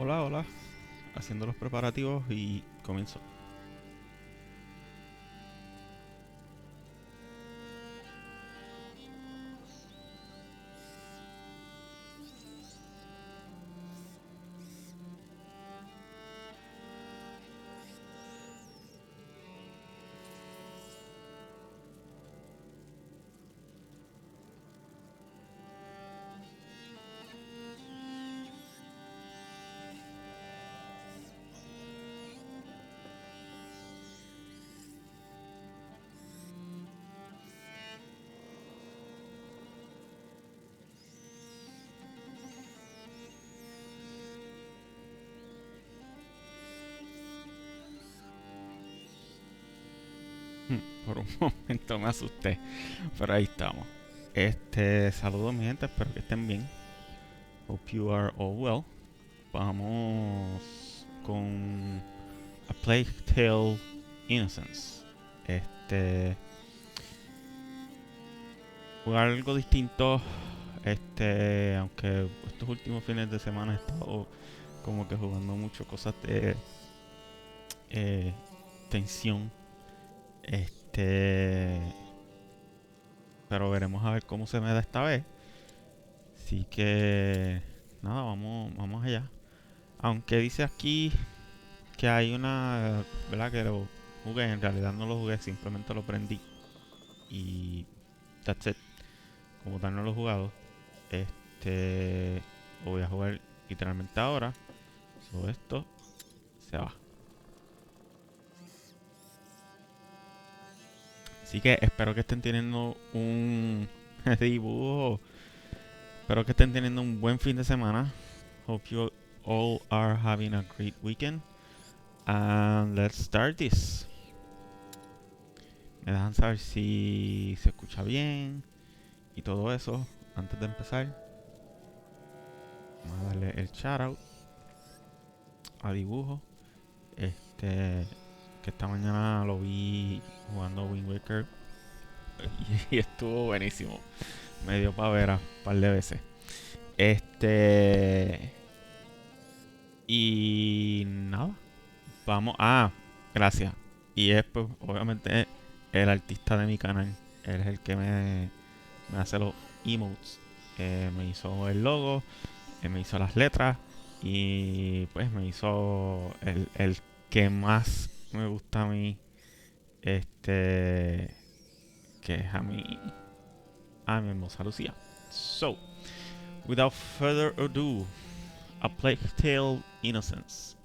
Hola, hola. Haciendo los preparativos y comienzo. Por un momento me asusté, pero ahí estamos. Saludos mi gente, espero que estén bien. Hope you are all well. Vamos con A Plague Tale Innocence. Jugar algo distinto. Aunque estos últimos fines de semana he estado como que jugando mucho cosas de eh, tensión. Este, pero veremos a ver cómo se me da esta vez. Así que nada, vamos allá. Aunque dice aquí que hay una, ¿verdad? Que lo jugué, en realidad no lo jugué, simplemente lo prendí. Y that's it. Como tal no lo he jugado. Lo voy a jugar literalmente ahora. So esto se va. Así que espero que estén teniendo un dibujo. Espero que estén teniendo un buen fin de semana. Hope you all are having a great weekend. And let's start this. Me dejan saber si se escucha bien y todo eso antes de empezar. Vamos a darle el shout out a dibujo. Que esta mañana lo vi jugando Wind Waker y estuvo buenísimo. Me dio para ver un par de veces. Y nada. Vamos. Gracias. Y es pues obviamente el artista de mi canal. Él es el que me hace los emotes. Me hizo el logo, me hizo las letras y pues me hizo el que más me gusta a mí. Este, que es a mi hermosa Lucía. So, without further ado, A Plague Tale Innocence.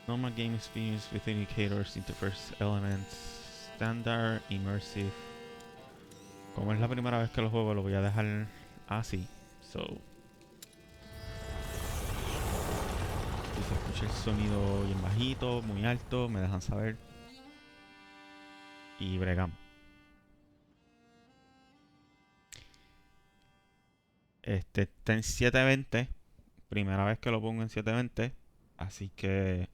Normal game experience with indicators, interface elements, standard, immersive. Como es la primera vez que lo juego, lo voy a dejar así. So, si se escucha el sonido bien bajito, muy alto, me dejan saber. Y bregamos. Está en 720. Primera vez que lo pongo en 720. Así que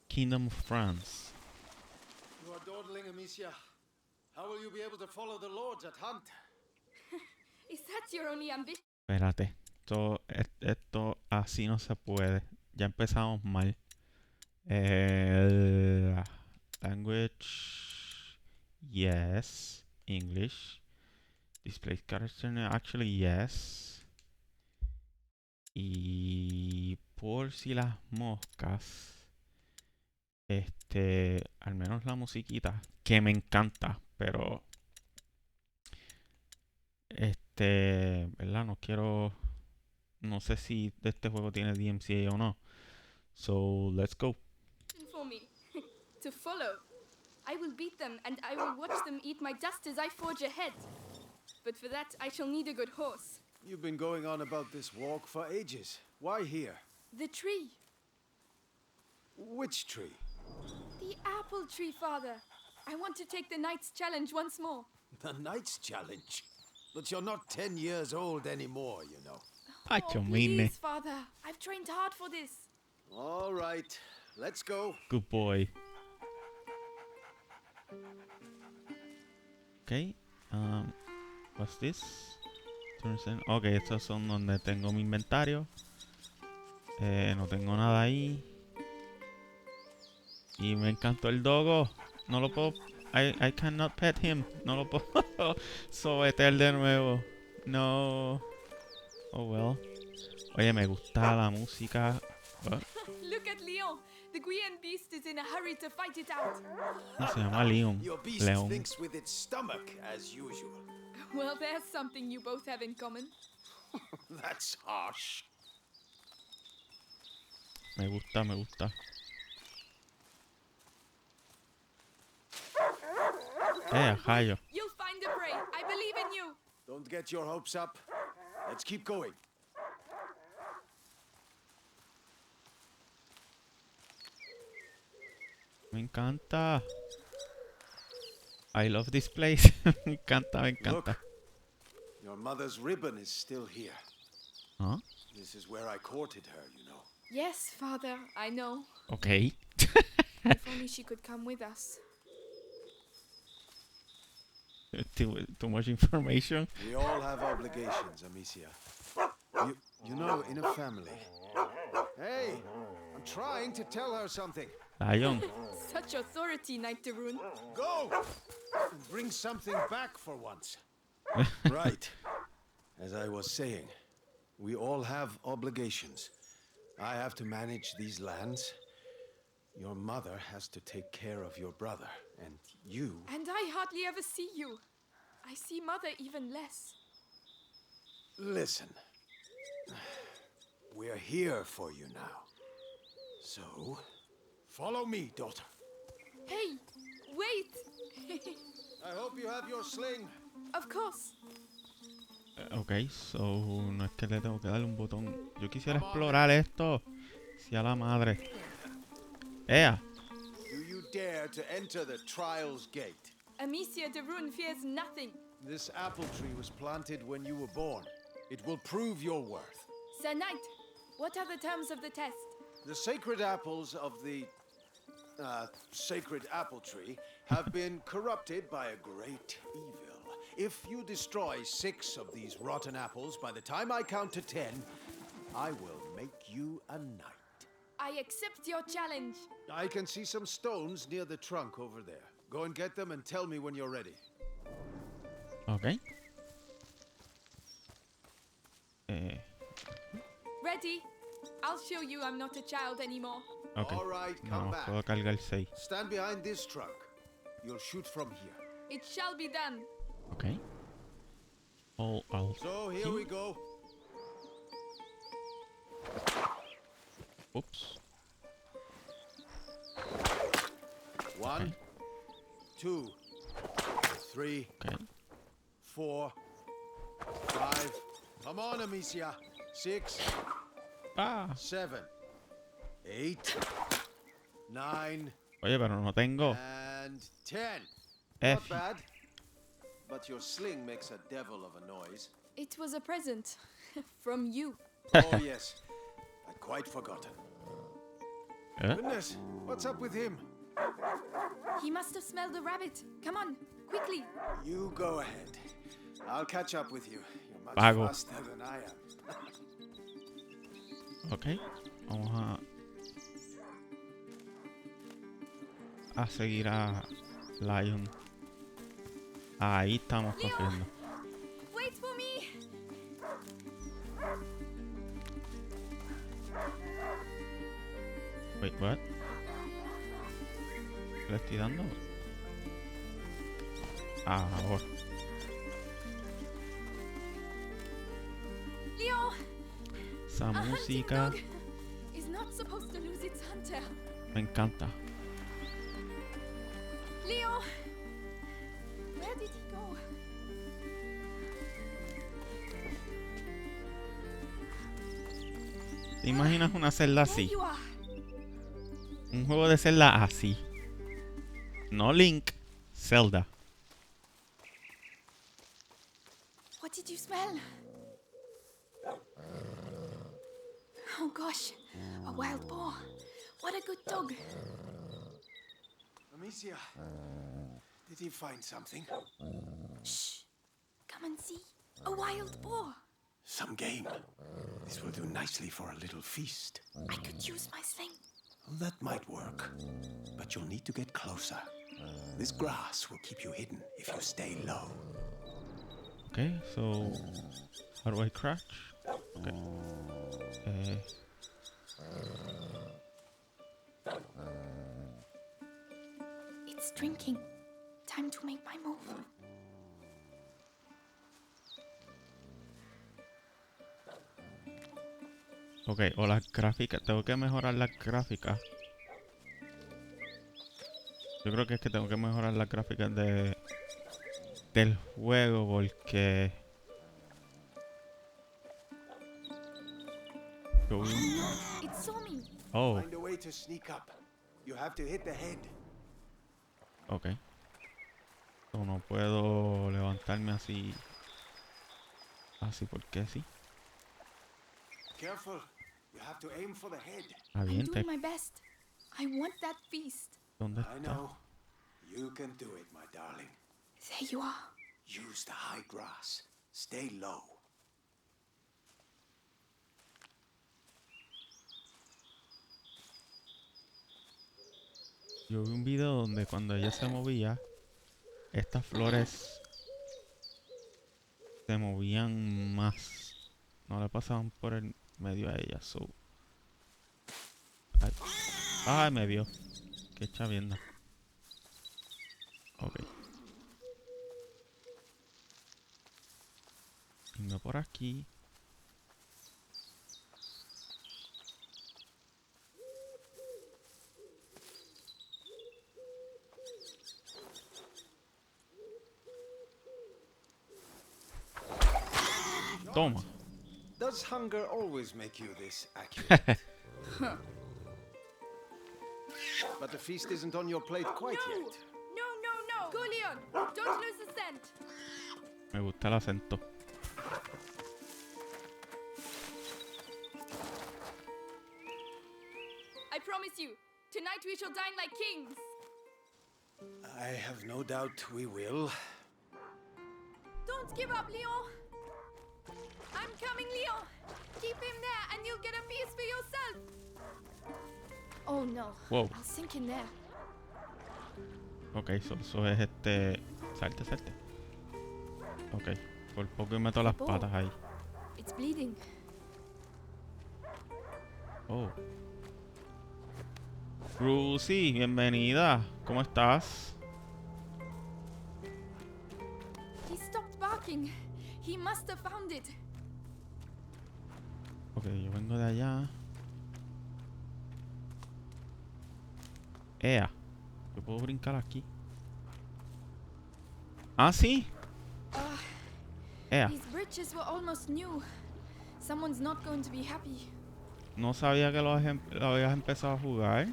Kingdom of France. You are dawdling, Amicia. How will you be able to follow the lords at hunt? Is that your only ambition? Espérate. Esto así no se puede. Ya empezamos mal. El language. Yes. English. Display character. Actually, yes. Y por si las moscas. Al menos la musiquita. Que me encanta. Pero. ¿Verdad? No quiero. No sé si este juego tiene DMCA o no. So, let's go. For me. To follow. I will beat them and I will watch them eat my dust as I forge ahead. But for that, I shall need a good horse. You've been going on about this walk for ages. Why here? The tree. Which tree? The apple tree, father. I want to take the knight's challenge once more. The Knight's Challenge. But you're not 10 years old anymore, you know. Pacho, Oh, mine. please, father. I've trained hard for this. All right, let's go. Good boy. Ok. What's this? Ok, estos son donde tengo mi inventario. No tengo nada ahí. Y me encantó el dogo. No lo puedo... I cannot pet him. No lo puedo someter de nuevo. No. Oh well. Oye, me gusta la música. What? Look at Leon. The Guian beast is in a hurry to fight it out. No, se llama Leon. Your beast León. thinks with its stomach, as usual. Well, there's something you both have in common. That's harsh. Me gusta, me gusta. Rayo. You'll find the prey. I believe in you. Don't get your hopes up. Let's keep going. Me encanta. I love this place. Me encanta, me encanta. Look, your mother's ribbon is still here. Huh? This is where I courted her, you know. Yes, Father, I know. Ok. If only she could come with us. Too much information. We all have obligations, Amicia. You know, in a family. Hey, I'm trying to tell her something. Lion. Such authority, Knight de Rune. Go! And bring something back for once. Right. As I was saying, we all have obligations. I have to manage these lands. Your mother has to take care of your brother. And you... And I hardly ever see you. I see Mother even less. Listen. We're here for you now. So, follow me, daughter. Hey, wait! I hope you have your sling. Of course. Ok, so no es que le tengo que darle un botón. Yo quisiera explorar esto. Si a la madre. ¡Ea! Do you dare to enter the Trials Gate? Amicia de Rune fears nothing. This apple tree was planted when you were born. It will prove your worth. Sir Knight, what are the terms of the test? The sacred apples of the sacred apple tree have been corrupted by a great evil. If you destroy 6 of these rotten apples by the time I count to 10, I will make you a knight. I accept your challenge. I can see some stones near the trunk over there. Go and get them and tell me when you're ready. Ok. Ready? I'll show you I'm not a child anymore. Ok. All right, No, come back. puedo cargar 6. Stand behind this trunk. You'll shoot from here. It shall be done. Ok. All So here we go. Oops. 1, Okay. 2, 3, Ok. 4, 5. Come on, Amicia. 6, Ah. 7, 8, 9, Oye, pero no tengo. and 10. F. Not bad. But your sling makes a devil of a noise. It was a present. From you. Oh, yes. I'd quite forgotten. Eh? Goodness, what's up with him? He must have smelled the rabbit. Come on, quickly. You go ahead. I'll catch up with you. You're much Vago. faster than I am. Ok. Vamos a seguir a Lion. Ahí estamos cogiendo. Wait for me. Wait, what? ¿Le estoy dando? Ah, ahora. Leo, Esa a hunting música dog is not supposed to lose its hunter. me encanta. Leo, where did he go? ¿Te imaginas una celda There así? you are. Un juego de celda así. No Link, Zelda. What did you smell? Oh gosh, A wild boar. What a good dog. Amicia, did he find something? Shh. Come and see. A wild boar. Some game. This will do nicely for a little feast. I could use my sling. That might work, but you'll need to get closer. This grass will keep you hidden if you stay low. Okay, so how do I crouch? Okay. It's drinking. Time to make my move. Ok, o las gráficas. Tengo que mejorar las gráficas. Yo creo que es que tengo que mejorar las gráficas del juego porque... yo vi un- It saw me. Oh, Find a way to sneak up. You have to hit the head. ok. So, no puedo levantarme así. Así porque sí. Careful. You have to aim for the head. I'm Aviente. doing my best. I want that feast. ¿Dónde I está? know. You can do it, my darling. There you are. Use the high grass. Stay low. Yo vi un video donde cuando ella se movía, estas flores se movían más. No le pasaban por el medio a ella. So. Ay. Ay, me vio. Qué chavienda. Ok. Irme por aquí. Toma. Does hunger always make you this accurate? But the feast isn't on your plate quite No! yet. No, no, no! Go, Leon! Don't lose the scent! Me gusta el acento. I promise you, tonight we shall dine like kings! I have no doubt we will. Don't give up, Leon! I'm coming, Leon! Keep him there and you'll get a piece for yourself! Oh no. Wow. I'll sink in there. Ok, eso es este... Salte, salte. Ok. Por poco y meto las patas ahí. It's bleeding. Oh. Rusi, bienvenida. ¿Cómo estás? He stopped barking. He must have found it. Ok, yo vengo de allá. Ea. Yo puedo brincar aquí. Ah, sí. Ea. These bridges were almost new. Someone's not going to be happy. No sabía que lo habías empezado a jugar.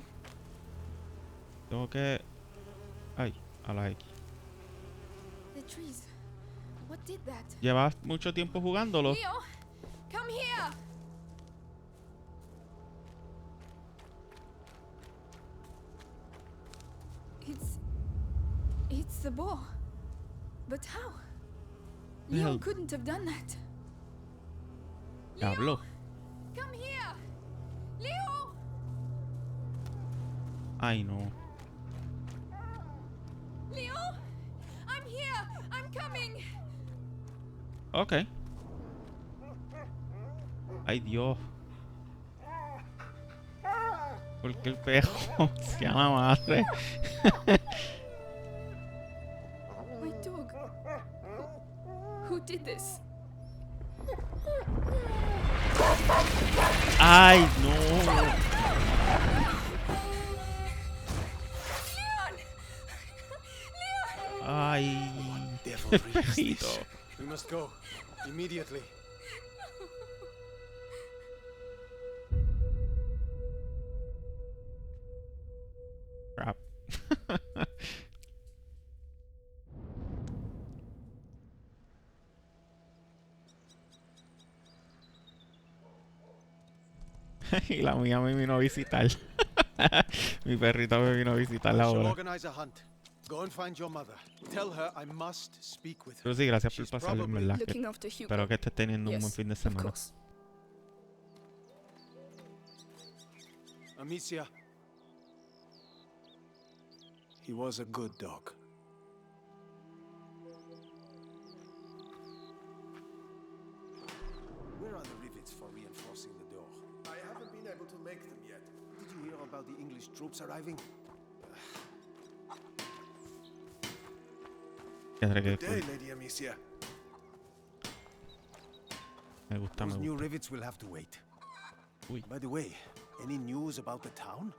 Tengo que... Ay, a la X. The trees. What did that? ¿Llevas mucho tiempo jugándolo? Leo, come here. It's the boar. But how? Leo Hell. couldn't have done that. Leo, Hablo. come here. Leo. Ay, no. Leo, I'm here. I'm coming. Ok. Ay, Dios. ¿Por qué el pejo se llama madre? My dog. Who did this? Ay, no. Leon! Leon! Ay. Devil El reads pejito. this. We must go immediately. Crap. Y la mía me vino a visitar. Mi perrito me vino a visitar I shall ahora. organize a hunt. Go and find your mother. Tell her I must speak with her. Pero sí, gracias por She's pasarlo, en probably verdad. Que Looking after Hugo. espero que estés teniendo un buen Yes, fin de of semana. course. Amicia. He was a good dog. Where are the rivets for reinforcing the door? I haven't been able to make them yet. Did you hear about the English troops arriving? Tendré que Good day, Lady Amicia. Me gusta, Those me new gusta. rivets will have to wait. Uy. By the way, any news about the town?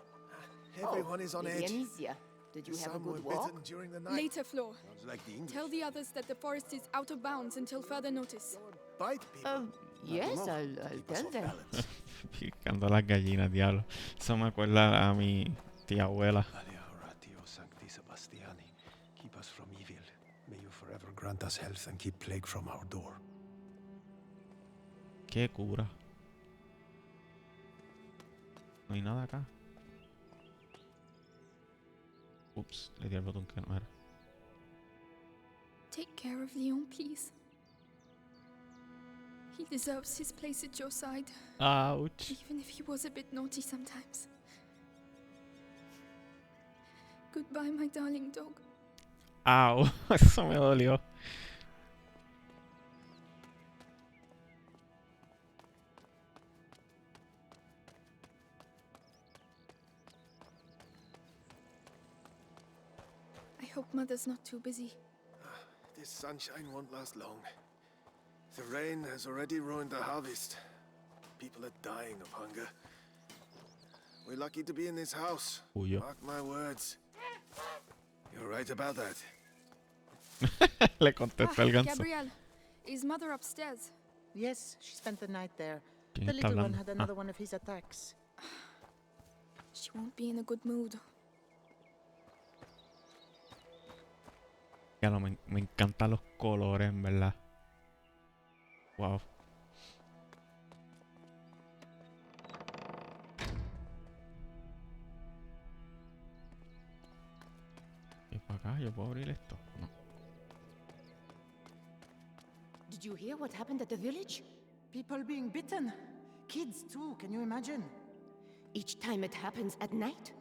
Everyone is on Lady edge. Amicia, did you have a Some were good walk? bitten during the night. Later, Flo. Sounds like the English. Tell the others that the forest is out of bounds until further notice. Bite people. Yes, know. I'll Keep us tell off them. balance. Picando las gallinas, diablo. Eso me acuerda a mi tía abuela. Alia oratio sancti Sebastiani, keep us from evil. May you forever grant us health and keep plague from our door. Qué cura. No hay nada acá. Ups, le di el botón que no era. Take care of Leon, please. He deserves his place at your side, Ouch. even if he was a bit naughty sometimes. Goodbye, my darling dog. Au, eso me dolió. I hope Mother's not too busy. This sunshine won't last long. The rain has already ruined the harvest. People are dying of hunger. We're lucky to be in this house. Huyo. Mark my words. You're right about that. Le contestó el ganso. Gabrielle, is Mother upstairs? Yes, she spent the night there. ¿Quién The está little one hablando? had another one of his attacks. She won't be in a good mood. Ya lo, me encantan los colores, en verdad. Wow. Y para acá, yo puedo abrir esto. No. Did you hear what happened at the village? People being bitten. Kids too, can you imagine? Each time it happens at night?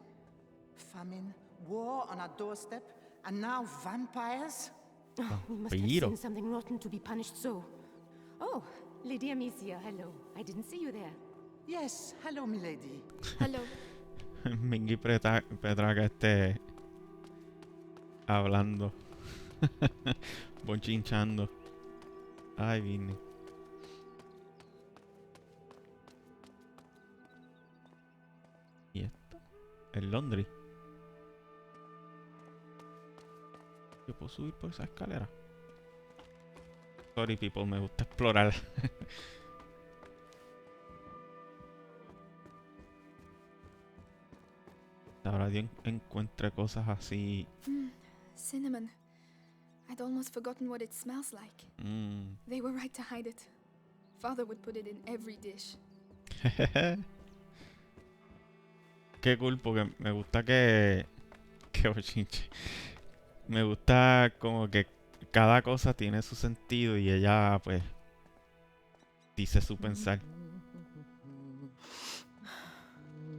Famine, war on our doorstep, and now vampires? Oh, we must have Vampiro. seen something rotten to be punished so. Oh, Lady Amicia, hello. I didn't see you there. Yes, hello, milady. Hello. Mingy Petraca hablando. Bonchinchando. Ay, vine. ¿Y esto? El laundry. ¿Yo puedo subir por esa escalera? Sorry, people, me gusta explorar. Ahora yo encuentre cosas así. Cinnamon. I'd almost forgotten what it smells like. Mm. They were right to hide it. Father would put it in every dish. Qué cool, porque me gusta que bochinche. Me gusta como que cada cosa tiene su sentido y ella pues dice su pensar.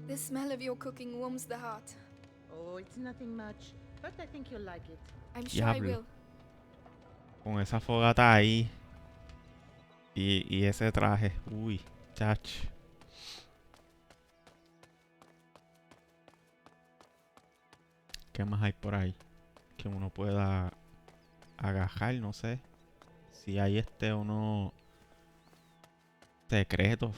The smell of your cooking warms the heart. Oh, it's nothing much, but I think you'll like it. I'm sure I Diablo. will. Con esa fogata ahí y ese traje. Uy, chach. ¿Qué más hay por ahí? Que uno pueda agajar, no sé. Si hay uno secretos.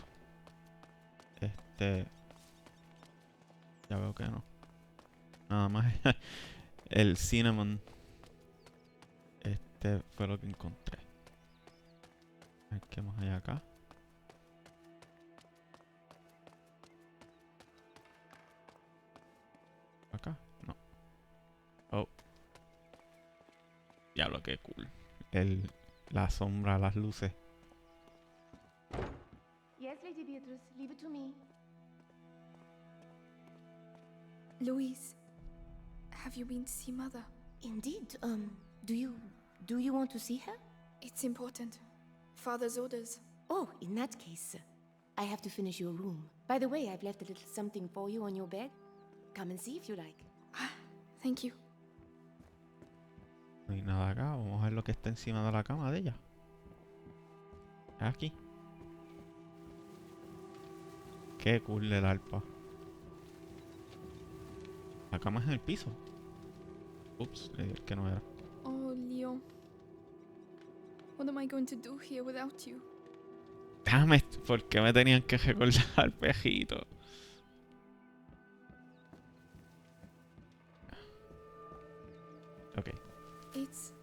Ya veo que no. Nada más el cinnamon. Fue lo que encontré. A ver, ¿qué más hay acá? ¿Acá? No. Oh. Diablo, qué cool. La sombra, las luces. Yes, Lady Beatrice, leave it to me. Louise, have you been to see Mother? Indeed. Do you want to see her? It's important. Father's orders. Oh, in that case, I have to finish your room. By the way, I've left a little something for you on your bed. Come and see if you like. Thank you. No hay nada acá. Vamos a ver lo que está encima de la cama de ella. Es aquí. Qué cool el arpa. La cama es en el piso. Ups, le di el que no era. Oh, Leon. What am I going to do here without you? Déjame, ¿por qué me tenían que recordar, pejito? Ok. It's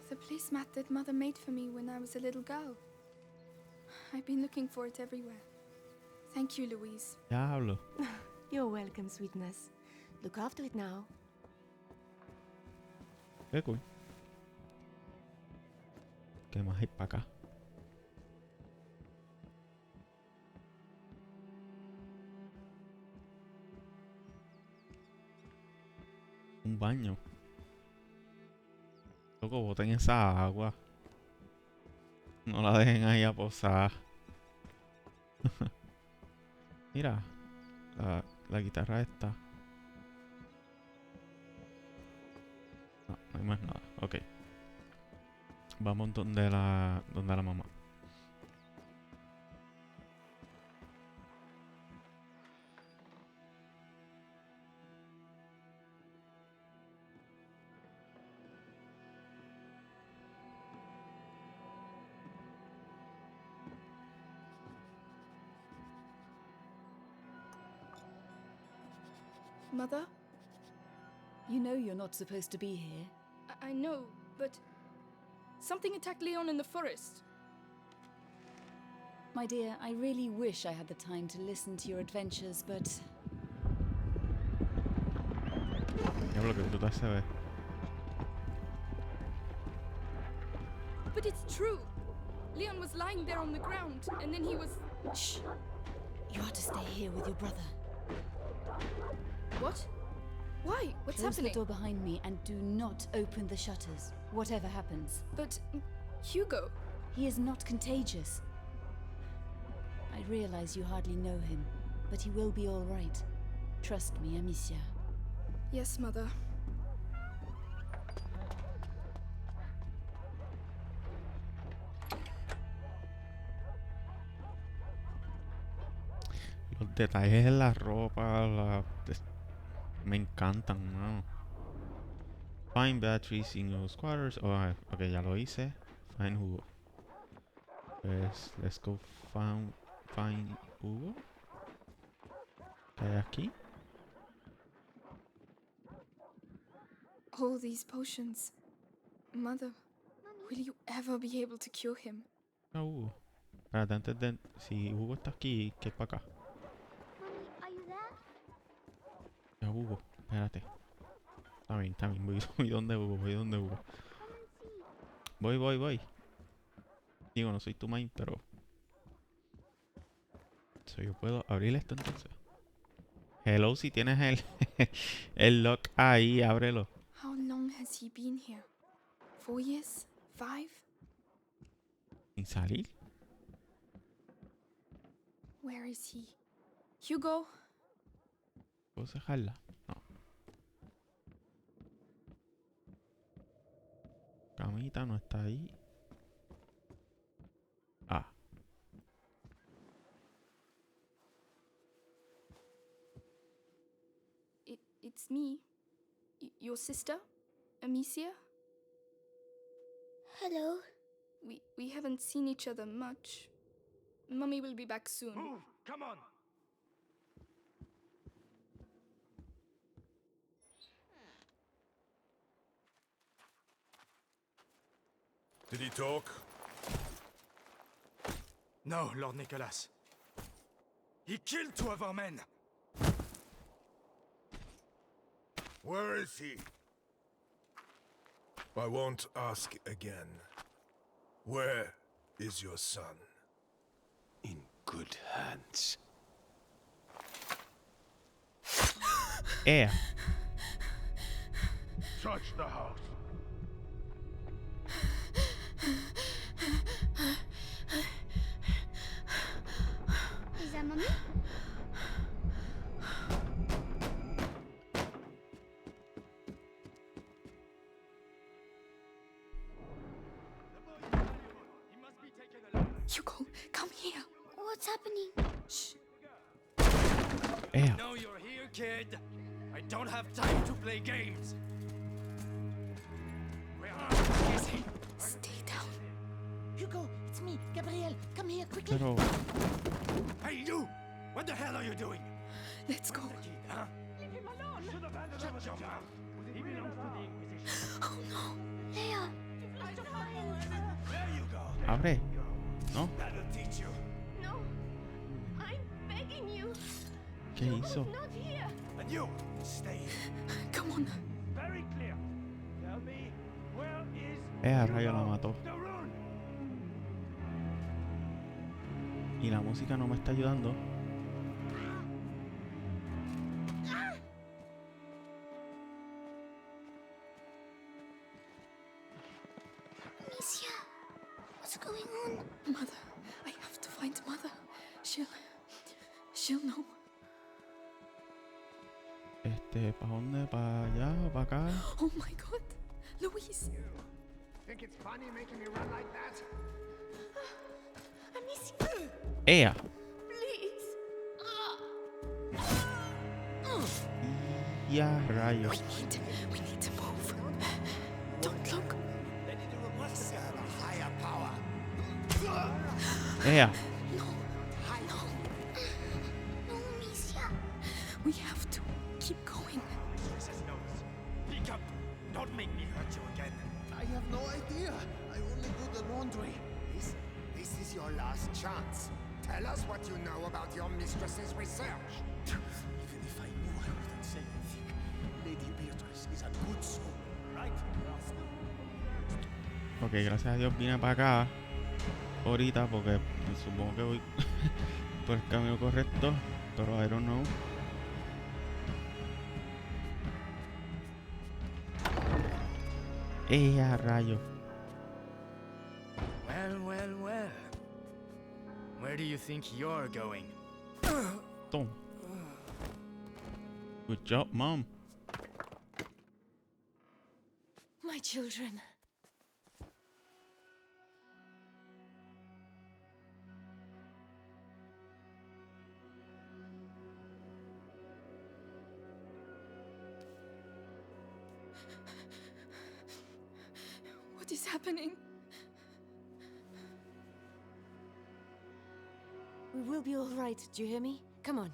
the placemat that Mother made for me when I was a little girl. I've been looking for it everywhere. Thank you, Louise. Diablo. You're welcome, sweetness. Look after it now. Qué cool. ¿Qué más hay para acá? Un baño. Loco, boten esa agua. No la dejen ahí a posar. Mira, la guitarra esta. No, no hay más nada. Ok. Vamos donde la mamá. Mother? You know you're not supposed to be here. I know, but something attacked Leon in the forest. My dear, I really wish I had the time to listen to your adventures, but Diablo, que brutal se ve. But it's true. Leon was lying there on the ground, and then he was... shh. You are to stay here with your brother. What? Why? What's Close happening? the door behind me and do not open the shutters, whatever happens. But Hugo... He is not contagious. I realize you hardly know him, but he will be all right. Trust me, Amicia. Yes, Mother. Los detalles en la ropa, me encantan, ¿no? Find batteries in your quarters. Oh, ok, ya lo hice. Find Hugo. Pues, let's go find Hugo. ¿Qué hay aquí? All these potions. Mother, will you ever be able to cure him? Ah, Hugo. Espérate, antes de... Si Hugo está aquí, ¿qué es para acá? Ya, Hugo, espérate. Está bien. Voy donde Hugo. Voy. Digo, no soy tu main, pero... Yo puedo abrir esto entonces. Hello, si tienes el lock ahí, ábrelo. How long has he been here? 4 years? 5? Sin salir. Where is he? Hugo? ¿Puedo dejarla? No. Camita no está ahí. Ah. It's me. Your sister? Amicia? Hello. We haven't seen each other much. Mummy will be back soon. Move! Come on! Did he talk? No, Lord Nicholas. He killed 2 of our men. Where is he? I won't ask again. Where is your son? In good hands. Touch the house. Is that mommy? Hugo, come here. What's happening? Shh. Ea. Now you're here, kid. I don't have time to play games. Where is he? Stay down. Hugo, it's me, Gabrielle. Come here quickly. Pero... Hey, you! What the hell are you doing? Let's go. The kid, huh? Leave him alone! Shut your mouth. He belongs to the Inquisition. Oh no. Leia! There you go. Abre. ¿No? That'll teach you. No. I'm begging you. ¿Qué hizo? Not here. And you, stay here. Come on. Very clear. Tell me, where is Rayo la mató. the rune? Y la música no me está ayudando. Amicia, what's going on? Mother. I have to find Mother. She'll know. ¿Para dónde? ¿Para allá o para acá? Oh my god. Louise. Think it's funny making me run like that? Amicia. ¡Ea! Please. Ya, rayos. We need to move. Don't look. Higher power. ¡Ea! No. No, Amicia. We have to keep going. Princess knows. Pick up. Don't make me hurt you again. I have no idea. I only do the laundry. This is your last chance. Tell us what you know about your mistress's research. Even if I knew, I wouldn't say anything. Lady Beatrice is a good soul, right? Ok, gracias a Dios vine para acá ahorita porque supongo que voy por el camino correcto, pero I don't know. ¡Ea, rayo! Well. Where do you think you're going? Tom. Good job, Mom. My children. What is happening? We will be all right. Do you hear me? Come on.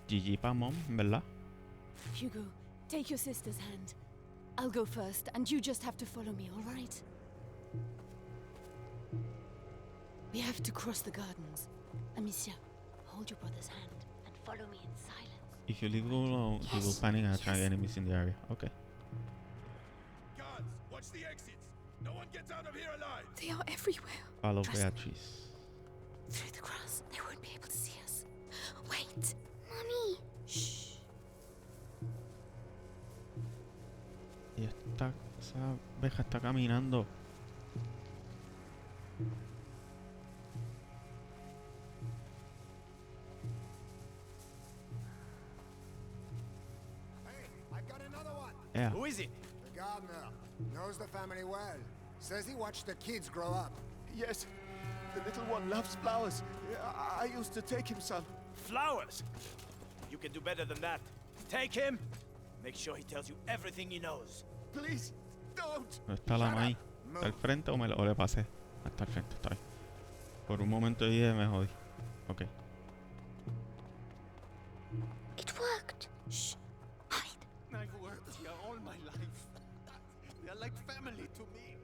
GG pa' Mom, ¿verdad? Hugo, take your sister's hand. I'll go first, and you just have to follow me, all right? We have to cross the gardens. Amicia, hold your brother's hand and follow me in silence. If you leave go alone, he will panic and attack enemies in the area. Okay. Guards, watch the exits. No one gets out of here alive. They are everywhere. Follow Trust me. Beatrice. Through the grass. They won't be able to see us. Wait. Mommy. Shh. Y esa abeja está caminando. Hey, I've got another one. Yeah. Who is it? The gardener knows the family well. Says he watched the kids grow up. Yes, the little one loves flowers. I used to take him some. Flowers. You can do better than that. Take him. Make sure he tells you everything he knows. Please, don't. ¿Dónde está la maíz? ¿Está al frente o le pasé? Está al frente, está ahí. Por un momento dije me jodí. Ok. It worked. Shh. Hide. I've worked here all my life. They're like family to me.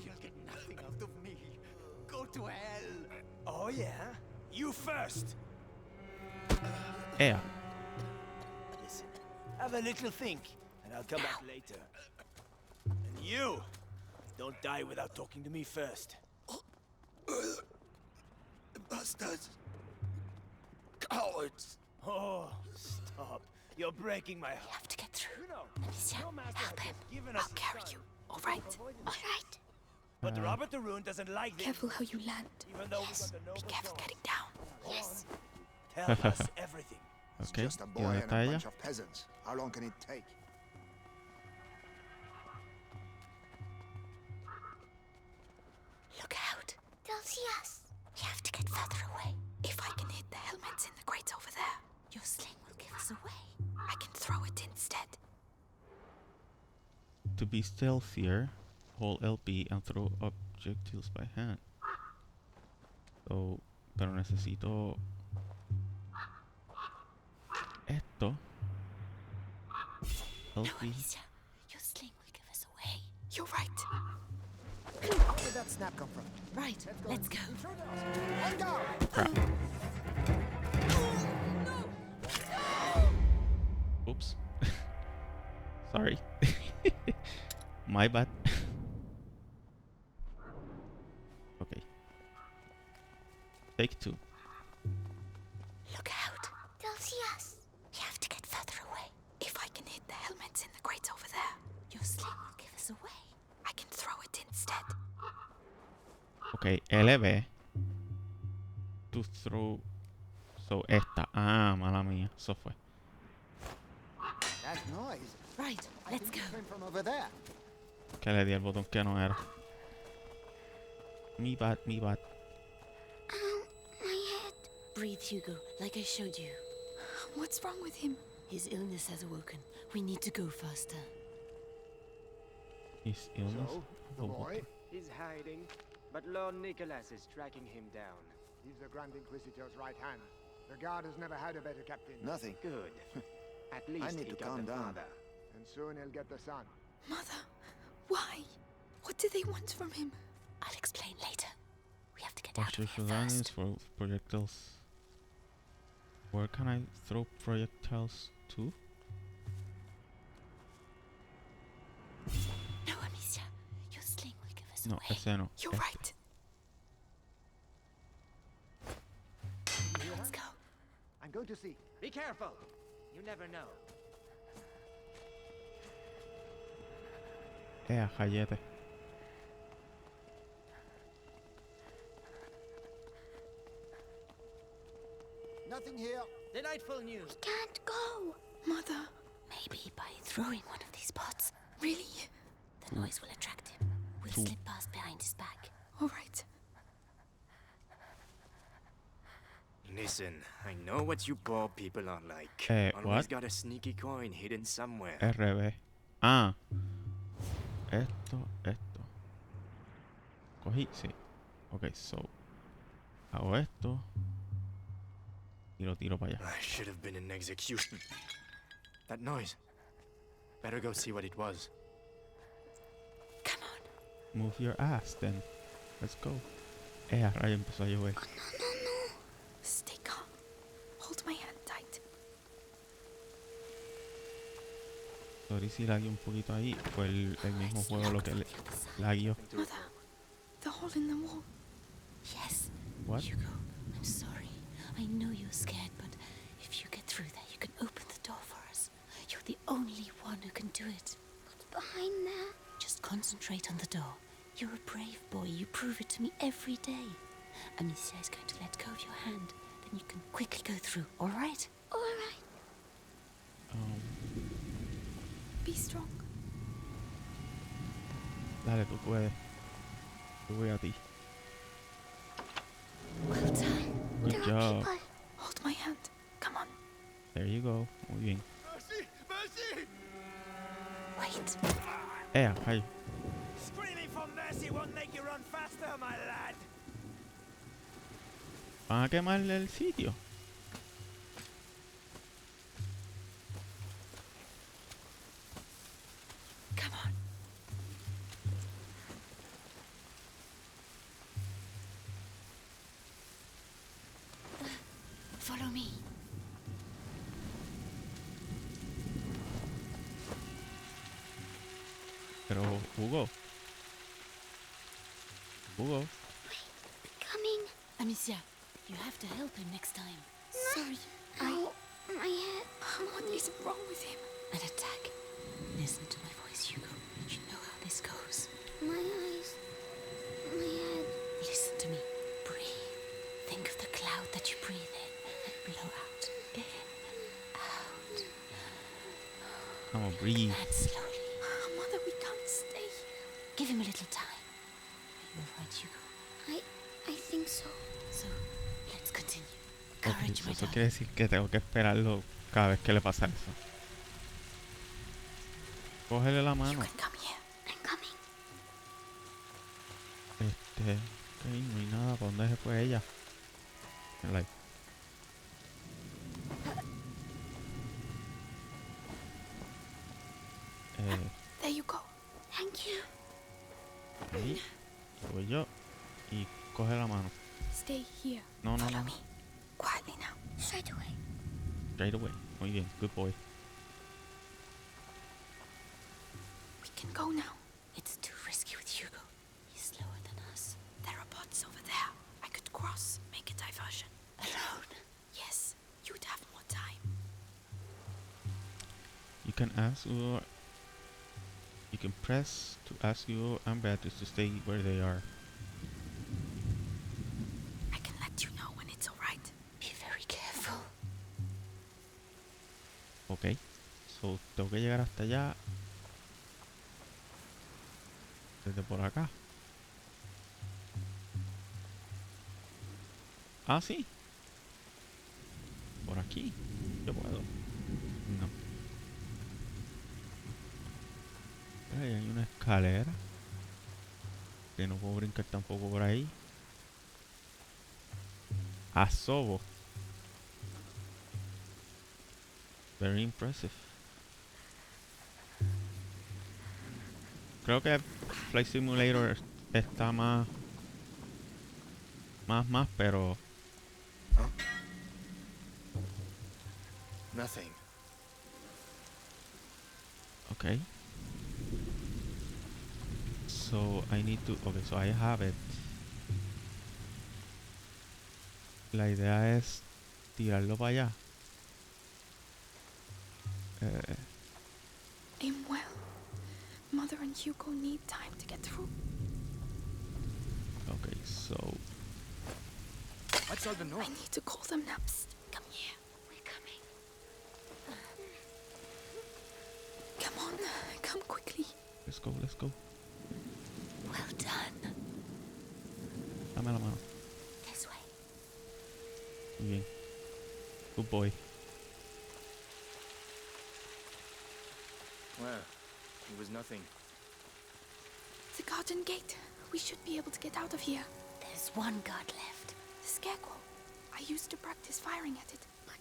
You'll get nothing out of me. Go to hell. Oh yeah? You first. ¡Ea! Listen, have a little think, and I'll come back later. And you, don't die without talking to me first. Bastards! Cowards! Oh, stop. You're breaking my We heart. have to get through. You know, Amicia, your master help has him. just given I'll us his carry son. you. All right? All right. But Robert the Rune doesn't like this. Careful how you land. Even though Yes. we got the Be noble careful souls. getting down. Yes. Tell us everything. Ok, Just a ¿y boy dónde and está a ella? bunch of peasants. How long can it take? Look out. They'll see us. We have to get further away. If I can hit the helmets in the crates over there, your sling will give us away. I can throw it instead. To be stealthier, hold LB and throw objectives by hand. So, pero necesito esto. No, LB. Amicia. Your sling will give us away. You're right. Where did that snap come from? Right. Let's go. One go! Crap. Oops. Sorry. My bad. Okay. Take 2. Look out. They'll see us. We have to get further away. If I can hit the helmets in the crates over there, your sling will give us away. I can throw it instead. Ok, LB. To throw. So, esta. Ah, mala mía. Eso fue. That noise. Right. I Let's think go. it came from over there. Que le di el botón que no era. Mi bad, mi bad. My head. Breathe, Hugo, like I showed you. What's wrong with him? His illness has awoken. We need to go faster. His illness. So, the boy? He's hiding, but Lord Nicholas is tracking him down. He's the Grand Inquisitor's right hand. The Guard has never had a better captain. Nothing. Good. At least need he to got calm the down. father. And soon he'll get the son. Mother, why? What do they want from him? I'll explain later. We have to get out Watch of your here surroundings first. for projectiles. Where can I throw projectiles to? No, Amicia. Your sling will give us No, away. ese no. You're este. right. Let's go. I'm going to see. Be careful. You never know. Jayete. Nothing here. Delightful news. Can't go. Mother, Maybe by throwing one of these pots, really? the noise will attract him. We'll Two. slip past behind his back. All right. Listen, I know what you poor people are like. What? Always got a sneaky coin hidden somewhere. RB. Ah. Esto. Cogí, sí. Ok, so. Hago esto. Y lo tiro para allá. I should have been in execution. That noise. Better go see what it was. Come on. Move your ass then. Let's go. Rayo empezó a llover. Stay calm. Hold my hand tight. Sorry si lagué un poquito ahí. Fue el mismo Let's juego lo look que from le the other side. laguió. Mother, the hole in the wall. Yes. What? Hugo, I'm sorry. I know you're scared, but if you get through there, you can open the door for us. You're the only one who can do it. What's behind there? Just concentrate on the door. You're a brave boy. You prove it to me every day. Amicia is going to let go of your hand. Then you can quickly go through, all right? All right. Be strong. Dale, tú puedes. Yo voy a ti. Well done. Good There are job. people. Hold my hand. Come on. There you go. Muy bien. Mercy! Mercy! Wait. Rayo. Screaming for mercy won't make you run faster, my lad. Van a quemar el sitio. Come on. Follow me. Pero, Hugo. Coming. Amicia, You have to help him next time. Sorry. Ow, my head. What is wrong with him? An attack. Listen to my voice, Hugo. You know how this goes. My eyes. My head. Listen to me. Breathe. Think of the cloud that you breathe in and blow out. In, out. Come on, breathe. And slowly. Mother, we can't stay here. Give him a little time. Are you alright, Hugo? I think so. So, let's continue. Ok, Courage, my eso darling. quiere decir que tengo que esperarlo cada vez que le pasa eso. Cógele la mano. You can come here. I'm coming. Ok, no hay nada. ¿Para dónde se fue ella? Like. There you go. Thank you. Ahí. Voy yo. Y coge la mano. Stay here. No, no, Follow no. me. Quietly now. Straight away. Straight away. Muy bien. Good boy. We can go now. It's too risky with Hugo. He's slower than us. There are bots over there. I could cross, make a diversion. Alone? Yes, you'd have more time. You can ask your... You can press to ask your ambassadors to stay where they are. I can let you know when it's alright. Be very careful. Ok. So, tengo que llegar hasta allá. Desde por acá. Ah, sí. Por aquí. Yo puedo. No. Ahí hay una escalera. Que no puedo brincar tampoco por ahí. Asobo. Very impressive. Creo que Flight Simulator está más, pero Huh? Nothing. okay. So I need to, okay, so I have it. La idea es tirarlo para allá. Aim well. Mother and Hugo need time to get through. Okay, so What's all the I noise? need to call them now. Psst, come here. We're coming. Come on, come quickly. let's go, let's go. Well done. Dame la mano. This way. Muy bien. Good boy. Well, it was nothing. The garden gate. We should be able to get out of here. There's one guard left. The scarecrow. I used to practice firing at it. But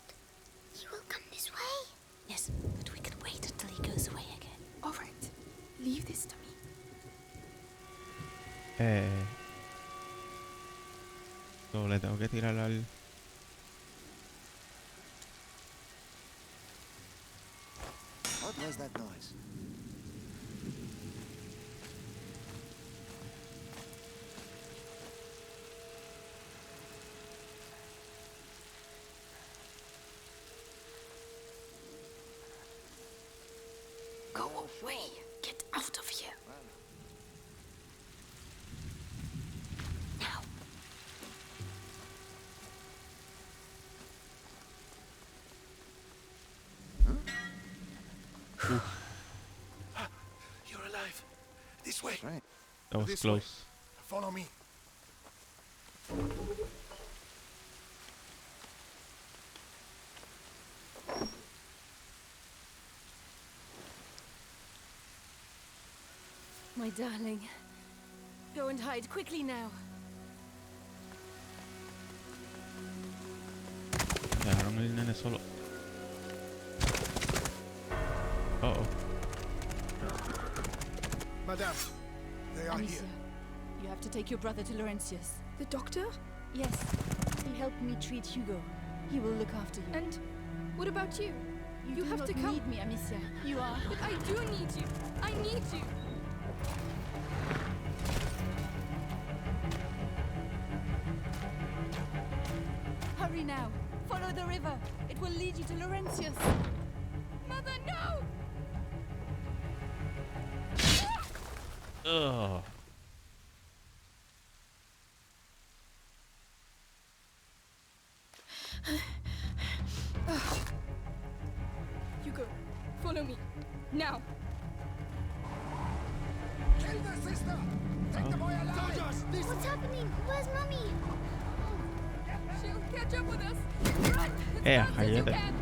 he will come this way. Yes, but we can wait until he goes away again. All right. Leave this to me. So le tengo que tirar al... What was that noise? Go away. Get out of here. Now. You're alive. This way. Right. That was This way. close. Follow me. My darling. Go and hide quickly now. Dejaron el nene solo. Uh-oh. Madame, they are Amicia, here. you have to take your brother to Laurentius. The doctor? Yes, he helped me treat Hugo. He will look after you. And what about you? You do have not to come. need me, Amicia. You are. But I do need you. I need you. Slowly now. Follow the river. It will lead you to Laurentius. Mother, no! Ugh. Hugo, follow me. Now. Kill the sister! Take the boy alive! Soldiers! This What's happening? Where's Mummy? She'll catch up with us. Run! As Yeah, fast as you cállate. can.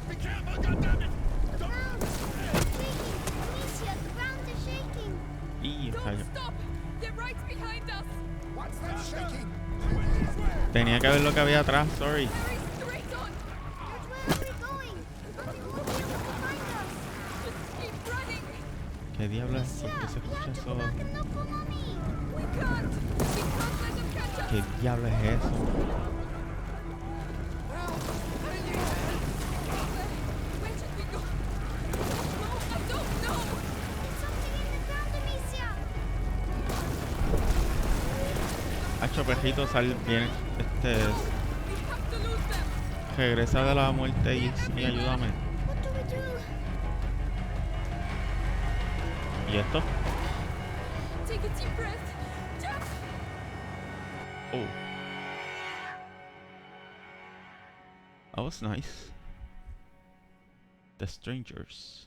Be careful, goddammit! The ground is shaking. Amicia, the ground is shaking. Y Don't rayo. stop! They're right behind us. What's that shaking? Tenía que ver lo que había atrás, sorry. Hurry straight on. But where are we going? Nothing won't be able to find us. Just keep running. ¿Qué diablos? ¿Por Amicia, qué se we escucha have to go eso? back and look for Mummy. We can't. We can't let them catch us. ¿Qué diablos es eso? Where should we go? No, I don't know. There's something in the ground, Amicia. Hacho, perrito, sal bien. We have to lose them. Regresa de la muerte y ayúdame. What do we do? ¿Y esto? Take a deep breath. Jump. Oh. That was nice. The strangers.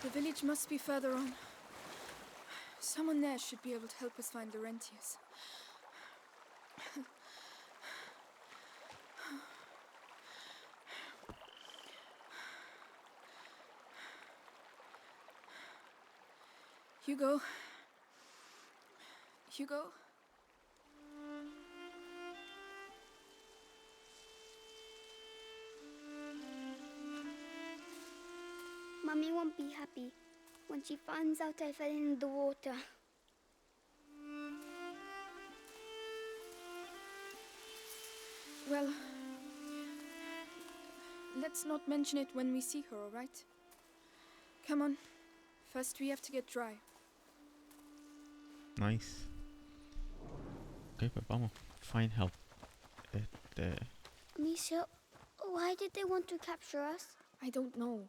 The village must be further on. Someone there should be able to help us find Laurentius. Hugo. Hugo? Mummy won't be happy when she finds out I fell in the water. Well, let's not mention it when we see her, all right? Come on. First we have to get dry. Nice. Ok, pues vamos. Find help. Amicia, why did they want to capture us? I don't know.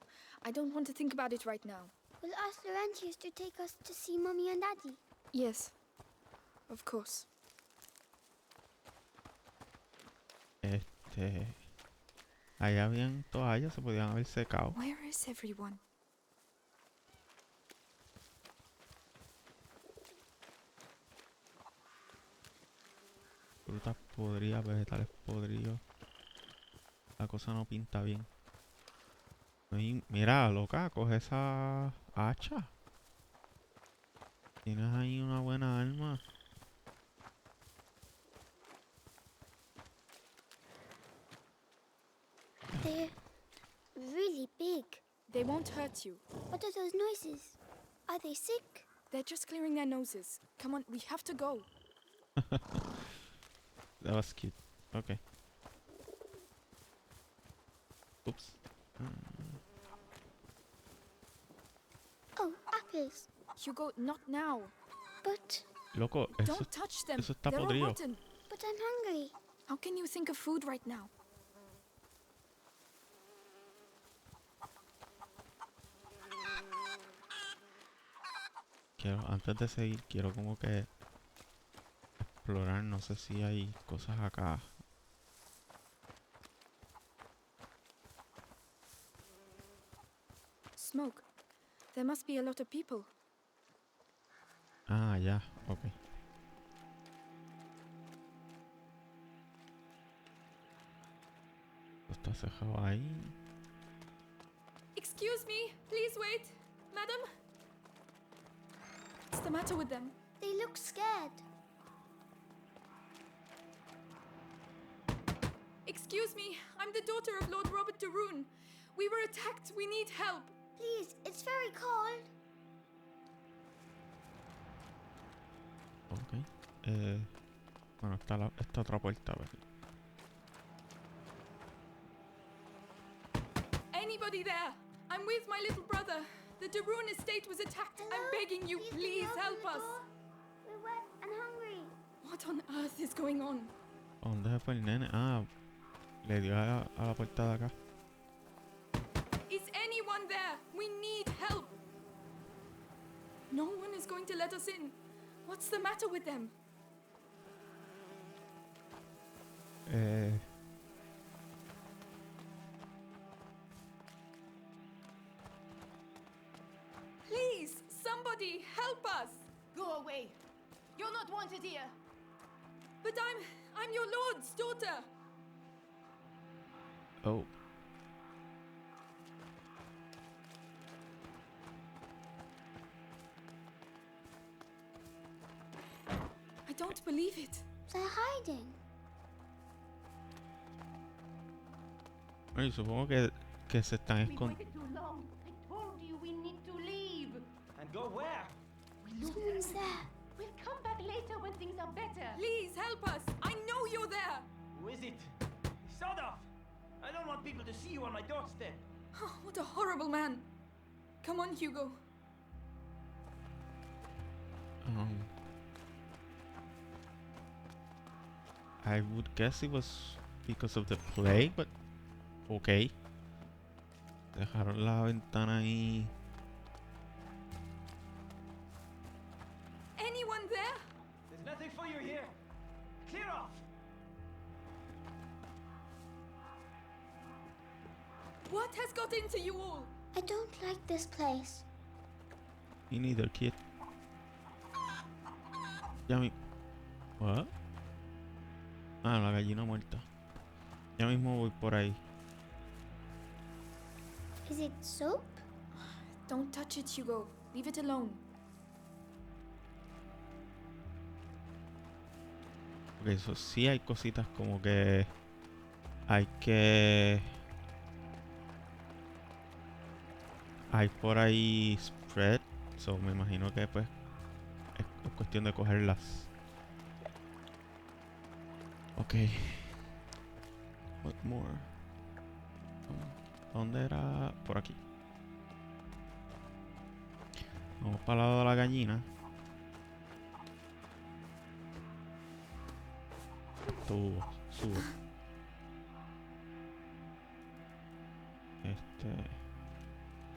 I don't want to think about it right now. We'll ask Laurentius to take us to see Mummy and Daddy. Yes. Of course. Allá habían toallas, se podían haber secado. Where is everyone? Frutas podridas, vegetales podridos. La cosa no pinta bien. Mira, loca, coge esa hacha. Tienes ahí una buena arma. They're really big. They won't hurt you. What are those noises? Are they sick? They're just clearing their noses. Come on, we have to go. That was cute. Okay. Oops. Oh, apples. Hugo, not now. But Loco, eso, Don't touch them. eso está They're all podrido. rotten. I'm hungry. How can you think of food right now? Antes de seguir, quiero como que explorar, no sé si hay cosas acá. Smoke. There must be a lot of people. Ah, ya, ok. Está cerrado ahí. Excuse me, please wait. Madam? What's the matter with them? They look scared. Excuse me, I'm the daughter of Lord Robert de Rune. We were attacked, we need help. Please, it's very cold. Ok. Bueno, está esta otra puerta, a ver. anybody there? I'm with my little brother. The de Rune estate was attacked. Hello? I'm begging you, please help us. We're wet and hungry. What on earth is going on? ¿Dónde se fue el nene? Ah, le dio a la puerta de acá. Is anyone there? We need help. No one is going to let us in. What's the matter with them? Please, somebody help us. Go away. You're not wanted here. But I'm your lord's daughter. Oh. I don't believe it. They're hiding. Bueno, y supongo que se están escondiendo. too long. I told you we need to leave. And go where? Someone's there. We'll come back later when things are better. Please help us. I know you're there. Who is it? Sod off! I don't want people to see you on my doorstep. Oh, what a horrible man. Come on, Hugo. I would guess it was because of the plague, but okay. Dejaron la ventana ahí. Anyone there? There's nothing for you here. Clear off! What has got into you all? I don't like this place. Me neither, kid. Ya mi... What? Ah, la gallina muerta. Ya mismo voy por ahí. Is it soap? Don't touch it, Hugo. Leave it alone. Ok, eso sí hay cositas como que... Hay que... Hay por ahí spread. So me imagino que pues... Es cuestión de cogerlas. Ok. What more? ¿Dónde era? Por aquí. Vamos para el lado de la gallina. Subo.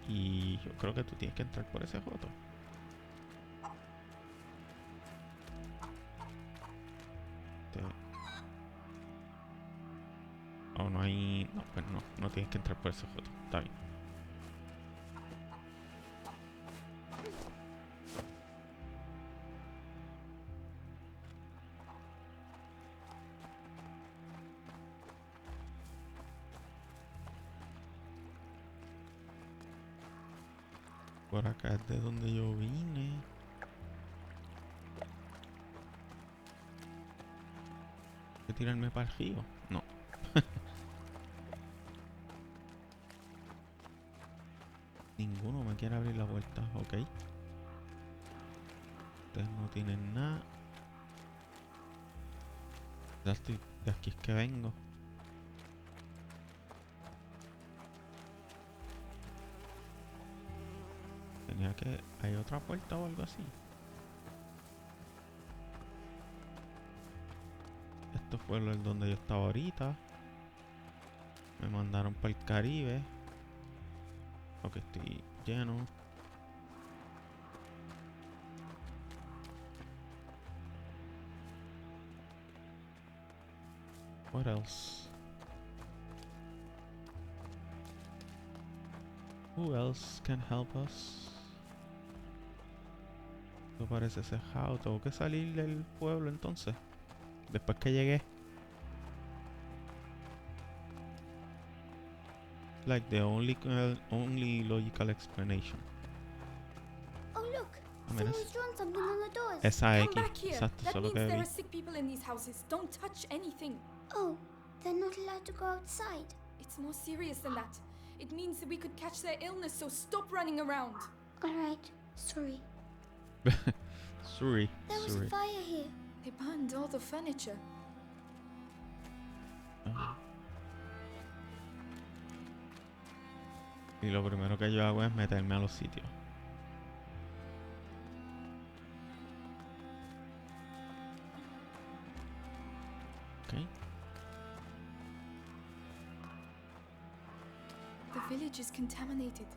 Y yo creo que tú tienes que entrar por ese joto. Oh, no hay... No, pues no tienes que entrar por ese joto. Está bien. Por acá es de donde yo vine. ¿Hay que tirarme para el río? No. Ninguno me quiere abrir la puerta, ok. Ustedes no tienen nada. Ya estoy, de aquí es que vengo. Tenía que... ¿Hay otra puerta o algo así? Esto fue donde yo estaba ahorita. Me mandaron para el Caribe. Ok, estoy lleno. What else? Who else can help us? Esto parece cejado. Tengo que salir del pueblo entonces. Después que llegué. Like the only logical explanation. Oh look, I mean, someone's drawn something on the doors. esa Come X. back here. Exacto, That eso es lo means que there vi. are sick people in these houses. Don't touch anything. Oh, they're not allowed to go outside. It's more serious than that. It means that we could catch their illness, so stop running around. Alright, sorry. Sorry. There was a fire here. They burned all the furniture. Y lo primero que yo hago es meterme a los sitios. Ok. The village is contaminated.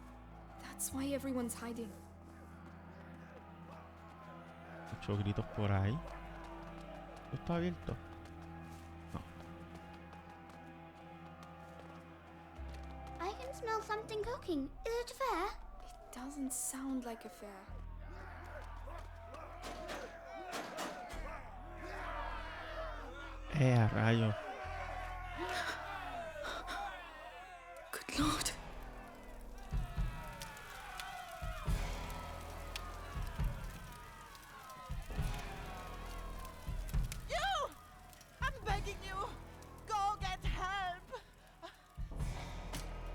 That's why everyone's hiding. Muchos gritos por ahí. ¿Esto está abierto? No. I can smell something cooking. Is it fair? It doesn't sound like a fair. A rayo. Good Lord. You! I'm begging you! Go get help!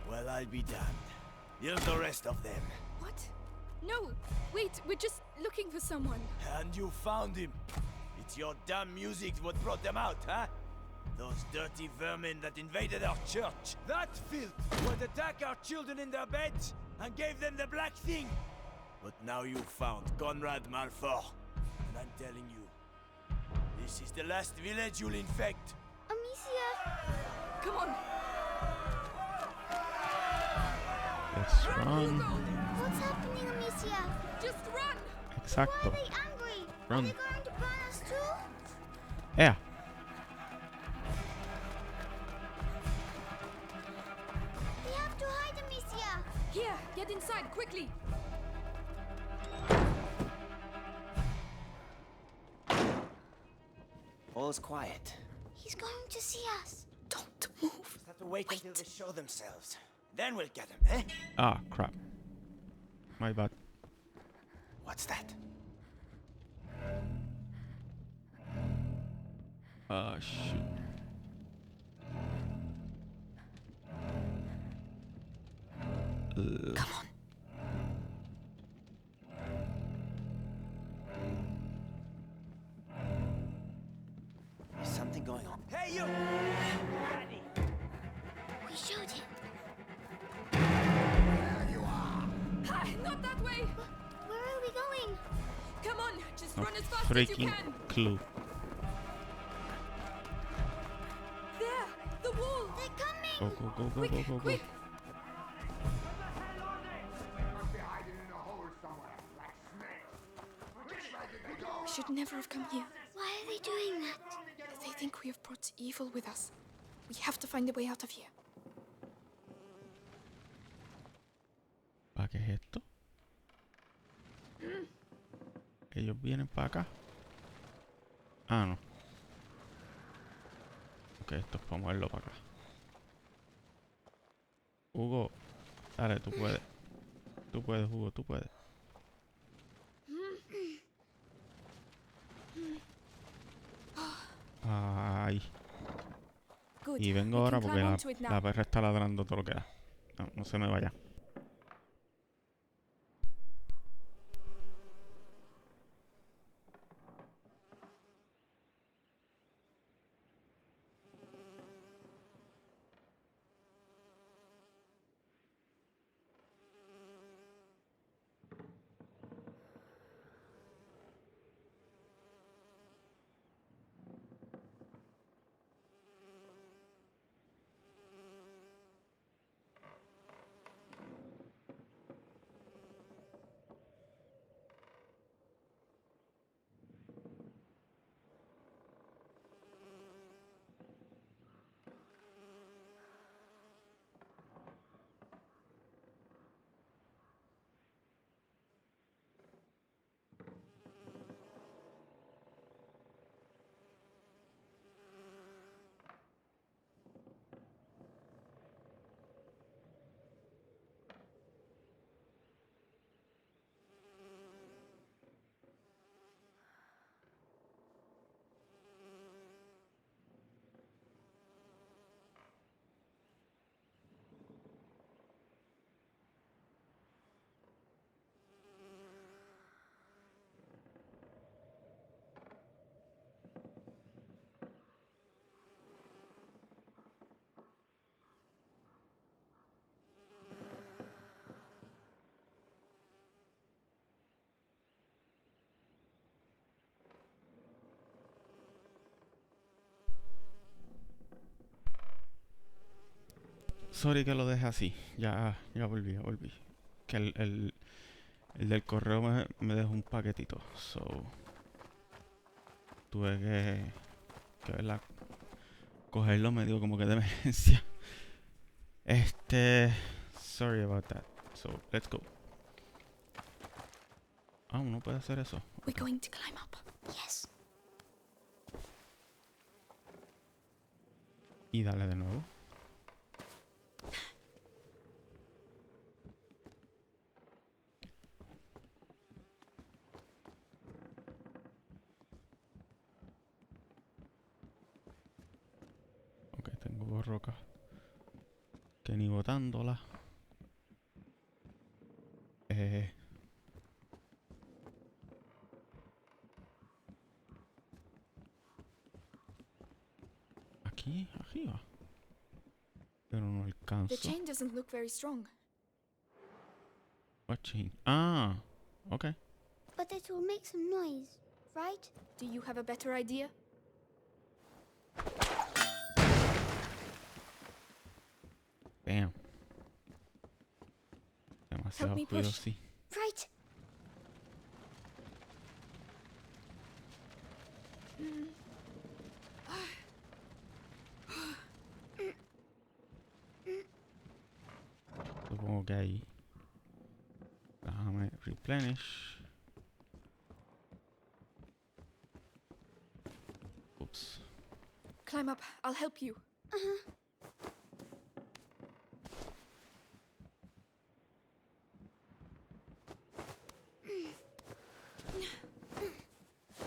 Well, I'll be damned. Here's the rest of them. What? No, wait, we're just looking for someone. And you found him. It's your damn music what brought them out, huh? Those dirty vermin that invaded our church. That filth would attack our children in their beds and gave them the black thing. But now you found Conrad Malfour. And I'm telling you, this is the last village you'll infect. Amicia! Come on. Let's run. What's happening, Amicia? Just run! Why are Exacto. they angry? Run. Are they going to burn us too? ¡Ea! We have to hide, Amicia! Here, get inside, quickly! All's quiet. He's going to see us. Don't move. Just have to wait until they show themselves. Then we'll get them, eh? Ah, crap. My bad. What's that? Shoot. Come on. There's something going on. Hey, you! We showed him. Ha, not that way! Where are we going? Come on, just No run as fast as you freaking can. clue. There, the wall! They're coming! Go, go, go, go, Quick, go, go, go. quick! Must be hiding in a hole somewhere, like snakes. Which way did they go? We should never have come here. Why are they doing that? They think we have brought evil with us. We have to find a way out of here. ¿Para qué es esto? Ellos vienen para acá. Ah, no. Ok, esto es para moverlo para acá. Hugo, dale, tú puedes. Tú puedes, Hugo, tú puedes. Ay. Good. Y vengo We ahora can porque climb onto it la now. perra está ladrando todo lo que da. No, no se me vaya. Sorry que lo dejé así. Ya volví. Que el del correo me dejó un paquetito. So, tuve que verla. Cogerlo me dio como que de emergencia. Sorry about that. So, let's go. Ah, uno puede hacer eso. We're going to climb up. Yes. Y dale de nuevo. Ok, tengo rocas. Que ni botándola. Aquí, arriba. Pero no alcanzo. The chain doesn't look very strong. What chain? Ah, okay. But it will make some noise, right? Do you have a better idea? Damn. Demasiado me ruido, push. sí. Right. Supongo que ahí. Déjame replenish. Oops. Climb up. I'll help you.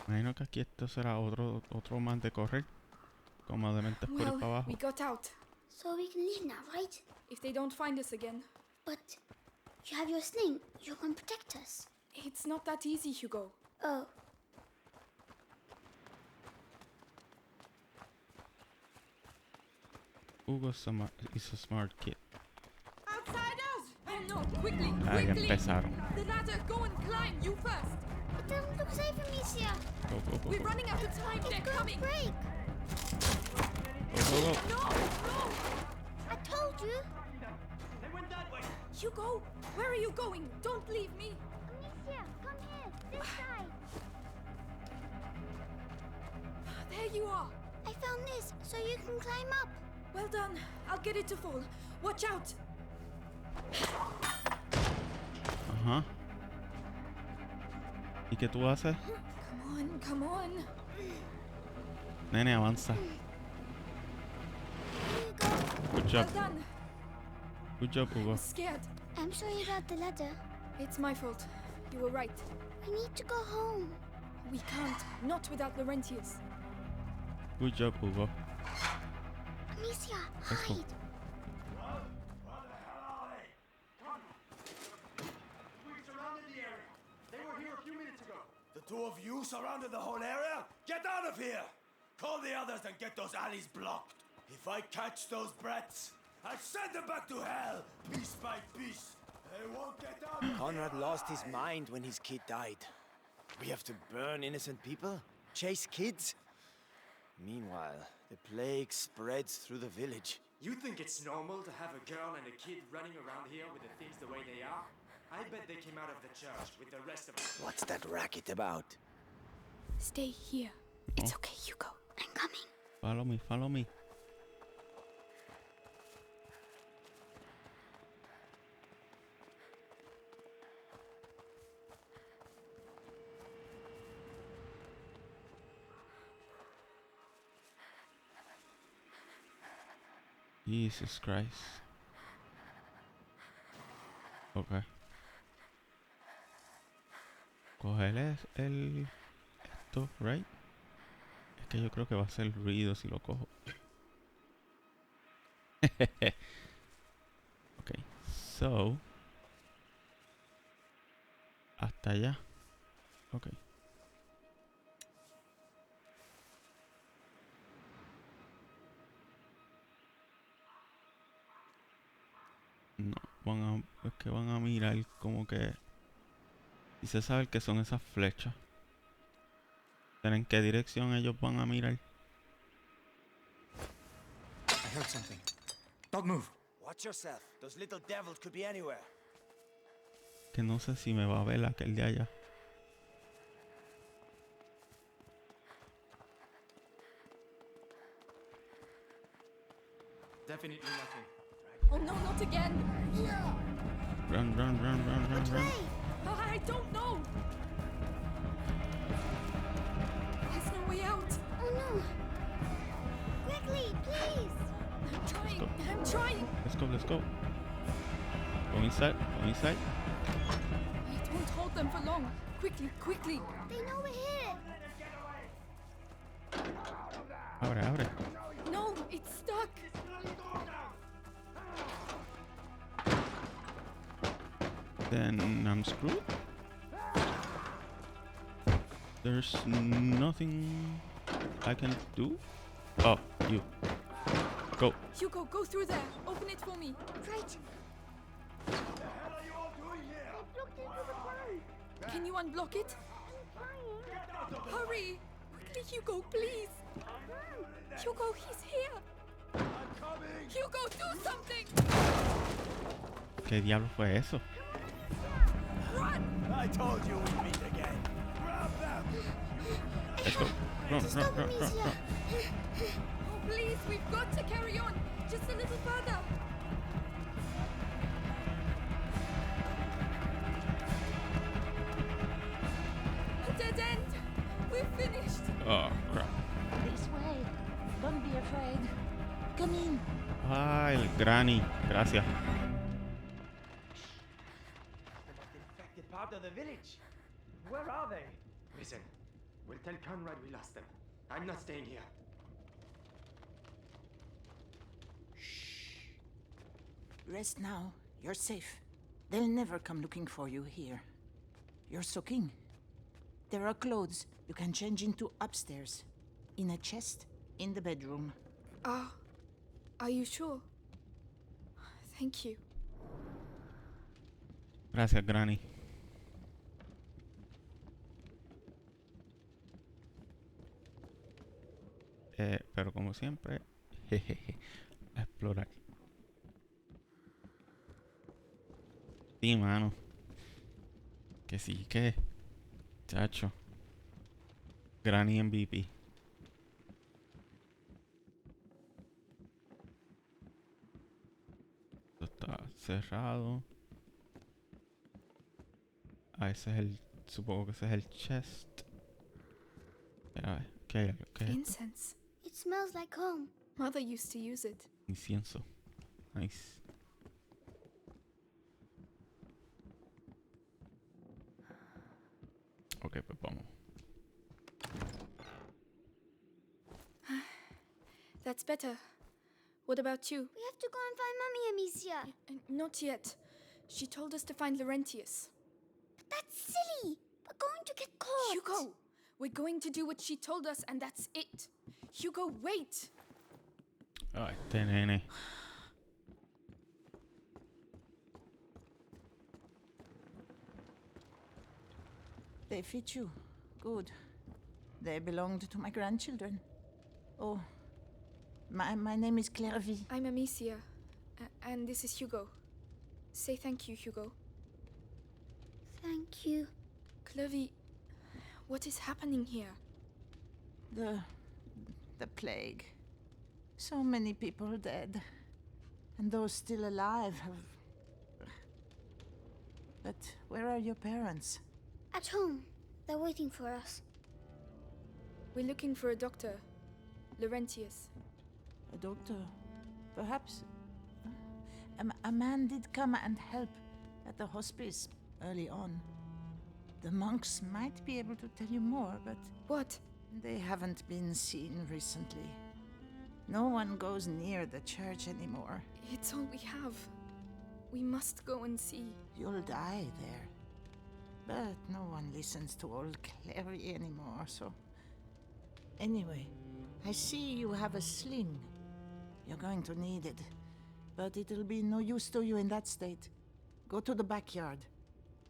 Imagino que aquí esto será otro más de correr. Cómodamente por ahí para Well, abajo. we got out. So we can leave now, right? If they don't find us again. But you have your sling. You can protect us. It's not that easy, Hugo. Oh. Hugo is a smart kid. Outsiders! Oh no, quickly, Ahí quickly! empezaron. The ladder, go and climb, you first! It doesn't look safe, Amicia. Go. We're running out of time, It's they're gonna coming! break. Go. No! I told you. They went that way. Hugo, where are you going? Don't leave me! Amicia, come here. This side. There you are! I found this, so you can climb up. Well done. I'll get it to fall. Watch out! Ajá. ¿Y qué tú haces? Come on. Nene, avanza. Here you go. Good job. Well done. Good job, Hugo. I'm scared. I'm sorry about the ladder. It's my fault. You were right. We need to go home. We can't. Not without Laurentius. Good job, Hugo. Amicia, Let's go. hide. We surrounded the area. They were here a few minutes ago. The two of you surrounded the whole area? Get out of here! Call the others and get those alleys blocked. If I catch those brats, I send them back to hell, piece by piece. They won't get out of Conrad lost his mind when his kid died. We have to burn innocent people? Chase kids? Meanwhile, the plague spreads through the village. You think it's normal to have a girl and a kid running around here with the things the way they are? I bet they came out of the church with the rest of us. What's that racket about? Stay here. It's okay, Hugo. I'm coming. Follow me. Jesus Christ. Ok. Coger esto, right? Es que yo creo que va a hacer ruido si lo cojo. Ok, so hasta allá. Ok. No, es que van a mirar como que... Y se sabe que son esas flechas. ¿En qué dirección ellos van a mirar? I heard something. Don't move. Watch yourself. Those little devils could be anywhere. Que no sé si me va a ver aquel de allá. Definitely nothing. Oh no, not again! Run, run, run, run, run, run. Oh, I don't know! There's no way out! Oh no! Quickly, please! I'm trying, go. I'm trying! Let's go, let's go. Go inside, go inside. It won't hold them for long. Quickly, quickly! They know we're here! Abre, abre. No, it's stuck! Then I'm screwed. There's nothing I can do. Oh, you. Go. Hugo, go through there! Open it for me! Right! Can you unblock it? Hurry! Quickly, Hugo, please! Hugo, he's here! Hugo, do something! ¿Qué diablo fue eso? Run! I told you we'd meet again. Grab them! Let's go. Run, Stop, run, run, run, Amicia! run. Oh, please, we've got to carry on! Just a little further! A dead end! We're finished! Oh, crap. This way. Don't be afraid. Come in. Ah, el granny. Gracias. The most infected part of the village. Where are they? Listen, we'll tell Conrad we lost them. I'm not staying here. Rest now. You're safe. They'll never come looking for you here. You're soaking. There are clothes you can change into upstairs. In a chest in the bedroom. Are you sure? Thank you. Gracias, granny. Pero como siempre, jejeje, a explorar. Sí, mano. Que sí, que. Chacho. Granny MVP. Esto está cerrado. Ah, ese es el. Supongo que ese es el chest. A ver, ¿qué hay? ¿Qué es esto? Incense. It smells like home. Mother used to use it. Incienso. Nice. Ok, pues vamos. That's better. What about you? We have to go and find Mummy, Amicia. Not yet. She told us to find Laurentius. But that's silly. We're going to get caught. Hugo! We're going to do what she told us and that's it. Hugo, wait! Ah, este nene. They fit you. Good. They belonged to my grandchildren. Oh, my name is Clairvy. I'm Amicia. And this is Hugo. Say thank you, Hugo. Thank you. Clovey, what is happening here? The plague. So many people dead. And those still alive have... But where are your parents? At home. They're waiting for us. We're looking for a doctor. Laurentius. A doctor? Perhaps... A man did come and help at the hospice early on. The monks might be able to tell you more, but... What? They haven't been seen recently. No one goes near the church anymore. It's all we have. We must go and see. You'll die there. But no one listens to old Clary anymore, so... Anyway, I see you have a sling. You're going to need it. But it'll be no use to you in that state. Go to the backyard.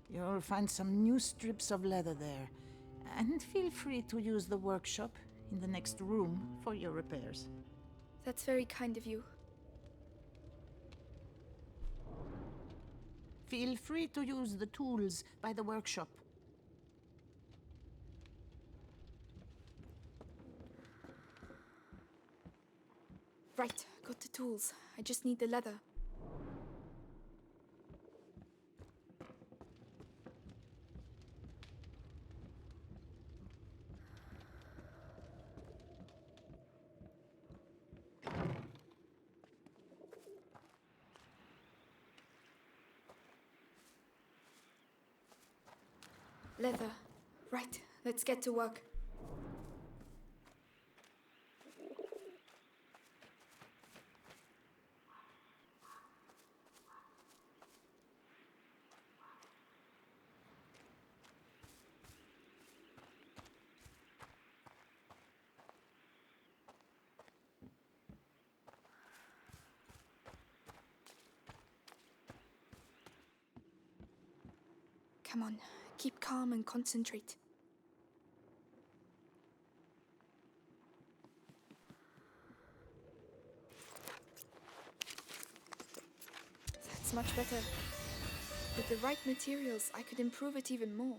You'll find some new strips of leather there. And feel free to use the workshop in the next room for your repairs. That's very kind of you. Feel free to use the tools by the workshop. Right, got the tools. I just need the leather. Leather. Right, let's get to work. Come on, keep calm and concentrate. That's much better. With the right materials, I could improve it even more.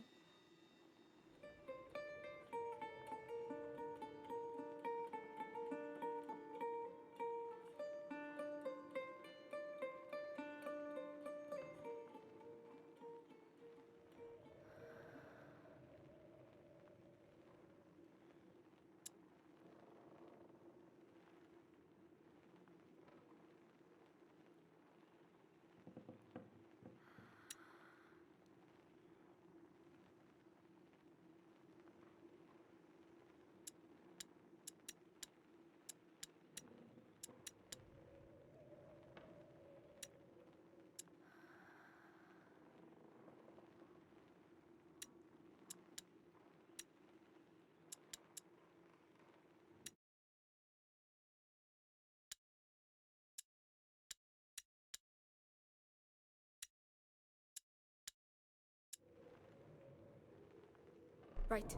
Right,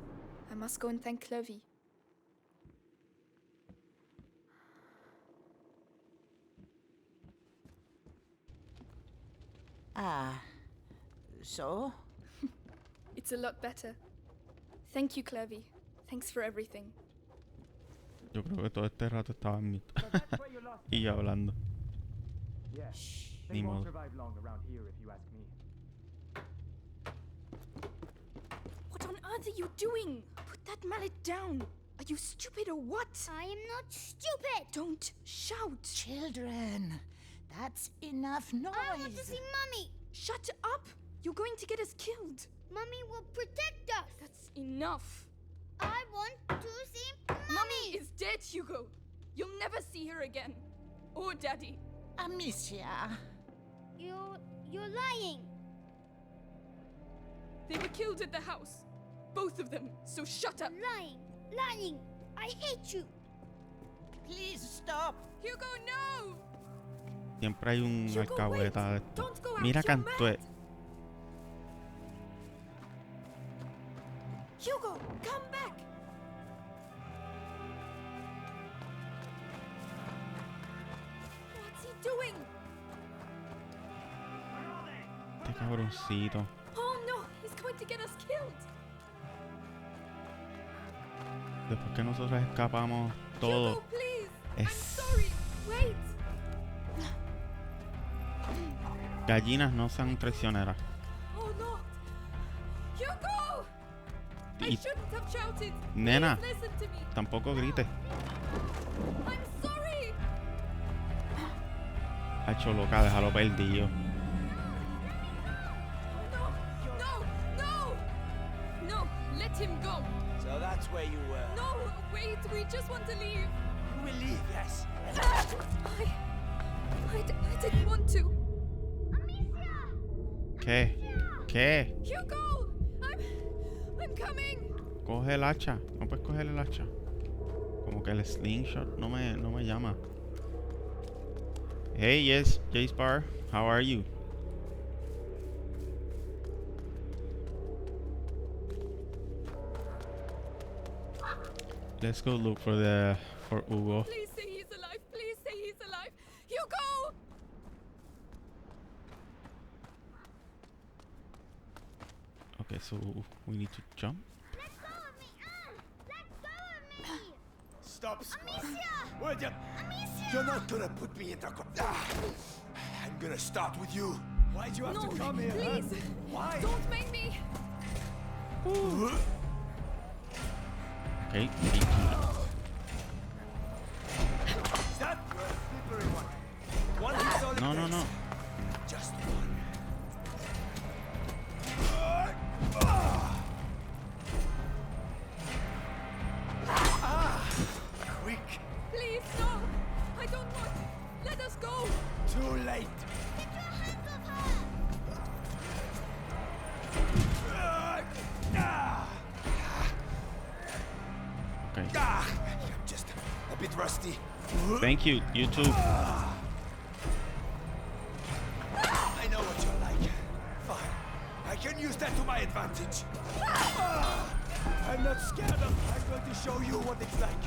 I must go and thank Clovey. Ah, so? It's a lot better. Thank you, Clovey. Thanks for everything. Yo creo que todo este rato estaba en mute. Y yo hablando. Yeah, Ni they won't modo. survive long around here if you ask me. What on earth are you doing? Put that mallet down. Are you stupid or what? I am not stupid. Don't shout. Children, that's enough noise. I want to see Mummy. Shut up. You're going to get us killed. Mummy will protect us. That's enough. I want to see Mummy. Mummy is dead, Hugo. You'll never see her again. Or Daddy. Amicia. You're lying. They were killed at the house. Both of them. So shut up. Lying. I hate you. Please stop. Hugo, no. Siempre hay un Hugo, alcahueta de wait. esto. Don't go out. Mira You're Cantué. mad. Hugo, come back. What's he doing? Este cabroncito. Oh no, he's going to get us killed. Después que nosotros escapamos todo. Hugo, please. Es- I'm sorry. Wait. Gallinas no sean traicioneras. Oh no. Hugo! I Y shouldn't have shouted. nena, Please listen to me. tampoco grites. I'm sorry. Hacho loca, déjalo perdido. No, let him go. So that's where you were. No, wait, we just want to leave. You will leave, yes. I didn't want to. ¿Qué? ¿Qué? Hugo, I'm coming. Coge el hacha. No puedes coger el hacha. Como que el slingshot no me llama. Hey, yes, Jace Bar. How are you? Let's go look for Hugo. Please say he's alive. Please say he's alive. Hugo! Okay, so we need to jump. Let go of me! Let go of me! Stop, squad. Amicia! Wait, Amicia! You're not gonna put me in the... I'm gonna start with you. why'd you have No, to come here? please. Huh? Why? Don't make me. Okay, thank you. Is that slippery one? One hit all it No, no, takes. no. Just one. Quick. Please, no. I don't want. Let us go. Too late. Get your hands off her! Okay. I'm just a bit rusty. Thank you, you too. I know what you're like. Fine. I can use that to my advantage. I'm not scared of. I'm going to show you what it's like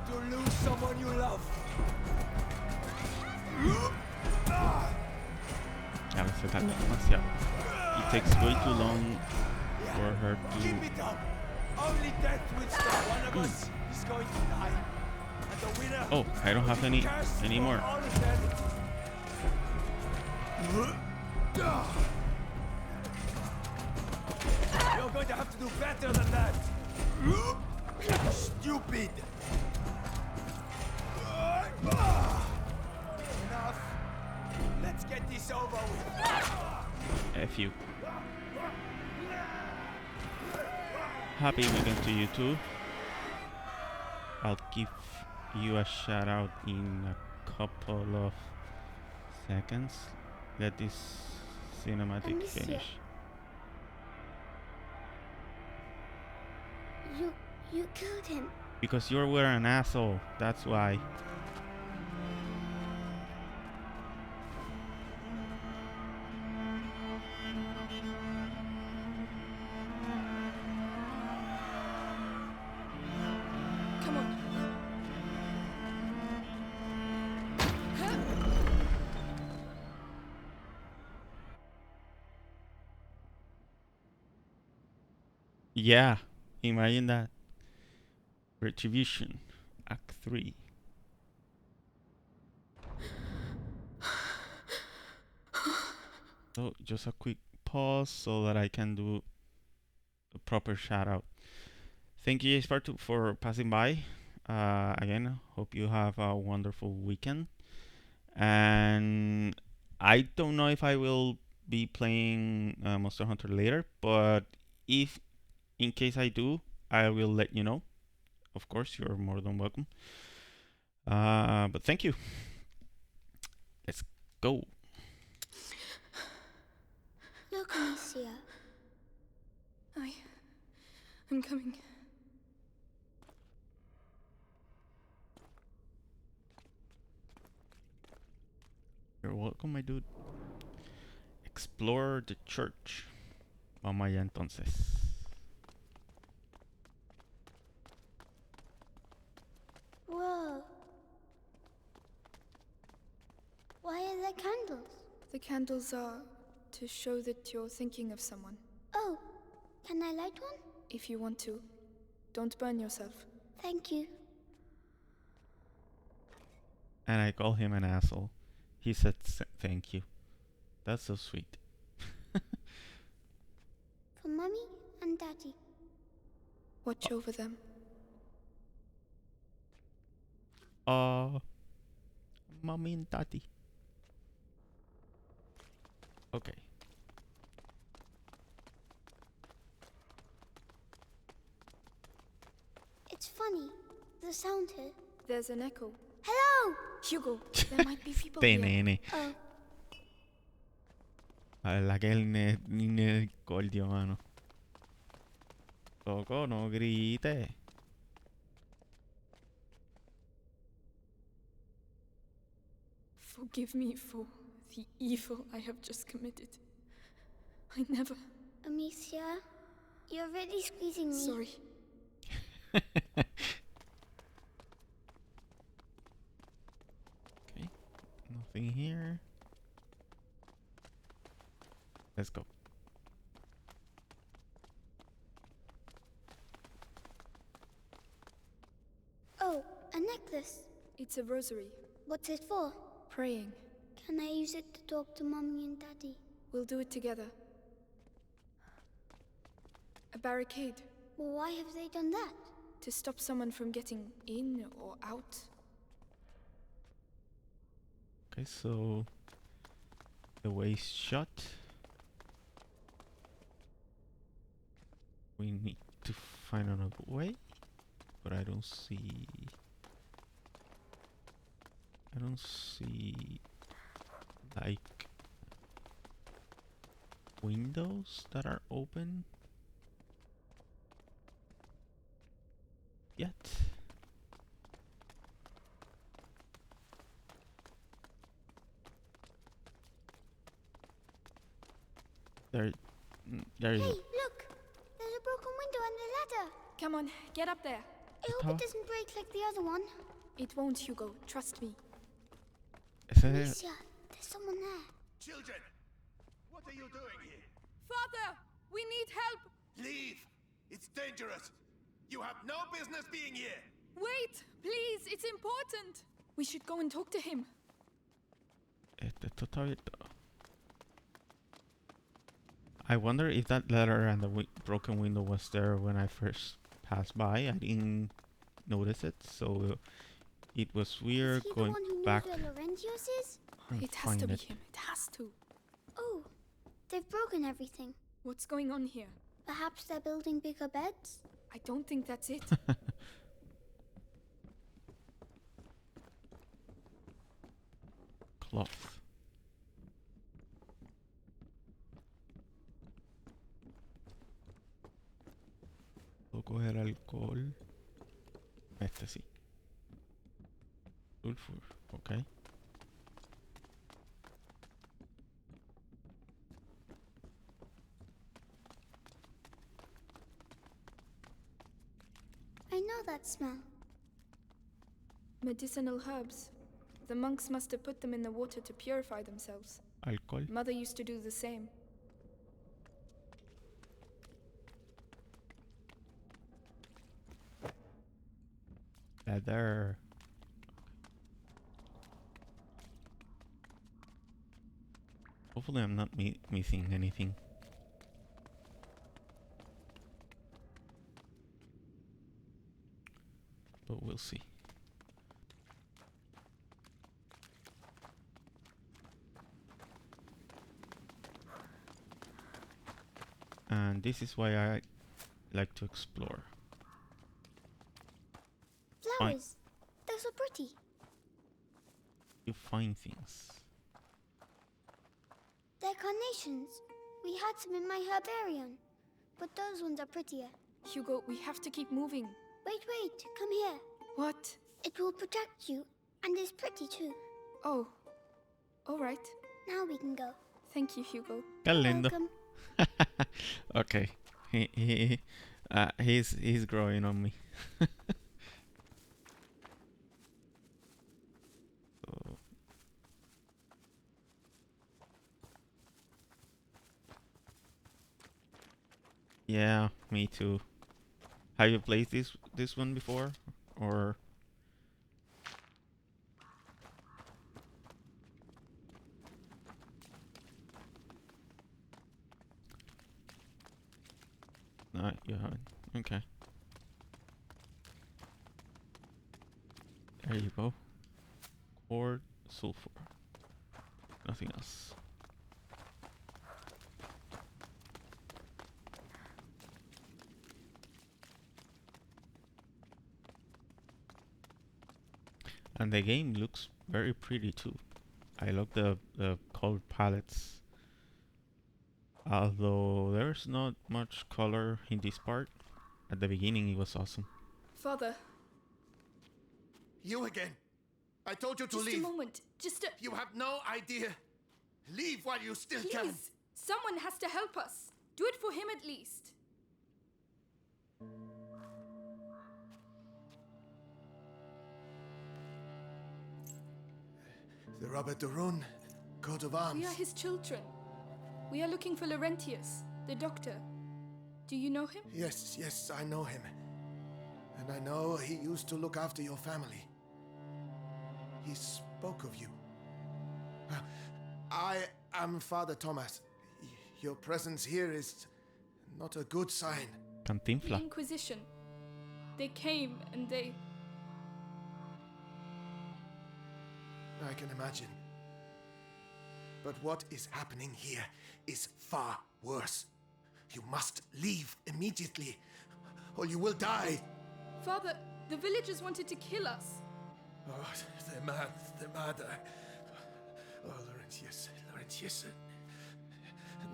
to lose someone you love. Ya lo sé, demasiado. It takes way too long for her Keep to... it up. Only death will stop. One of us is going to die. And the winner. Oh, I don't have any curse anymore. for all eternity. You're going to have to do better than that. Stupid. Enough. Let's get this over with. F you. Happy weekend to you too. I'll give you a shout out in a couple of seconds. Let this cinematic Amicia. finish. You killed him. Because you were an asshole, that's why. Come on. Yeah, imagine that. Retribution, Act 3. So just a quick pause so that I can do a proper shout out. Thank you guys for passing by. Again, hope you have a wonderful weekend. And I don't know if I will be playing Monster Hunter later, but if in case I do, I will let you know. Of course, you're more than welcome. But thank you. Let's go. Look, Amicia. I'm coming. You're welcome, my dude. Explore the church. Vamos allá entonces. Whoa. Why are there candles? The candles are to show that you're thinking of someone. Oh, can I light one? If you want to. Don't burn yourself. Thank you. And I call him an asshole. He said thank you. That's so sweet. For Mummy and Daddy. Watch over them. Mommy and Daddy. Okay. It's funny. The sound here. There's an echo. Hello! Hugo, there might be people Te here. nene. Oh, La que el cordio, mano. Loco, no grite. Forgive me for the evil I have just committed. I never... Amicia, you're really squeezing me. Sorry. Okay, nothing here. Let's go. It's a rosary. What's it for? Praying. Can I use it to talk to Mommy and Daddy? We'll do it together. A barricade. Well, why have they done that? To stop someone from getting in or out. Okay, so the way's shut. We need to find another way, but I don't see like windows that are open yet. There you Hey, go. look! There's a broken window and a ladder. Come on, get up there. I hope it doesn't break like the other one. It won't, Hugo. Trust me. Amicia, there's someone there. Children, what are you doing here? Father, we need help. Leave! It's dangerous. You have no business being here. Wait, please. It's important. We should go and talk to him. Esto está abierto. I wonder if that letter and the broken window was there when I first passed by. I didn't notice it, so it was weird Is he going the one who back. knows where Laurentius is? and It has to find be it. him. It has to. Oh, they've broken everything. What's going on here? Perhaps they're building bigger beds? I don't think that's it. Cloth. Puedo coger alcohol. Este sí. Sulfur, ok. I know that smell. Medicinal herbs. The monks must have put them in the water to purify themselves. Alcohol. Mother used to do the same. Leather. Hopefully I'm not missing anything. But we'll see. And this is why I like to explore. Flowers. They're so pretty. You find things. They're carnations. We had some in my herbarium. But those ones are prettier. Hugo, we have to keep moving. Wait, come here. What? It will protect you, and is pretty too. Oh. All right. Now we can go. Thank you, Hugo. Qué lindo. Welcome. Okay. He's growing on me. So. Yeah, me too. Have you played this one before, or? No, you haven't. Okay. There you go. Cord, sulfur. Nothing else. And the game looks very pretty too. I love the color palettes. Although there's not much color in this part. At the beginning it was awesome. Father. You again. I told you to Just leave. a moment. Just a... You have no idea. Leave while you still can. Please. Someone has to help us. Do it for him at least. The Robert de Rune, coat of arms. We are his children. We are looking for Laurentius, the doctor. Do you know him? Yes, I know him. And I know he used to look after your family. He spoke of you. I am Father Thomas. Your presence here is not a good sign. The Cantinfla. Inquisition. They came and they... I can imagine. But what is happening here is far worse. You must leave immediately, or you will die. Father, the villagers wanted to kill us. Oh, they're mad. They're mad. Oh, Laurentius.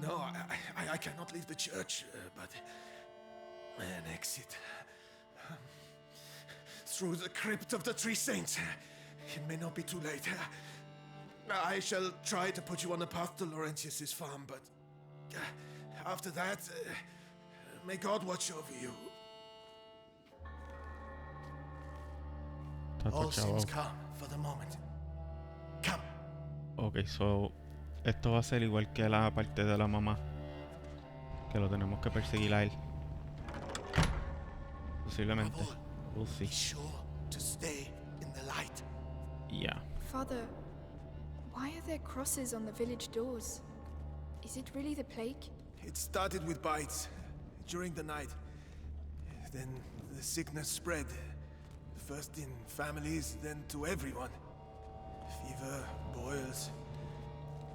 No, I cannot leave the church, but an exit through the crypt of the Three Saints. It may not be too late. I shall try to put you on the path to Laurentius's farm, but after that, may God watch over you. All seems calm for the moment. Come. Ok, so esto va a ser igual que la parte de la mamá, que lo tenemos que perseguir a él. Posiblemente. We'll see. Be sure to stay in the light. Yeah. Father, why are there crosses on the village doors? Is it really the plague? It started with bites during the night. Then the sickness spread. First in families, then to everyone. Fever, boils.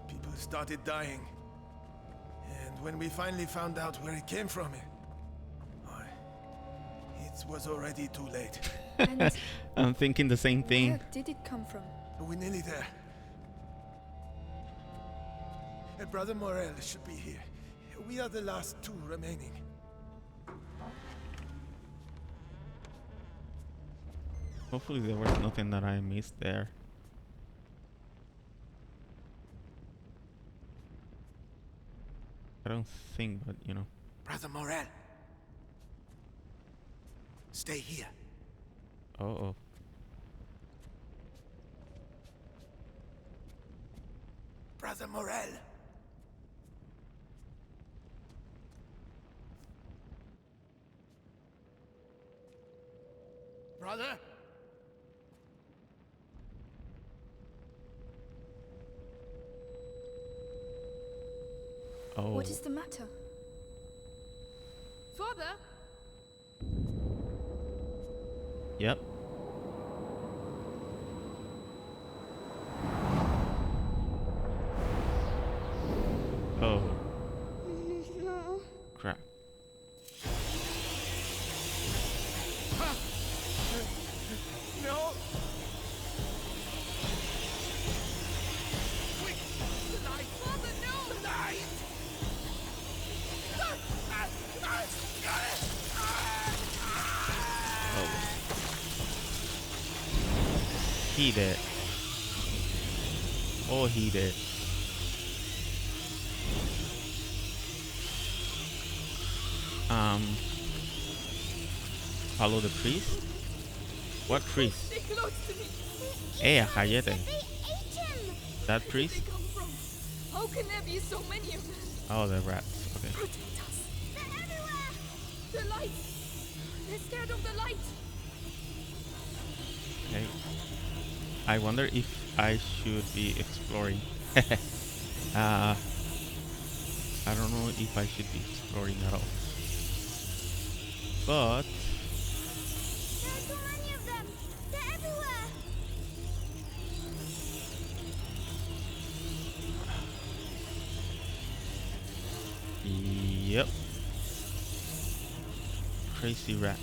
People started dying. And when we finally found out where it came from, it was already too late. And I'm thinking the same thing. where did it come from? We're nearly there. Brother Morel should be here. We are the last two remaining. Hopefully there was nothing that I missed there. I don't think, but you know. Brother Morel. Stay here. Uh-oh. Brother Morel. Brother? Oh. What is the matter? Father? Yep. Oh. No. Crap. No! Quick! The light! Father, no! The light! Oh. He did. Oh, he did. Follow the priest? What priest? Stay close to me. Hayete. They ate him. That priest? Where did they come from? How can there be so many of them? Oh, the rats. Okay. Protect us. They're everywhere. The light. They're scared of the light. Okay. I wonder if I should be exploring. I don't know if I should be exploring at all. But There are so many of them. They're everywhere. yep. Crazy rats.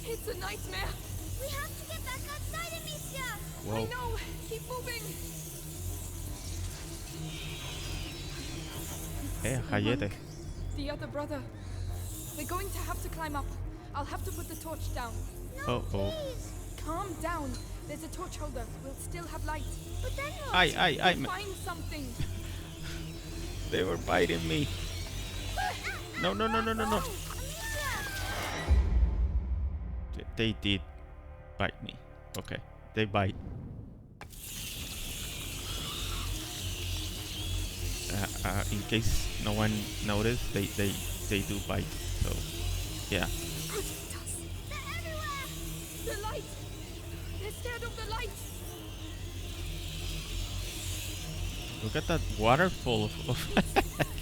It's a nightmare. We have to get back outside, Amicia. Whoa. I know. Keep moving. Hey, Hayete. The other brother. We're going to have to climb up. I'll have to put the torch down. No, Oh. please. Calm down. There's a torch holder. We'll still have light. But then what? I Find something. They were biting me. No. Amicia. They did bite me. Okay. They bite. In case no one noticed, they do bite. So, yeah. Protect us. They're everywhere. The light. They're scared of the light. Look at that waterfall of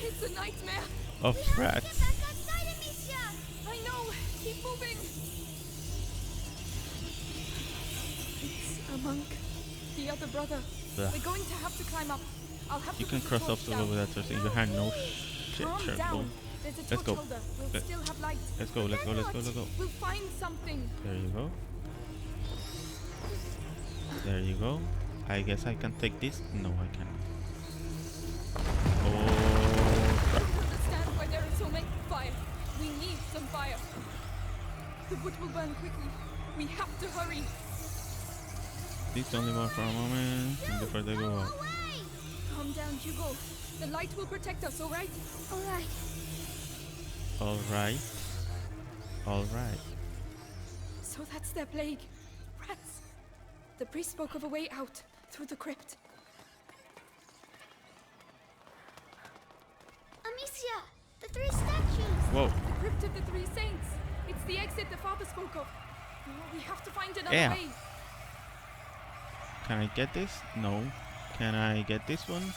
It's a nightmare. of We have to get rats. back outside, Amicia! I know. Keep moving. It's a monk. The other brother. Ugh. We're going to have to climb up. I'll have You to can put the cross torch off the down. over that torch in your hand. No shit, Calm Sherlock down. Holmes. There's a Let's torch go. holder. We'll Let- still have light. Let's go. Let's go. Let's go. Let's go. We'll find something. There you go. There you go. I guess I can take this. No, I can't. I Oh, don't understand why there is so much fire. We need some fire. The wood will burn quickly. We have to hurry. this only more for a moment before they go up. Away! Calm down, Hugo. The light will protect us, all right? Alright. All right. All right. So that's their plague. Rats. The priest spoke of a way out through the crypt. Amicia! The 3 statues! Whoa. The crypt of the 3 saints. It's the exit the father spoke of. We have to find another Yeah. way. Can I get this? No. Can I get this one?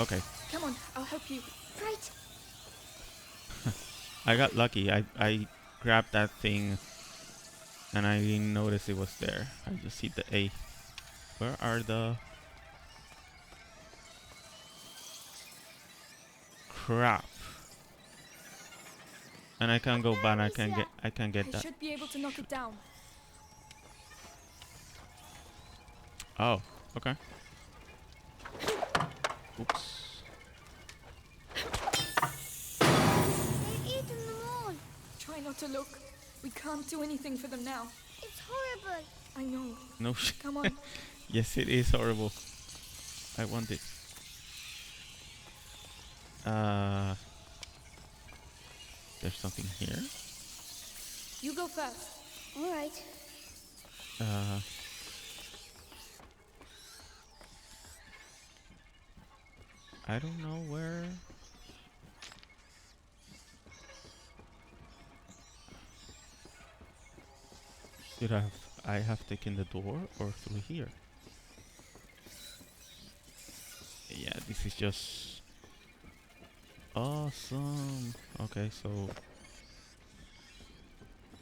Okay. Come on, I'll help you. Right. I got lucky. I grabbed that thing and I didn't notice it was there. I just hit the A. Where are the... Crap. And I can't go back. I can get I that. should be able to knock it down. Oh, okay. Oops. They've eaten them all. Try not to look. We can't do anything for them now. It's horrible. I know. No shit. Come on. Yes, it is horrible. I want it. There's something here. You go first. Alright. I don't know where. Should I have taken the door or through here? Yeah, this is just awesome. Okay, so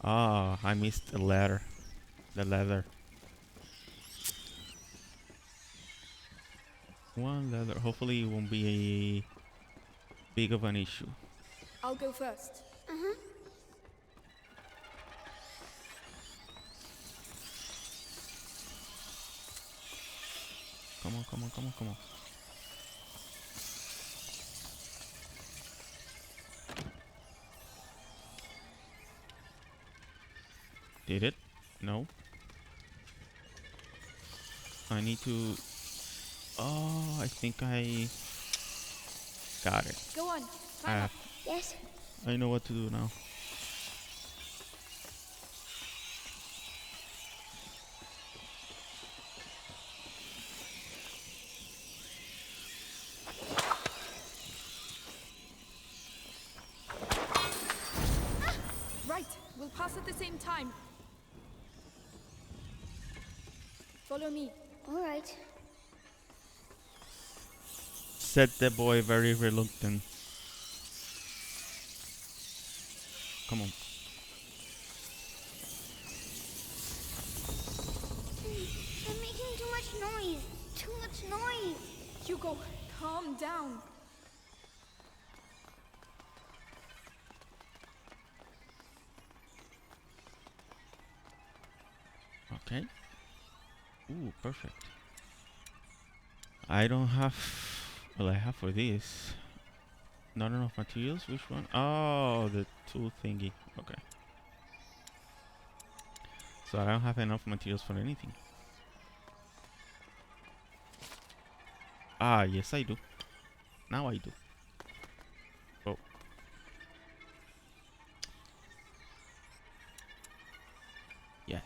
I missed the ladder. The ladder. One ladder. Hopefully it won't be a big of an issue. I'll go first. Uh-huh. Come on, come on, come on, come on. Did it? No. I need to... Oh, I think I got it. Go on. Climb up. Yes. I know what to do now. Right. We'll pass at the same time. Follow me. Alright. Said the boy, very reluctant. Come on. I'm making too much noise. Too much noise. Hugo, calm down. Okay. Ooh, perfect. I don't have... Well, I have for this. Not enough materials? Which one? Oh, the tool thingy. Okay. So I don't have enough materials for anything. Ah, yes I do. Now I do. Oh. Yes.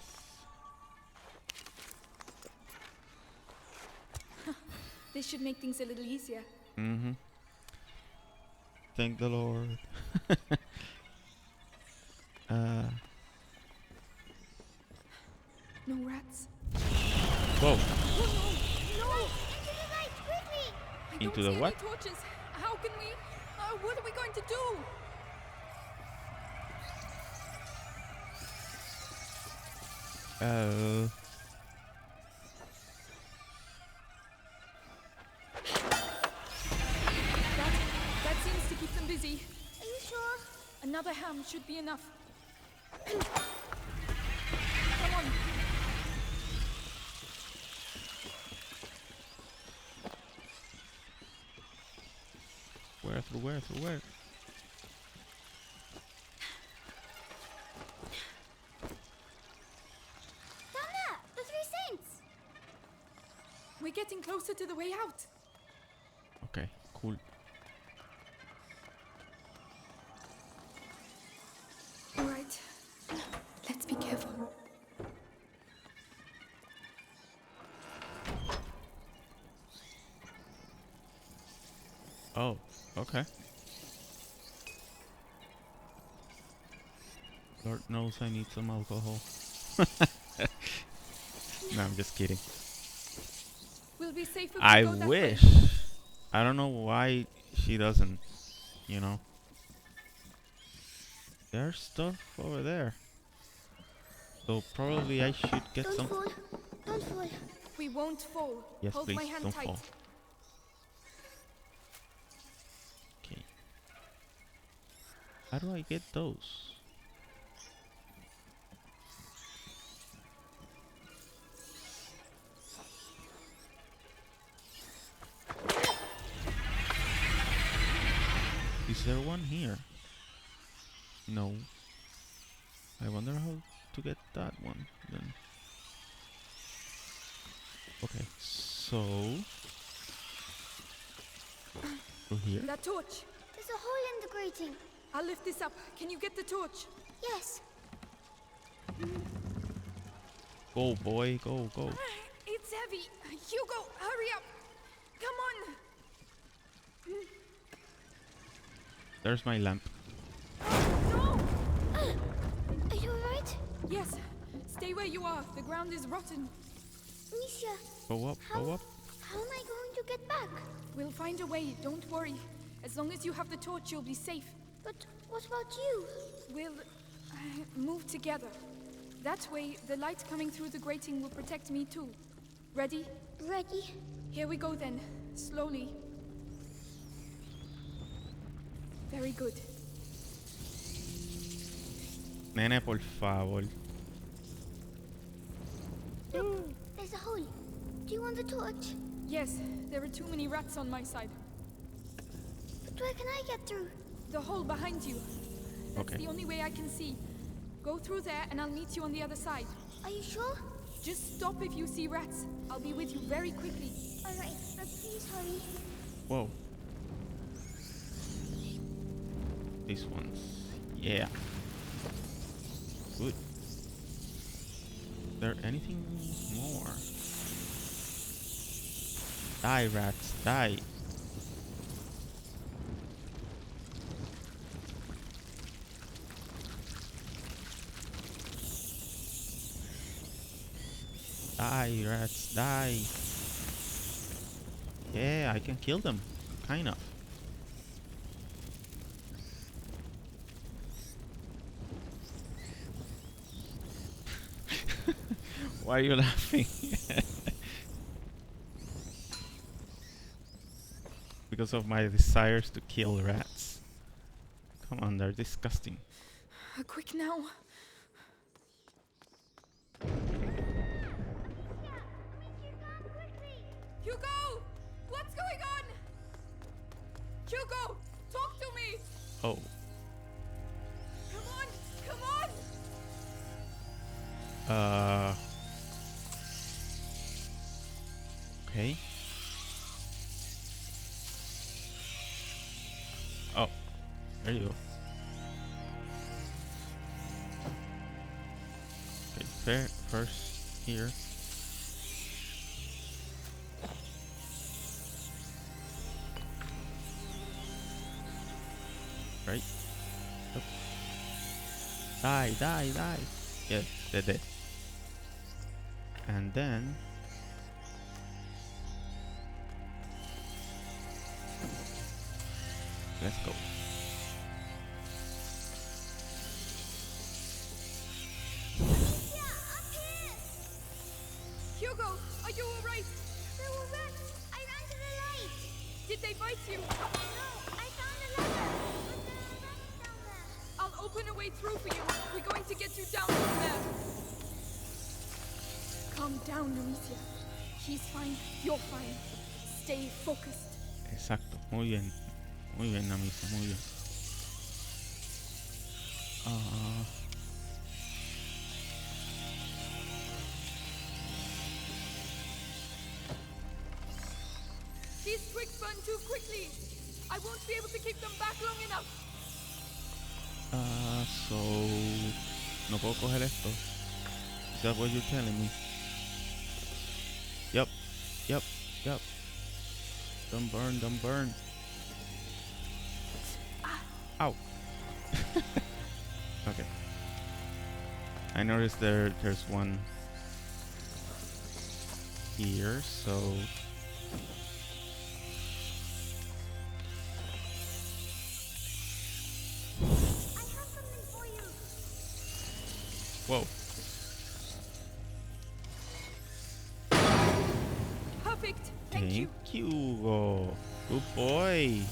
This should make things a little easier. Mm-hmm. Thank the Lord. No rats. Whoa. Oh no! No! Into the light, Into don't the see what? any torches. How can we? What are we going to do? That seems to keep them busy. Are you sure? Another ham should be enough. Come on. Through where? Down there! The Three Saints! We're getting closer to the way out. Okay, cool. All right. Let's be careful. Oh, okay. Lord knows I need some alcohol. No, I'm just kidding. We'll be safe if we I go that wish. way. I don't know why she doesn't, you know. There's stuff over there. So probably I should get Don't some. fall. Don't fall. We won't fall. Yes, Hold please, my hand don't tight. fall. Okay. How do I get those? Is there one here? No. I wonder how to get that one then. Okay, so through here. That torch. There's a hole in the grating. I'll lift this up. Can you get the torch? Yes. Go, boy, go, go. It's heavy. Hugo, hurry up. Come on. There's my lamp. No. Are you alright? Yes. Stay where you are. The ground is rotten. Misha, Go up, go up. how am I going to get back? We'll find a way. Don't worry. As long as you have the torch, you'll be safe. But what about you? We'll move together. That way, the light coming through the grating will protect me too. Ready? Ready. Here we go then. Slowly. Very good. Nene, por favor. Look, there's a hole. Do you want the torch? Yes, there are too many rats on my side. But where can I get through? The hole behind you. That's Okay. the only way I can see. Go through there and I'll meet you on the other side. Are you sure? Just stop if you see rats. I'll be with you very quickly. Alright, but please hurry. Whoa. These ones. Yeah. Good. Is there anything more? Die, rats, die. Die, rats, die. Yeah, I can kill them. Kind of. Why are you laughing? Because of my desires to kill rats. Come on, they're disgusting. Quick now. Hugo! What's going on? Hugo! Talk to me! Oh. Come on! Come on! Okay. Oh, there you go. Okay, first here. Right. Up. Die, die, die. Yeah, they're dead. And then Let's go. Amicia, up here! Hugo, are you alright? There were rats. I ran to the light. Did they bite you? No, I found a ladder. But there are rats down there. I'll open a way through for you. We're going to get you down from there. Calm down, Amicia. He's fine. You're fine. Stay focused. Exacto. Muy bien. Muy bien, Namisa. Muy bien. These twigs burn too quickly. I won't be able to keep them back long enough. So... No puedo coger esto. Is that what you're telling me? Yep. Yep. Yep. Don't burn. Don't burn. Ow. Okay. I noticed there's one here, so... I have something for you. Whoa. Perfect. Thank you. Thank you, Hugo. Good boy.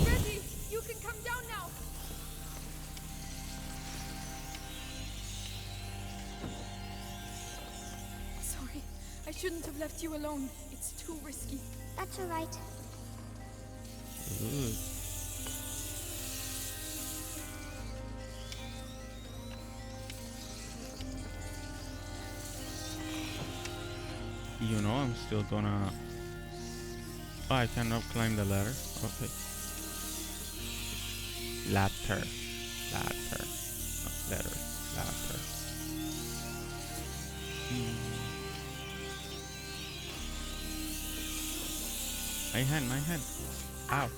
Ready? You can come down now. Sorry. I shouldn't have left you alone. It's too risky. That's all right. Good. You know I'm still gonna... Oh, I cannot climb the ladder. Okay. Ladder. Ladder. Not ladder. Ladder. My hand, my hand. Ow.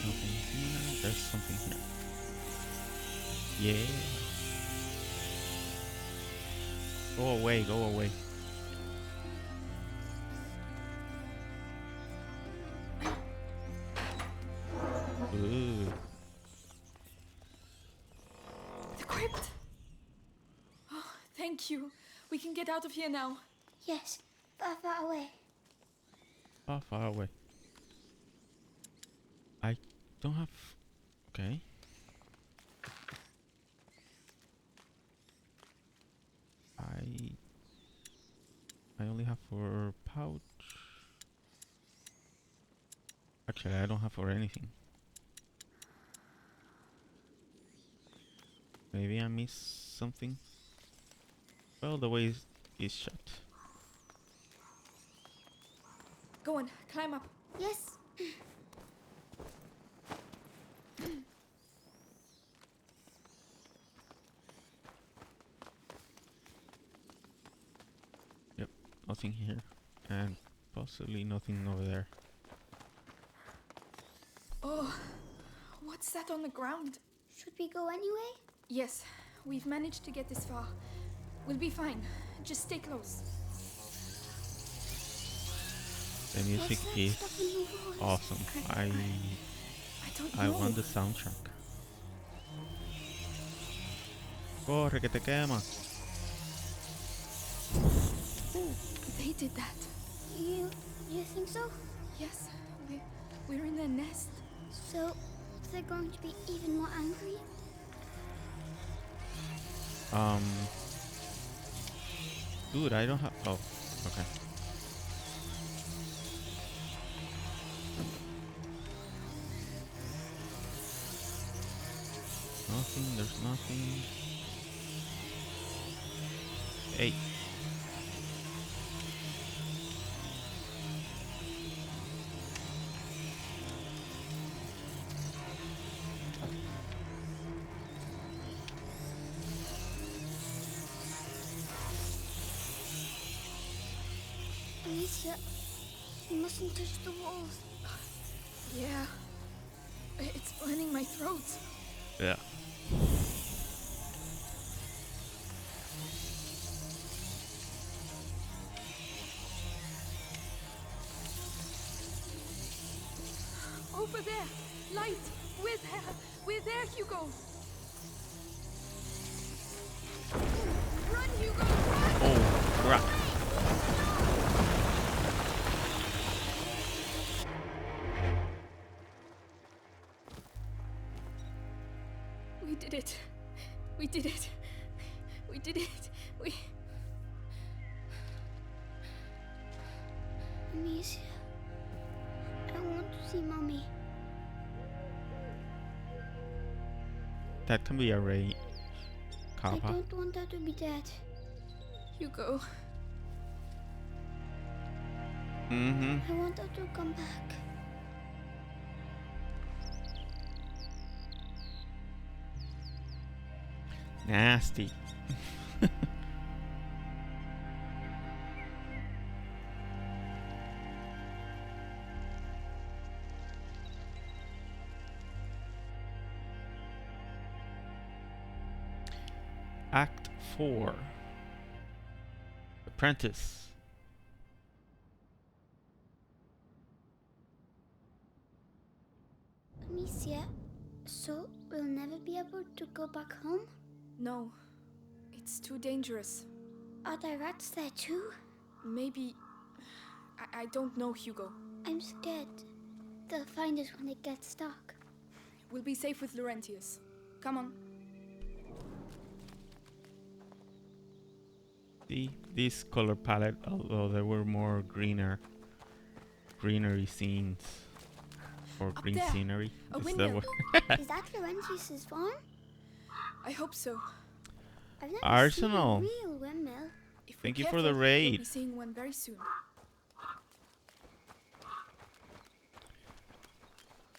Nothing here. There's something here. Yeah. Go away, go away. Ooh. The crypt. Oh, thank you. We can get out of here now. Yes, far, far away. Far, far away. I don't have... Okay. I only have for pouch. Actually, I don't have for anything. Maybe I missed something. Well, the way is shut. Go on, climb up. Yes. Yep, nothing here. And possibly nothing over there. Oh, what's that on the ground? Should we go anyway? Yes, we've managed to get this far. We'll be fine. Just stay close. The music What's that is stuff in your voice? awesome. I don't know. I want the soundtrack. Corre que te quema. They did that. You think so? Yes, we're in their nest. So they're going to be even more angry? Dude, I don't have... Oh, okay. Nothing, there's nothing. Hey. Alicia, you mustn't touch the walls. Yeah. It's burning my throat. Yeah. Over there! Light! We're there! We're there, Hugo! Run, Hugo! Run! Oh, crap. We did it. We did it. We did it. Amicia, I want to see Mommy. That can be arranged. I Kappa. don't want her to be dead. Hugo. Mm-hmm. I want her to come back. Nasty. Act 4. Apprentice. Amicia, so we'll never be able to go back home? No. It's too dangerous. Are there rats there too? Maybe... I don't know, Hugo. I'm scared. They'll find us when it gets dark. We'll be safe with Laurentius. Come on. See, this color palette, although there were more greenery scenes or Up green there, scenery. a Is that windmill. what- Is that Laurentius's farm? I hope so. I've never Arsenal. seen a real windmill. If we're Thank you for careful, the raid. We'll be seeing one very soon.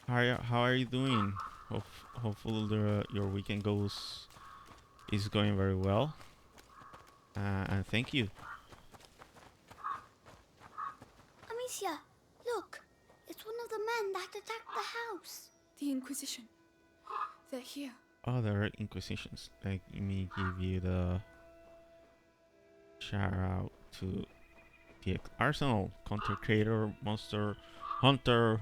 How are you doing? Hopefully your weekend is going very well. And thank you. Amicia, look. It's one of the men that attacked the house. The Inquisition. They're here. Oh, there are Inquisitions. Let me give you the shout out to the Arsenal content creator, monster hunter,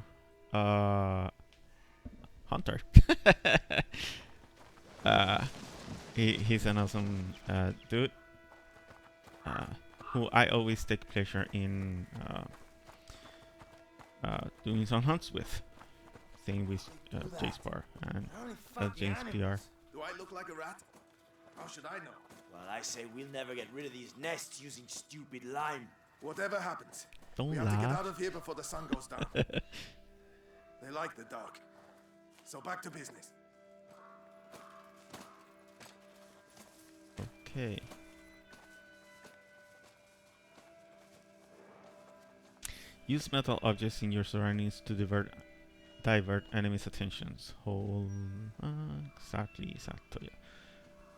hunter. He's an awesome dude who I always take pleasure in doing some hunts with. Same with Jace Bar and James PR. Do I look like a rat? How should I know? Well, I say we'll never get rid of these nests using stupid lime. Whatever happens, Don't we have to get laugh. out of here before the sun goes down. They like the dark. So back to business. Okay. Use metal objects in your surroundings to divert enemies' attentions. Hold exactly.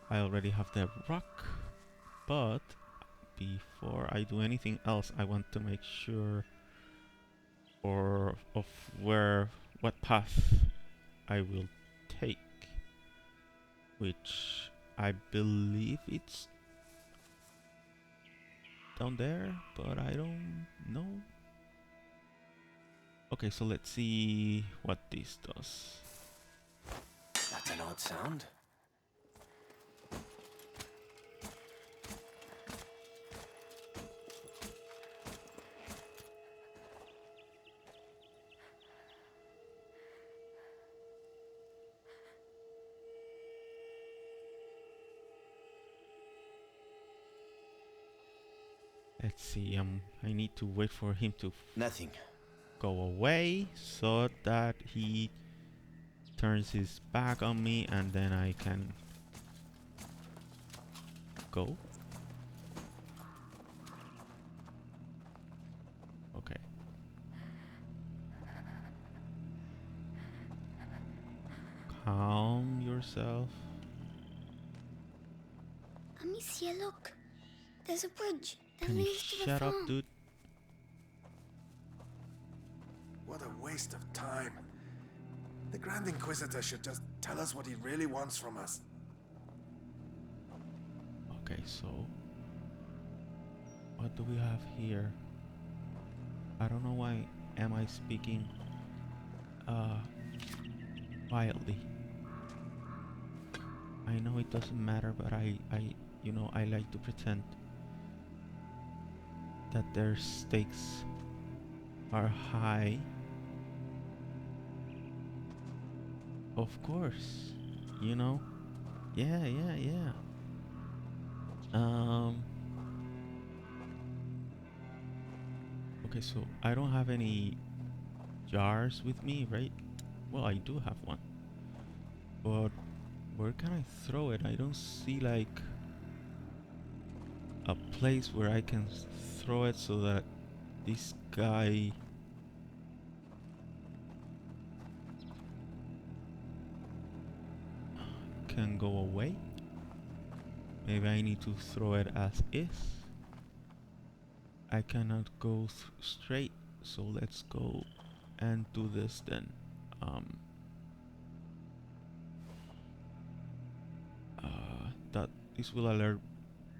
I already have the rock, but before I do anything else, I want to make sure of what path I will take, which I believe it's down there, but I don't know. Okay, so let's see what this does. That's an odd sound. Let's see, I need to wait for him to Nothing. go away so that he turns his back on me and then I can go. Okay. Calm yourself. Amicia, look. There's a bridge that Can you leads to the shut up, farm. dude? waste of time. The Grand Inquisitor should just tell us what he really wants from us. Okay, so what do we have here? I don't know why am I speaking quietly. I know it doesn't matter, but I like to pretend that their stakes are high. Of course, you know. Yeah. Okay, so I don't have any jars with me, right? Well, I do have one, but where can I throw it? I don't see like a place where I can throw it so that this guy can go away. Maybe I need to throw it as is. I cannot go straight, so let's go and do this then. That this will alert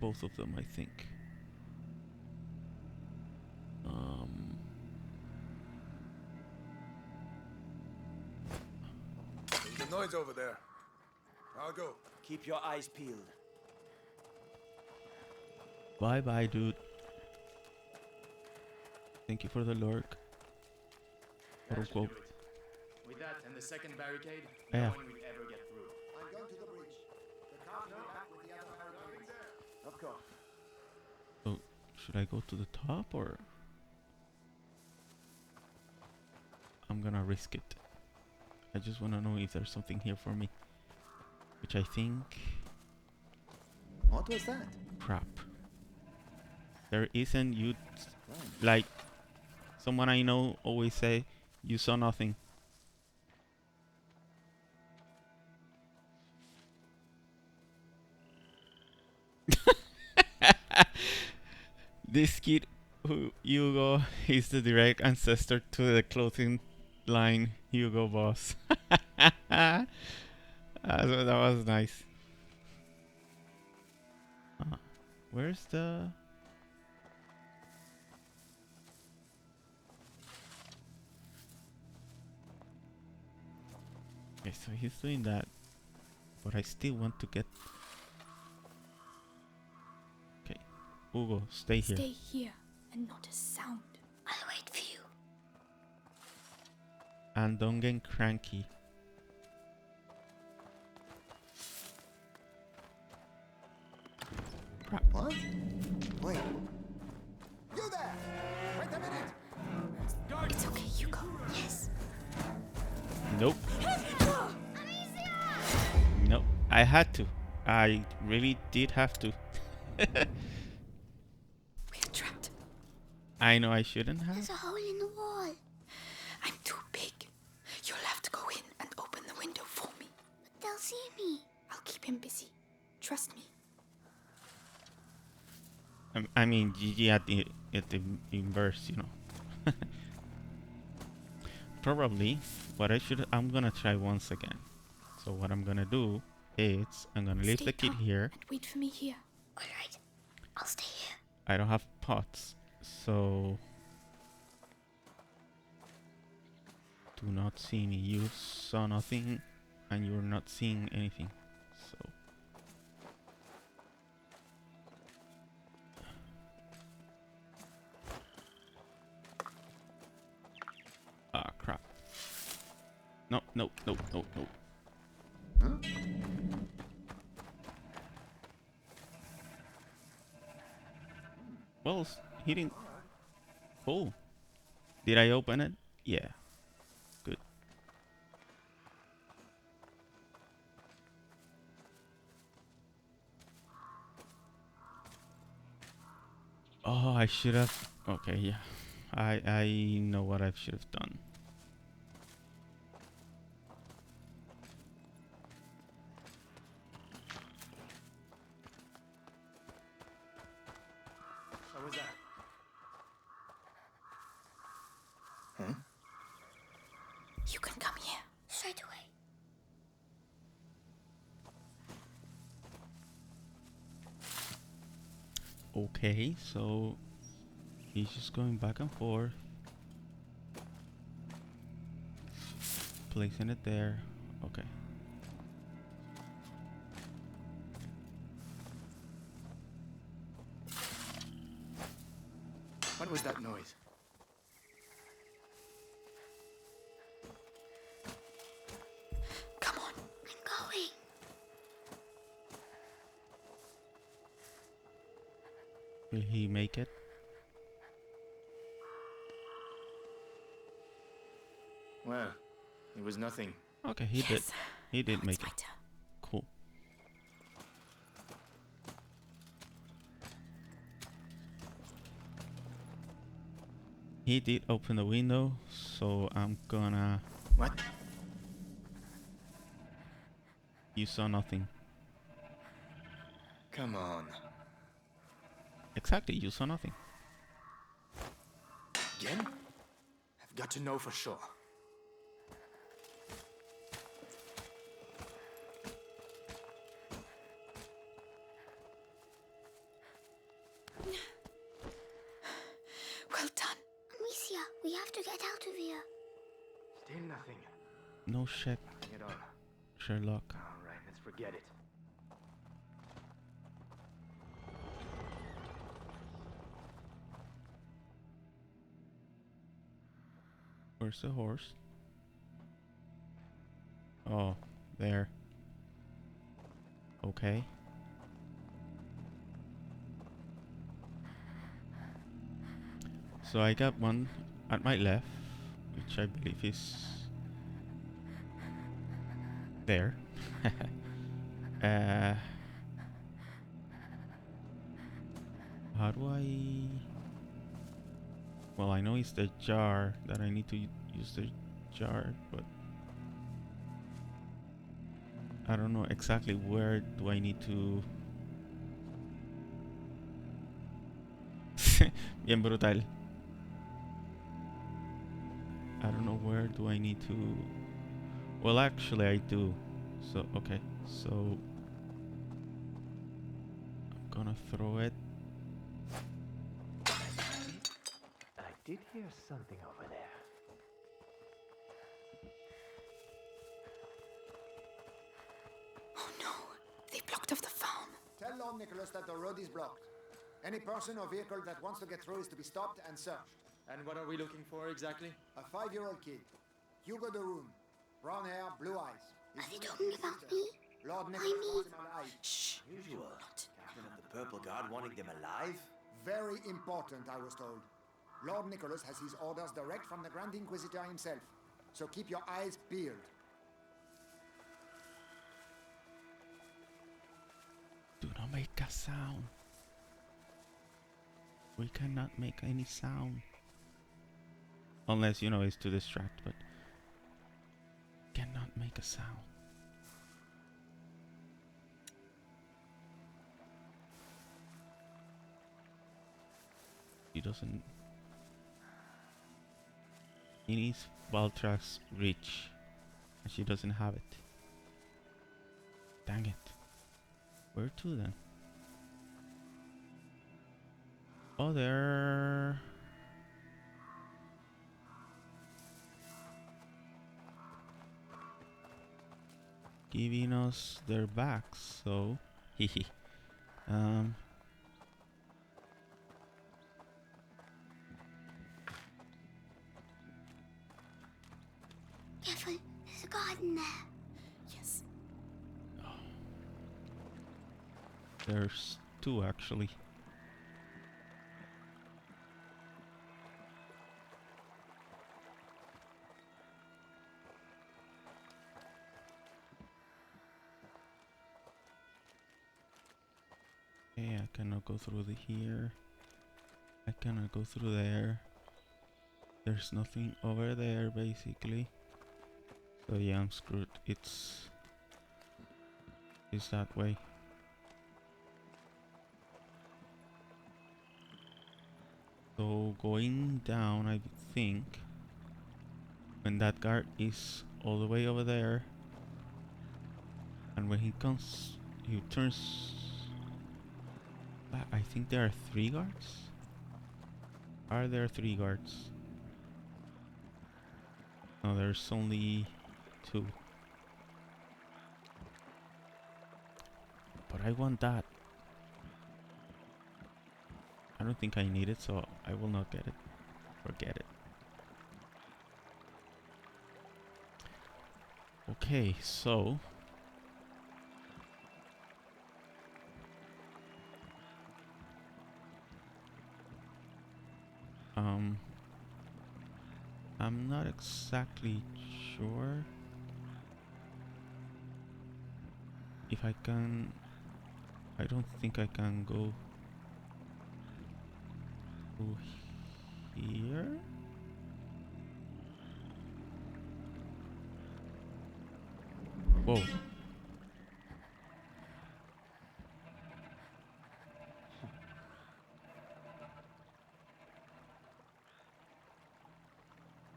both of them, I think. There's a noise over there. I'll go. Keep your eyes peeled. Bye bye, dude. Thank you for the lurk. Quote unquote. With that and the second barricade, Yeah. no one will ever get through. I'm going to the bridge. The cart will back with the other barricades. Of course. So, should I go to the top or? I'm gonna risk it. I just wanna know if there's something here for me. Which I think... What was that? Crap. There isn't. You... Like... Someone I know always say, you saw nothing. This kid, who Hugo, is the direct ancestor to the clothing line Hugo Boss. That was nice. Where's the... Okay, so he's doing that, but I still want to get... Okay, Hugo, stay here. Stay here and not a sound. I'll wait for you. And don't get cranky. Crap. What? Wait. You there! Wait a minute! It's okay, Hugo. Yes. Nope. Nope. I had to. I really did have to. We're trapped. I know I shouldn't have. There's a hole in the wall. I'm too big. You'll have to go in and open the window for me. But they'll see me. I'll keep him busy. Trust me. I mean, GG at the inverse, you know. Probably what I'm gonna try once again. So what I'm gonna do is I'm gonna leave the kid here. And wait for me here. All right. I'll stay here. I don't have pots, so do not see me. You saw nothing, and you're not seeing anything. So crap. No. Huh? Well, he didn't. Oh, did I open it? Yeah. Good. Oh, I should have. Okay, yeah. I know what I should have done. What was that? Huh? Okay, so he's just going back and forth, placing it there. Okay. What was that noise? Come on. I'm going. Will he make it? Well, it was nothing. Okay, he did. He did make it. Cool. He did open the window, so I'm gonna... What? You saw nothing. Come on. Exactly, you saw nothing. Again? I've got to know for sure. Well done. Amicia, we have to get out of here. Still nothing. No shit, Nothing at all. Sherlock. Alright, let's forget it. Where's the horse? Oh, there. Okay. So I got one at my left, which I believe is there. How do I... Well, I know it's the jar that I need to use the jar, but I don't know exactly where do I need to... Bien brutal. I don't know where do I need to... Well, actually I do. So, okay. So... I'm gonna throw it. I did hear something over there. Oh no, they blocked off the farm. Tell Lord Nicholas that the road is blocked. Any person or vehicle that wants to get through is to be stopped and searched. And what are we looking for exactly? A 5-year-old kid. Hugo de Rune. Brown hair, blue eyes. Are they talking about me? Lord Nicholas wants him alive. Shh. Usual. Captain of the Purple Guard wanting them alive? Very important, I was told. Lord Nicholas has his orders direct from the Grand Inquisitor himself. So keep your eyes peeled. Do not make a sound. We cannot make any sound. Unless, you know, it's to distract, but cannot make a sound. He doesn't... He needs Valtra's reach, and she doesn't have it. Dang it. Where to then? Oh, there. Giving us their backs, so hehe. Careful, there's a garden there. Yes. There's two actually. Okay, I cannot go through the here. I cannot go through there. There's nothing over there basically. So yeah, I'm screwed. It's that way. So going down, I think when that guard is all the way over there, and when he comes, he turns I think there are 3 guards. Are there 3 guards? No, there's only 2. But I want that. I don't think I need it, so I will not get it. Forget it. Okay, so I'm not exactly sure if I can. I don't think I can go through here. Whoa.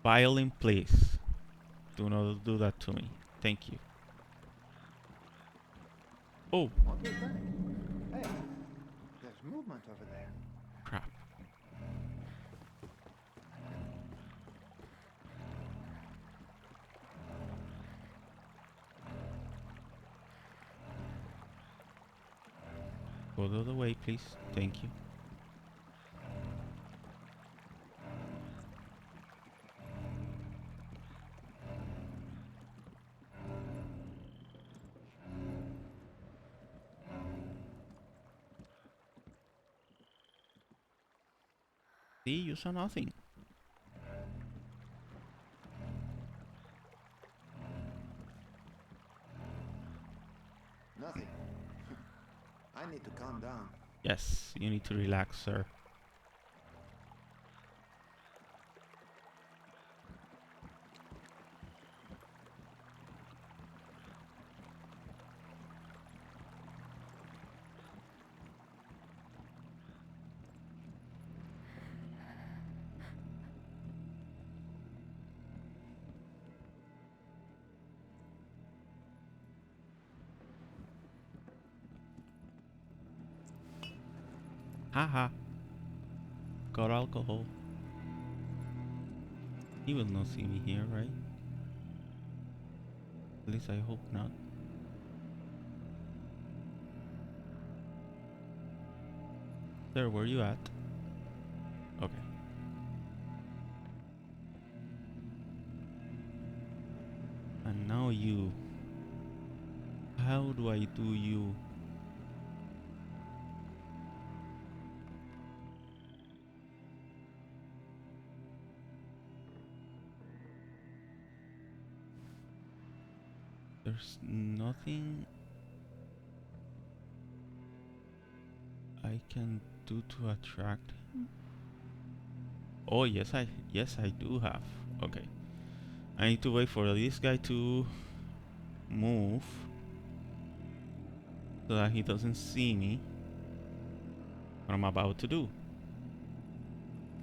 Violin, please. Do not do that to me. Thank you. Oh. Okay, Bonnet. Hey, there's movement over there. Crap. Go the other way, please. Thank you. See, you saw nothing. Nothing. I need to calm down. Yes, you need to relax, sir. Haha. Got alcohol. He will not see me here, right? At least I hope not. Sir, where you at? Okay. And now you. How do I do you? There's nothing I can do to attract him. Oh yes, I do have. Okay. I need to wait for this guy to move so that he doesn't see me. What I'm about to do.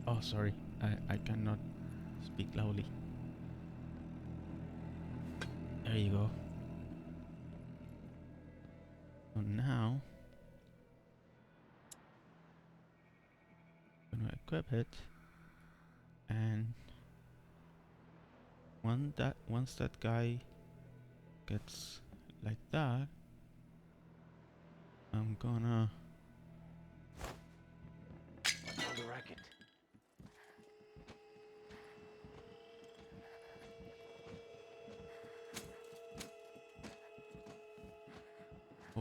Oh sorry, I cannot speak loudly. There you go. So now I'm gonna equip it, and once that guy gets like that, I'm gonna What's on the racket?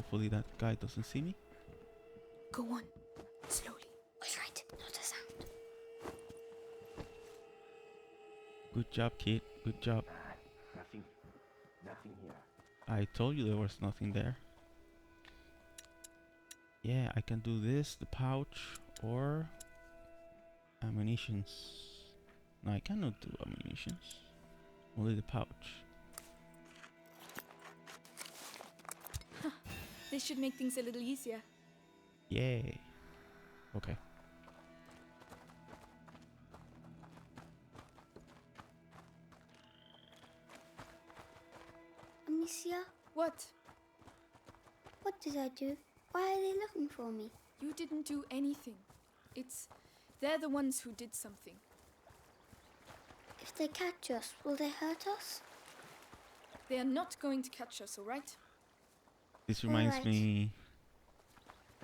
hopefully that guy doesn't see me. Go on. Slowly. All right. Not a sound. Good job, kid. Good job. Nothing here. I told you there was nothing there. Yeah, I can do this, the pouch, or ammunitions. No, I cannot do ammunitions. Only the pouch. This should make things a little easier. Yay. Okay. Amicia, What? what did I do? Why are they looking for me? You didn't do anything. They're the ones who did something. If they catch us, will they hurt us? They are not going to catch us, all right? This reminds me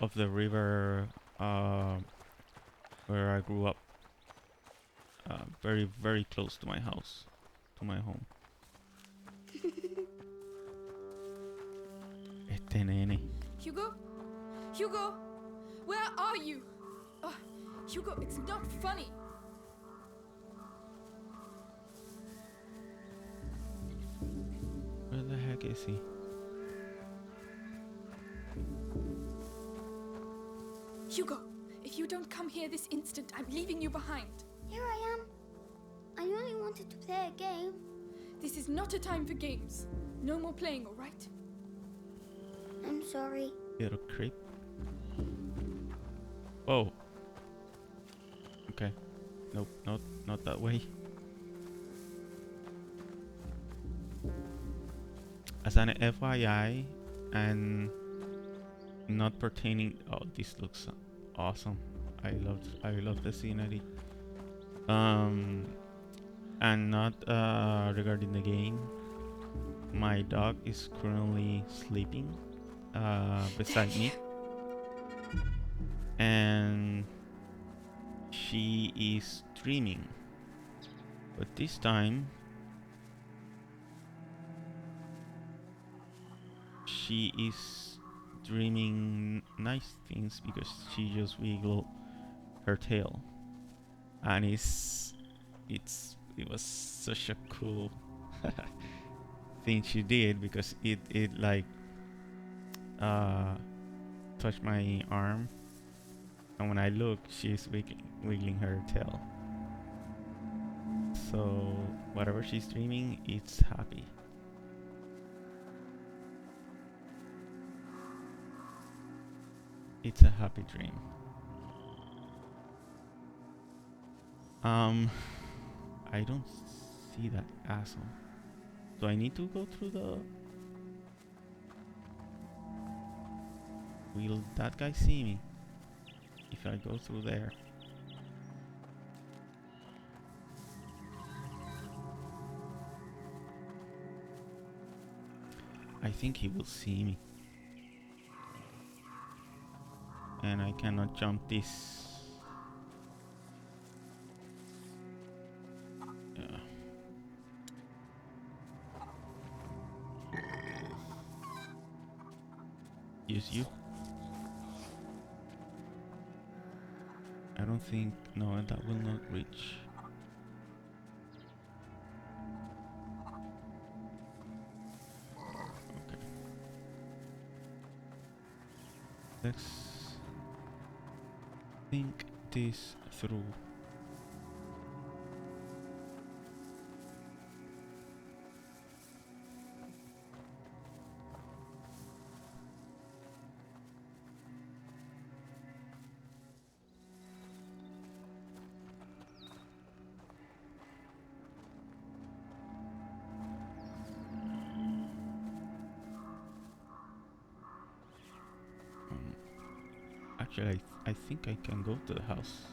of the river where I grew up. Very, very close to my house, to my home. Este nene. Hugo? Hugo? Where are you? Oh, Hugo, it's not funny. Where the heck is he? Hugo, if you don't come here this instant, I'm leaving you behind. Here I am. I only wanted to play a game. This is not a time for games. No more playing, all right? I'm sorry. Little creep. Oh. Okay. Nope, not that way. As an FYI, and not pertaining. Oh, this looks awesome. I love the scenery. And not regarding the game. My dog is currently sleeping beside me, and she is dreaming. But this time, she is dreaming nice things because she just wiggled her tail, and it was such a cool thing she did because it like touched my arm, and when I look, she's wiggling her tail. So whatever she's dreaming, it's happy. It's a happy dream. I don't see that asshole. Do I need to go through the... Will that guy see me if I go through there? I think he will see me. And I cannot jump this. Yeah. Use you. I don't think, no, that will not reach. Okay. Let's think this through. Actually, I think I can go to the house.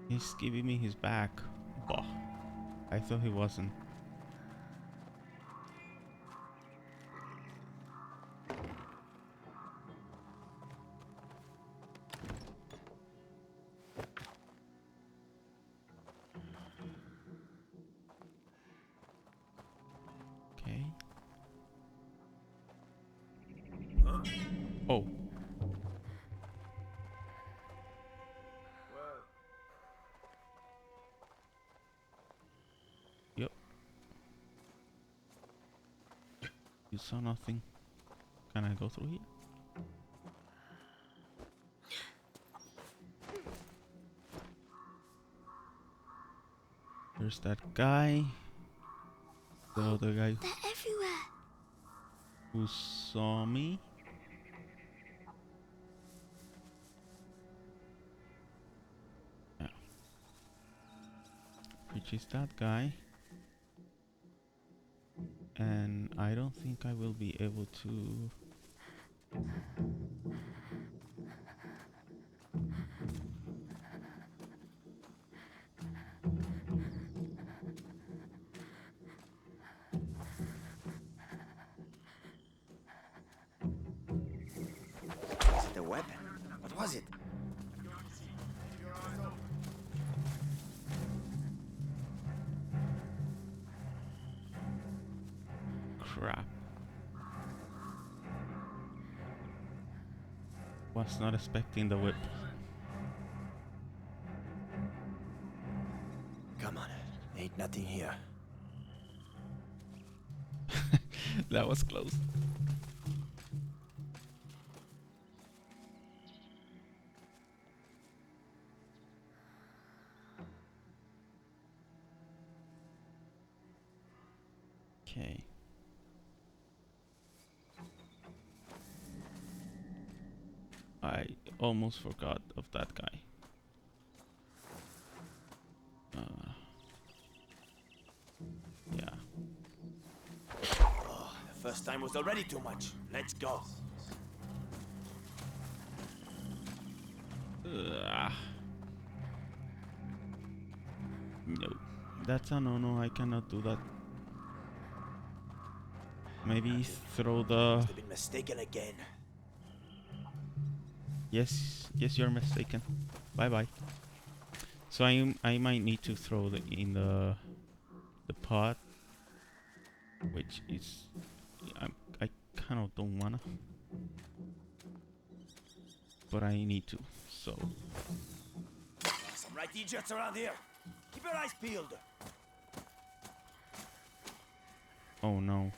He's giving me his back. Bah. I thought he wasn't. Okay. Oh. Yep. You saw nothing. Can I go through here? There's that guy. The other guy They're everywhere. who saw me. Yeah. which is that guy. And I don't think I will be able to... Was it a weapon? What was it? Crap. Was not expecting the whip. Come on. Ain't nothing here. That was close. Okay. I almost forgot of that guy. Yeah. Oh, the first time was already too much. Let's go. No. That's a no-no. I cannot do that. Maybe throw the... Must have been mistaken again. Yes, you're mistaken. Bye-bye. So I might need to throw in the pot, which is I kind of don't wanna, but I need to. So Some right idiots around here. Keep your eyes peeled. oh no.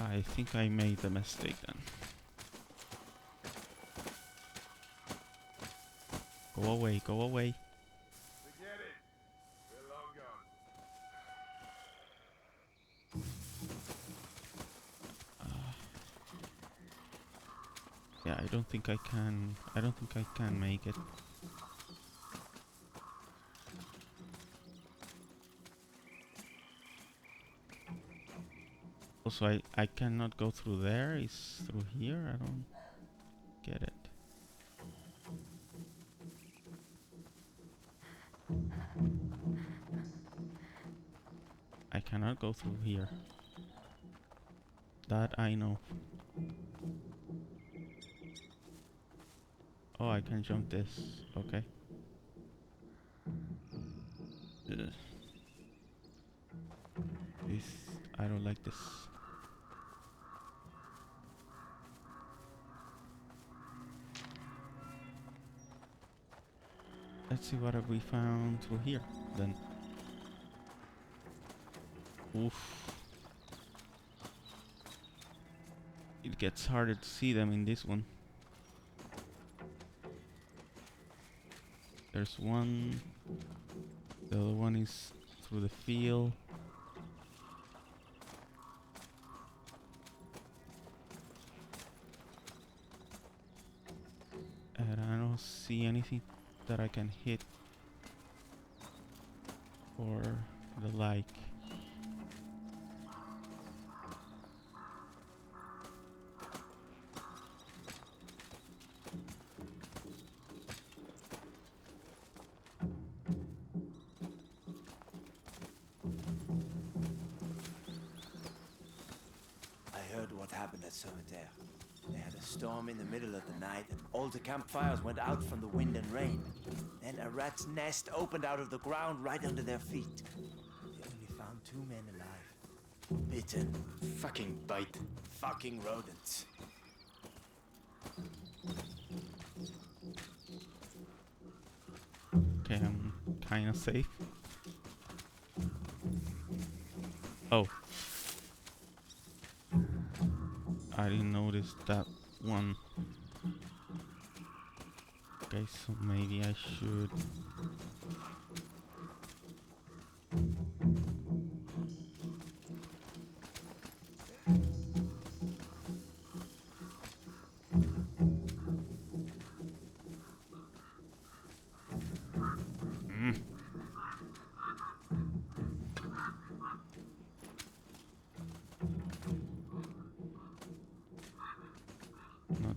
I think I made the mistake then. Go away, go away. Forget it. We're long gone. Yeah, I don't think I can make it. Also, I cannot go through there. It's through here. I don't get it. I cannot go through here. That I know. Oh, I can jump this. Okay. Ugh. This, I don't like this. Let's see what have we found through here then. Oof. It gets harder to see them in this one. There's one. The other one is through the field. And I don't see anything that I can hit or the like. I heard what happened at Cemetery. They had a storm in the middle of the night, and all the campfires went out from the wind and rain. Then a rat's nest opened out of the ground right under their feet. They only found 2 men alive. Bitten. Fucking bite. Fucking rodents. Okay, I'm kinda safe. Oh. I didn't notice that one. Okay, so maybe I should...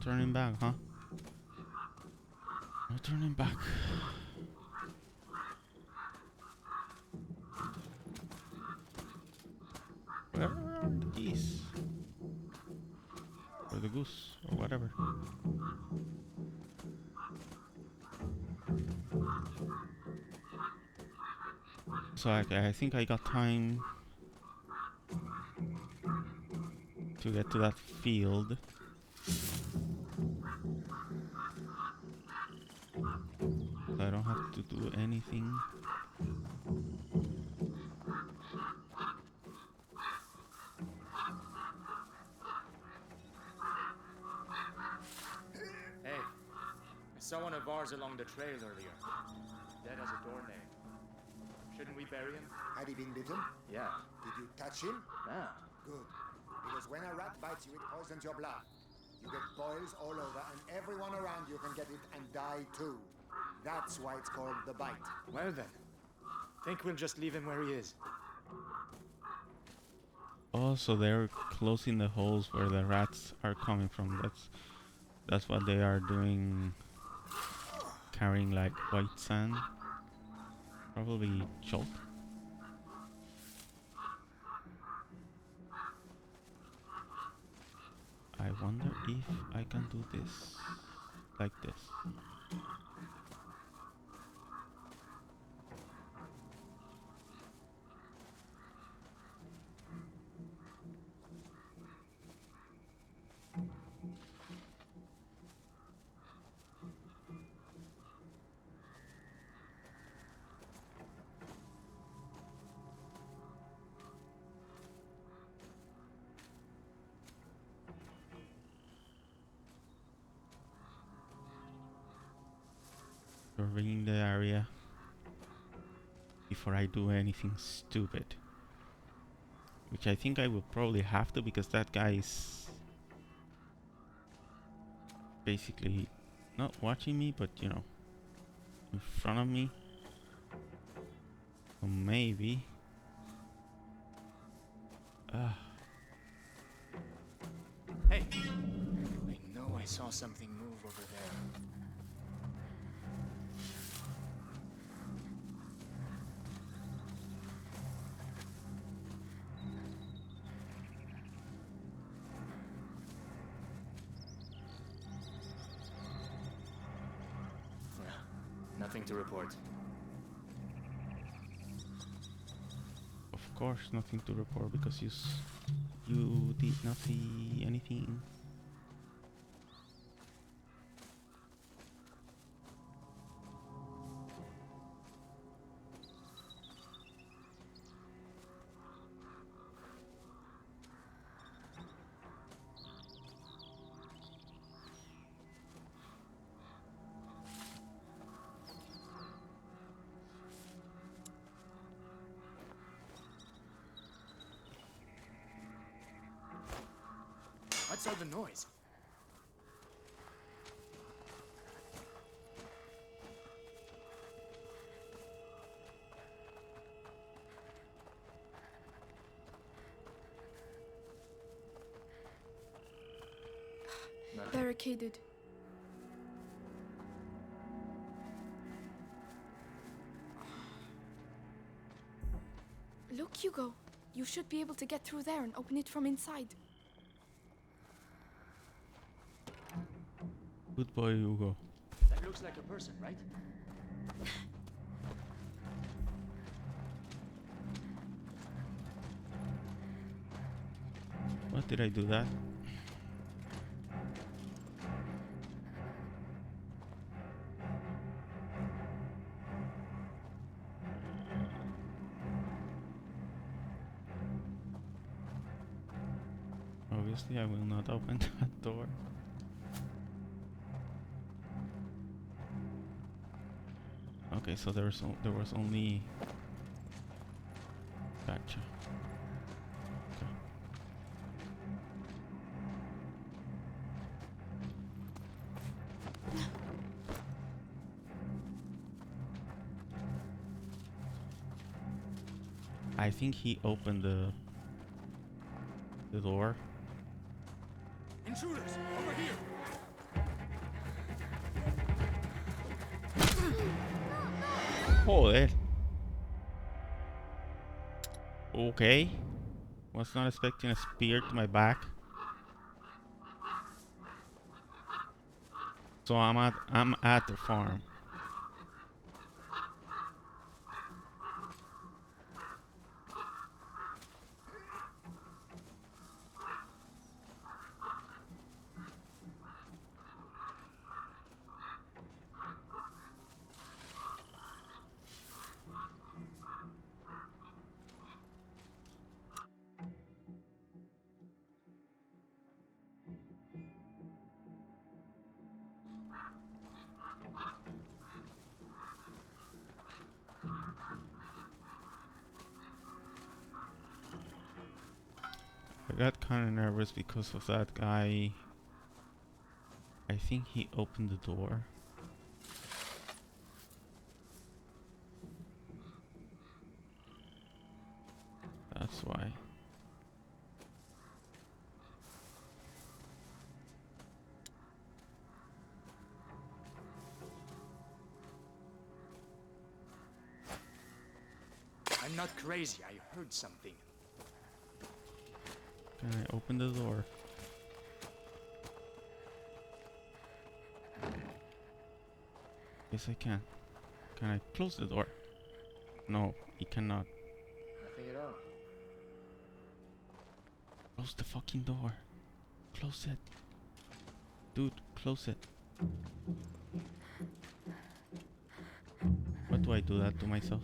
turning back, huh? No turning back. Where are the geese? Or the goose, or whatever. So I think I got time to get to that field. So I don't have to do anything. Hey, I saw one of ours along the trail earlier. Dead as a doornail. Shouldn't we bury him? Had he been bitten? Yeah. Did you touch him? No. Good. Because when a rat bites you, it poisons your blood. You get boils all over, and everyone around you can get it and die too. That's why it's called the bite. Well then. Think we'll just leave him where he is. Oh, so they're closing the holes where the rats are coming from. That's what they are doing. Carrying like white sand. Probably chalk. I wonder if I can do this like this. Surveying the area before I do anything stupid, which I think I will probably have to, because that guy is basically not watching me, but you know, in front of me. So maybe Hey! I know I saw something move over there. Nothing to report. of course nothing to report, because you did not see anything. What's all the noise? Barricaded. Look, Hugo. You should be able to get through there and open it from inside. Good boy, Hugo. That looks like a person, right? What did I do that? Obviously I will not open that door. Okay, so there was only. Gotcha. Okay. I think he opened the door. Intruders! Over here! Joder. Okay. Was not expecting a spear to my back. So I'm at the farm. I got kind of nervous because of that guy. I think he opened the door. That's why. I'm not crazy. I heard something. Can I open the door? Yes, I can. Can I close the door? No, he cannot. Nothing at all. Close the fucking door. Close it. Dude, close it. Why do I do that to myself?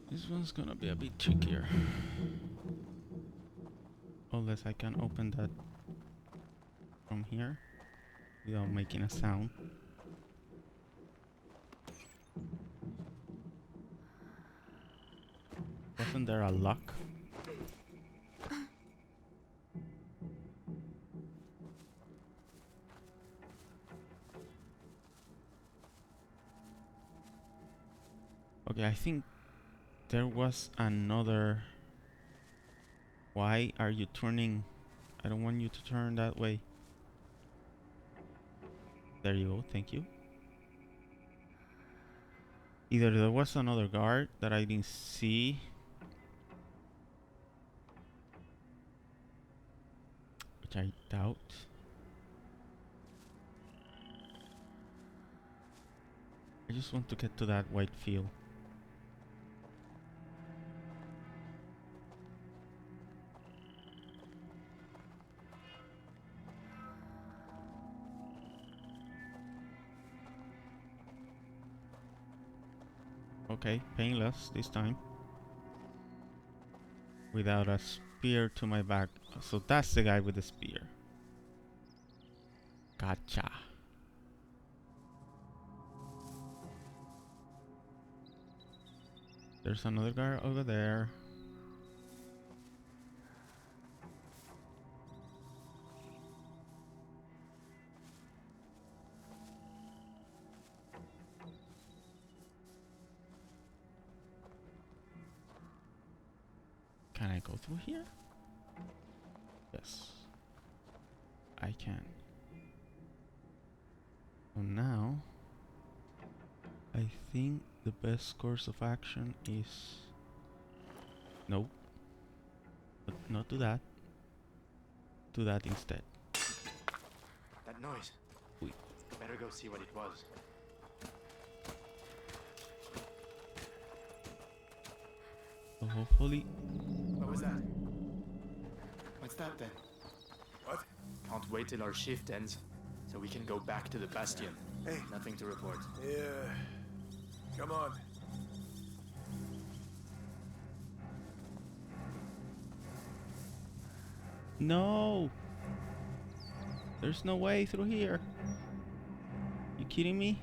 This one's gonna be a bit trickier. Unless I can open that from here without making a sound. Wasn't there a lock? Okay, I think there was another. Why are you turning? I don't want you to turn that way. There you go, thank you. Either there was another guard that I didn't see, which I doubt. I just want to get to that white field. Okay, painless this time. Without a spear to my back. So that's the guy with the spear. Gotcha. There's another guy over there. Can I go through here? Yes. I can. So now I think the best course of action is no. But not do that. Do that instead. That noise. Oui. Better go see what it was. So hopefully. What was that? What's that then? What? Can't wait till our shift ends, so we can go back to the Bastion. Hey. Nothing to report. Yeah. Come on. No! There's no way through here. You kidding me?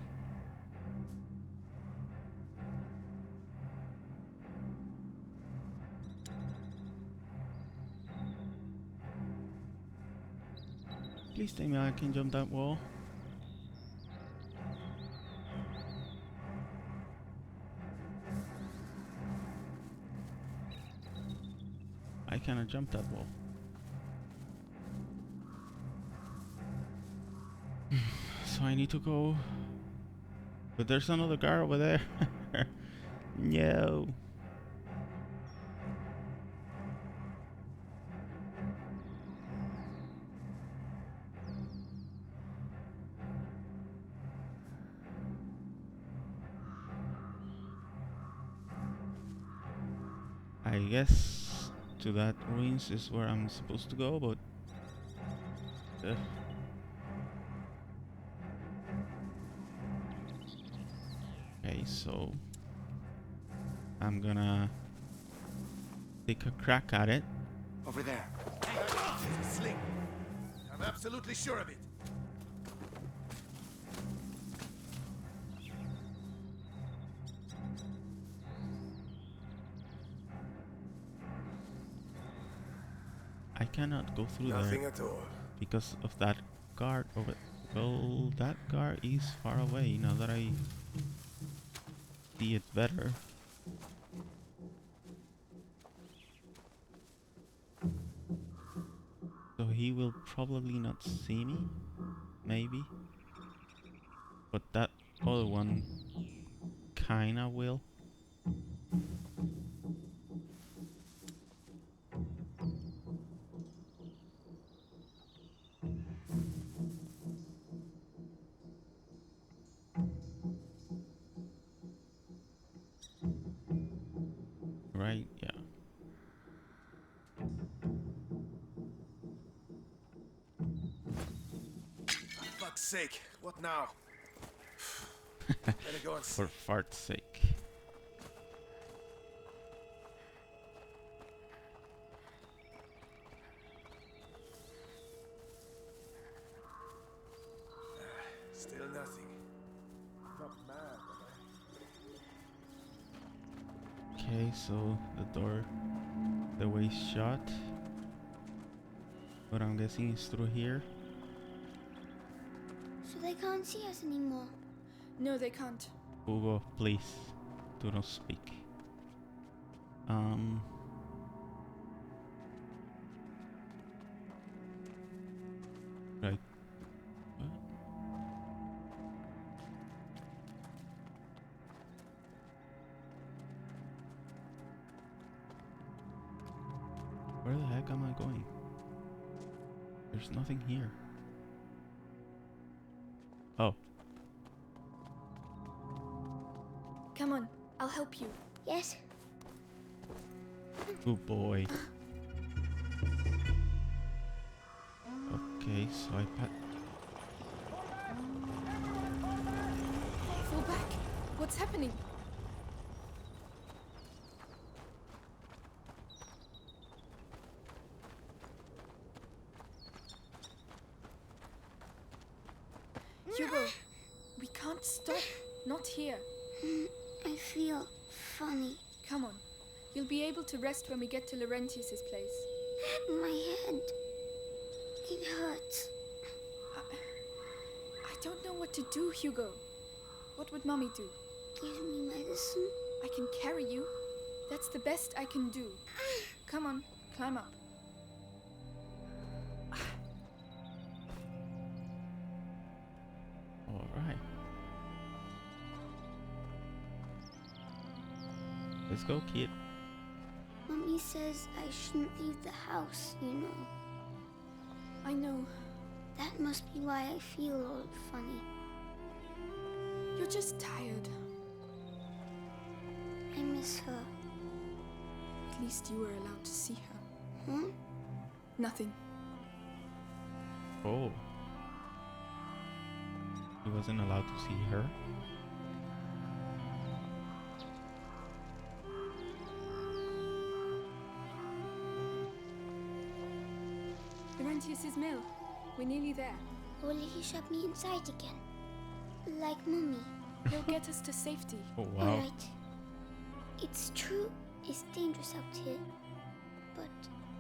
Please tell me I can jump that wall. I cannot jump that wall. So I need to go. But there's another guard over there. No. I guess to that ruins is where I'm supposed to go, but okay, so I'm gonna take a crack at it. Over there. Sling. I'm absolutely sure of it. I cannot go through Nothing there at all. because of that guard over. Well, that guard is far away now that I see it better. So he will probably not see me, maybe. But that other one kinda will. Right, yeah. For fuck's sake, what now? Better go and For fart's sake. Still nothing. Not mad, Okay, so the door, the way shut. What I'm guessing is through here. So they can't see us anymore. No, they can't. Hugo, please, do not speak. Right. What? Where the heck am I going? There's nothing here. Oh. Come on, I'll help you. Yes. Good boy. Okay, so I pat. Fall back. What's happening? Hugo, we can't stop. Not here. I feel funny. Come on. You'll be able to rest when we get to Laurentius's place. My head. It hurts. I don't know what to do, Hugo. What would Mommy do? Give me medicine. I can carry you. That's the best I can do. Come on, climb up. Alright. Let's go, kid. Mommy says I shouldn't leave the house, you know. I know. That must be why I feel all funny. You're just tired. I miss her. At least you were allowed to see her. Huh? Nothing. Oh. He wasn't allowed to see her? Laurentius's mill. We're nearly there. Will he shut me inside again? Like Mummy. He'll get us to safety. Oh, wow. Alright. It's true, it's dangerous out here. But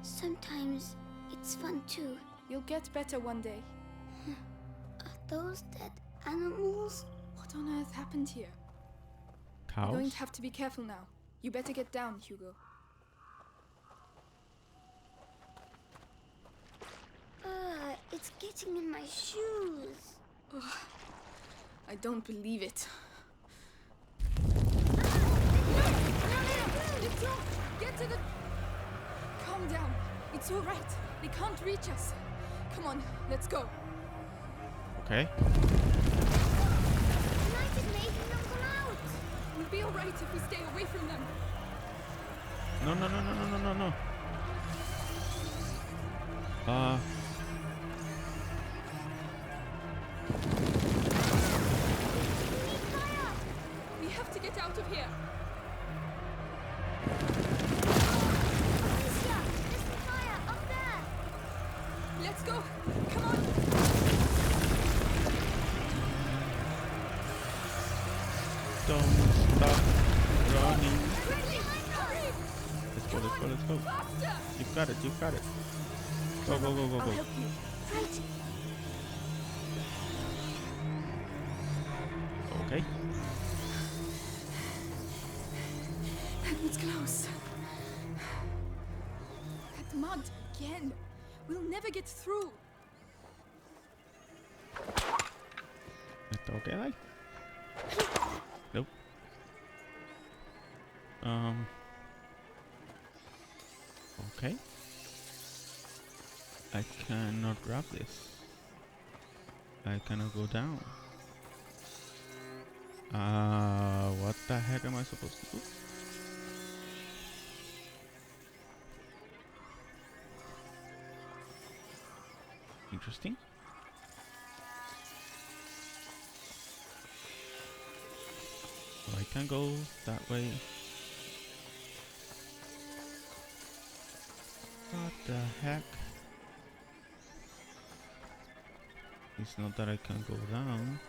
sometimes it's fun too. You'll get better one day. Those dead animals? What on earth happened here? Cows? You're going to have to be careful now. You better get down, Hugo. It's getting in my shoes. Ugh, I don't believe it. Get to the... Calm down. It's all right. They can't reach us. Come on, let's go. Okay. The light is making them come out. We'll be all right if we stay away from them. No, no, no, no, no, no, no, no. We have to get out of here. Alicia, there's some fire up there. Let's go. Come on. Don't stop running. Quickly, hurry. Let's go, let's go, let's go. Faster. You've got it, you've got it. Go, go, go, go, I'll go. help you. Right. Okay. That was close. That mud again. We'll never get through. ¿Esto queda ahí? Nope. Okay. I cannot grab this. I cannot go down. What the heck am I supposed to do? Interesting. So I can go that way. What the heck? It's not that I can go down.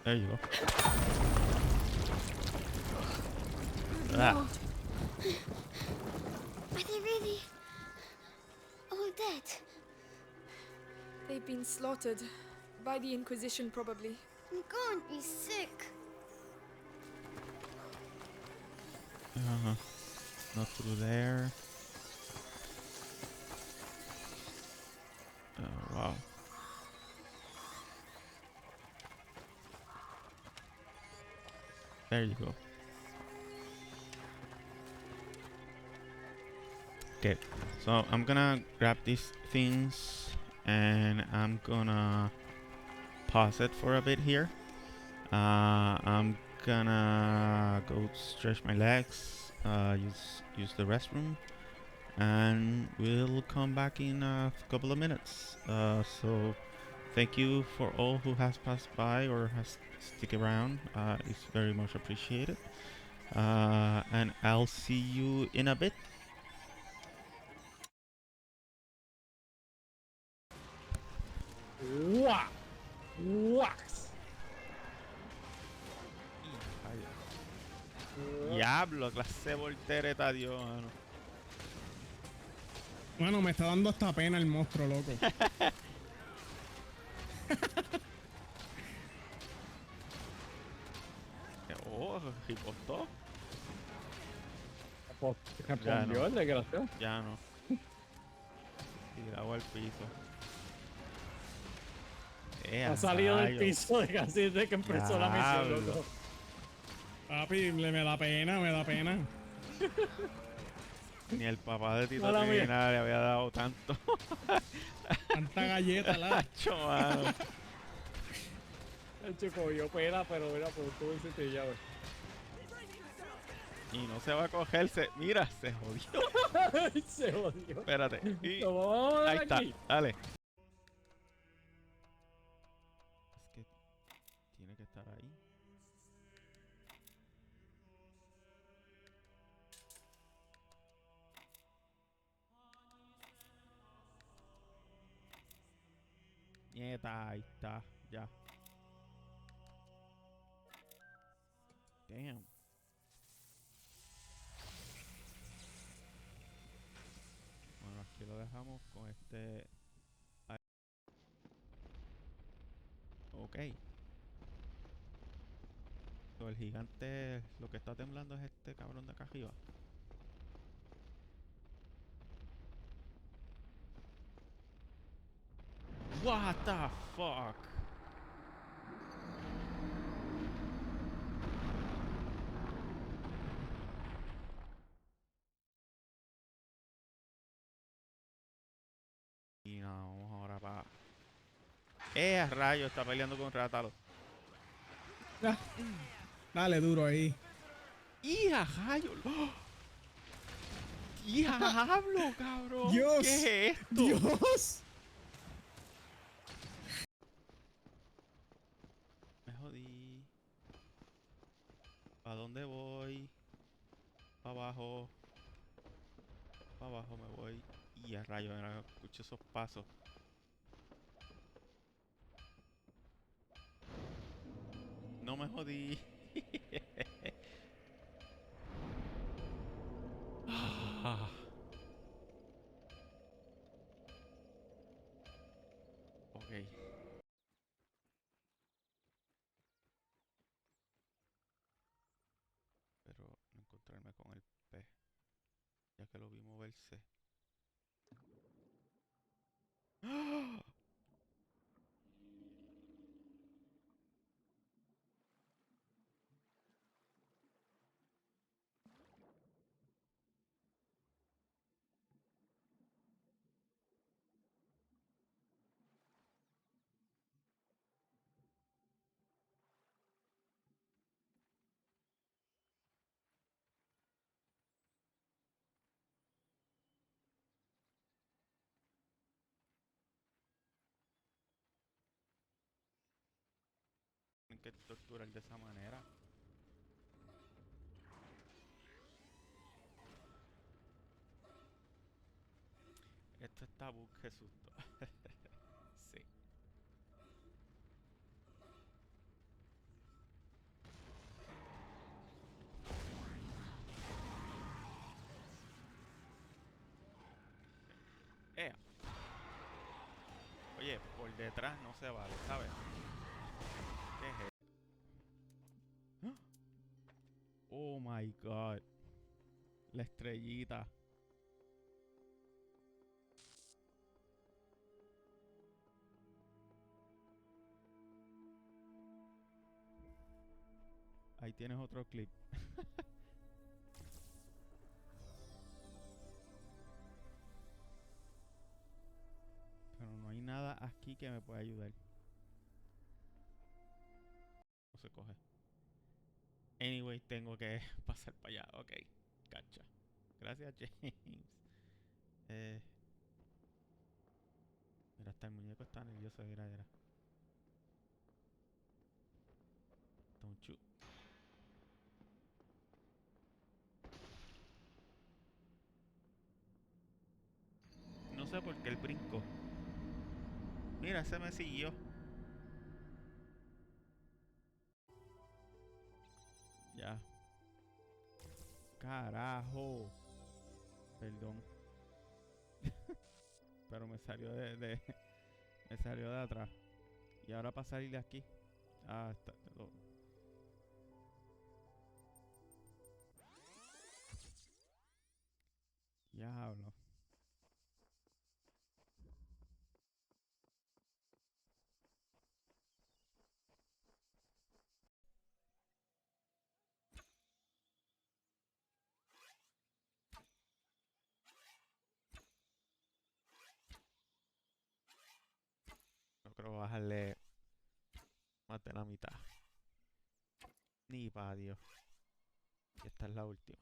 There you go. Lord. Are they really all dead? They've been slaughtered. By the Inquisition, probably. I'm going to be sick. Not through there. Oh, wow. There you go. Okay, so I'm gonna grab these things and I'm gonna pause it for a bit here. I'm gonna go stretch my legs, use the restroom, and we'll come back in a couple of minutes. So thank you for all who has passed by or has stick around. It's very much appreciated. And I'll see you in a bit. Wow! Wax! Diablo, clase de voltereta, Dios, mano. Bueno, me está dando hasta pena el monstruo, loco. Oh, ripostó. Respondió el desgraciado. Ya no. Tirado al piso. Ha salido del piso de casi desde que empezó la misión, loco. Papi, me da pena, me da pena. Ni el papá de Tito Mala mía. Trina le había dado tanto. Tanta galleta, la. Tacho, mano. El chico yo pena, pero mira, pues tú hiciste ya, güey. Y no se va a coger, mira, se jodió. Se jodió. Espérate. Y Vamos ahí está, aquí. dale. Es que tiene que estar ahí. Nieta, ahí está, ya. Damn. aquí lo dejamos con este. Ok. So, el gigante, lo que está temblando es este cabrón de acá arriba. What the fuck? Y no, vamos ahora para. Rayo! Está peleando con Rátalo. Ah, dale duro ahí. Rayo! ¡Oh! ¡Diablo, cabrón! Dios. ¿Qué es esto? Dios. Me jodí. ¿Para dónde voy? Para abajo. Para abajo me voy. Y a rayo, mira, escucho esos pasos. No me jodí. Ah. Ok. Pero no encontrarme con el pez. Ya que lo vi moverse. ¡Ah! Tienen que torturar de esa manera. Esto está bug, qué susto. Sí. Ea. Oye, por detrás no se vale, ¿sabes? ¿Qué es esto? ¡Ah! Oh my god. La estrellita. Ahí tienes otro clip. Pero no hay nada aquí que me pueda ayudar. No se coge. Anyway, tengo que pasar para allá. Ok, cacha. Gracias, James. Eh, mira, hasta el muñeco está nervioso. Mira, mira. Don't you. No sé por qué el brinco. Mira, ese me siguió. Ya. Carajo. Perdón. Pero me salió me salió de atrás. Y ahora para salir de aquí. Ah, está. Ya hablo. No creo bajarle más de la mitad. Ni para Dios. Y esta es la última.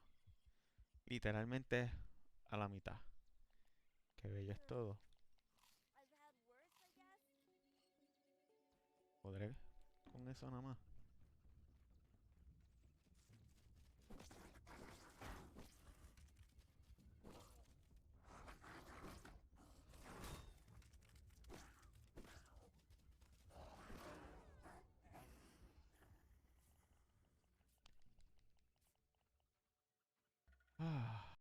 Literalmente a la mitad. Qué bello es todo. ¿Podré con eso nada más? Ah.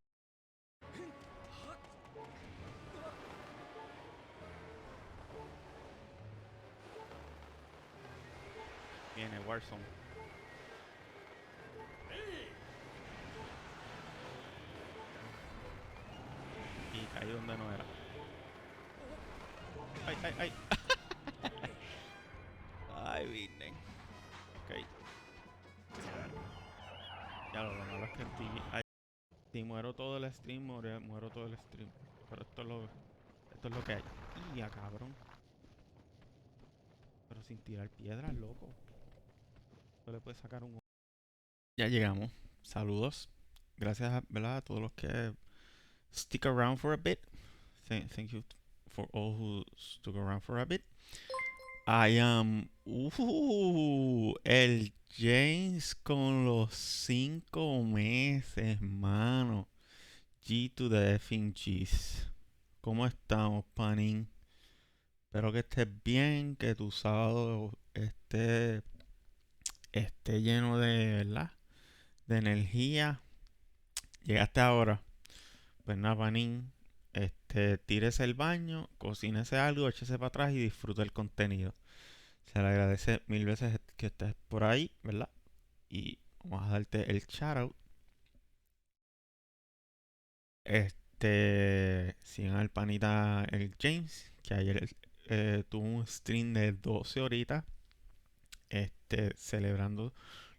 Warzone. Y caí donde no era. ¡Ay, ay, ay! ¡Ay, vine! Ok. Ya lo malo es que si muero todo el stream, muero todo el stream. Pero esto es lo que hay. ¡Y ya, cabrón! Pero sin tirar piedras, loco. Esto le puede sacar un... Ya llegamos. Saludos. Gracias, ¿verdad? A todos los que stick around for a bit. Thank you for all who stuck around for a bit. I am... el James con los 5 meses, mano. G to the effing G's. ¿Cómo estamos, panín? Espero que estés bien, que tu sábado esté lleno de, ¿verdad? De energía. Llegaste ahora. Pues nada, panín. Tírese el baño, cocínese algo, échese para atrás y disfrute el contenido. Se le agradece 1000 veces que estés por ahí, ¿verdad? Y vamos a darte el shoutout. Sigan al panita el James, que ayer tuvo un stream de 12 horitas. Celebrando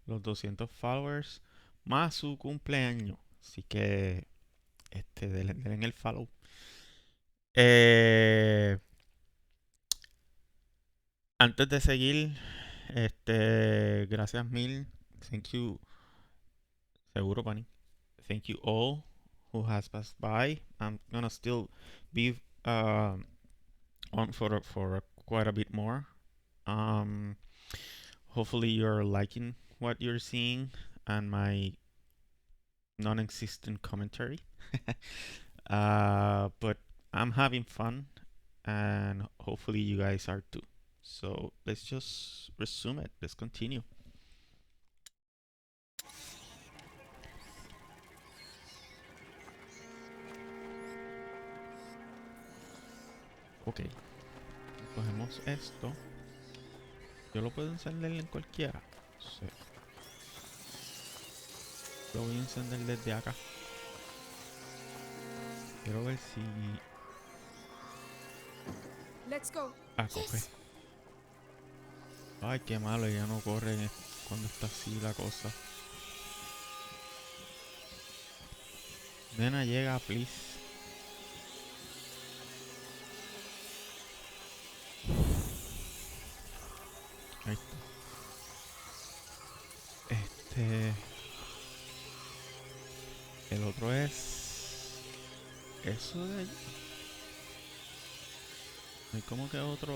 los 200 followers más su cumpleaños. Así que denle el follow. Antes de seguir, gracias mil. Thank you. Seguro, Pani. Thank you all who has passed by. I'm gonna still be on for quite a bit more. Hopefully you're liking what you're seeing and my non-existent commentary. But I'm having fun, and hopefully you guys are too. So let's just resume it. Let's continue. Ok. Cogemos esto. Yo lo puedo encender en cualquiera. Sí. Lo voy a encender desde acá. Quiero ver si... Let's go. Ah, coge. Ay, qué malo, ya no corre cuando está así la cosa. Nena, llega, please. Ahí está. El otro es... Eso de allí. Hay como que otro...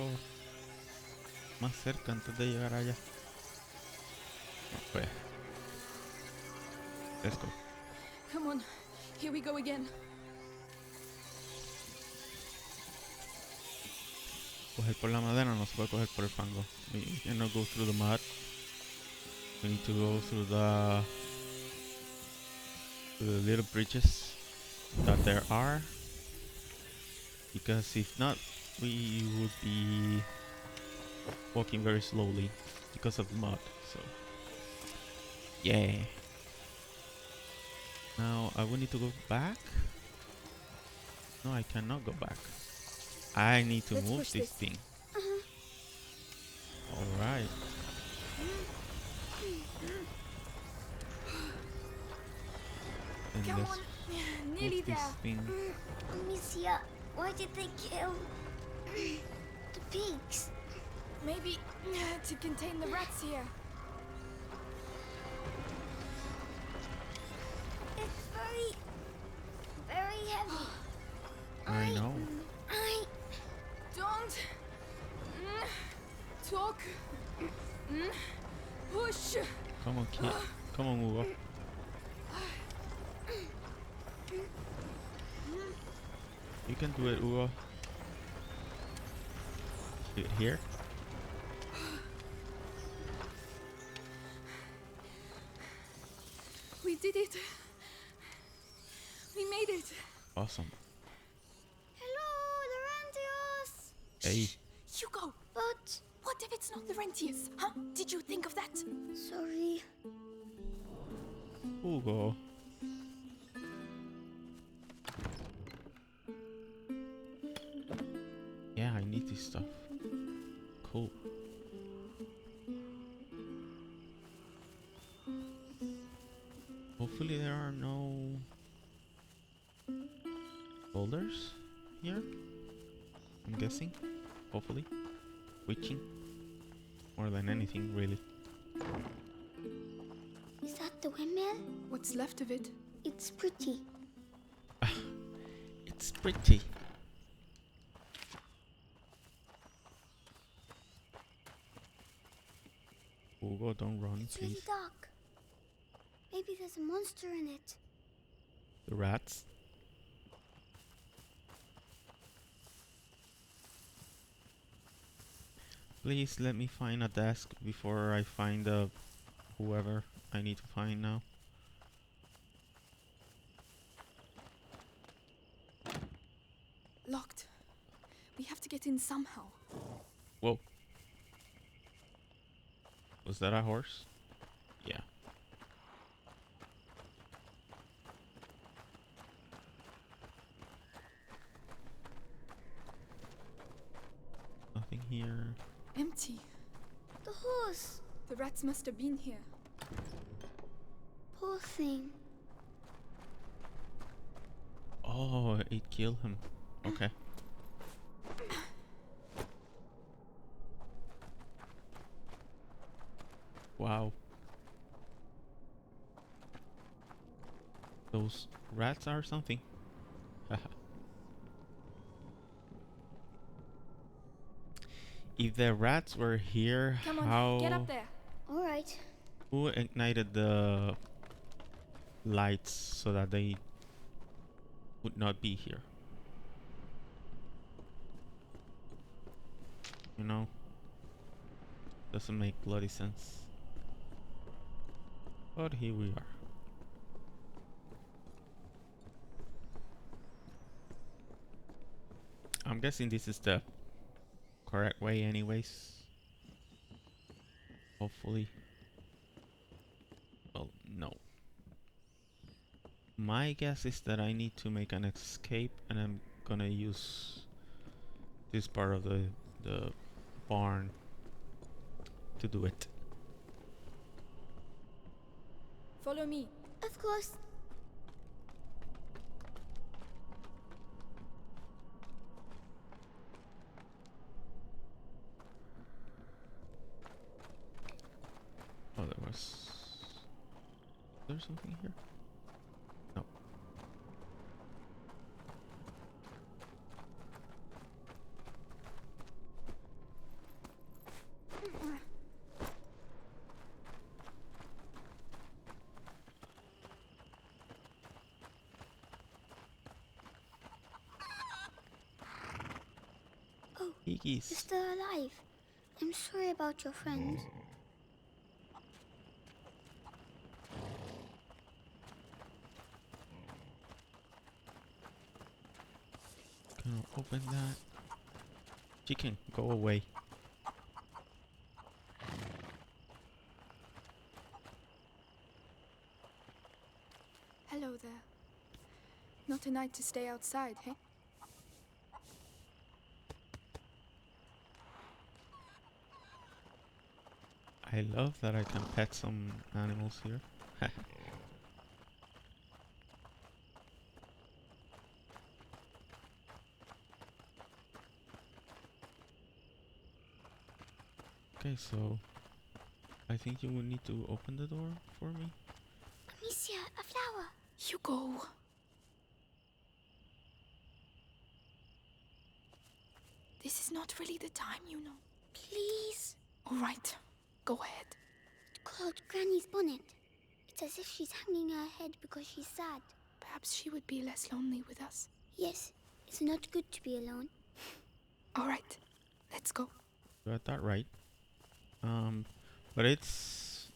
más cerca antes de llegar allá. No, pues. Let's go. Come on. Here we go again. Coger por la madera no se puede coger por el fango. We cannot go through the mud. We need to go through the little bridges that there are. Because if not, we would be walking very slowly because of the mud. So yeah. Now I will need to go back. No, I cannot go back. I need to move this thing. Alright. And Come let's on. Nearly move this there. thing. Amicia, why did they kill the pigs? Maybe to contain the rats here. It's very, very heavy. I know. Don't talk. Push. Come on, kid. Come on, Hugo. You can do it, Hugo. Do it here. We did it. We made it. Awesome. Hello, Laurentius. Hey. Hugo. But What What if it's not Laurentius? Huh? Did you think of that? Sorry. Hugo. Yeah, I need this stuff. Cool. Hopefully there are no boulders here. I'm guessing. Hopefully. Witching. More than anything, really. Is that the windmill? What's left of it? It's pretty. It's pretty. Hugo, don't run, It's please. really dark. Maybe there's a monster in it. The rats. Please let me find a desk before I find whoever I need to find now. Locked. We have to get in somehow. Whoa. Was that a horse? Yeah. Nothing here. Empty. The horse. The rats must have been here. Poor thing. Oh, it killed him. Okay. Wow. Those rats are something. If the rats were here, Come on, how... get up there. All right. Who ignited the lights so that they would not be here? You know? Doesn't make bloody sense. But here we are. I'm guessing this is the correct way anyways. Hopefully. Well, no. My guess is that I need to make an escape, and I'm gonna use this part of the barn to do it. Follow me. Of course. Oh, there was... Is there something here? No. Oh, Piggies. you're still alive. I'm sorry about your friends. Can I open that? Chicken, go away. Hello there. Not a night to stay outside, hey? I love that I can pet some animals here. Okay, so I think you will need to open the door for me. Amicia, a flower. Hugo. This is not really the time, you know. Please. All right, go ahead. It's called Granny's bonnet. It's as if she's hanging her head because she's sad. Perhaps she would be less lonely with us. Yes, it's not good to be alone. All right, let's go. You got that right. But it's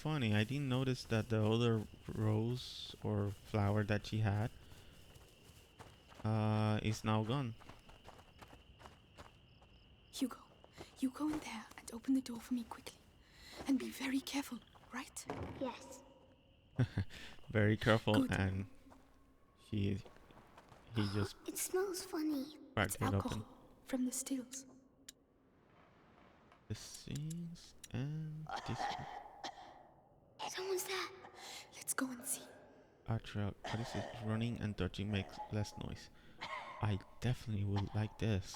funny. I didn't notice that the other rose or flower that she had is now gone. Hugo, You go in there and open the door for me quickly. And be very careful, right? Yes. Very careful. Good. And he just It smells funny. cracked it Alcohol open. from the stills. This is and this one. Someone's there. Let's go and see. What is it? Running and dodging makes less noise. I definitely would like this.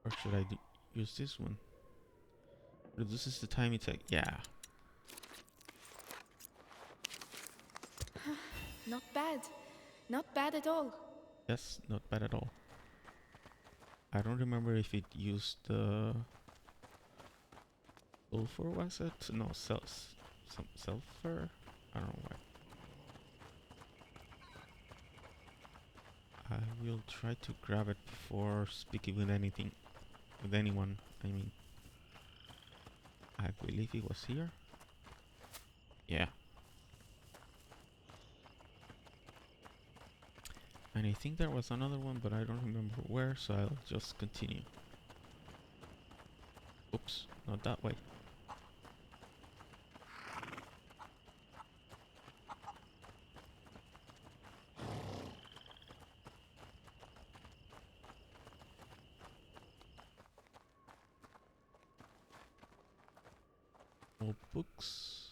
Or should I use this one? Reduces the time it takes. Yeah. Not bad. Not bad at all. Yes, not bad at all. I don't remember if it used the sulfur, was it? No, some sulfur. I don't know why. I will try to grab it before speaking with anyone. I mean, I believe it was here. Yeah. And I think there was another one, but I don't remember where, so I'll just continue. Oops, not that way. More books.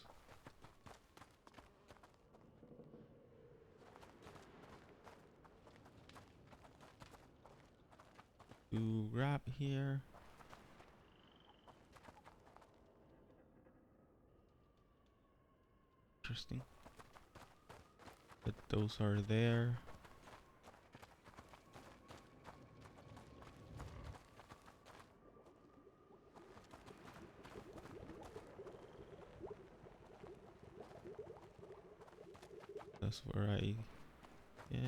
To grab here. Interesting. But those are there. That's where yeah.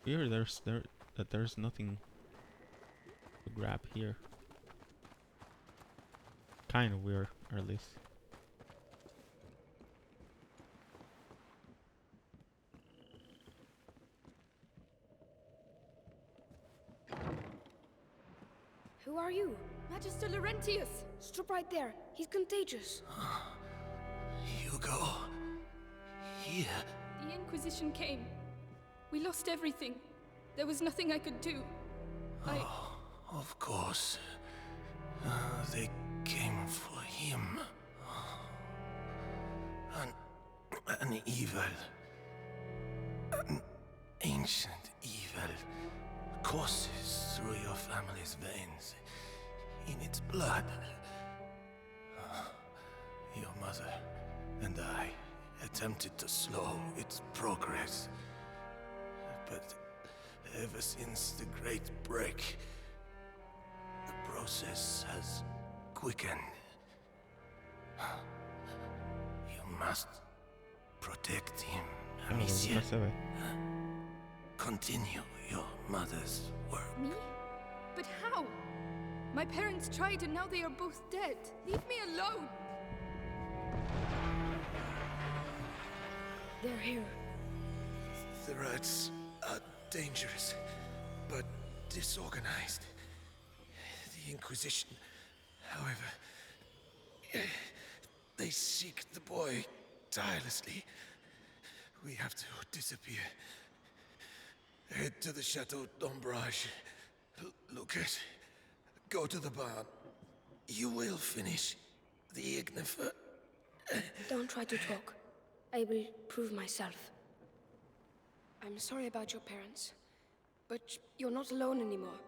Here there's nothing to grab here. Kind of weird, or at least. Who are you? Magister Laurentius! Stop right there. He's contagious. Hugo. Here. The Inquisition came. We lost everything. There was nothing I could do. Oh, of course. They came for him. An evil. An ancient evil courses through your family's veins. In its blood. Your mother and I attempted to slow its progress. But ever since the Great Break, the process has quickened. You must protect him, Amicia. Continue your mother's work. Me? But how? My parents tried and now they are both dead. Leave me alone! They're here. The rats are dangerous, but disorganized. The Inquisition, however, they seek the boy tirelessly. We have to disappear. Head to the Chateau d'Ombrage. Lucas, go to the barn. You will finish the Ignifer. Don't try to talk. I will prove myself. I'm sorry about your parents, but you're not alone anymore.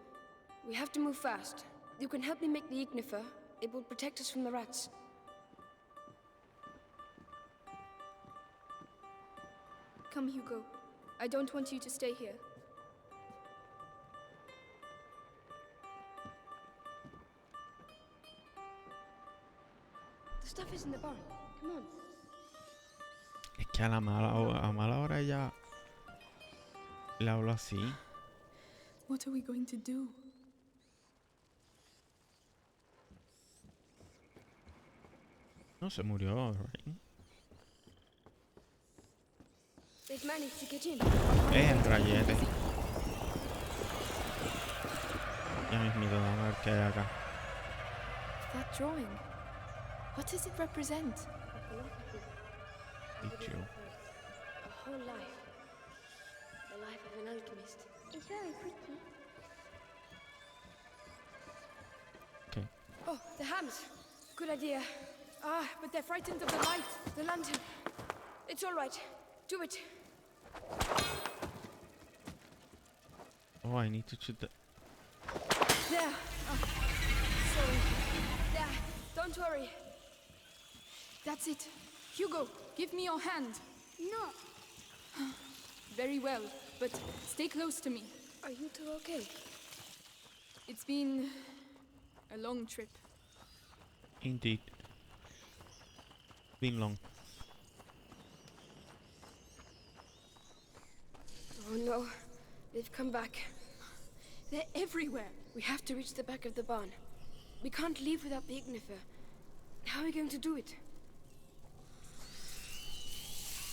We have to move fast. You can help me make the Ignifer. It will protect us from the rats. Come, Hugo. I don't want you to stay here. The stuff is in the barn. Come on. Es que a mala hora ella le hablo así. What are we going to do? No se murió, right? They've managed to get in. El rayete. tienes miedo, a ver qué hay acá. That drawing. What does it represent? Bicho. A whole life. The life of an alchemist. It's very pretty. Okay. Oh, the hams. Good idea. Ah, but they're frightened of the light. The lantern. It's all right. Do it. Oh, I need to shoot the... There. Oh, sorry. There. Don't worry. That's it. Hugo, give me your hand. No. Very well, but stay close to me. Are you two okay? It's been a long trip. Indeed. Been long. Oh no. They've come back. They're everywhere. We have to reach the back of the barn. We can't leave without the ignifer. How are we going to do it?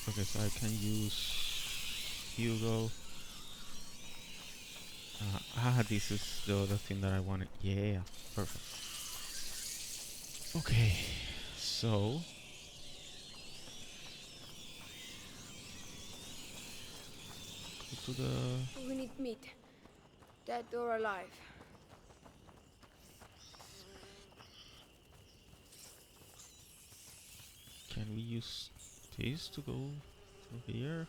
Okay, so I can use Hugo. This is the other thing that I wanted. Yeah, perfect. Okay, so go to the... We need meat. Dead or alive. Can we use this to go through here?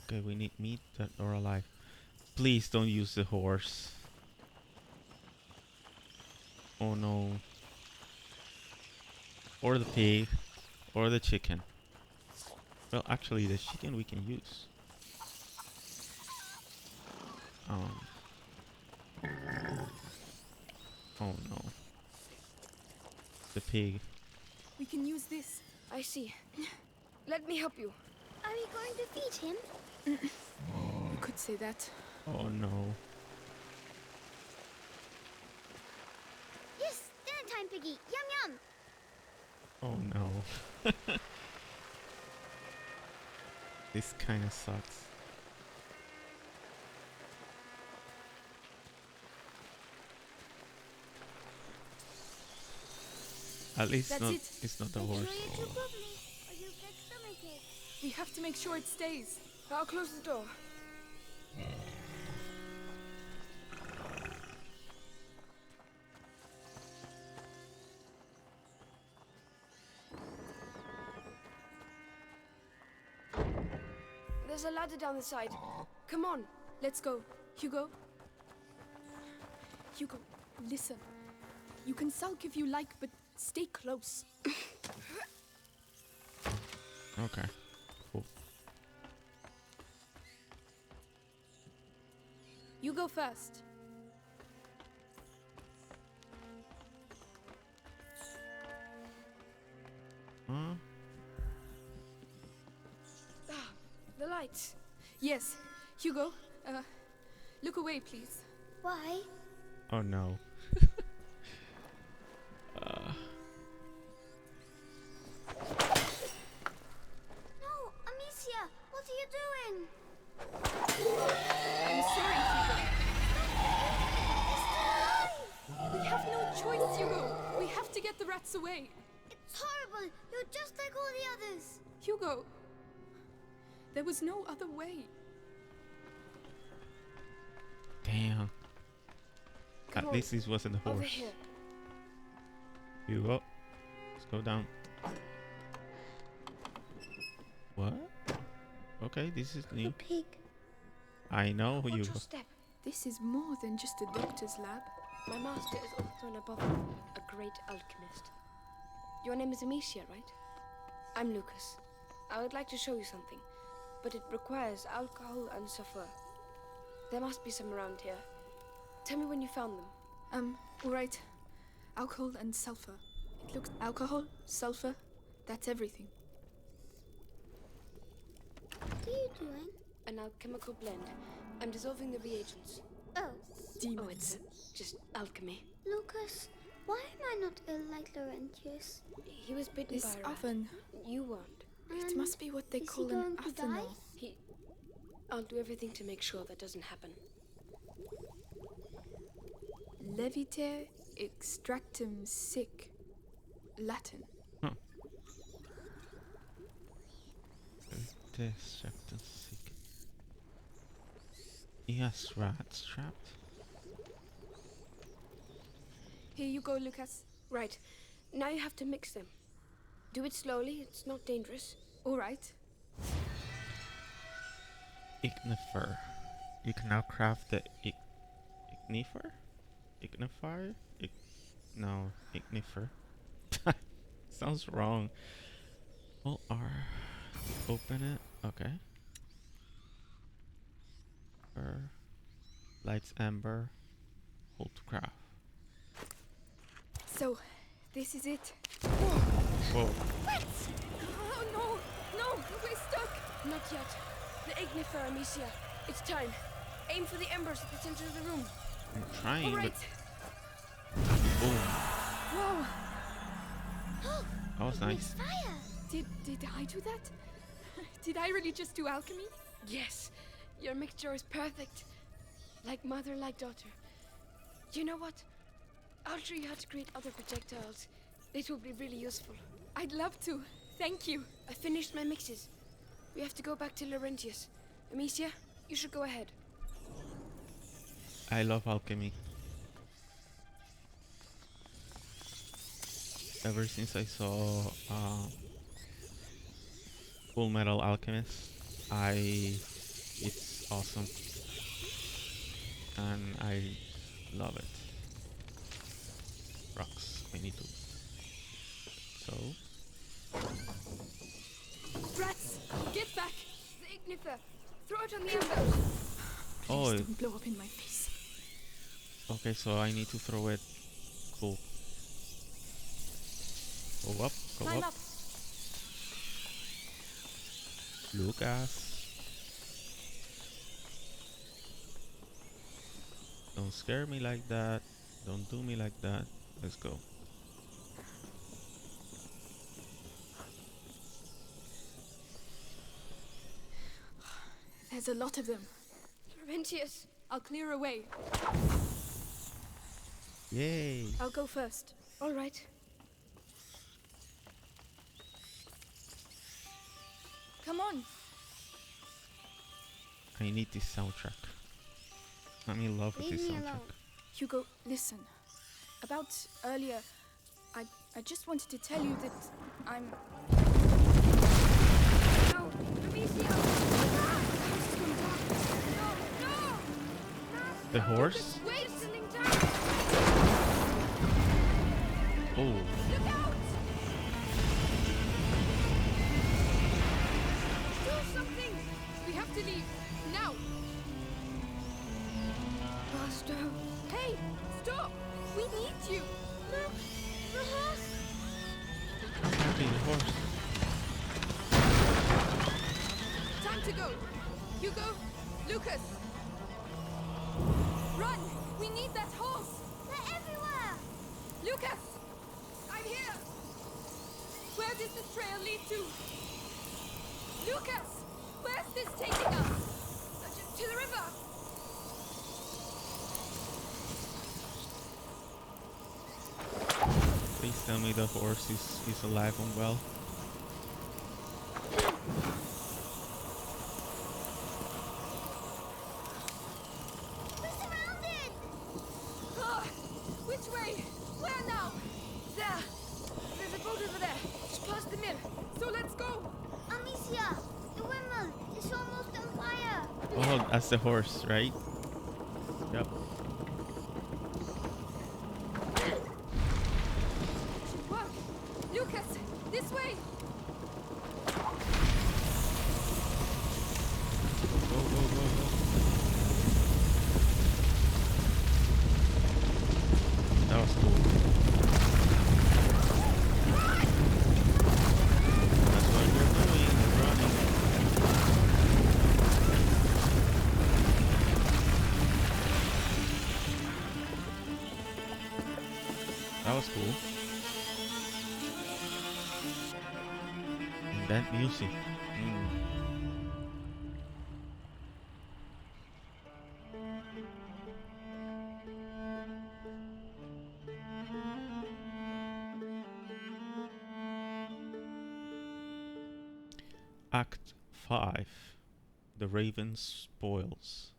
Okay, we need meat, dead or alive. Please don't use the horse. Oh no. Or the pig. Or the chicken. Well, actually, the chicken we can use. Oh no. The pig. We can use this. I see. Let me help you. Are we going to feed him? You could say that. Oh no. Yes, dinner time, Piggy. Yum yum. Oh no. This kind of sucks. At least it's not the horse. Make sure you chew properly, or you'll get stomachache. We have to make sure it stays. I'll close the door. There's a ladder down the side. Come on. Let's go. Hugo? Hugo, listen. You can sulk if you like, but stay close. Okay. Cool. You go first. Huh? The lights. Yes. Hugo, look away, please. Why? Oh no. No, Amicia, what are you doing? I'm sorry, Hugo. We have no choice, Hugo. We have to get the rats away. It's horrible. You're just like all the others. Hugo, there was no other way. Damn. Come At on. least this wasn't the Over horse. here. Hugo. Let's go down. What? Okay, this is new. Pig. I know Watch Hugo. your step. This is more than just a doctor's lab. My master is also and above all a great alchemist. Your name is Amicia, right? I'm Lucas. I would like to show you something, but it requires alcohol and sulfur. There must be some around here. Tell me when you found them. All right. Alcohol and sulfur. It looks alcohol, sulfur. That's everything. What are you doing? An alchemical blend. I'm dissolving the reagents. Oh, Oh, it's just alchemy. Lucas, why am I not ill like Laurentius? He was bitten This by a rat. oven. You weren't. It And must be what they is call he an going to die? ethanol. I'll do everything to make sure that doesn't happen. Leviter extractum sic. Latin. Huh. Destructive sick. He has rats trapped. Here you go, Lucas. Right. Now you have to mix them. Do it slowly, it's not dangerous. All right. Ignifer. You can now craft the ignifer? Ignifier? No, ignifer. Sounds wrong. Hold R. Open it. Okay. Lights amber. Hold to craft. So, this is it. Whoa. What? Oh no! No! We're stuck! Not yet. The ignifer, Amicia. It's time. Aim for the embers at the center of the room. I'm trying, All right. but boom. Whoa! That was nice. Fire! Did I do that? Did I really just do alchemy? Yes. Your mixture is perfect. Like mother, like daughter. You know what? I'll show you how to create other projectiles. It will be really useful. I'd love to. Thank you. I finished my mixes. We have to go back to Laurentius. Amicia, you should go ahead. I love alchemy. Ever since I saw Full Metal Alchemist, it's awesome. And I love it. Rocks, I need to. So. Rats! Get back! The ignifer! Throw it on the embers! Oh, Please don't blow up in my face. Okay, so I need to throw it. Cool. Go up, go Climb up. up. Lucas. Don't scare me like that. Don't do me like that. Let's go. There's a lot of them. Laurentius! I'll clear away. Yay! I'll go first. All right. Come on. I need this soundtrack. I'm in love with this soundtrack. Hugo, listen. About earlier, I just wanted to tell you that I'm... No! Amicia! The horse? Wait! Still time! Oh. Look out! Do something! We have to leave. Now! Faster! Hey! Stop! We need you! Look! The horse! Happy the horse. Time to go! Hugo! Lucas! Run! We need that horse! They're everywhere! Lucas! I'm here! Where does this trail lead to? Lucas! Where's this taking us? To the river! Please tell me the horse is alive and well. We're surrounded! Ah, which way? Where now? There! There's a boat over there, just past the mill. So let's go! Amicia, the windmill is almost on fire! Oh, that's the horse, right? Yep. Should work! Lucas, this way! Go, go, go, go. That was cool. That's what we're doing, we're running. That was cool. And that music. Act 5. The Raven Spoils.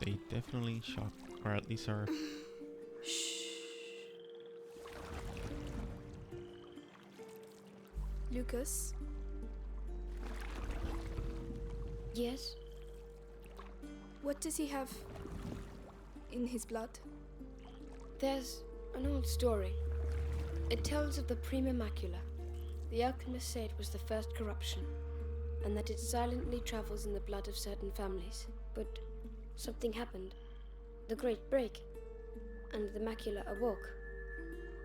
They definitely shock, or at least are. Lucas? Yes? What does he have in his blood? There's an old story. It tells of the Prima Macula. The alchemist said it was the first corruption, and that it silently travels in the blood of certain families. But something happened. The Great Break. And the macula awoke.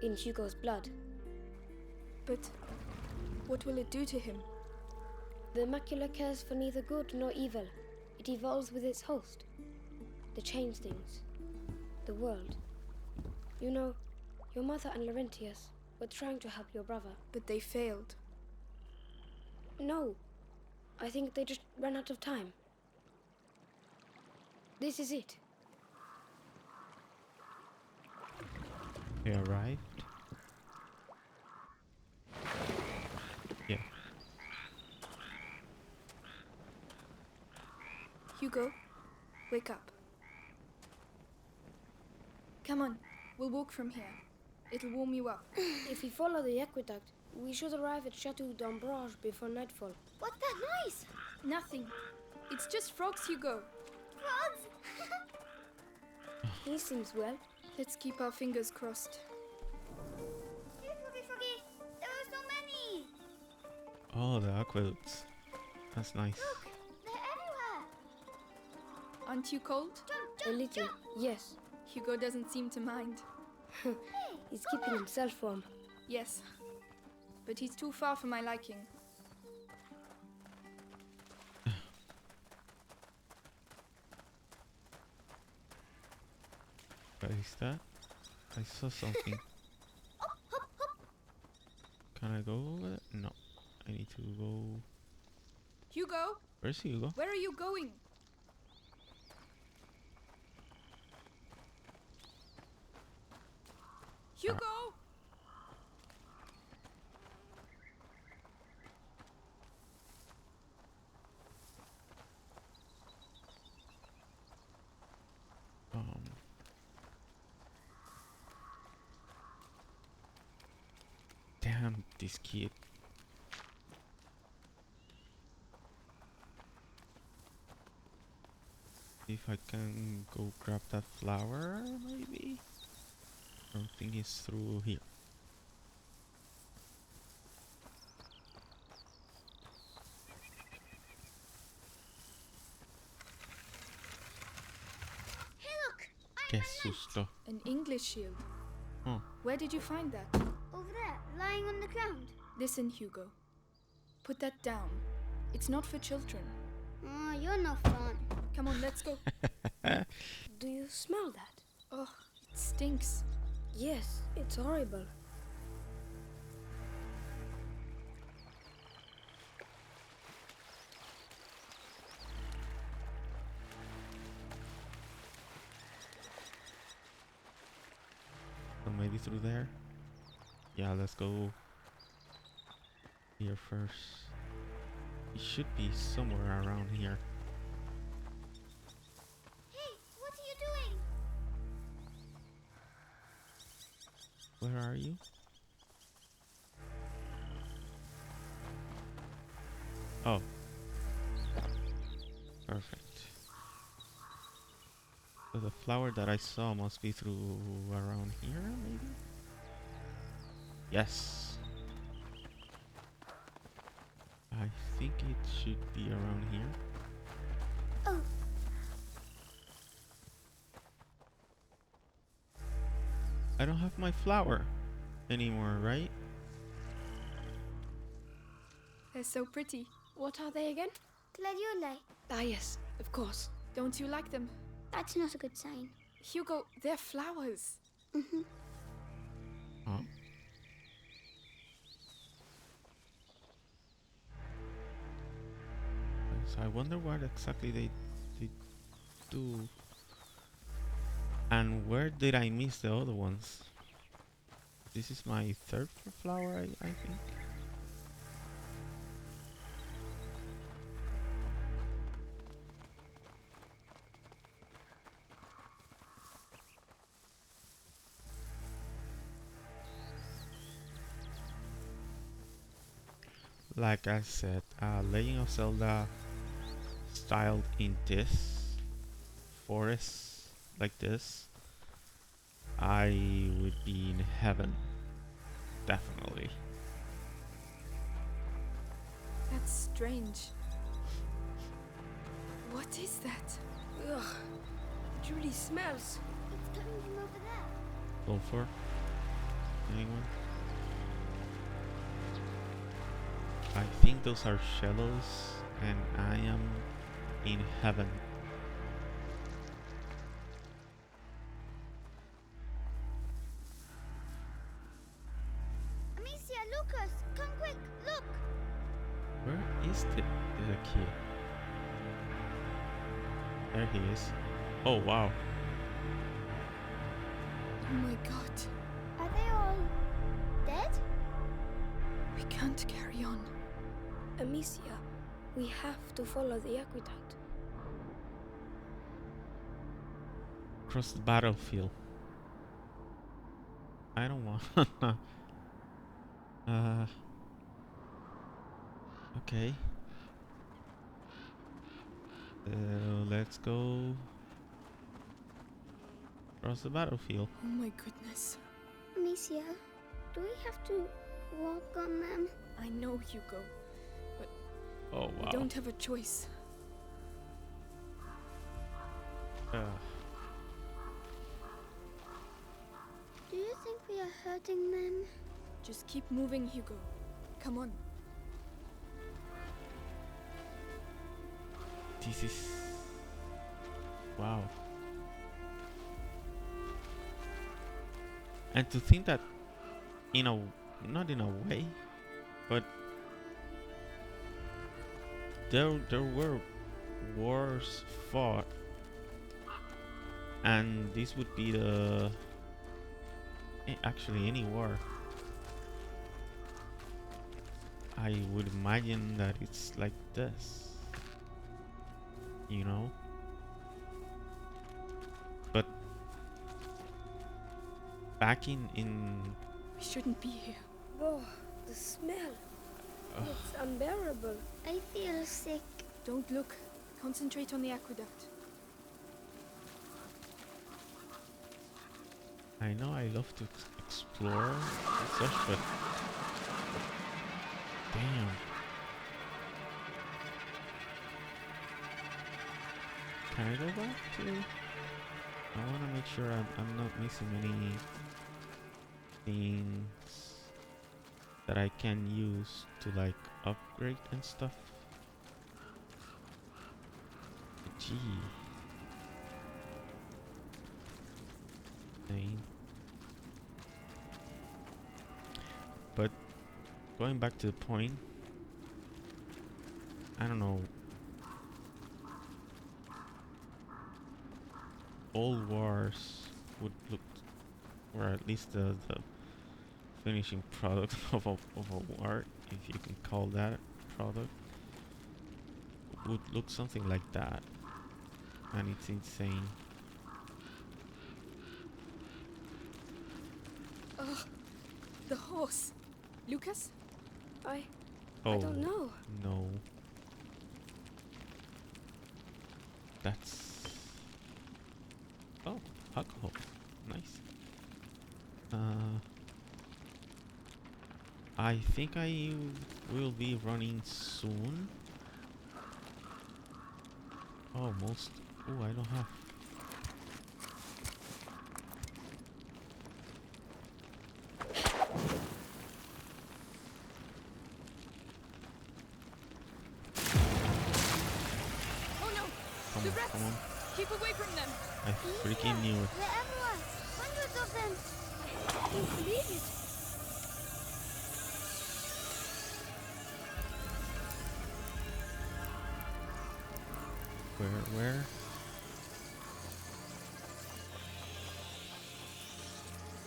In Hugo's blood. But what will it do to him? The macula cares for neither good nor evil. It evolves with its host. To change things. The world. You know, your mother and Laurentius were trying to help your brother. But they failed. No. I think they just ran out of time. This is it. They arrived. Yeah. Hugo, wake up. Come on, we'll walk from here. It'll warm you up. If we follow the aqueduct, we should arrive at Chateau d'Ambrage before nightfall. What's that noise? Nothing. It's just frogs, Hugo. Frogs? He seems well. Let's keep our fingers crossed. Here, Froggy, Froggy. There are so many. Oh, the aqueducts. That's nice. Look, they're everywhere. Aren't you cold? A little, yes. Hugo doesn't seem to mind. He's keeping himself warm. Yes, but he's too far for my liking. What is that? I saw something. Can I go over it? No. I need to go. Hugo? Where's Hugo? Where are you going? Hugo! Damn, this kid. If I can go grab that flower, maybe? I don't think it's through here. Hey, look! Qué susto. An English shield. Oh. Where did you find that? Over there, lying on the ground. Listen, Hugo. Put that down. It's not for children. Oh, you're no fun. Come on, let's go. Do you smell that? Oh, it stinks. Yes, it's horrible. So maybe through there? Yeah, let's go here first. It should be somewhere around here. Hey, what are you doing? Where are you? Oh. Perfect. So the flower that I saw must be through around here, maybe? Yes. I think it should be around here. Oh. I don't have my flower anymore, right? They're so pretty. What are they again? Gladioli. Ah, yes, of course. Don't you like them? That's not a good sign. Hugo, they're flowers. Mm-hmm. Oh. So I wonder what exactly they do. And where did I miss the other ones? This is my third flower, I think. Like I said, Legend of Zelda styled in this forest like this, I would be in heaven, definitely. That's strange. What is that? Ugh, it really smells. It's coming from over there. Sulfur? Anyone? I think those are shallows, and I am in heaven. Amicia, Lucas, come quick, look! Where is the kid? There he is. Oh wow. Oh my god. Are they all dead? We can't carry on. Amicia, we have to follow the aqueduct. Across the battlefield. I don't want. Okay. Let's go across the battlefield. Oh my goodness. Amicia, do we have to walk on them? I know, Hugo, but Oh we wow. don't have a choice. Do you think we are hurting them? Just keep moving, Hugo. Come on. This is wow. And to think that not in a way, but there were wars fought, and this would be the actually any war. I would imagine that it's like this, you know. But back in We shouldn't be here. Oh, the smell. It's unbearable. I feel sick. Don't look. Concentrate on the aqueduct. I know I love to explore and such, but damn. Can I go back to? I want to make sure I'm not missing any things that I can use to like upgrade and stuff. Gee. Dang. But going back to the point, I don't know. All wars would look, or at least the finishing product of a war, if you can call that product, would look something like that, and it's insane. Ugh, the horse. Lucas? I Oh don't know. no, that's alcohol. Nice. I think I will be running soon. Almost. Oh, I don't have. Come on. Keep away from them. I freaking knew it. They're everywhere. Hundreds of them. I can't believe it. Where?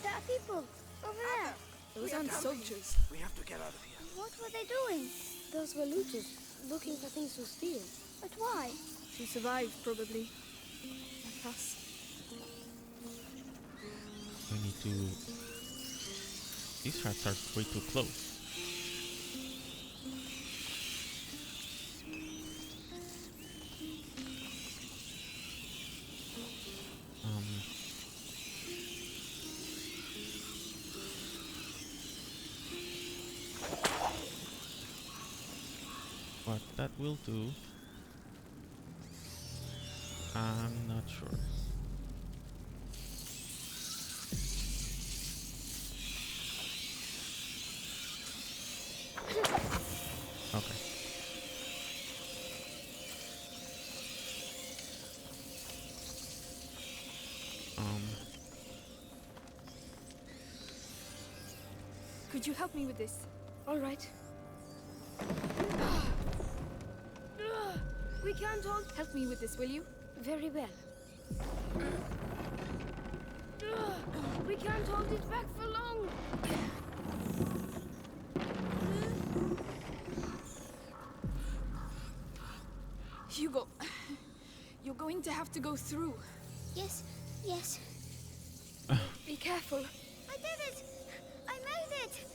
There are people over there. Those aren't soldiers. We have to get out of here. What were they doing? Those were looters, looking for things to steal. But why? She survived, probably. Like us. We need to... These rats are way too close. What that will do, I'm not sure. Okay. Could you help me with this? All right. We can't hold. Help me with this, will you? Very well. We can't hold it back for long. Hugo, you're going to have to go through. Yes, yes. Be careful. I did it! I made it!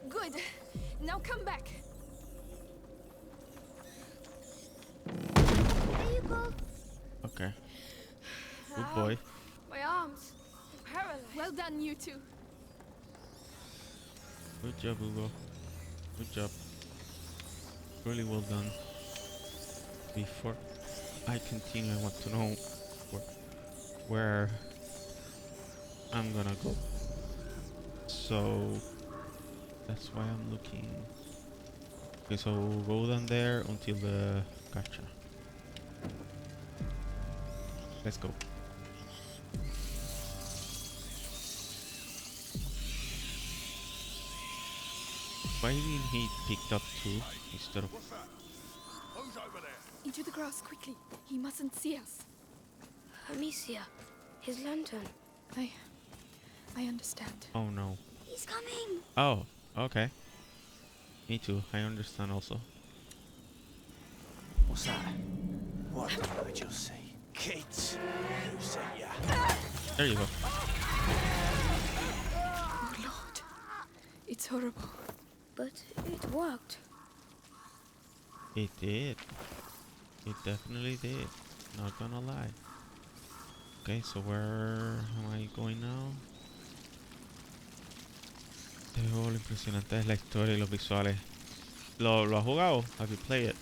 Good. Now come back. There you go. Okay. Good boy. My arms. They're paralyzed. Well done, you two. Good job, Hugo. Good job. Really well done. Before I continue, I want to know where I'm gonna go. So that's why I'm looking. Okay, so we'll go down there until the gotcha. Let's go. Why didn't he pick up two instead of... Into the grass, quickly. He mustn't see us. Amicia, his lantern. I understand. Oh no. He's coming. Oh, okay. Me too. I understand also. What's that? What did I just say? Kate, who sent ya? There you go. Oh Lord. It's horrible. But it worked. It did. It definitely did. Not gonna lie. Okay, so where am I going now? Lo impresionante es la historia y los visuales. ¿Lo has jugado? Have you played it?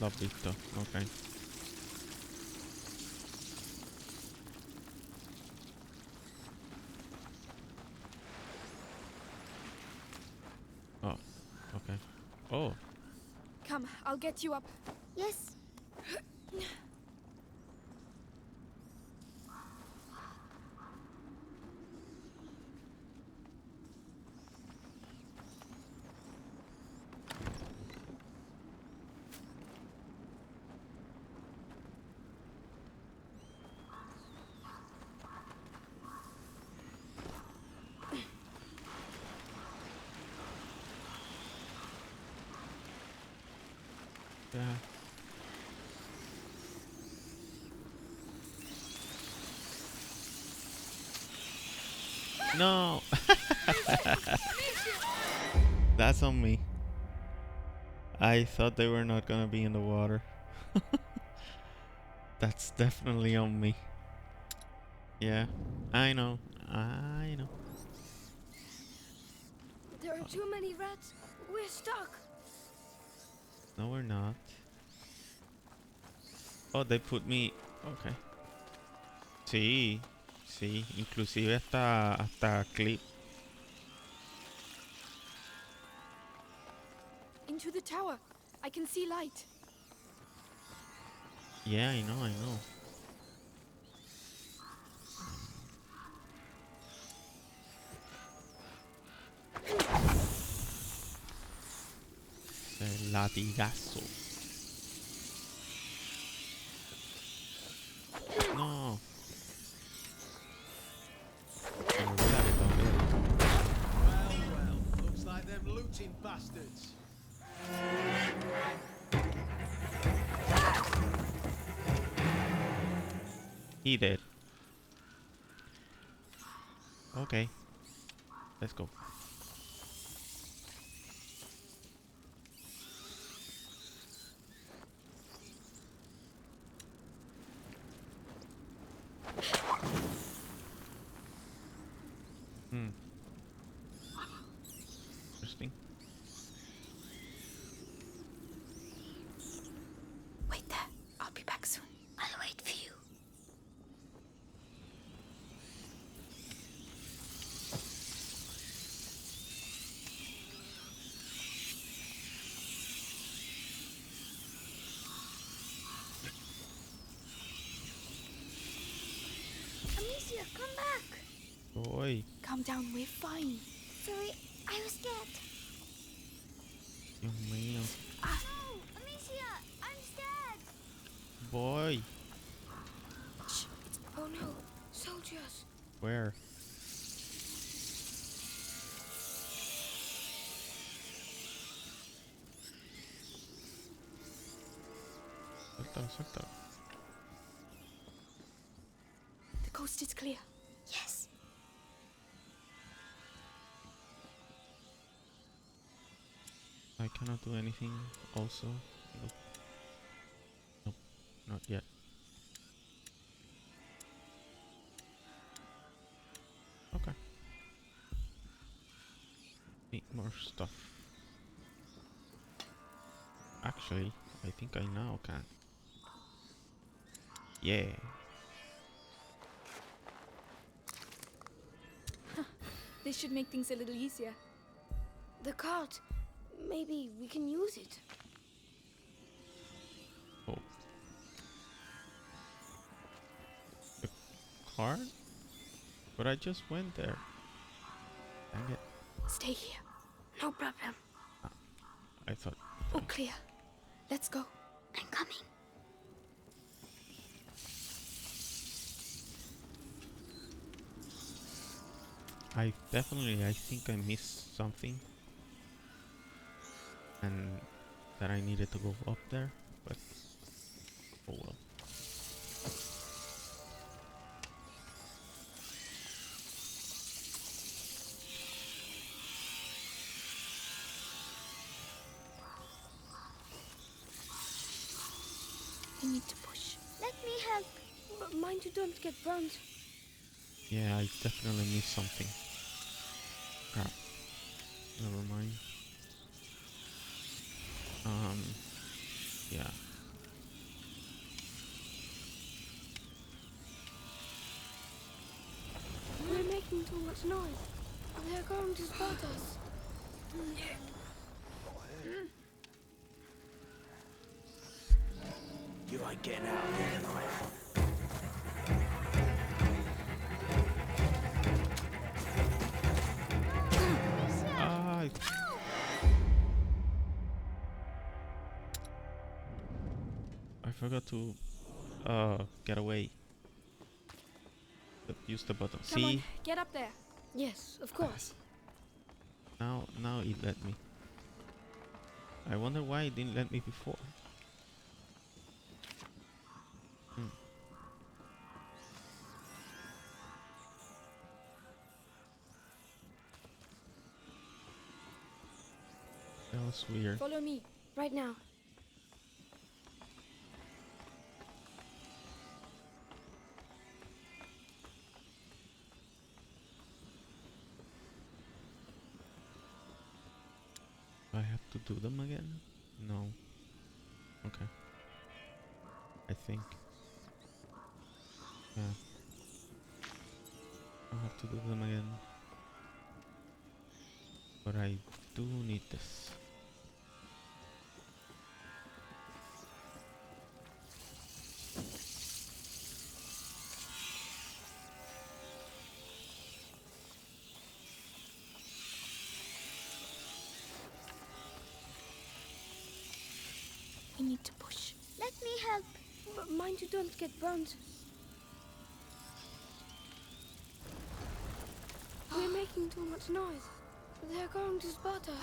Lo has visto, okay. Oh, okay. Oh. Come, I'll get you up. Yes. Yeah. No. That's on me. I thought they were not gonna be in the water. That's definitely on me. Yeah, I know. I know. There are too many rats. We're stuck. No, we're not. Oh, they put me... Okay. See? Sí, inclusive hasta clip. Into the tower. I can see light. Yeah, I know. El latigazo. No. Well, looks like them looting bastards. He did. Okay. Let's go. Interesting. Wait there. I'll be back soon. I'll wait for you. Amicia, come back. Boy. Calm down, we're fine. Sorry, I was scared. Dios mío. No, Amicia, I'm scared. Boy. Shh. Oh no, soldiers. Where? Suéltalo. The coast is clear. Yes. I cannot do anything also. Nope, not yet. Okay. Need more stuff. Actually, I think I now can. Yeah. This should make things a little easier. The cart. Maybe we can use it. Oh. The card? But I just went there. Dang it. Stay here. No problem. I thought. Oh, clear. Let's go. I'm coming. I think I missed something. And that I needed to go up there, but oh well. We need to push. Let me help. But mind you don't get burned. Yeah, I definitely missed something. Crap. Never mind. Yeah. We're making too much noise. They're going to spot us. You ain't getting out of here alive. I forgot to get away. Use the button. Come on, See? get up there. Yes, of course. Now it let me. I wonder why it didn't let me before. That was weird. Follow me. Right now. I have to do them again? No. Okay. I think. Yeah. I have to do them again. But I do need this. We need to push. Let me help. But mind you don't get burned. We're making too much noise. They're going to spot us.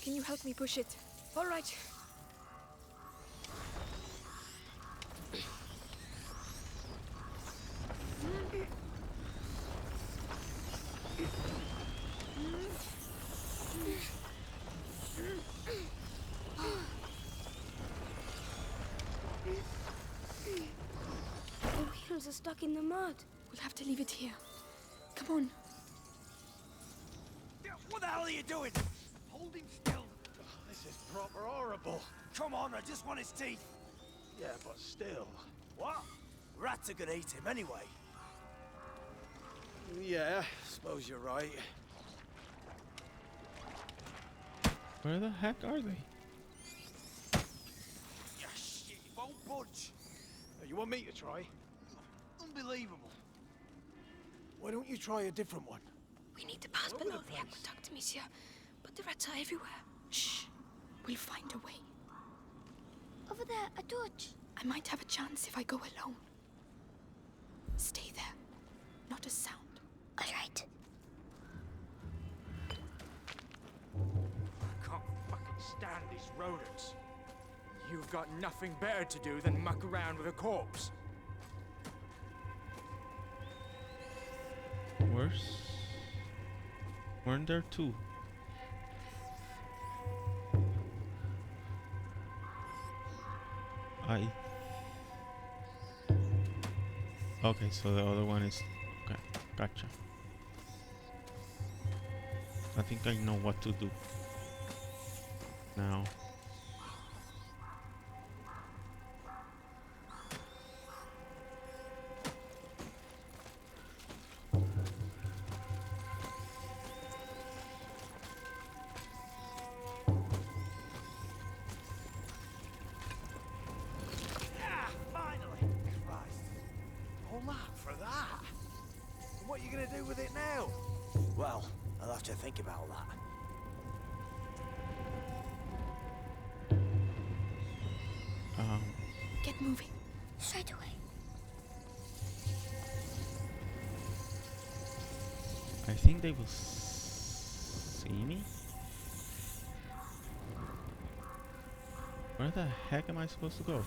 Can you help me push it? All right. The wheels are stuck in the mud. We'll have to leave it here. Come on. What the hell are you doing? Hold him still. This is proper horrible. Come on, I just want his teeth. Yeah, but still. What? Rats are gonna eat him anyway. Yeah, suppose you're right. Where the heck are they? Yeah, shit, he won't budge. You want me to try? Unbelievable. Why don't you try a different one? We need to pass below the aqueduct, monsieur. But the rats are everywhere. Shh. We'll find a way. Over there, a torch. I might have a chance if I go alone. Stay there. Not a sound. All right. I can't fucking stand these rodents. You've got nothing better to do than muck around with a corpse. Worse? Weren't there two? Okay, so the other one is... Okay, gotcha. I think I know what to do now. Yeah, finally. Christ. All that for that? And what are you gonna do with it now? Well, I'll have to think about that. Get moving. Straight away. I think they will see me. Where the heck am I supposed to go?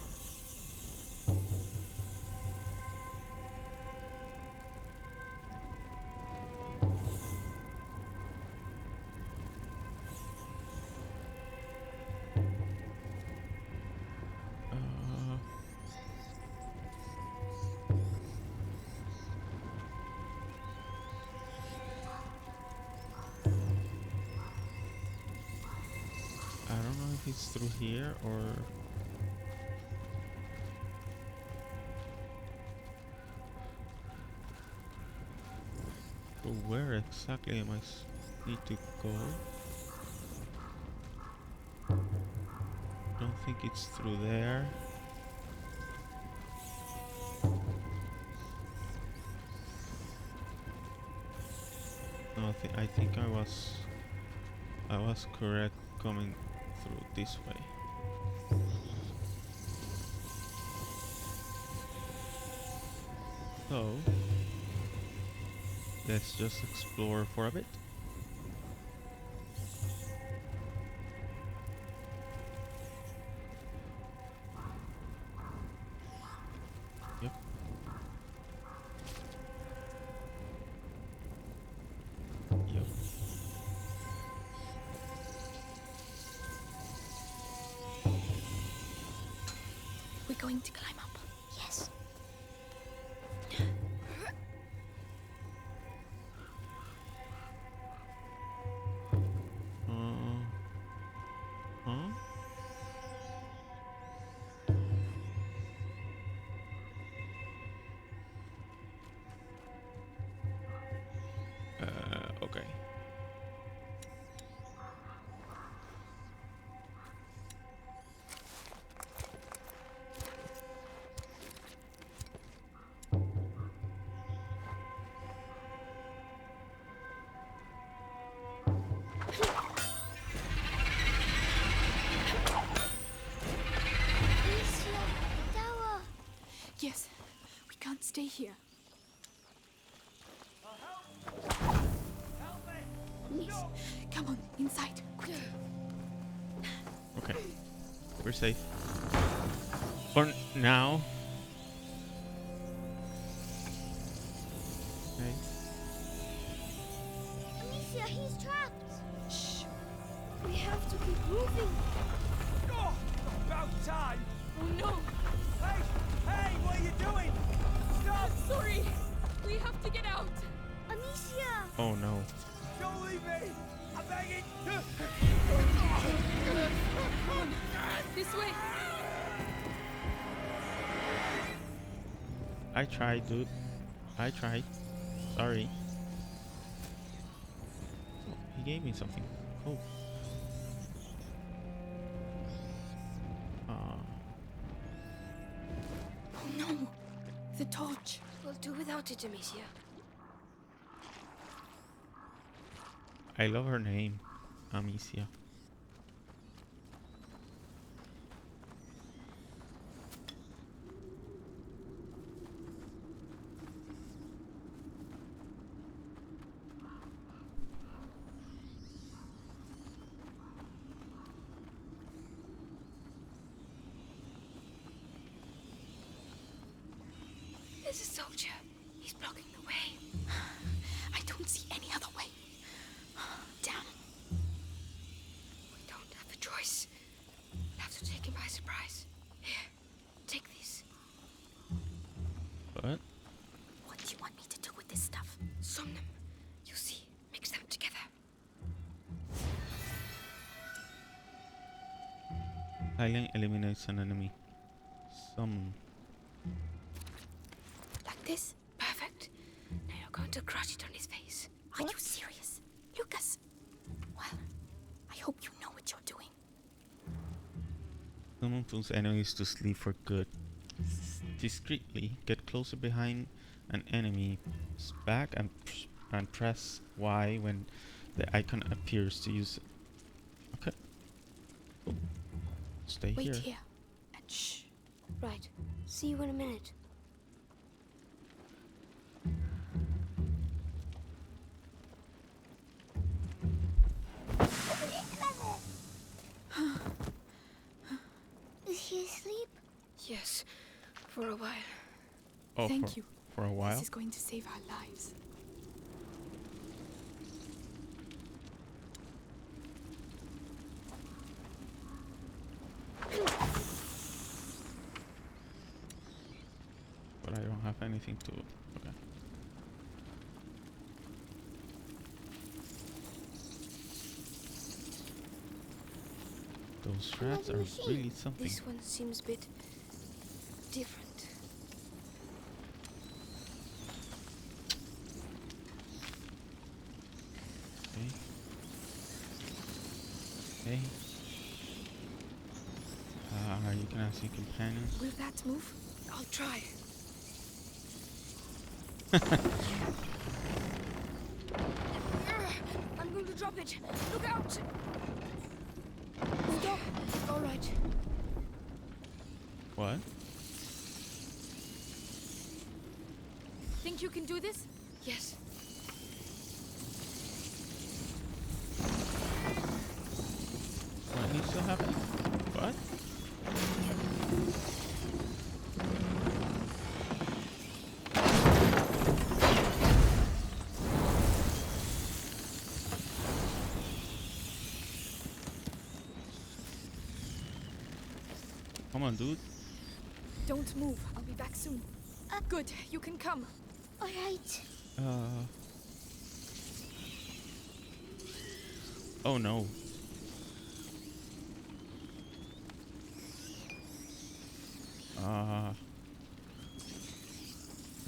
I don't know if it's through here or... But where exactly am I need to go? Don't think it's through there. No, I think I was correct coming through this way. So let's just explore for a bit. Yep. Yep. going to climb up? Yes. Huh? Okay. Amicia, tower. Yes, we can't stay here. Please, come on, inside, quickly. Okay. We're safe. For now. Okay. Amicia, he's trapped. Shh. We have to keep moving. Oh, about time! Oh no! Hey! Hey, what are you doing? Stop! I'm sorry! We have to get out! Amicia! Oh no. Don't leave me! I'm begging! This way! I tried, dude. I tried. Sorry. Oh, he gave me something. Cool. Oh no! The torch. We'll do without it, Amicia. I love her name, Amicia. There's a soldier. He's blocking the way. I don't see any other way. Damn. We don't have a choice. We'll have to take him by surprise. Here, take these. What? What do you want me to do with this stuff? Some them. You see, mix them together. Island eliminates an enemy. Some. Like this? Perfect. Now you're going to crush it on his face. Are you serious? Lucas? Well, I hope you know what you're doing. Someone puts enemies to sleep for good. Discreetly get closer behind an enemy's back and press Y when the icon appears to use it. Okay. Cool. Stay Wait here. here. And shh. Right. See you in a minute. Is he asleep? Yes, for a while. Oh, Thank you. For a while. This is going to save our lives. But I don't have anything to. Okay. Those rats are really something. This one seems a bit different. Okay. Okay. You can ask your companions. Will that move? I'll try. I'm going to drop it. Look out! Stop. All right. What? Think you can do this? Yes. What? He still have it? What? Come on, dude. Don't move. I'll be back soon. Good. You can come. All right. Oh no.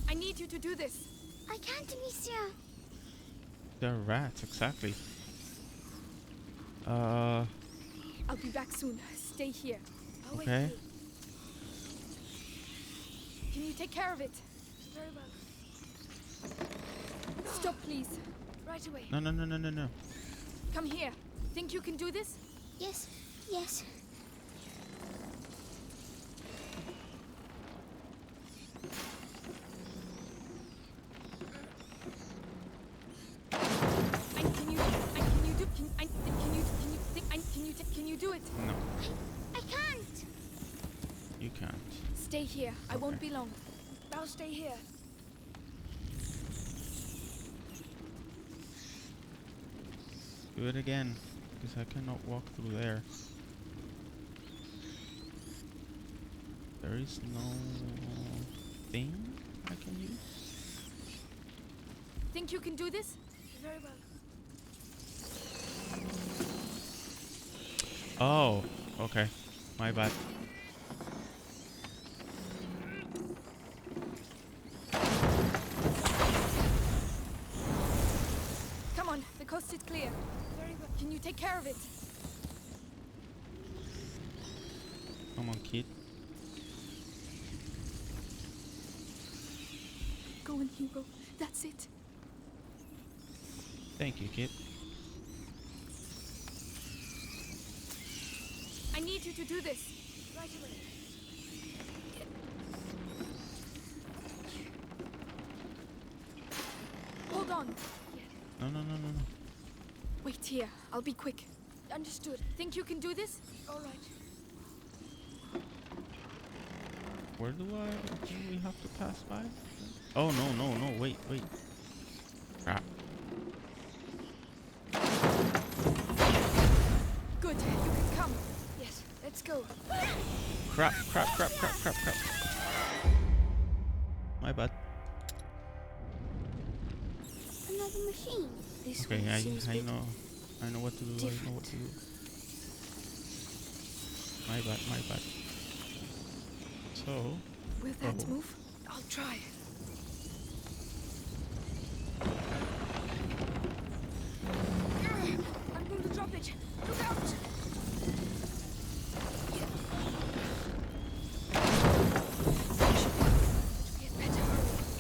I need you to do this. I can't, Amicia. They're rats, exactly. I'll be back soon. Stay here. I'll Okay. wait for you. Can you take care of it? Very well. Stop, please. Right away. No, no, no, no, no, no. Come here. Think you can do this? Yes, yes. Can you do it? No, I can't. you can't. Stay here. I won't be long. I'll stay here. Do it again, because I cannot walk through there. There is no thing I can use. Think you can do this? Very well. Oh, okay. My bad. Come on, the coast is clear. Very well. Can you take care of it? Come on, kid. Go on, Hugo. That's it. Thank you, kid. I need you to do this. Right away. Hold on. No, no, no, no, no. Wait here. I'll be quick. Understood. Think you can do this? All right. Where do we have to pass by? Oh, no, no, no. Wait, wait. Crap. Good. You can come. Yes. Let's go. Crap, crap, crap, crap, crap, crap. My bad. Another machine. This Okay, one I seems know what to do. different. I know what to do. My bad, my bad. So, Will that move? I'll try. I'm going to drop it. Look out!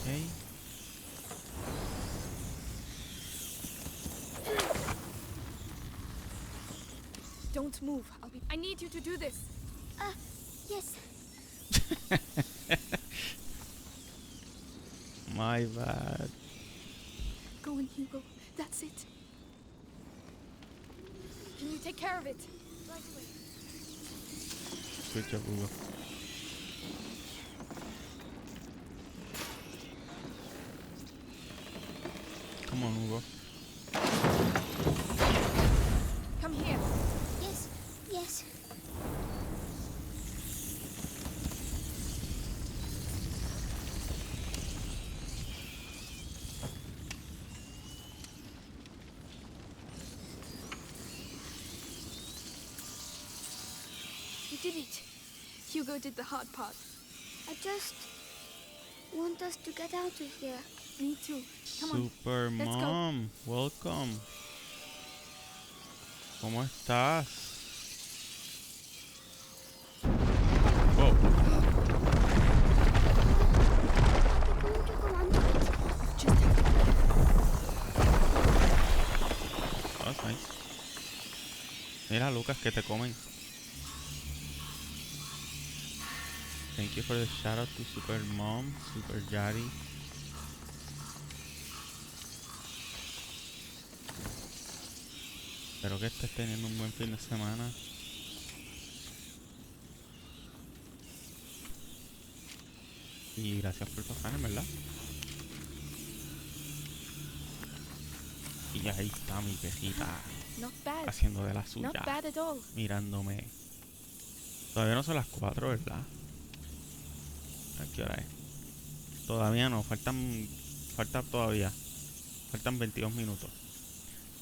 okay. Don't move. I need you to do this. Yes. My bad. Go on, Hugo. That's it. Can you take care of it? Right away. Good job, Hugo. Come on, Hugo. Come here. Yes, yes. We did it. Hugo did the hard part. I just want us to get out of here. Me too. Come on. Super Let's go. Mom, welcome. ¿Cómo estás? Whoa. That's nice. Mira, Lucas, que te comen. Thank you for the shout out to Super Mom, Super Daddy. Espero que estés teniendo un buen fin de semana. Y gracias por pasar, en verdad. Y ahí está mi quejita. Not bad. Haciendo de la suya. Not bad at all. Mirándome. Todavía no son las 4, ¿verdad? ¿A qué hora es? Todavía no, falta todavía. Faltan 22 minutos.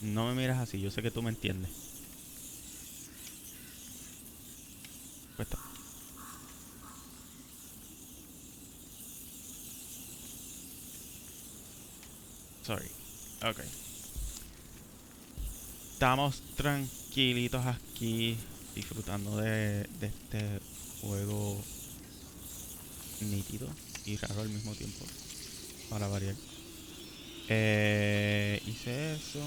No me miras así, yo sé que tú me entiendes. Pues está. Sorry. Ok. Estamos tranquilitos aquí, disfrutando de este juego nítido y raro al mismo tiempo, para variar. Hice eso.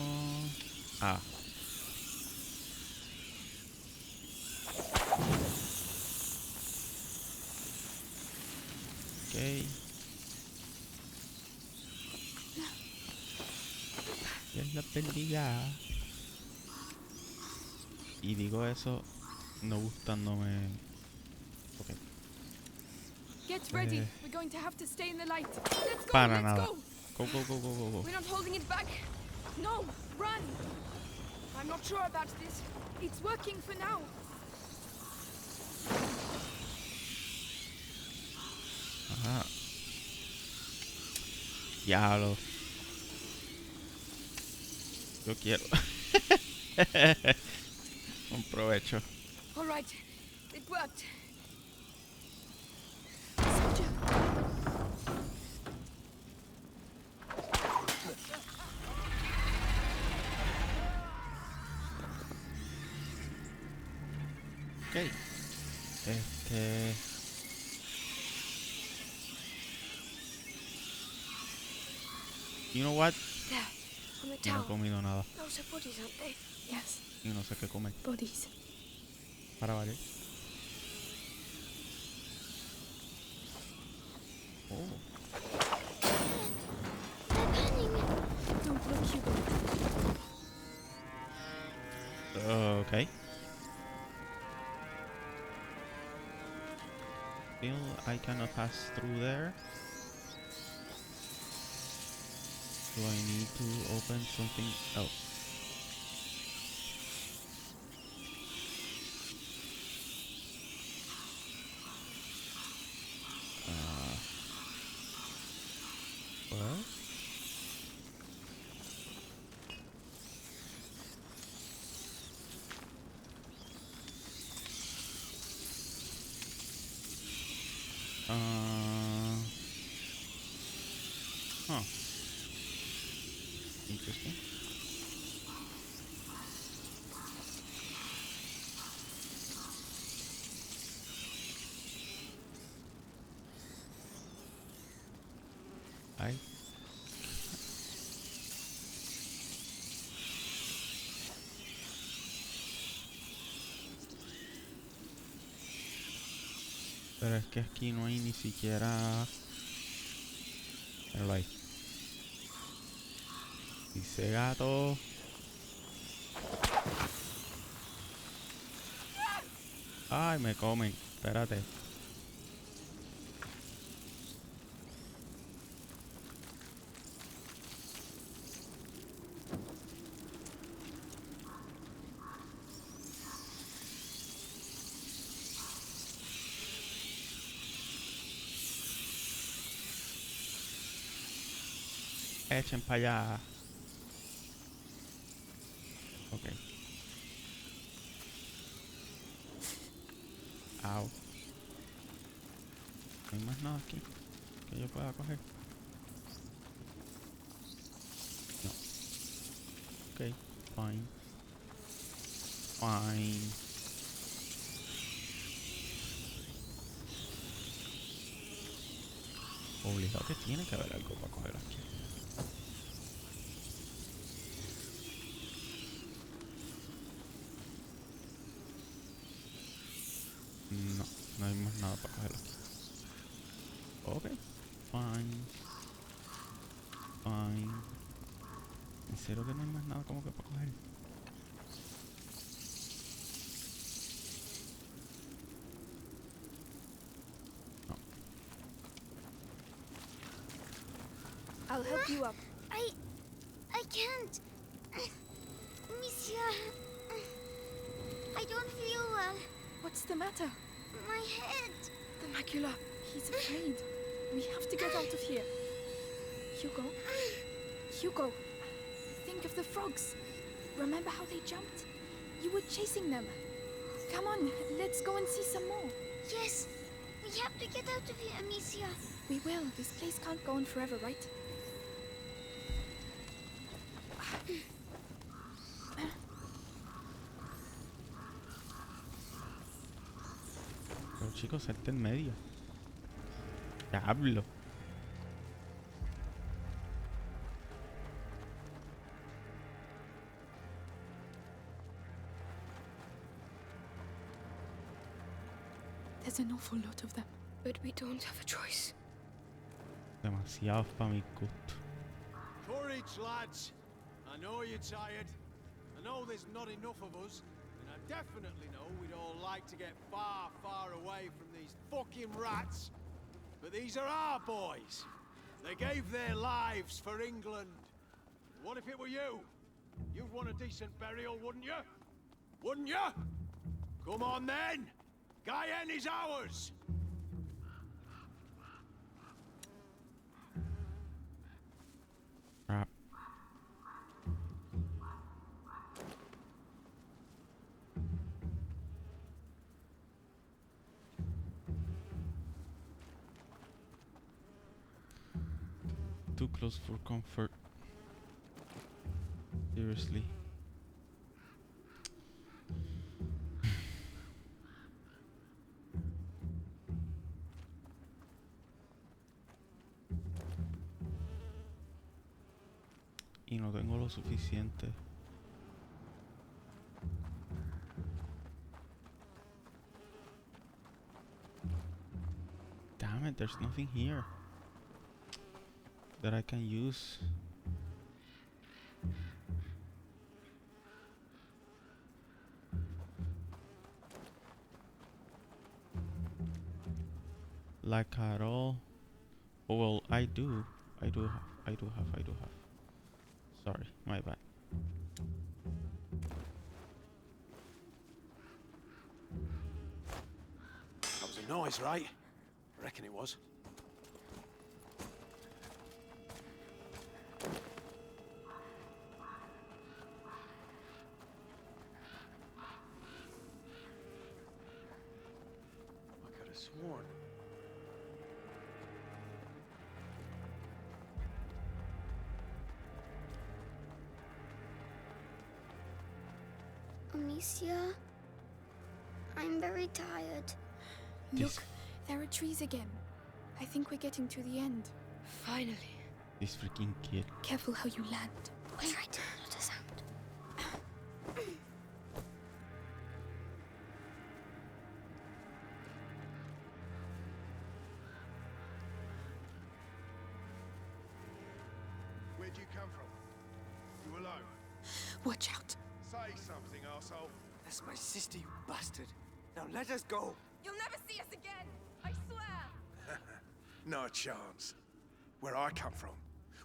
Ah. Ok. Dios la bendiga. Y digo eso no gustándome. Ok. Get ready. We're going to have to stay in the light. Let's go. Para Let's nada. go. Go, go, go, go, go, go. We're not holding it back. No, run. I'm not sure about this. It's working for now. Ajá. Diablo. Yo quiero. Un provecho. All right. It worked. Ok. You know what? There, on the Yo no he tower. comido nada. Those are bodies, aren't they? Yes. Y no sé qué comer. Bodies. Para variar. Oh. Don't look, Hugo. Okay. Still, I cannot pass through there. Do I need to open something else? What? Huh. Interesting. I Pero es que aquí no hay ni siquiera. Míralo ahí. Dice gato. Ay, me comen. Espérate. Echen para allá. Ok. Au. No hay más nada aquí que yo pueda coger. No. Ok. Fine. Fine. Obligado que tiene que haber algo para coger aquí. No, no hay más nada para coger aquí. Ok, fine. Fine. ¿En serio que no hay más nada como que para coger? No. I'll help you up. I can't. Monsieur, I don't feel well. What's the matter? My head. The macula. He's afraid. We have to get out of here. Hugo? Hugo! Think of the frogs. Remember how they jumped? You were chasing them. Come on, let's go and see some more. Yes, we have to get out of here, Amicia. We will. This place can't go on forever, right? Pero chicos, salte en medio. Diablo. There's an awful lot of them. But we don't have a choice. Demasiados para mi gusto. Courage, lads. I know you're tired. I know there's not enough of us. And I definitely know we'd all like to get far, far away from these fucking rats. But these are our boys. They gave their lives for England. What if it were you? You'd want a decent burial, wouldn't you? Wouldn't you? Come on then! Guyenne is ours! Crap. Too close for comfort. Seriously. Y no tengo lo suficiente. Damn it, there's nothing here that I can use. Like at all. Oh, well, I do have. Sorry, my bad. That was a noise, right? I reckon it was. I could have sworn. Amicia, I'm very tired. Look, there are trees again. I think we're getting to the end. Finally. This freaking kid. Careful how you land. Wait, right, not a sound. Where'd you come from? You alone? Watch out. Say something, arsehole. That's my sister, you bastard. Now let us go. You'll never see us again. I swear. No chance. Where I come from,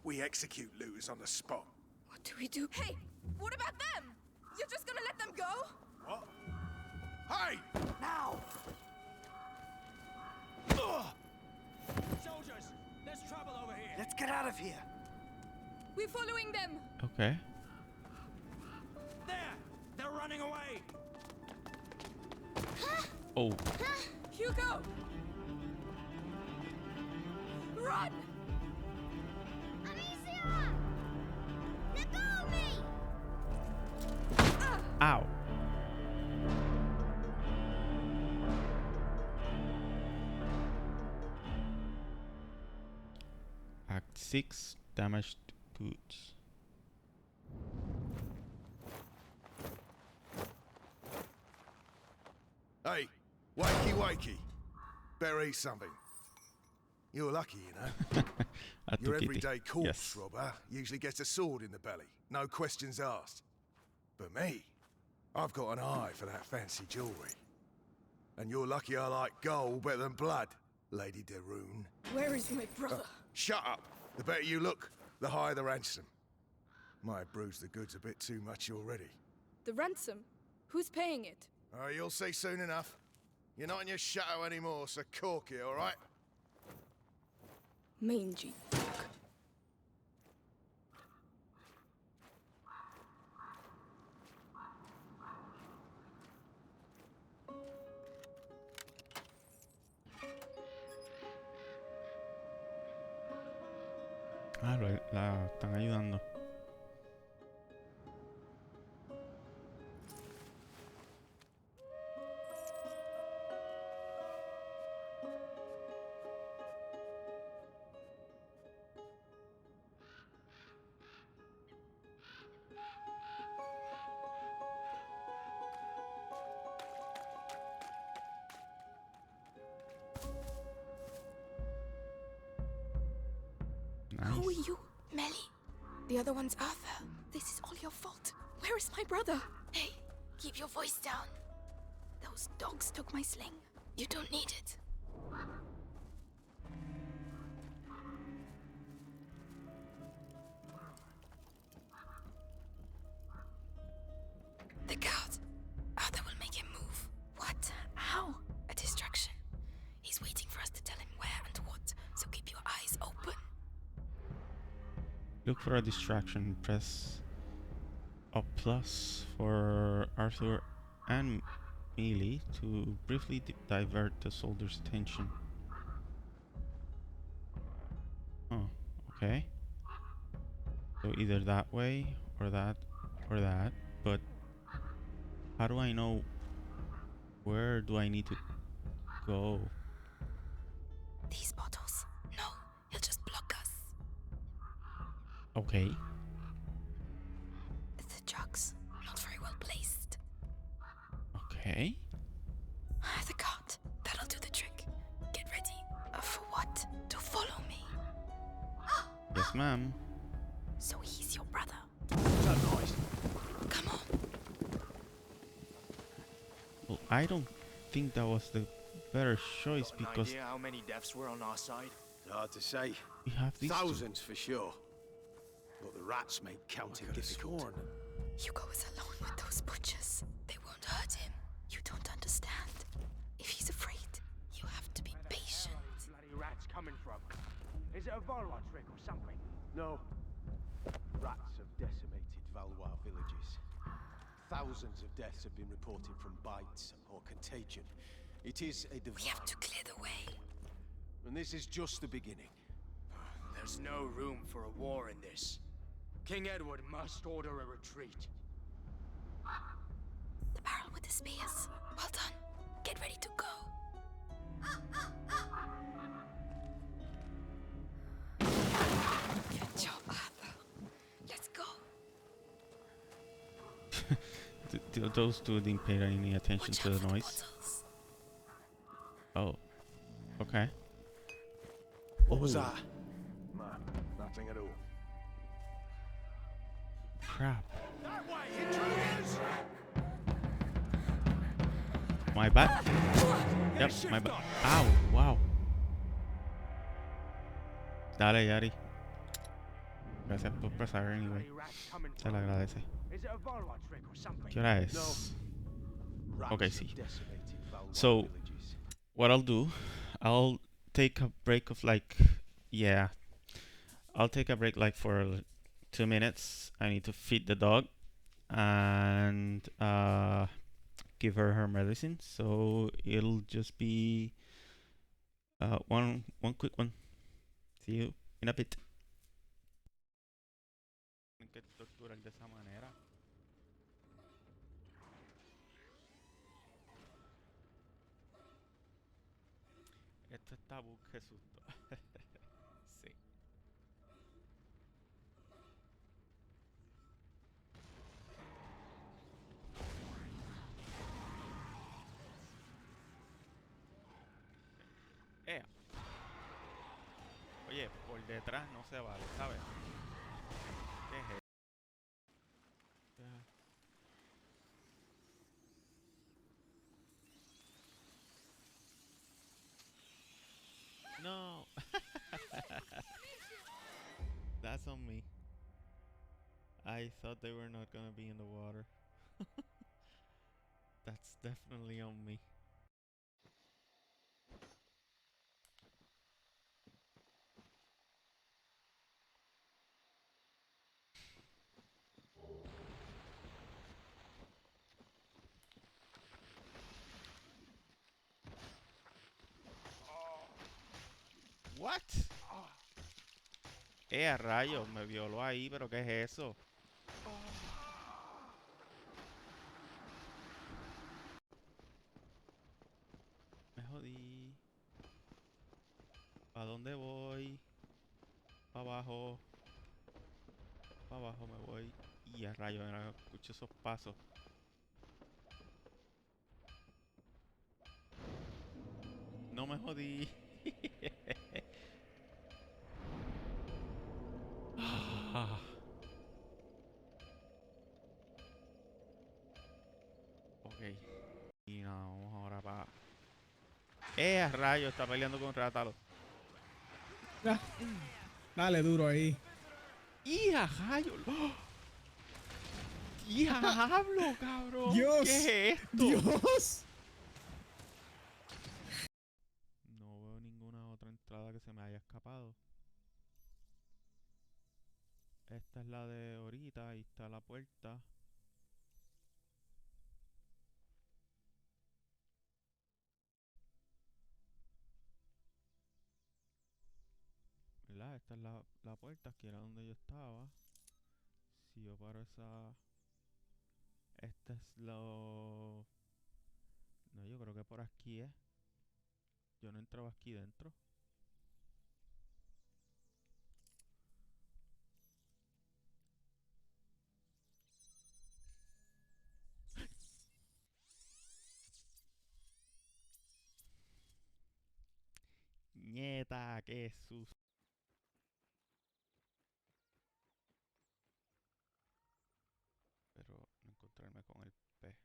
we execute looters on the spot. What do we do? Hey, what about them? You're just gonna let them go? What? Hey! Now! Soldiers, there's trouble over here. Let's get out of here. We're following them. Okay. There! They're running away! Oh. Hugo! Run! Amicia! Let go of me! Ow. Act 6, damaged goods. Hey, wakey. Better eat something. You're lucky, you know. Your everyday corpse robber usually gets a sword in the belly. No questions asked. But me, I've got an eye for that fancy jewelry. And you're lucky I like gold better than blood, Lady de Rune. Where is my brother? Shut up. The better you look, the higher the ransom. Might have bruised the goods a bit too much already. The ransom? Who's paying it? Oh, you'll see soon enough. You're not in your shadow anymore, so cork it, all right? Mangy dog. Ah, la están ayudando. Nice. Who are you? Melly? The other one's Arthur. This is all your fault. Where is my brother? Hey, keep your voice down. Those dogs took my sling. You don't need it. The guard. Arthur will make him move. What? How? A distraction. He's waiting for us to tell him where and what, so keep your eyes open. Look for a distraction. Press a plus for Arthur and Melee to briefly divert the soldier's attention. Oh, okay. So either that way or that or that, but how do I know where do I need to go? These bottles. No, he'll just block us. Okay. The jugs. Not very well placed. Okay. The cart. That'll do the trick. Get ready. For what? To follow me. Yes, ma'am. So he's your brother. What's that noise? Come on. Well, I don't think that was the better choice Got an because idea how many deaths were on our side? Hard to say. we have these two. Thousands for sure. But the rats make counting difficult. Hugo is alone with those butchers. They won't hurt him. You don't understand. If he's afraid, you have to be patient. Bloody rats coming from? Is it a Valois trick or something? No. Rats have decimated Valois villages. Thousands of deaths have been reported from bites or contagion. It is a We have to clear the way. And this is just the beginning. There's no room for a war in this. King Edward must order a retreat. The barrel with the spears. Well done. Get ready to go. Good job, Arthur. Let's go. Those two didn't pay any attention to the noise. Oh. Okay. What was that? No, nothing at all. Crap. That way, intruders! My bad. Yep, my bad. Ow, wow. Dale, Yari. Gracias por pasar anyway. Se le agradece. Is it a Valois trick or something? ¿Qué hora es? Okay, Rats sí. have decimated Valois So, villages. what I'll do, I'll take a break of like, yeah, I'll take a break like for 2 minutes. I need to feed the dog and give her medicine. So it'll just be one quick one. See you in a bit. Que torturar de esa manera. Esto está qué susto. Sí. Oye, por detrás no se vale, ¿sabes? ¿Qué es eso? No. That's on me. I thought they were not gonna be in the water. That's definitely on me. A rayos, me violó ahí, pero ¿qué es eso? Me jodí. ¿Para dónde voy? Para abajo. Para abajo me voy. Y a rayos, mira, escucho esos pasos. No me jodí. Ah. Ok. Y no, vamos ahora para... a rayos! Está peleando con Rátalo. Ya. Dale duro ahí. ¡Y a rayos! ¡Oh! ¡Diablo, cabrón! Dios. ¿Qué es esto? Dios. No veo ninguna otra entrada que se me haya escapado. Esta es la de ahorita. Ahí está la puerta. ¿Verdad? Esta es la puerta. Aquí era donde yo estaba. Si yo paro esa... Este es lo... No, yo creo que por aquí es. Yo no entraba aquí dentro. Nieta, qué susto. Pero no encontrarme con el pez.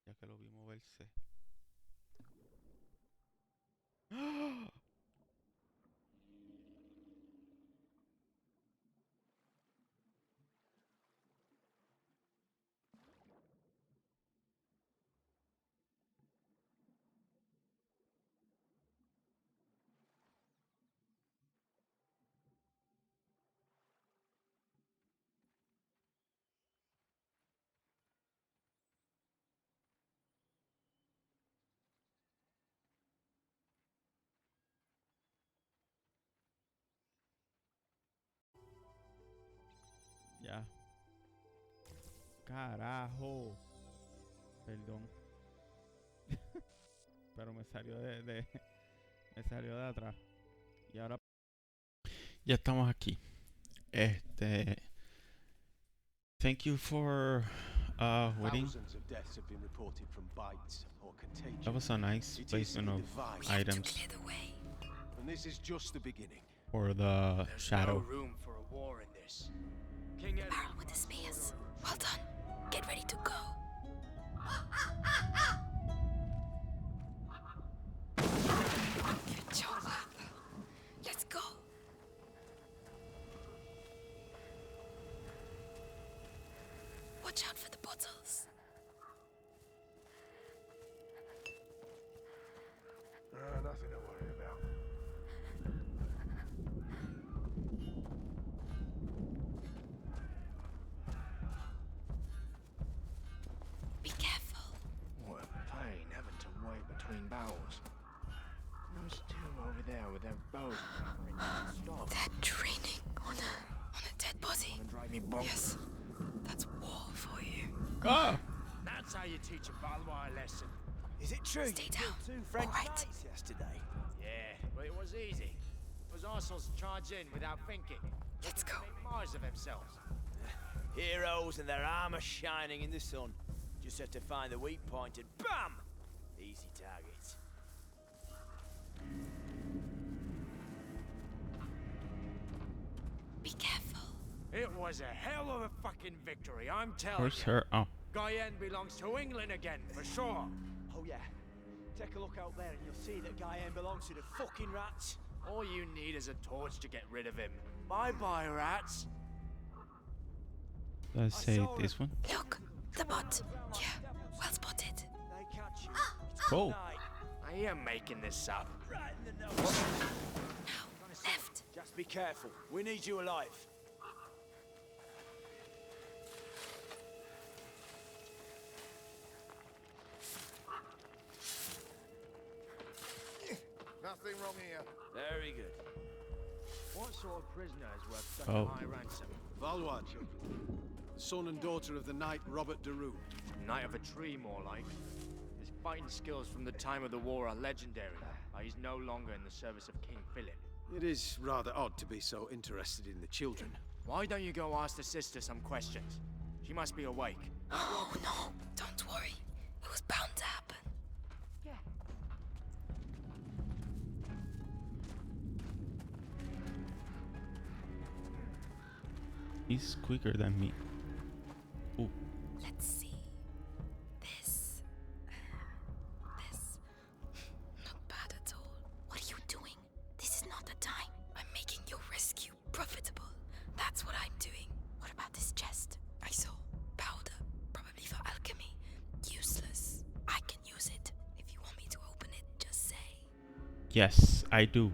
Ya que lo vi moverse. ¡Ah! Ya. Carajo. Perdón. Pero me salió me salió de atrás. Y ahora ya estamos aquí. Thank you for waiting. Thousands of deaths have been reported from bites or contagion. That was a nice It is placement the of divine. items And this is just the beginning. for the There's shadow. no room for a war in this. King Edward Barrel with the spears. Well done. Get ready to go. Good job. Let's go. Watch out for the bottles. Nothing to worry about. Be careful. What a pain having to wait between battles. Those two over there with their bows covering stop. They're training on a dead body. Drive me bonkers. Yes, that's war for you. Ah! That's how you teach a Balwire lesson. Is it true? Stay You killed down. 2 French All right. knights yesterday? Yeah, but it was easy. Those arseholes charge in without thinking. Let's go. Make Mars of themselves. Heroes and their armor shining in the sun. Just have to find the weak point and BAM! Easy target. Be careful. It was a hell of a fucking victory, I'm telling Where's you. her? Oh. Guyenne belongs to England again, for sure. Oh yeah. Take a look out there and you'll see that Guyenne belongs to the fucking rats. All you need is a torch to get rid of him. Bye-bye, rats. Let's say this one. Look, the bot. Yeah, well spotted. They catch you. Cool. Tonight. I am making this up. Right in the nose. Now, left. Just be careful. We need you alive. Nothing wrong here. Very good. What sort of prisoner is worth such Oh. a high ransom? Valois children. The son and daughter of the knight Robert de Rue. Knight of a tree, more like. His fighting skills from the time of the war are legendary, but he's no longer in the service of King Philip. It is rather odd to be so interested in the children. Why don't you go ask the sister some questions? She must be awake. Oh, no. Don't worry. It was bound to happen. Yeah. He's quicker than me. Ooh. Let's see. This. Not bad at all. What are you doing? This is not the time. I'm making your rescue profitable. That's what I'm doing. What about this chest? I saw powder, probably for alchemy. Useless. I can use it. If you want me to open it, just say. Yes, I do.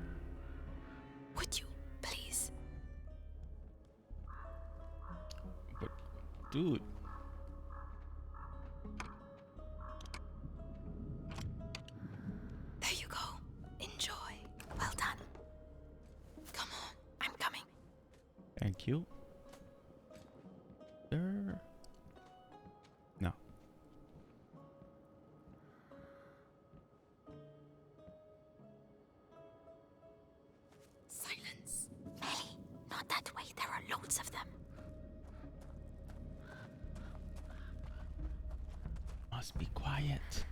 Would you, please? But, dude. There you go. Enjoy. Well done. Come on, I'm coming. Thank you. There. No. Silence. Ellie, not that way. There are loads of them. Must be quiet.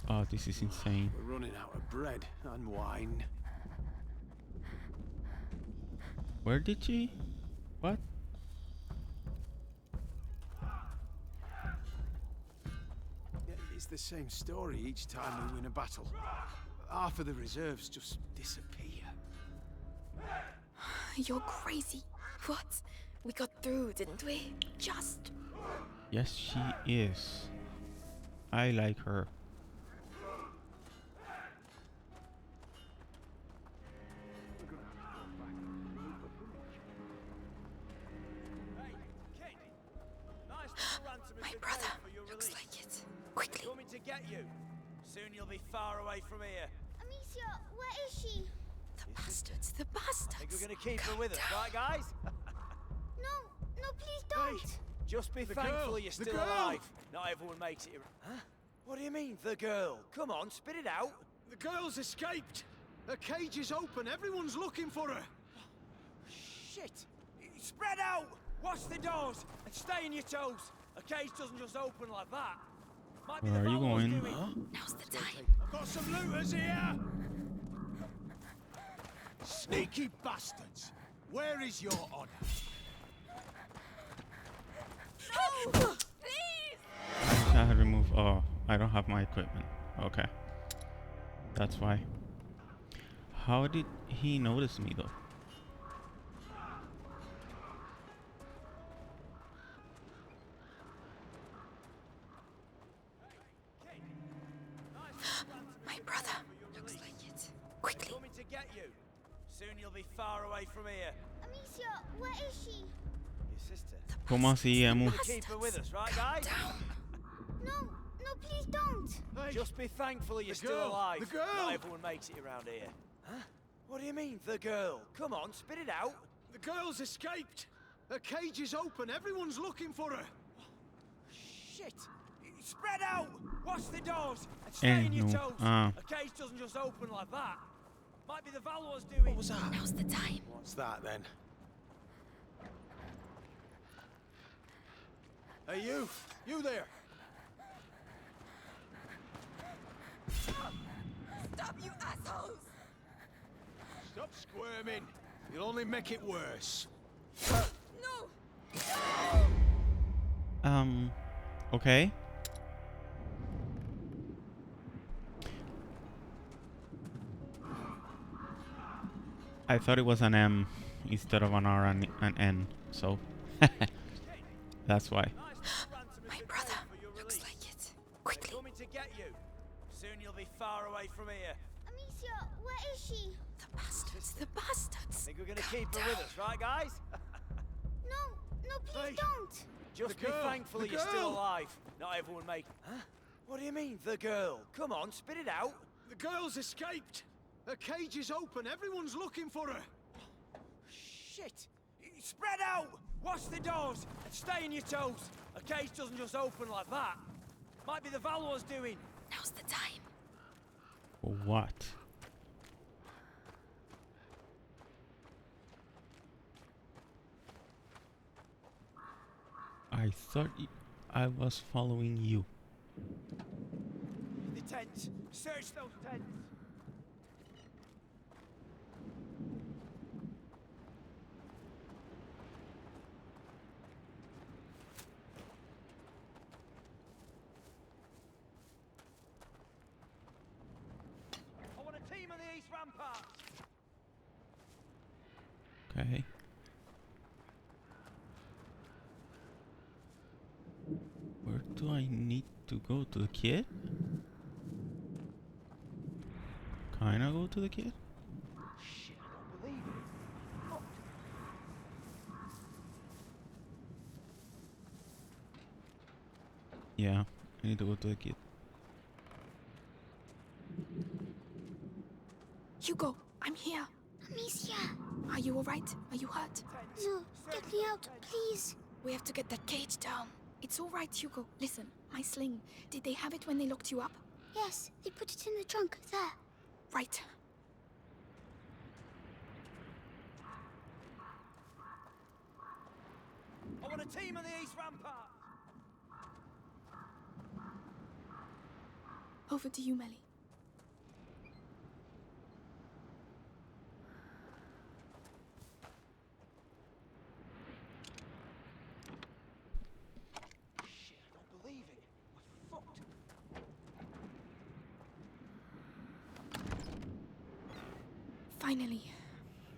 Oh, this is insane. We're running out of bread and wine. Where did she? What? It's the same story each time we win a battle. Half of the reserves just disappear. You're crazy. What? We got through, didn't we? Just. Yes, she is. I like her. My brother. Looks like it. Quickly. Coming to get you. Soon you'll be far away from here. Amicia, where is she? The bastards. The bastards. Think we're gonna keep her with us, right, guys? No, please don't. Just be The thankful girl, you're the still girl. alive. Not everyone makes it. Huh? What do you mean, the girl? Come on, spit it out. The girl's escaped. Her cage is open. Everyone's looking for her. Shit! Spread out! Watch the doors and stay on your toes. A cage doesn't just open like that. Might be Where the are you Valor's going? doing. Huh? Now's the time. I've got some looters here. Sneaky bastards. Where is your honor? No! Please! I had to remove. Oh, I don't have my equipment. Okay. That's why. How did he notice me though? My brother. Looks like it. Quickly. Coming to get you. Soon you'll be far away from here. Amicia, where is she? Your sister. ¿Cómo así, Emu? Keep her with us, right, guys? No, please don't. Just be thankful you're still girl, alive. the girl. Not everyone makes it around here. Huh? What do you mean, the girl? Come on, spit it out. The girl's escaped. Her cage is open. Everyone's looking for her. Shit! Spread out! Watch the doors and stay on your toes. A cage doesn't just open like that. Might be the Valor's doing. What was that? Now's the time. What's that then? Hey, you there. Stop, you assholes! Stop squirming. You'll only make it worse. No! Okay. I thought it was an M instead of an R and an N, so that's why. My brother. Looks like it. Quickly. Coming to get you. Soon you'll be far away from here. Amicia, where is she? The bastards. The bastards. Think we're gonna keep her with us, right, guys? No, please Hey. don't. Just The be girl, thankful the you're still girl. alive. Not everyone make. Huh? What do you mean, the girl? Come on, spit it out. The girl's escaped. Her cage is open. Everyone's looking for her. Shit! Spread out! Watch the doors and stay on your toes. A cage doesn't just open like that. Might be the Valois doing. Now's the time. What? I thought I was following you. The tents. Search those tents. I want a team on the east rampart. Okay. Where do I need to go? To the kid? Can I go to the kid? Shit, I don't believe it. Fuck. Yeah, I need to go to the kid. Hugo, I'm here. Amicia! Are you alright? Are you hurt? No, get me out, please. We have to get that cage down. It's alright, Hugo. Listen, my sling. Did they have it when they locked you up? Yes, they put it in the trunk, there. Right. I want a team on the east rampart. Over to you, Melly. Shit, I don't believe it. We're fucked. Finally.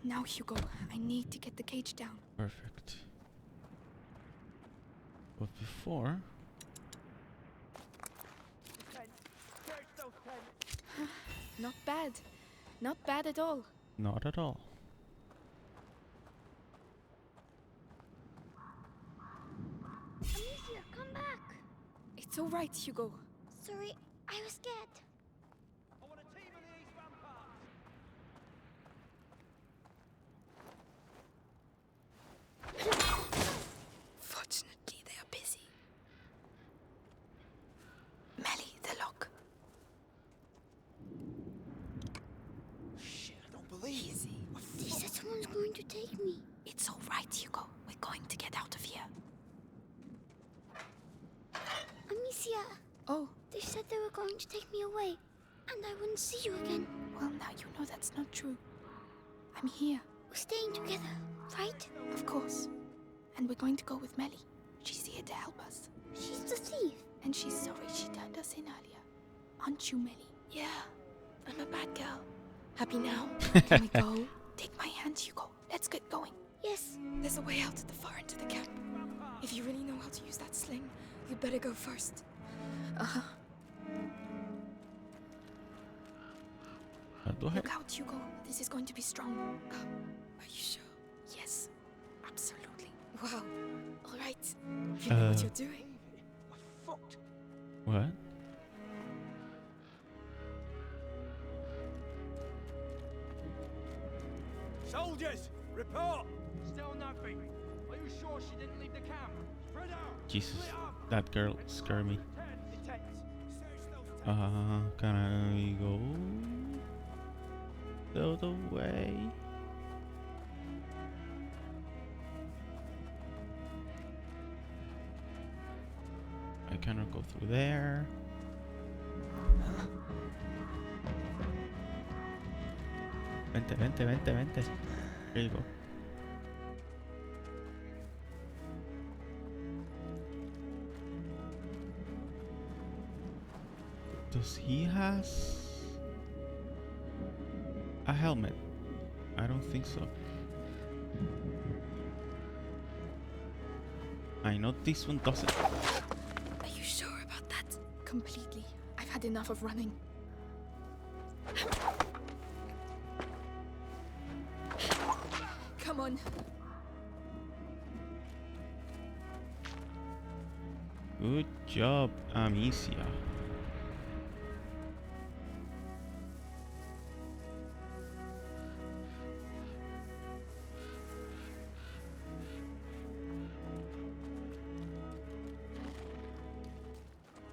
Now, Hugo, I need to get the cage down. Perfect. But before... Search those tents. Not bad. Not bad at all. Not at all. Amicia, come back. It's alright, Hugo. Sorry, I was scared. I want a team on the east rampart. Fortunately, they are busy. Melly, the lock. Shit, I don't believe it. Easy. They said someone's going to take me. It's alright, Hugo. We're going to get out of here. Amicia, Oh, they said they were going to take me away, and I wouldn't see you again. well, now you know that's not true. I'm here, We're staying together, right? of course. And we're going to go with Melly. She's here to help us. She's the thief. And she's sorry she turned us in earlier. Aren't you, Melly? Yeah, I'm a bad girl. Happy now? Can we go? Take my hand, Hugo. Let's get going. Yes. There's a way out at the far end of the camp. If you really know how to use that sling, you'd better go first. Uh-huh. Do I? Look out, Hugo. This is going to be strong. Are you sure? Yes. Absolutely. Wow. All right. You know what you're doing. We're fucked. What? Soldiers, report. Still nothing. Are you sure she didn't leave the camp? Spread out. Jesus, that girl scared me. The tents. Search those tents. Can I go the other way? I cannot go through there. Vente, vente, vente, vente. Here you go. Does he has a helmet? I don't think so. I know this one doesn't. Are you sure about that? Completely. I've had enough of running. Come on. Good job, Amicia.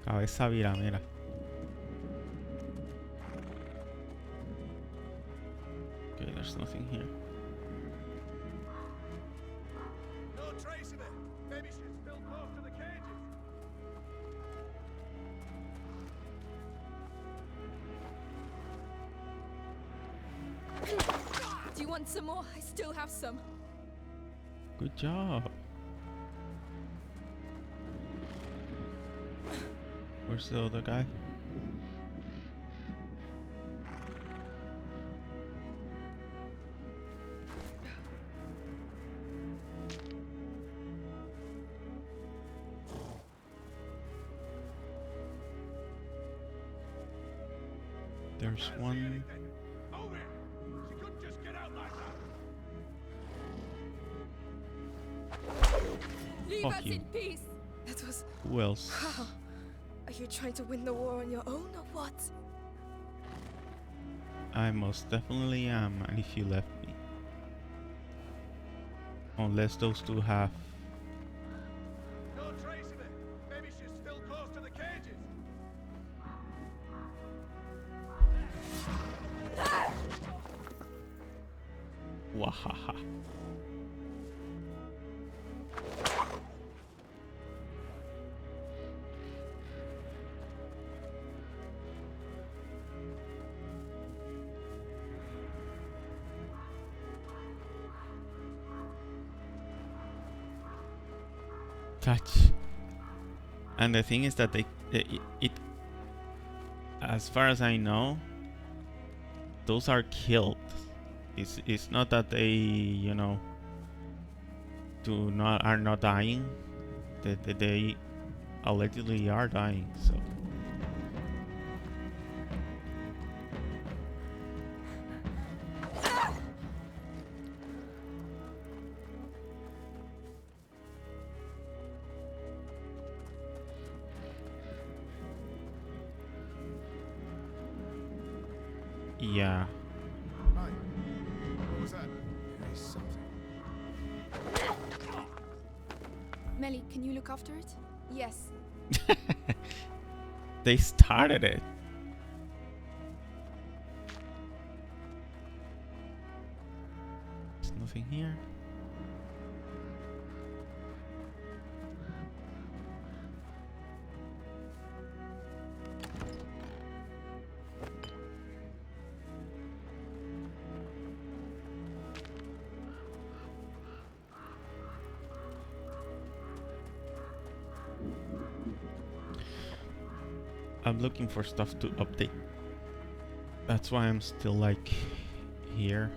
Cabeza vira, mira. Okay, there's nothing here. No trace of it. Maybe she's still close to the cages. Do you want some more? I still have some. Good job. Where's the other guy? There's one. Over! She couldn't just get out like that. Leave Fuck us you. in peace. That was. Who else? Are you trying to win the war on your own or what? I most definitely am, and if you left me. Unless those two have. No trace of it. Maybe she's still close to the cages. Wahaha. Touch. And the thing is that it as far as I know, those are killed. It's not that they, you know, are not dying. They allegedly are dying. So. Yeah. Hi. What was that? There's something. Melly, can you look after it? Yes. They started it. There's nothing here. I'm looking for stuff to update. That's why I'm still like here.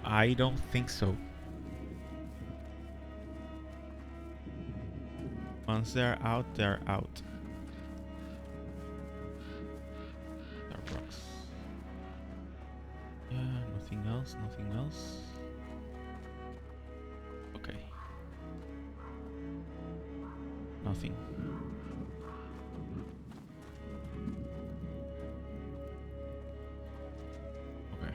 I don't think so. Once they're out, they're out. Starbucks. Yeah, nothing else, nothing else. Okay. Nothing. Okay.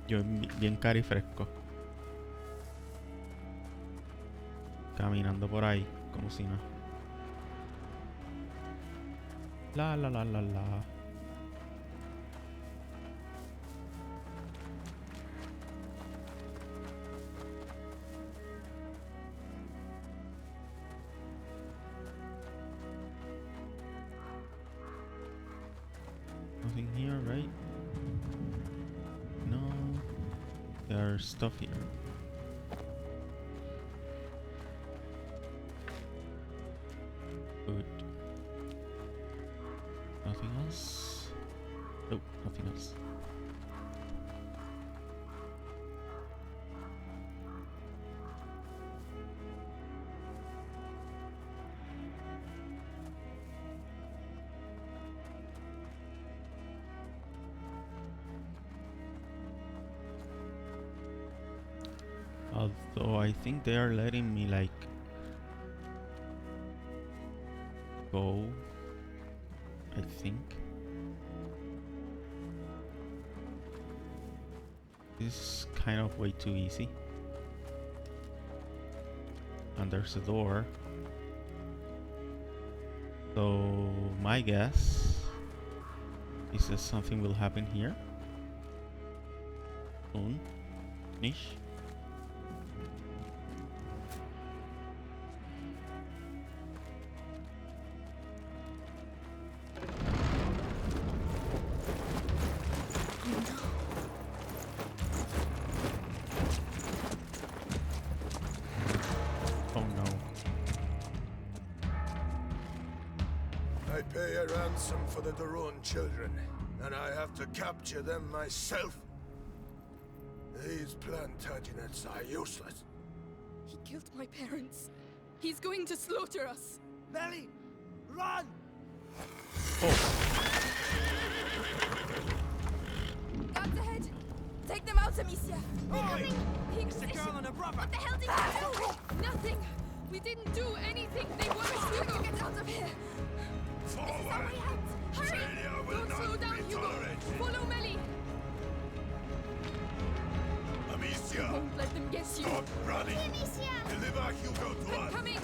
Yo bien cari y fresco. Caminando por ahí, como si no. La la la la la. Nothing here, right? No. There's stuff here. Good. Nothing else? Nope, nothing else. Although I think they are letting me like go. I think. This is kind of way too easy. And there's a door. So my guess is that something will happen here soon. Niche. Oh no. I pay a ransom for the Darun children, and I have to capture them myself. These Plantagenets are useless. He killed my parents. He's going to slaughter us. Melly, run! Guards ahead! Take them out, Amicia! They're coming! It's the girl and her brother! What the hell did you do? Nothing! We didn't do anything! They want us to get out of here! Forward! This is our way out! Hurry! Failure will Don't not slow down, be Hugo! tolerated. Follow Melly! Amicia! Don't let them get you! Stop running! Amicia! Deliver Hugo to I'm us! coming!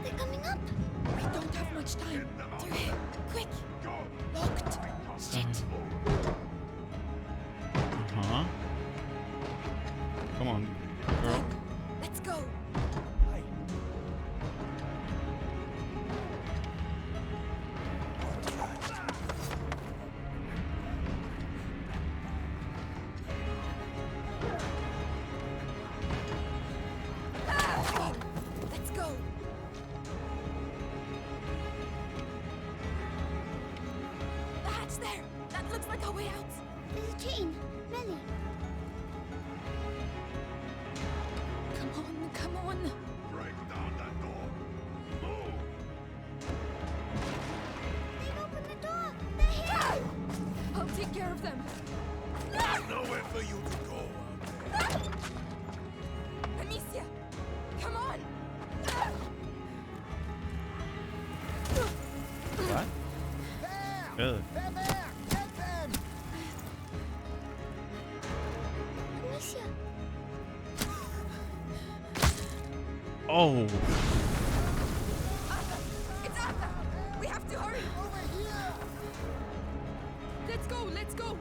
They're coming up! We don't have much time! Do it! Quick! Go! Locked! Shit! Uh-huh. Come on, girl. Let's go! Let's go! The hatch there! That looks like our way out! There's a chain. Melly. Come on! Break down that door! Move! They've opened the door. They're here. I'll take care of them! There's nowhere for you to go out there. Amicia! Come on! What? Good. They're there! Get them! Amicia. Oh! It's Arthur! We have to hurry! Over here! Let's go! Let's go!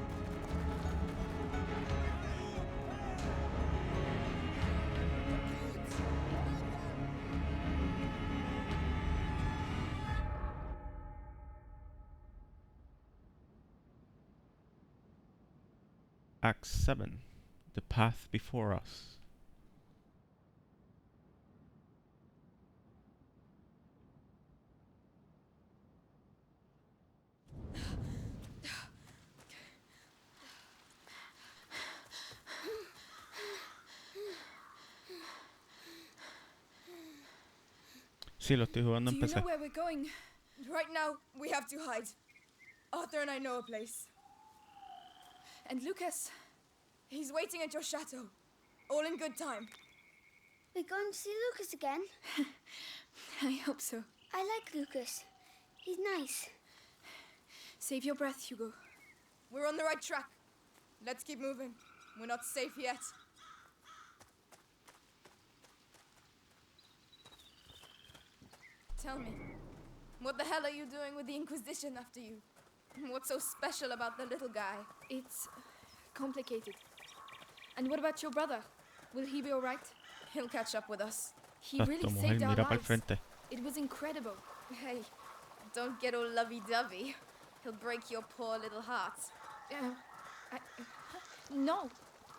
Act 7. The path before us. Sí, lo estoy jugando Do en you PC. know where we're going? Right now, we have to hide. Arthur and I know a place. And Lucas, he's waiting at your chateau. All in good time. We're going to see Lucas again. I hope so. I like Lucas. He's nice. Save your breath, Hugo. We're on the right track. Let's keep moving. We're not safe yet. Tell me, what the hell are you doing with the Inquisition after you? What's so special about the little guy? It's complicated. And what about your brother? Will he be alright? He'll catch up with us. He really Exacto, mujer, saved our mira pa'l lives. frente. It was incredible. Hey, don't get all lovey-dovey. He'll break your poor little heart. No.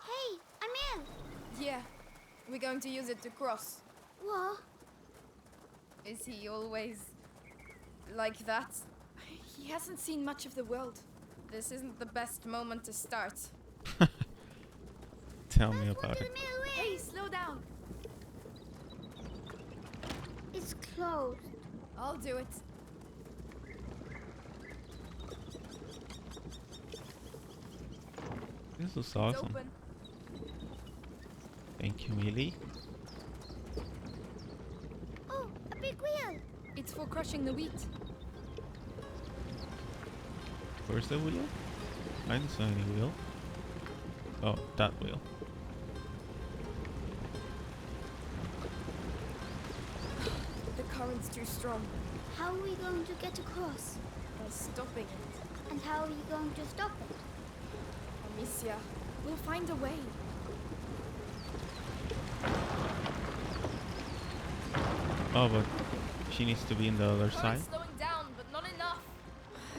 Hey, I'm in. Yeah, we're going to use it to cross. What? Is he always like that? He hasn't seen much of the world. This isn't the best moment to start. Tell me about it. Hey, slow down. It's closed. I'll do it. This is It's awesome. open. Thank you, Millie. Oh, wheel. It's for crushing the wheat. Where's the wheel? I didn't see any wheel. Oh, that wheel. The current's too strong. How are we going to get across? By stopping it. And how are you going to stop it? Amicia, We'll find a way. Oh, but she needs to be in the other side. Current's slowing down, but not enough.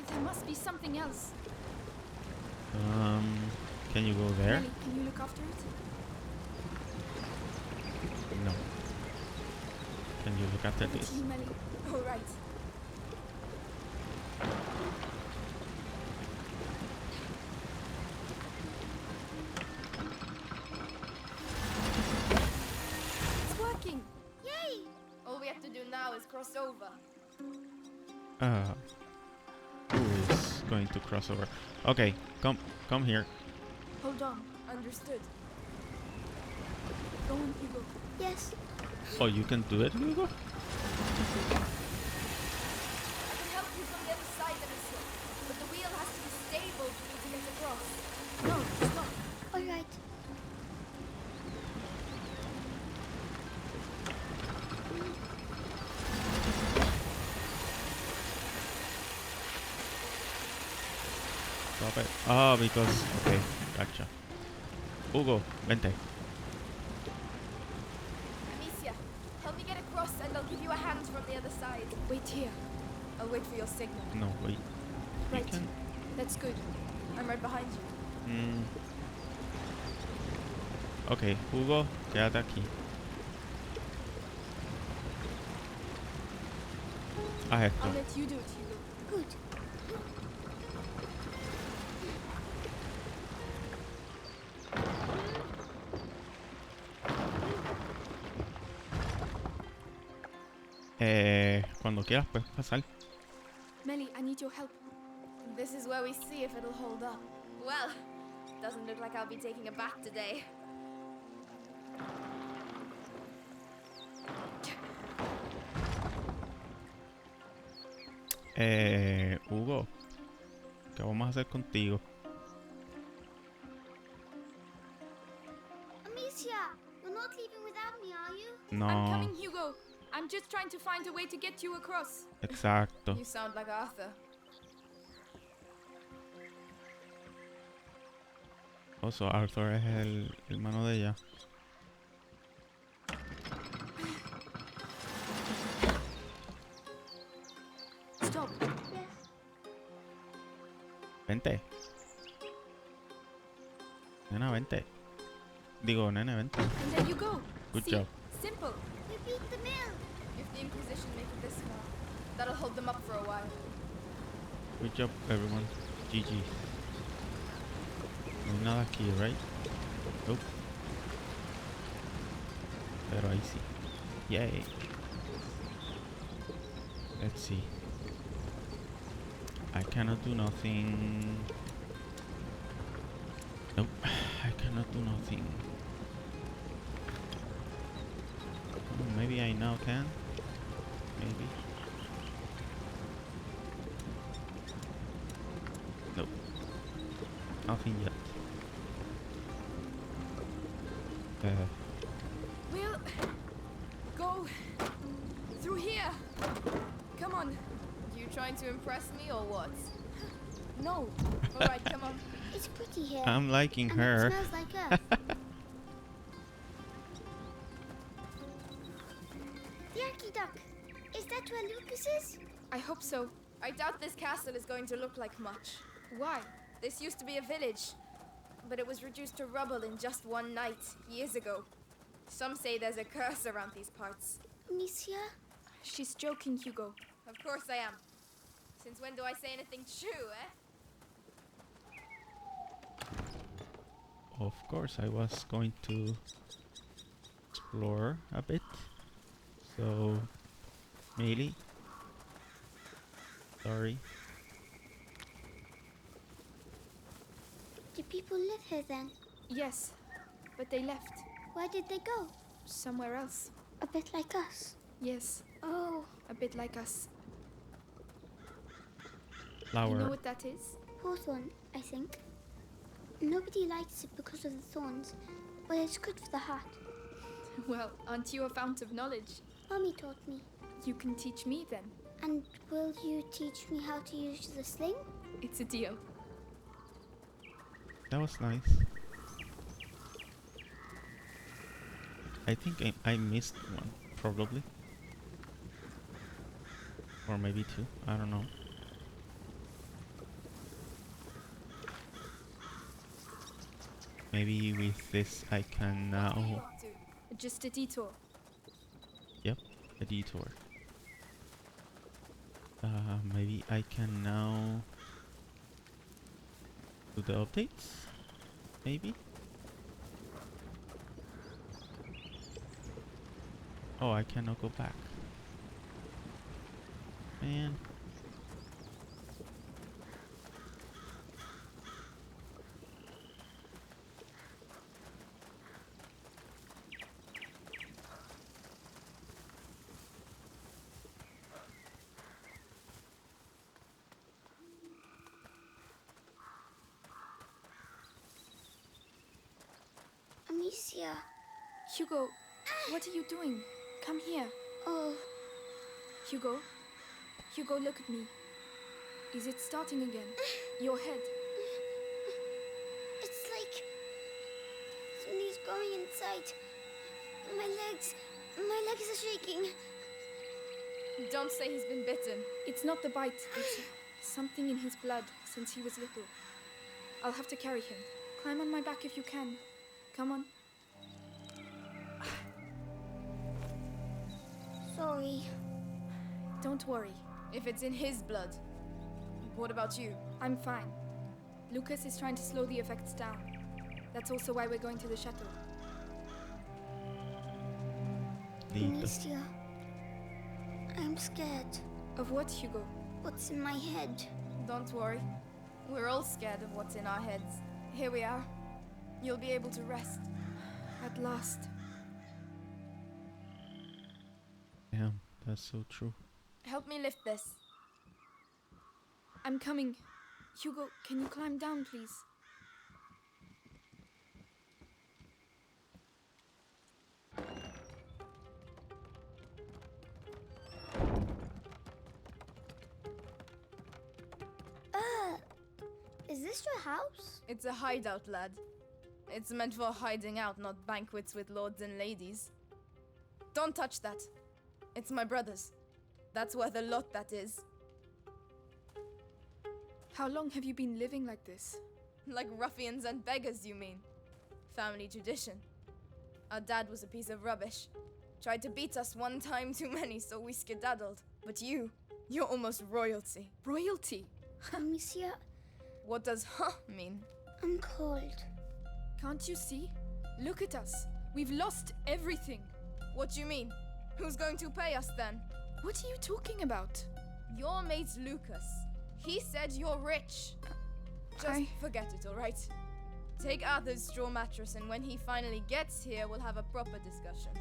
There must be something else. Can you go there? Melly, can you look after it? No. Can you look after this? Melly. all right. It's working. Yay! All we have to do now is cross over. Who is going to cross over? Okay, come here. Hold on. Understood. Go on, Hugo. Yes. Oh, you can do it, Hugo? I can help you from the other side, Amicia. But the wheel has to be stable for me to get across. No, stop. All right. Stop it. Oh, because... Okay, gotcha. Hugo, vente. Amicia, help me get across and I'll give you a hand from the other side. Wait here. I'll wait for your signal. No, wait. Right. You can... That's good. I'm right behind you. Ok, Hugo, quédate aquí. Haz esto. I'll let you do it, Hugo. Good. Cuando quieras puedes pasar. Melly, I need your help. This is where we see if it'll hold up. Well, doesn't look like I'll be taking a bath today. Hugo, ¿qué vamos a hacer contigo? Amicia, you're not leaving without me, are you? No. I'm coming, Hugo. I'm just trying to find a way to get you across. Exacto. You sound like Arthur. Oso, Arthur es el hermano de ella. Stop. Vente. Nena, vente. Digo, nene, vente. And there you go. Good See? job. Simple. We beat the mill. If the Inquisition make it this far, that'll hold them up for a while. Good job, everyone. GG. No hay nada aquí, right? Nope. Pero ahí sí. Yay. Let's see. I cannot do nothing. Nope. I cannot do nothing. Oh, maybe I now can. Maybe. Nope. Nothing yet. We'll go through here. Come on. You trying to impress me or what? No. All right, come on. It's pretty here. I'm liking and her. It smells like earth. The Archiduck. Is that where Lucas is? I hope so. I doubt this castle is going to look like much. Why? This used to be a village, but it was reduced to rubble in just one night, years ago. Some say there's a curse around these parts. Amicia? She's joking, Hugo. Of course I am. Since when do I say anything true, eh? Of course, I was going to explore a bit. So, Melee. Sorry. Do people live here then? Yes, but they left. Where did they go? Somewhere else. A bit like us. Yes. Oh. A bit like us. Flower. You know what that is? Hawthorn, I think. Nobody likes it because of the thorns, but it's good for the heart. Well, aren't you a fount of knowledge? Mommy taught me. You can teach me then. And will you teach me how to use the sling? It's a deal. That was nice. I think I missed one, probably. Or maybe two, I don't know. Maybe with this I can now... Just a detour. Yep, a detour. Maybe I can now do the updates? Maybe? Oh, I cannot go back. Man. Amicia. Hugo, what are you doing? Come here. Oh. Hugo. Hugo, look at me. Is it starting again? Your head. It's like somebody's growing inside. My legs are shaking. Don't say he's been bitten. It's not the bite. It's something in his blood since he was little. I'll have to carry him. Climb on my back if you can. Come on. Sorry. Don't worry. If it's in his blood. What about you? I'm fine. Lucas is trying to slow the effects down. That's also why we're going to the chateau. Amicia. I'm scared. Of what, Hugo? What's in my head? Don't worry. We're all scared of what's in our heads. Here we are. You'll be able to rest. At last. Damn, that's so true. Help me lift this. I'm coming. Hugo, can you climb down, please? Is this your house? It's a hideout, lad. It's meant for hiding out, not banquets with lords and ladies. Don't touch that. It's my brother's. That's worth a lot, that is. How long have you been living like this? Like ruffians and beggars, you mean? Family tradition. Our dad was a piece of rubbish. Tried to beat us one time too many, so we skedaddled. But you're almost royalty. Royalty? Amicia. What does mean? I'm cold. Can't you see? Look at us. We've lost everything. What do you mean? Who's going to pay us then? What are you talking about? Your mate Lucas. He said you're rich. Just forget it, all right? Take Arthur's straw mattress, and when he finally gets here, we'll have a proper discussion.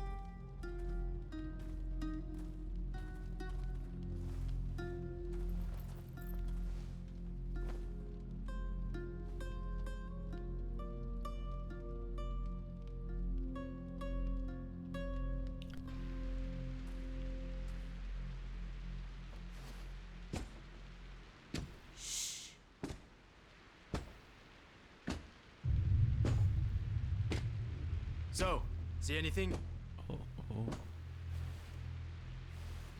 So, see anything? Oh.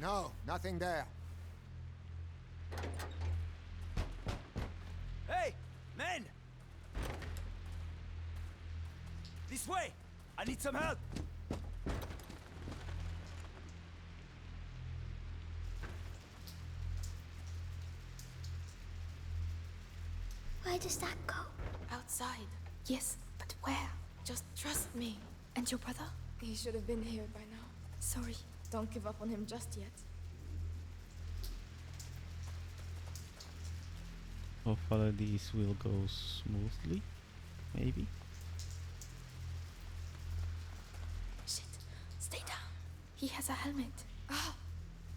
No, nothing there. Hey, men! This way! I need some help! Where does that go? Outside. Yes, but where? Just trust me. And your brother? He should have been here by now. Sorry. Don't give up on him just yet. Hopefully this will go smoothly. Maybe. Shit. Stay down. He has a helmet. Ah,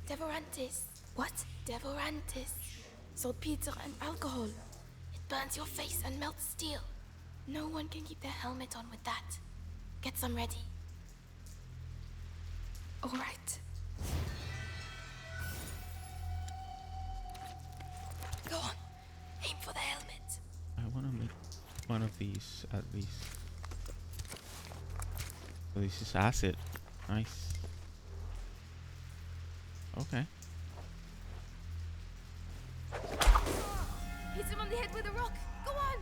Devorantis. What? Devorantis. Saltpeter and alcohol. It burns your face and melts steel. No one can keep their helmet on with that. Get some ready. All right. Go on. Aim for the helmet. I want to make one of these at least. So this is acid. Nice. Okay. Hit him on the head with a rock. Go on.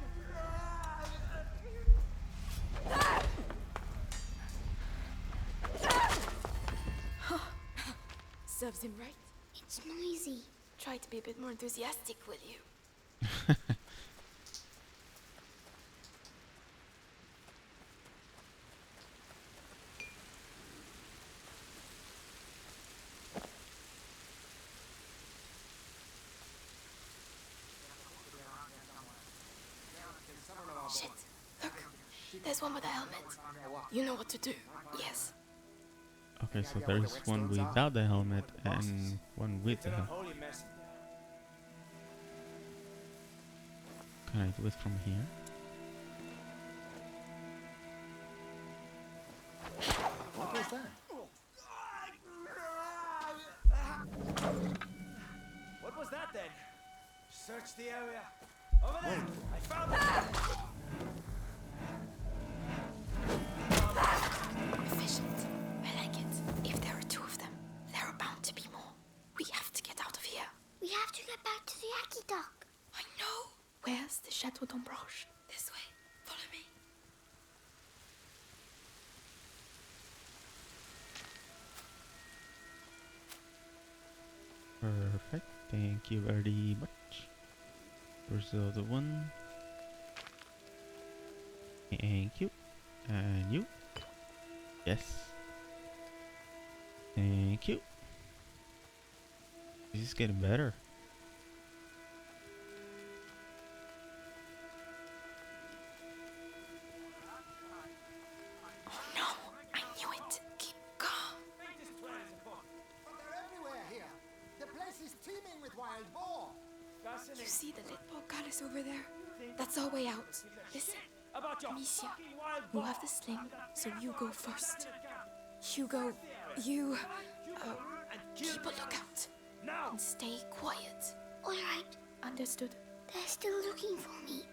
Serves him right. It's noisy. Try to be a bit more enthusiastic, will you? Shit. Look. There's one with a helmet. You know what to do. Yes. Okay, so there is one without the helmet and one with the helmet. Can I do it from here? What was that? What was that then? Search the area. Over there! I found it! Efficient. I like it. If there are two of them, there are bound to be more. We have to get out of here. We have to get back to the Aki dock. I know. Where's the Chateau d'Ombrage? This way. Follow me. Perfect. Thank you very much. Where's the other one? Thank you. And you. Yes. Thank you. This is getting better. Oh no, I knew it. Keep calm. But they're everywhere here. The place is teeming with wild boar. You see the lit portcullis over there? That's our way out. Listen, Amicia, you have the sling, so you go first. Hugo, you keep a lookout and stay quiet. All right. Understood. They're still looking for me.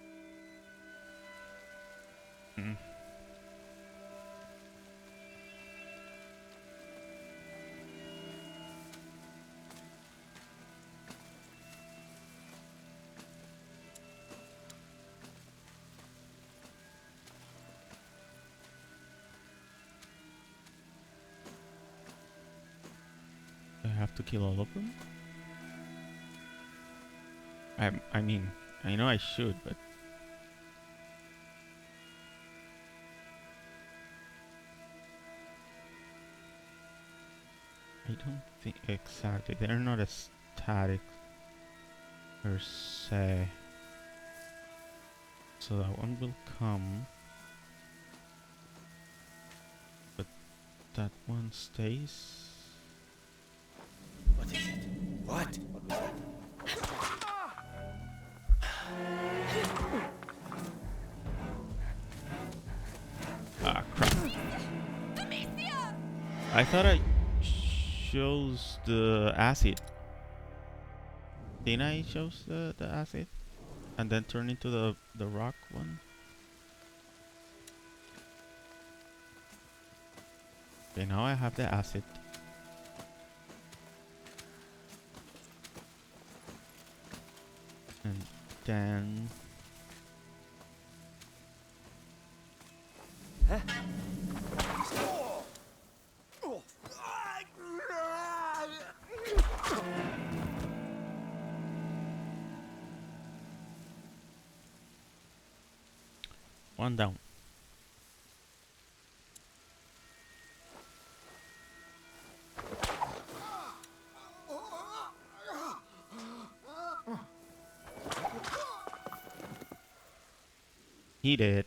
I have to kill all of them? I mean, I know I should, but I don't think exactly. They're not as static per se. So that one will come, but that one stays. What is it? What? What was that? Ah, crap. I thought I chose the acid. Didn't I chose the acid? And then turn into the rock one? Okay, now I have the acid. And then... Huh? One down. He did.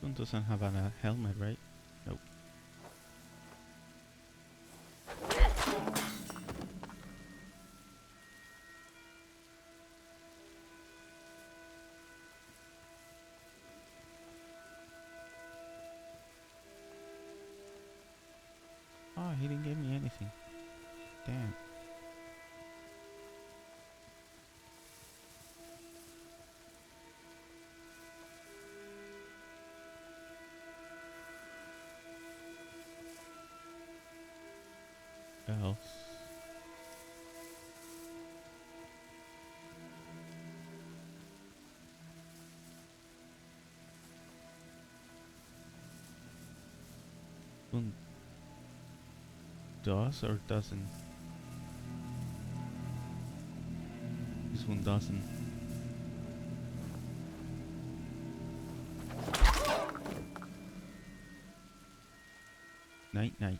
one doesn't have a helmet, right? Nope. Oh, he didn't give me anything. Damn. Else. One does or doesn't? This one doesn't. Night night.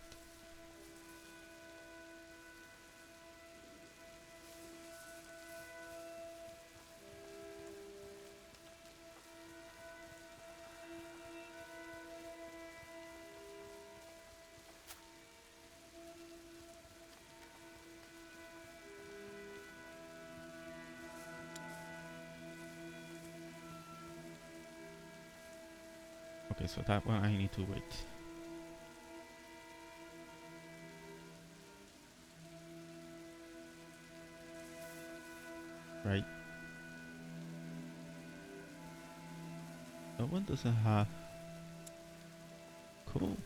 Okay, so that one I need to wait. Right. That one doesn't have. Cool.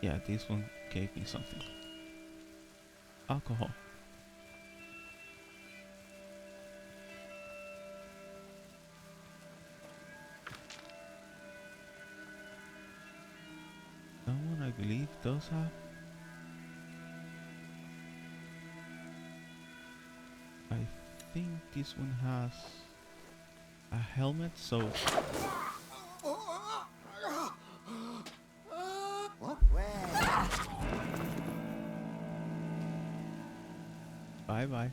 Yeah, this one gave me something. Alcohol. That one I believe does have. I think this one has a helmet, so What? Where? bye bye.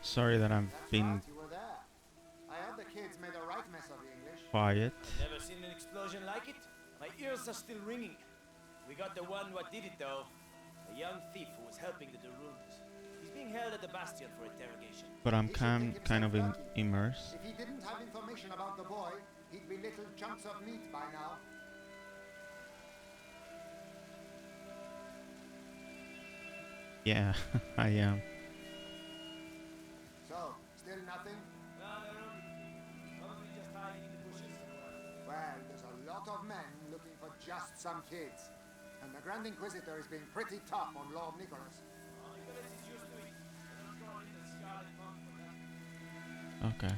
Sorry that I'm being You were there. I heard the kids made a right mess of the English. quiet. Never seen an explosion like it? My ears are still ringing. We got the one what did it though. A young thief who was helping the Daruns. He's being held at the Bastion for interrogation. But I'm kind of immersed. If he didn't have information about the boy, he'd be little chunks of meat by now. Yeah, I am. So, still nothing? No, probably just hiding in the bushes. Well, there's a lot of men looking for just some kids. And the Grand Inquisitor is being pretty tough on Lord Nicholas. Okay.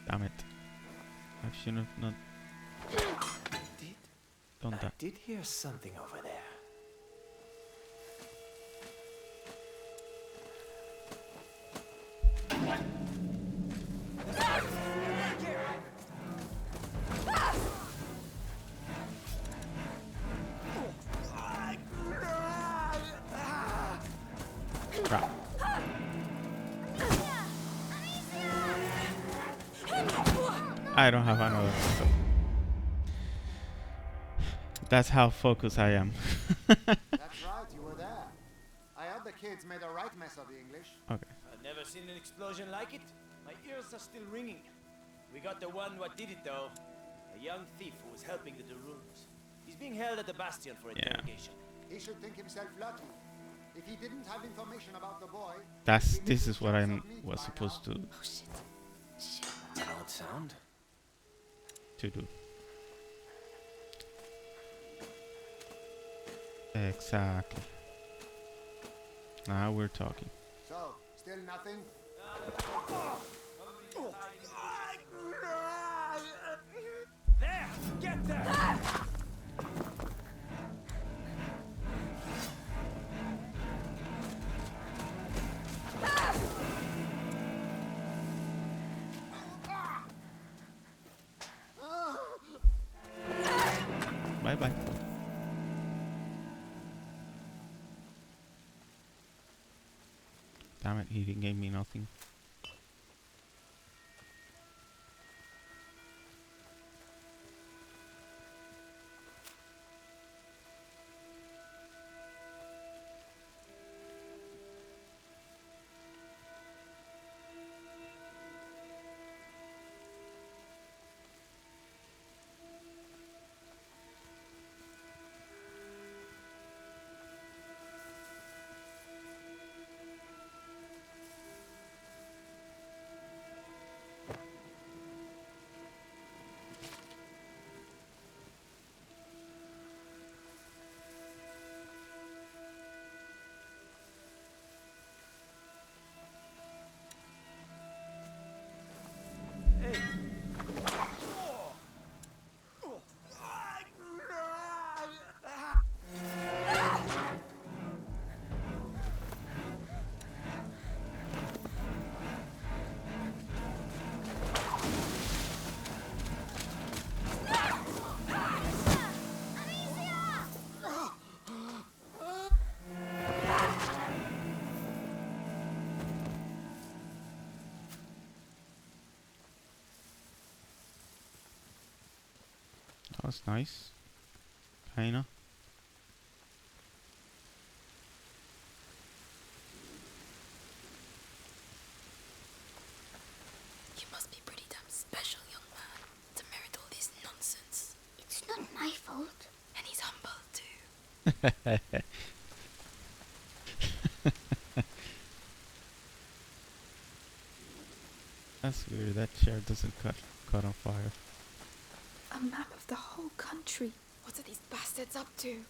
Damn it. I should have not done that. I did hear something over there. Crap. I don't have another. So. That's how focused I am. That's right, you were there. I heard the kids made a right mess of the English. Okay. I've never seen an explosion like it. My ears are still ringing. We got the one what did it though. A young thief who was helping the Daruns. He's being held at the Bastion for interrogation. He should think himself lucky. If he didn't have information about the boy... This is what I was supposed to... Oh shit. Shit. An odd sound. To do. Exactly. Now we're talking. So, still nothing? There! Get there! Bye-bye. Damn it, he didn't give me nothing. That was nice. Kinda. You must be pretty damn special, young man, to merit all this nonsense. It's not my fault. And he's humble too. That's weird, that chair doesn't caught on fire. A map of the whole country. What are these bastards up to?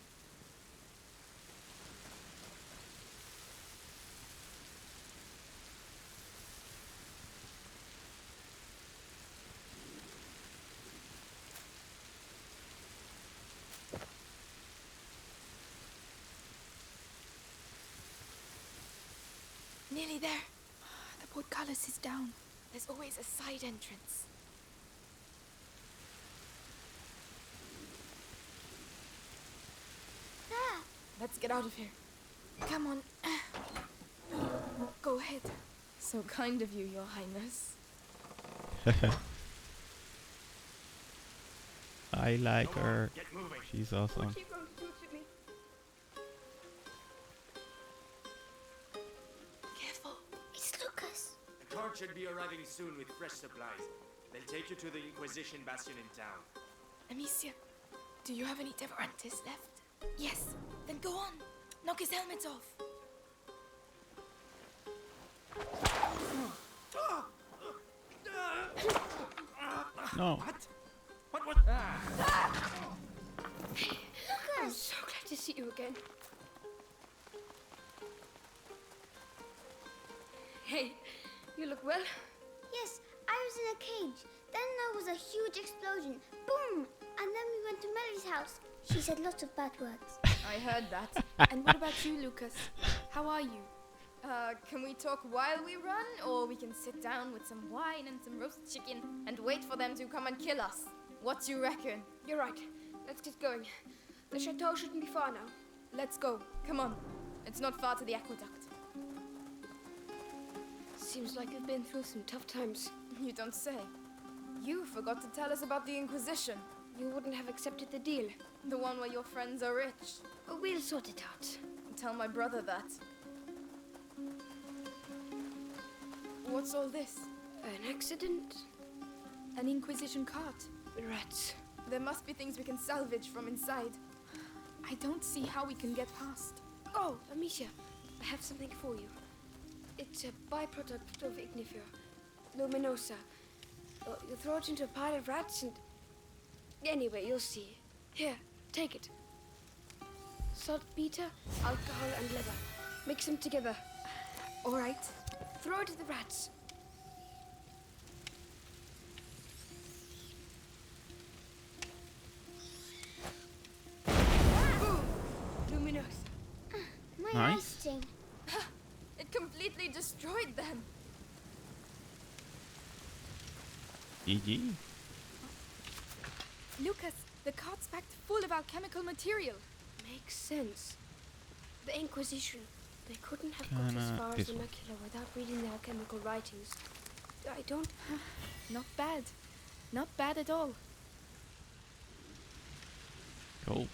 Nearly there. The portcullis is down. There's always a side entrance. There. Let's get out of here. Come on. Go ahead. So kind of you, Your Highness. I like her. Get moving. She's awesome. What are you going to do to me? Careful. It's Lucas. The cart should be arriving soon with fresh supplies. They'll take you to the Inquisition bastion in town. Amicia, do you have any Devorantis left? Yes. Then go on. Knock his helmet off. No. What? I'm so glad to see you again. Hey, you look well? Yes, I was in a cage. Then there was a huge explosion. Boom! And then we went to Melly's house. She said lots of bad words. I heard that. And what about you, Lucas? How are you? Can we talk while we run? Or we can sit down with some wine and some roast chicken and wait for them to come and kill us? What do you reckon? You're right. Let's get going. The chateau shouldn't be far now. Let's go. Come on. It's not far to the aqueduct. Seems like you've been through some tough times. You don't say. You forgot to tell us about the Inquisition. You wouldn't have accepted the deal. The one where your friends are rich. We'll sort it out. Tell my brother that. What's all this? An accident? An Inquisition cart. Rats. There must be things we can salvage from inside. I don't see how we can get past. Oh, Amicia, I have something for you. It's a byproduct of ignifer, luminosa. You throw it into a pile of rats and... Anyway, you'll see. Here, take it. Saltpeter, alcohol, and leather. Mix them together. All right. Throw it at the rats. Boom! Luminosa. My Nice. eyes sting. It completely destroyed them. GG. Lucas, the cart's packed full of alchemical material. Makes sense. The Inquisition. They couldn't have got Kinda as far as this the one. macula without reading the alchemical writings. I don't... Not bad. Not bad at all. Cool.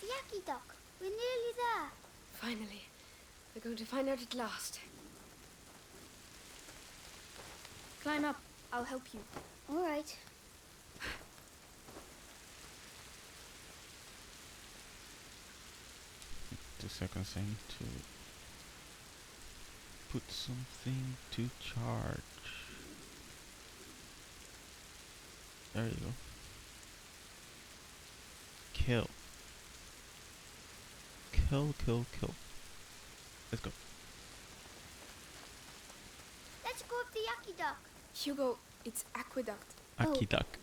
The Yaki Dock. We're nearly there. Finally. We're going to find out at last. Climb up. I'll help you. All right. 2 seconds in to put something to charge. There you go. Kill. Kill, kill, kill. Let's go. Let's go up the Yaki Dock. Hugo, it's aqueduct. Aqueduct.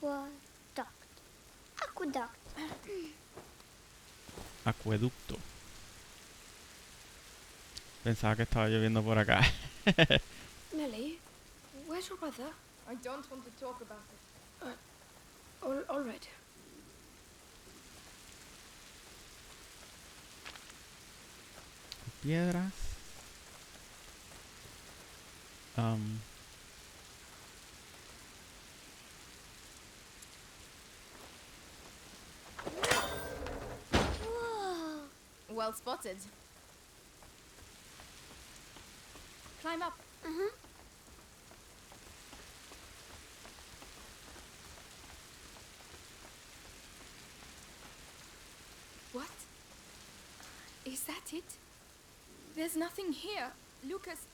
Aqueduct. Aqueduct. Acueducto. Pensaba que estaba lloviendo por acá. Nelly, where's your brother? I don't want to talk about it. All right. Piedras. Whoa. Well spotted. Climb up. Uh-huh. What? Is that it? There's nothing here. Lucas,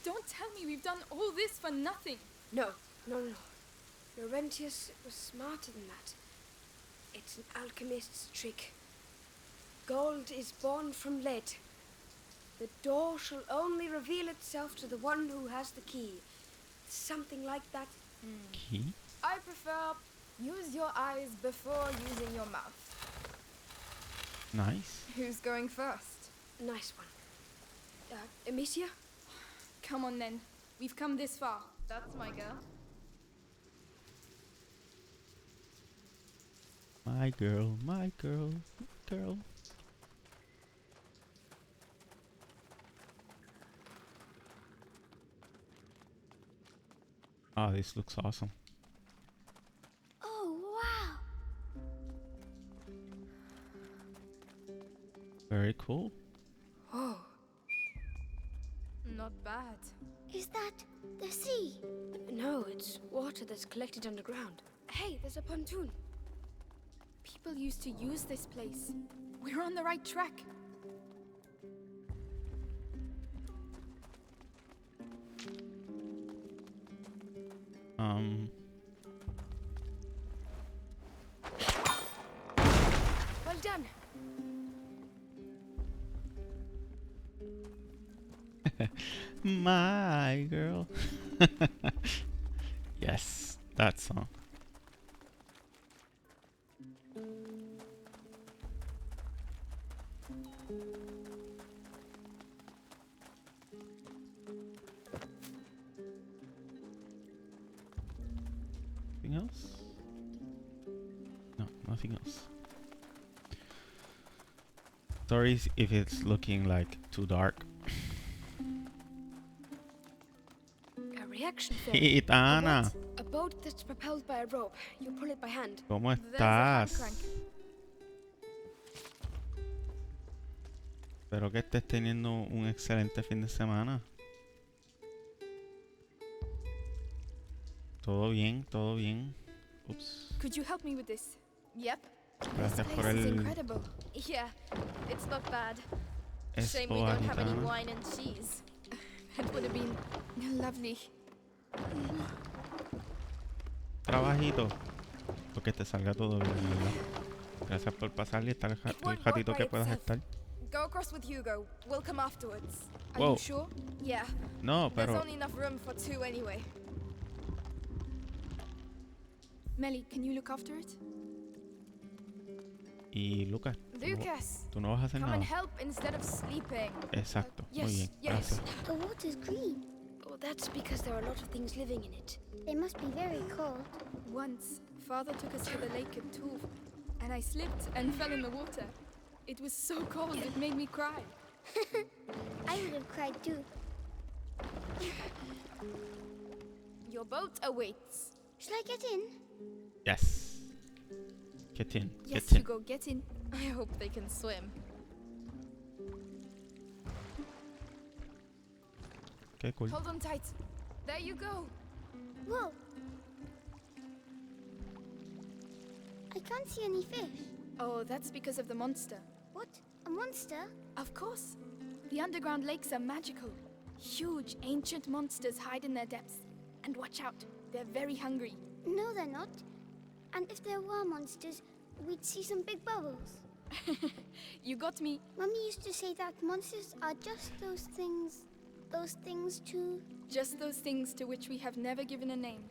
don't tell me we've done all this for nothing. No. Laurentius was smarter than that. It's an alchemist's trick. Gold is born from lead. The door shall only reveal itself to the one who has the key. Something like that. Key? I prefer use your eyes before using your mouth. Nice. Who's going first? Nice one. Amicia? Come on then. We've come this far. That's my girl. My girl, my girl, my girl. Oh, this looks awesome. Oh, wow. Very cool. Oh. Not bad. Is that the sea? No, it's water that's collected underground. Hey, there's a pontoon. People used to use this place. We're on the right track. Well done. My girl. Yes, that song. Anything else? No, nothing else. Sorry if it's looking like too dark. A reaction film. Gitana. A boat that's propelled by a rope. You pull it by hand. ¿Cómo There's a hand estás? crank. Espero que estés teniendo un excelente fin de semana. Todo bien, todo bien. Ups. Could you help me with this? Yep. Gracias por This is el incredible. Yeah, it's not bad. Shame we espo, don't have any Aitana. wine and cheese. That would have been lovely. Trabajito. Porque te salga todo bien, ¿verdad? Gracias por pasar y estar el ratito que puedas estar. Go across with Hugo. We'll come afterwards. Are Whoa. you sure? Yeah. No, There's pero... only enough room for two anyway. Melly, can you look after it? Y Lucas, Lucas, tú no vas a hacer come and nada. help instead of sleeping. Exacto, muy bien, yes. gracias. The water's green. Oh, that's because there are a lot of things living in it. They must be very cold. Once, Father took us to the lake at Tours, and I slipped and fell in the water. It was so cold it made me cry. I would have cried too. Your boat awaits. Shall I get in? Yes. Get in, Yes, get in. Hugo, get in. I hope they can swim. Okay, cool. Hold on tight. There you go. Whoa. I can't see any fish. Oh, that's because of the monster. What? A monster? Of course. The underground lakes are magical. Huge, ancient monsters hide in their depths. And watch out, they're very hungry. No, they're not. And if there were monsters, we'd see some big bubbles. You got me. Mummy used to say that monsters are just those things to... Just those things to which we have never given a name.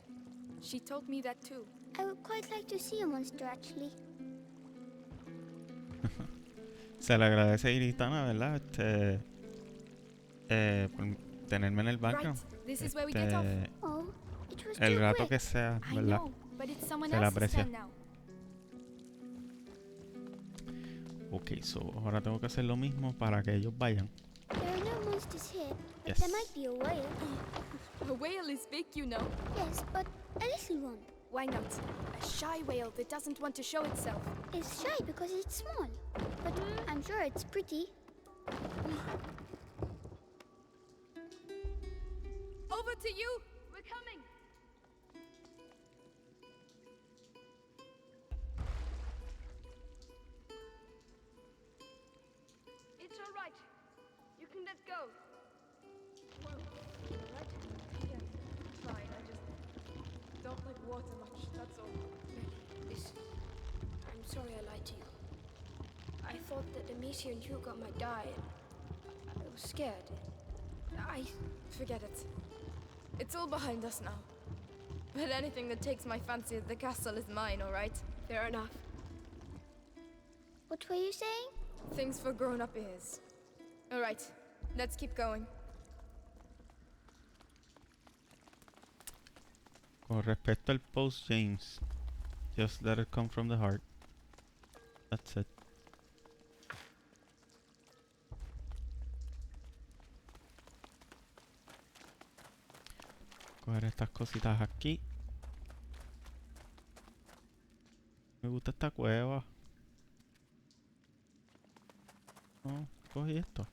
She told me that too. I would quite like to see a monster, actually. Se le agradece a Iritana, ¿verdad? Por tenerme en el background. Right, this is where we get off. Oh, it was El too rato quick. que sea, I ¿verdad? know, but it's someone Se le else's aprecia. turn now. Ok, so ahora tengo que hacer lo mismo para que ellos vayan. There are no monsters here, but Yes. there might be a whale. A whale is big, you know. Yes, but a little one. Why not? A shy whale that doesn't want to show itself. It's shy because it's small, but I'm sure it's pretty. Over to you! We're coming! It's all right. You can let go. Whoa. Right? Yeah, fine. I just don't like water much, that's all. Listen, I'm sorry I lied to you. I thought that Amicia and Hugo might die, and I was scared. Forget it. It's all behind us now. But anything that takes my fancy at the castle is mine, alright? Fair enough. What were you saying? Things for grown-up ears. Alright, let's keep going. Con respecto al post, James, just let it come from the heart. That's it. Coger estas cositas aquí. Me gusta esta cueva. No, cogí esto.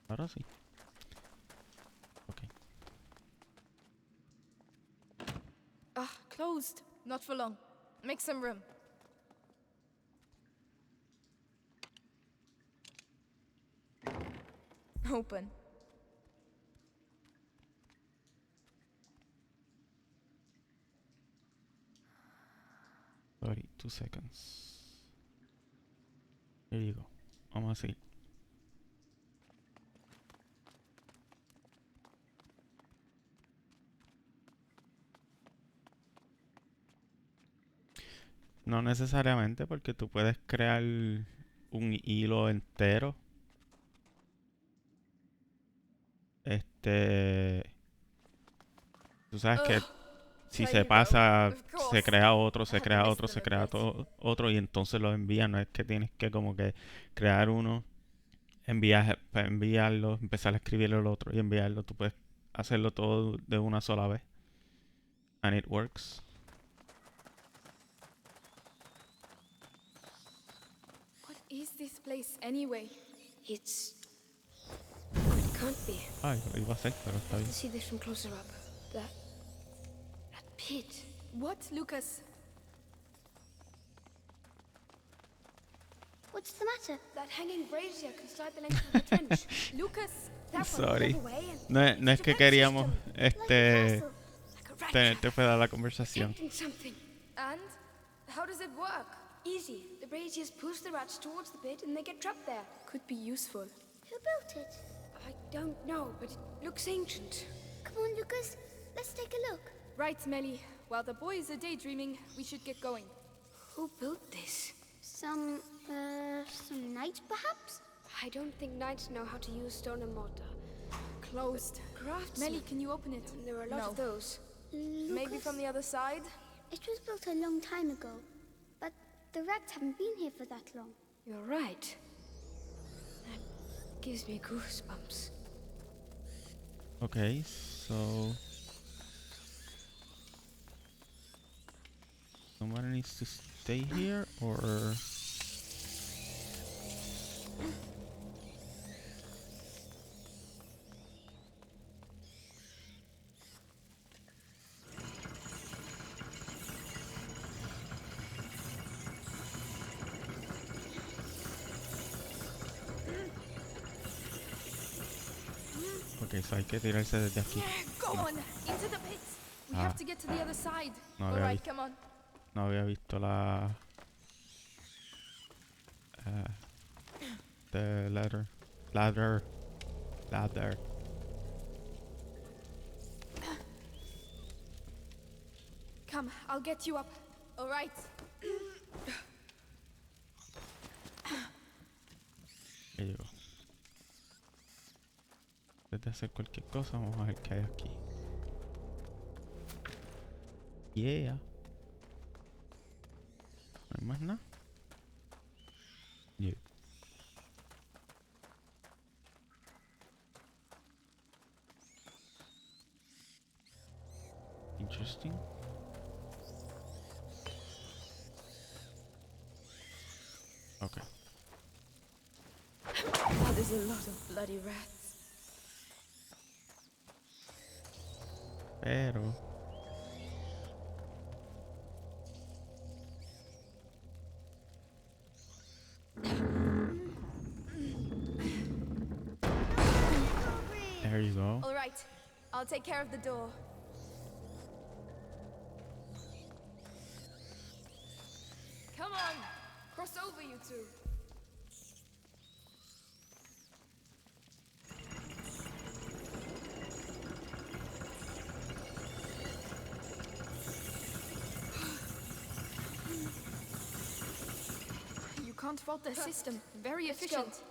Ahora sí. Ok. Closed. Not for long. Make some room. Open. Sorry, 2 seconds. There you go. Vamos a seguir. No necesariamente, porque tú puedes crear un hilo entero. Tú sabes que si se pasa, se crea otro, se crea otro, se crea otro y entonces lo envían. No es que tienes que como que crear uno, enviarlo, empezar a escribirlo el otro y enviarlo. Tú puedes hacerlo todo de una sola vez. And it works. What is this place anyway? It's... Oh, it can't be. Ay, lo iba a hacer, pero está bien. Let's see this from closer up. That pit. What, Lucas? What's the matter? That hanging brazier can slide the length of the trench. Lucas, Sorry. No es que queríamos tenerte fuera de la conversación. Something. And how does it work? Easy. The braziers push the rats towards the pit and they get trapped there. Could be useful. Who built it? I don't know, but it looks ancient. Come on, Lucas. Let's take a look. Right, Melly. While the boys are daydreaming, we should get going. Who built this? Some knights, perhaps? I don't think knights know how to use stone and mortar. Closed. Craftsmen. Melly, can you open it? There are a lot of those. Maybe from the other side? It was built a long time ago, but the rats haven't been here for that long. You're right. That gives me goosebumps. Okay, so somebody needs to stay here, or okay, so hay que tirarse desde aquí. Go on, into the pit. We have to get to the other side. No All había right, visto. come on. No había visto la the ladder. Come, I'll get you up. All right. Ya llegó. Antes de hacer cualquier cosa, vamos a ver qué hay aquí. Yeah. ¿No hay más nada? Yeah. Interesting. Okay. Oh, there's a lot of bloody rats. Pero there you go. All right, I'll take care of the door. Come on, cross over, you two. You can't fault the system. Very efficient.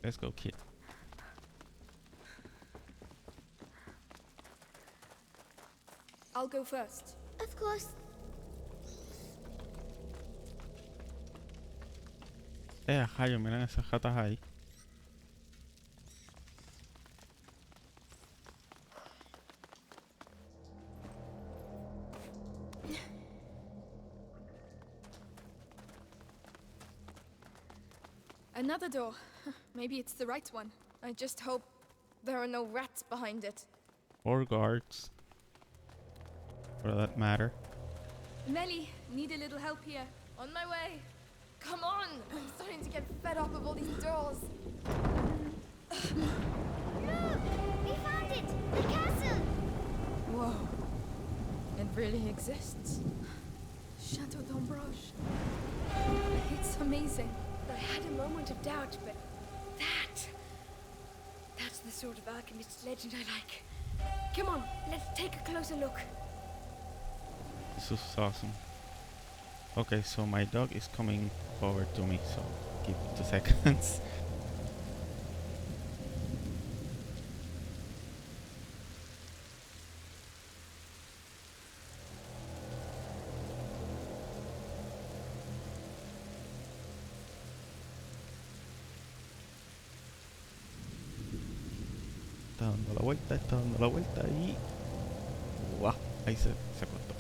Let's go, kid. I'll go first. Of course. Jayo, miren esas jatas ahí. Another door. Maybe it's the right one. I just hope there are no rats behind it. Or guards. For that matter. Melly, need a little help here. On my way. Come on! I'm starting to get fed up of all these doors. Look! We found it! The castle! Whoa. It really exists. Chateau d'Ambrage. It's amazing. I had a moment of doubt, but that's the sort of alchemist's legend I like. Come on, let's take a closer look. This is awesome. Okay, so my dog is coming over to me, so give it 2 seconds. Está dando la vuelta y Ahí se cortó.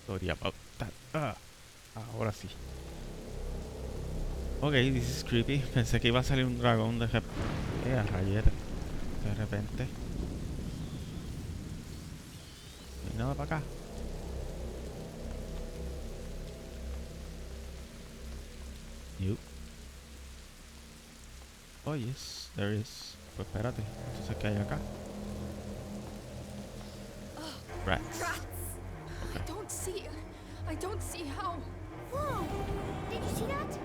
Sorry about that. Ahora sí. Ok, this is creepy. Pensé que iba a salir un dragón de rayeta. De repente. No hay nada para acá. Nope. Oh yes, there is. Pues espérate. Entonces, ¿qué hay acá? Rats. I don't see how. Whoa! Did you see that?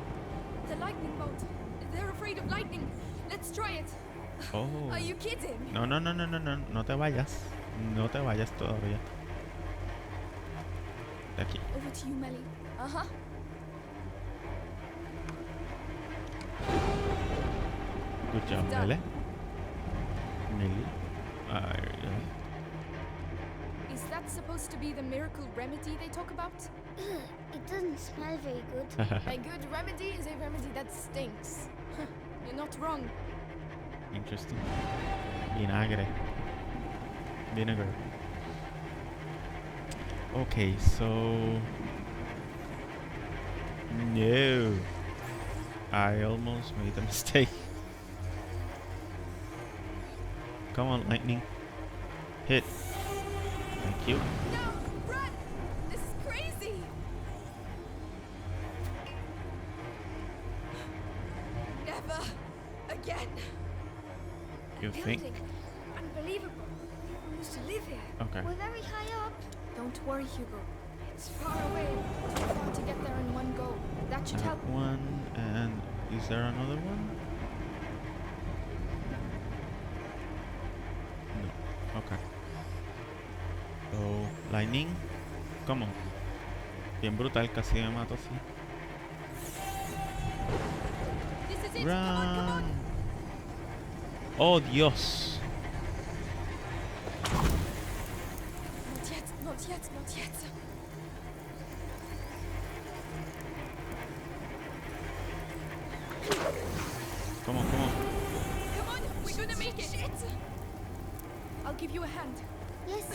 The lightning bolt. They're afraid of lightning. Let's try it. Oh. Are you kidding? No. No te vayas. No te vayas todavía. De aquí. Over to you, Melly. Uh-huh. Good job, Mele. Millie. Is that supposed to be the miracle remedy they talk about? Ugh, it doesn't smell very good. A good remedy is a remedy that stinks. You're not wrong. Interesting. Vinagre. Vinegar. Okay, so... No. I almost made a mistake. Come on, lightning. Hit. Thank you. No! Run! This is crazy! Never again. You think? Unbelievable. People used to live here. Okay. We're very high up. Don't worry, Hugo. It's far away. Too far to get there in one go. That should help. One, and is there another one? No. Okay. So, lightning. Come on. Bien brutal, casi me mato así. This is it. Run. Come on. Oh, Dios. Not yet, not yet, not yet. Come on. Come on, we're gonna make it. Shit. I'll give you a hand. Yes.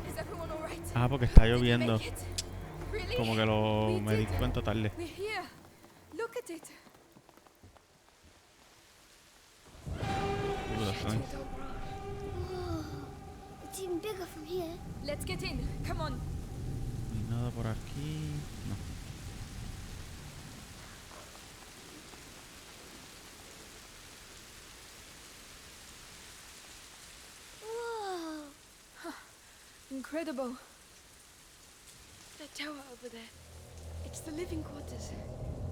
Is everyone all right? Porque está Did we lloviendo. make it? Really? Como que me di cuenta tarde. We're here. Look at it. That's nice. Whoa. It's even bigger from here. Let's get in. Come on. No hay nada por aquí. No. Whoa. Incredible. That tower over there. It's the living quarters.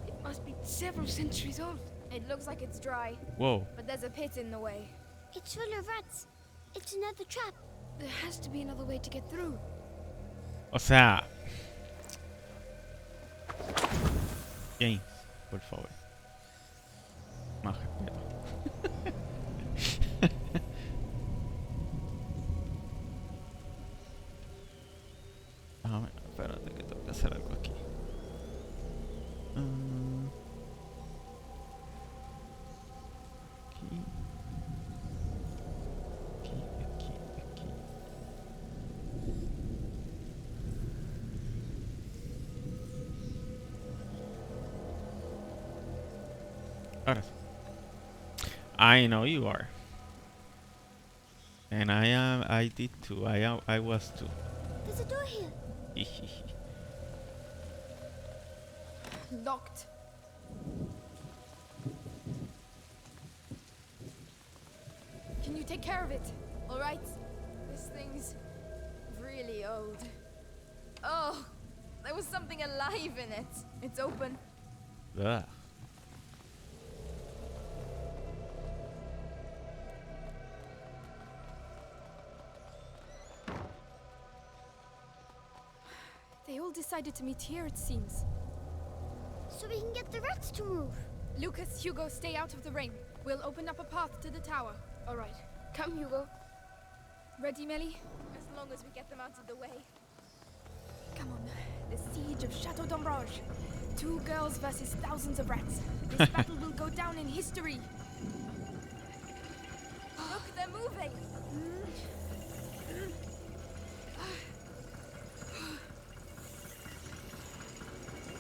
It must be several centuries old. It looks like it's dry. Whoa. But there's a pit in the way. It's full of rats. It's another trap. There has to be another way to get through. O sea... James, por favor. Más respeto. Espérate que tengo que hacer algo aquí. Aquí. Ahora sí. I know you are. And I did too. I was too. There's a door here. Locked. Can you take care of it? All right? This thing's really old. Oh, there was something alive in it. It's open. Ugh. They all decided to meet here, it seems. So we can get the rats to move. Lucas, Hugo, stay out of the rain. We'll open up a path to the tower. All right. Come, Hugo. Ready, Melly? As long as we get them out of the way. Come on. The siege of Chateau d'Ombrage. 2 girls versus thousands of rats. This battle will go down in history. moving!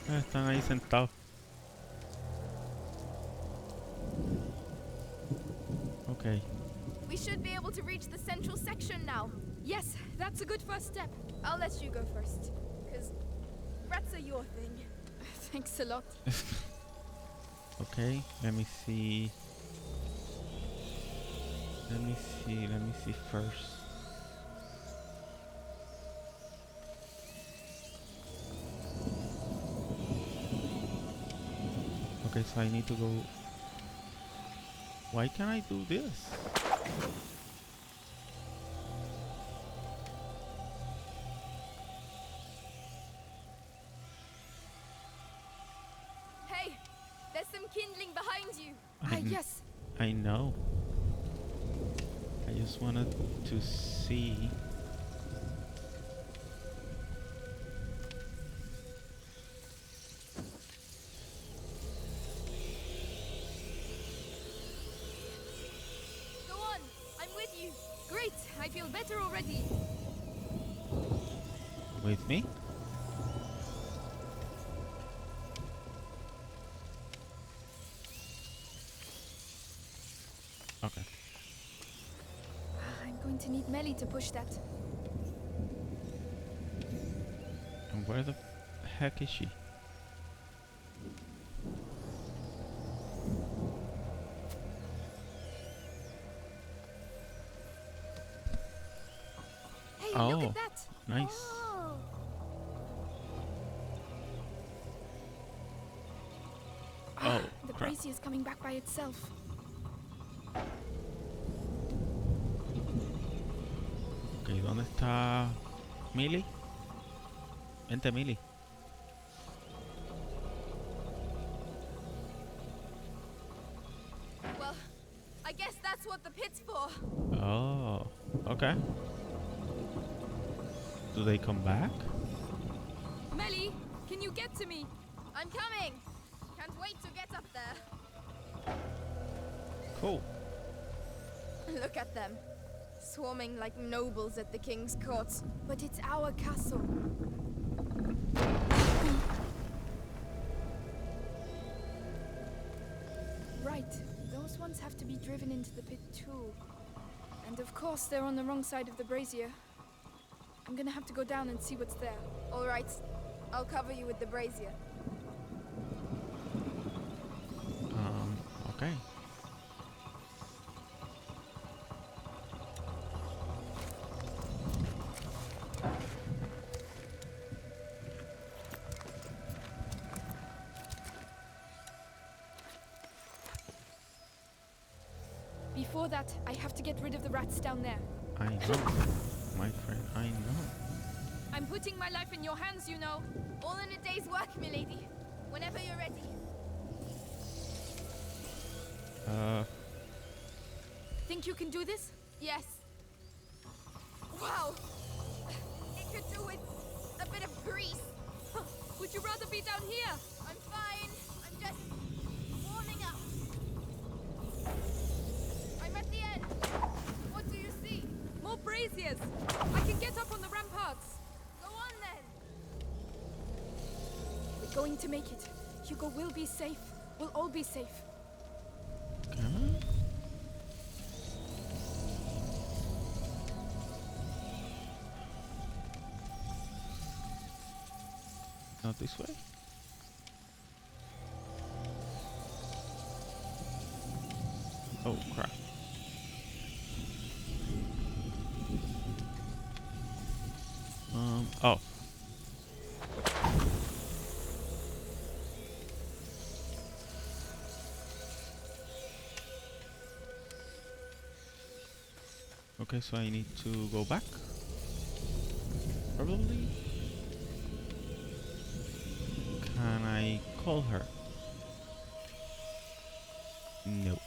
Están ahí sentados. Okay. We should be able to reach the central section now. Yes, that's a good first step. I'll let you go first, because rats are your thing. Thanks a lot. Okay, let me see. Let me see first. Okay, so I need to go. Why can't I do this? Hey, there's some kindling behind you. Yes. I know. I just wanted to see. Go on, I'm with you. Great, I feel better already. With me? Okay. I'm going to need Melly to push that. And where the heck is she? Hey, Oh, look at that! nice. Oh, The crap. brazier is coming back by itself. Ok, ¿dónde está Millie? Vente, Millie. Well, I guess that's what the pit's for. Oh, okay. Do they come back? Melly, can you get to me? I'm coming. Can't wait to get up there. Cool. Look at them. Swarming like nobles at the king's court. But it's our castle. Right. Those ones have to be driven into the pit too. And of course they're on the wrong side of the brazier. I'm gonna have to go down and see what's there. All right. I'll cover you with the brazier. Okay. Before that, I have to get rid of the rats down there. I know, my friend, I know. I'm putting my life in your hands, you know. All in a day's work, milady. Whenever you're ready. Think you can do this? Yes. Wow! It could do with a bit of grease. Would you rather be down here? I'm fine. I'm just warming up. I'm at the end. What do you see? More braziers. I can get up on the ramparts. Go on then. We're going to make it. Hugo will be safe. We'll all be safe. Not this way? Oh, crap. Oh. Okay, so I need to go back? Probably? Can I call her? No.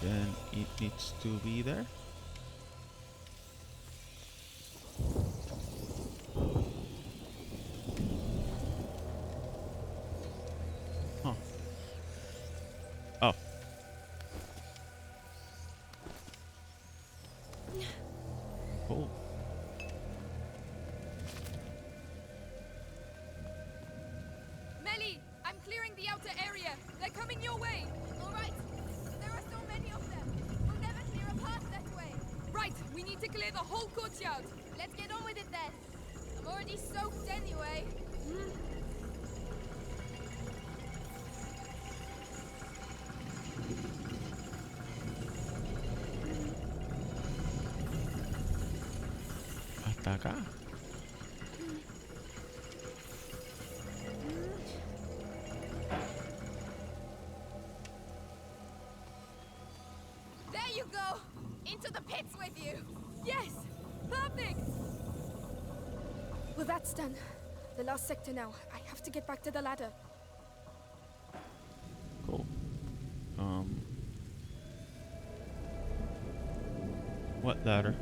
Then it needs to be there. Huh. Oh. your way! Alright! There are so many of them! We'll never clear a path that way! Right! We need to clear the whole courtyard! Let's get on with it then! I'm already soaked anyway! Hasta acá. There you go! Into the pits with you! Yes! Perfect! Well, that's done. The last sector now. I have to get back to the ladder. Cool. What ladder?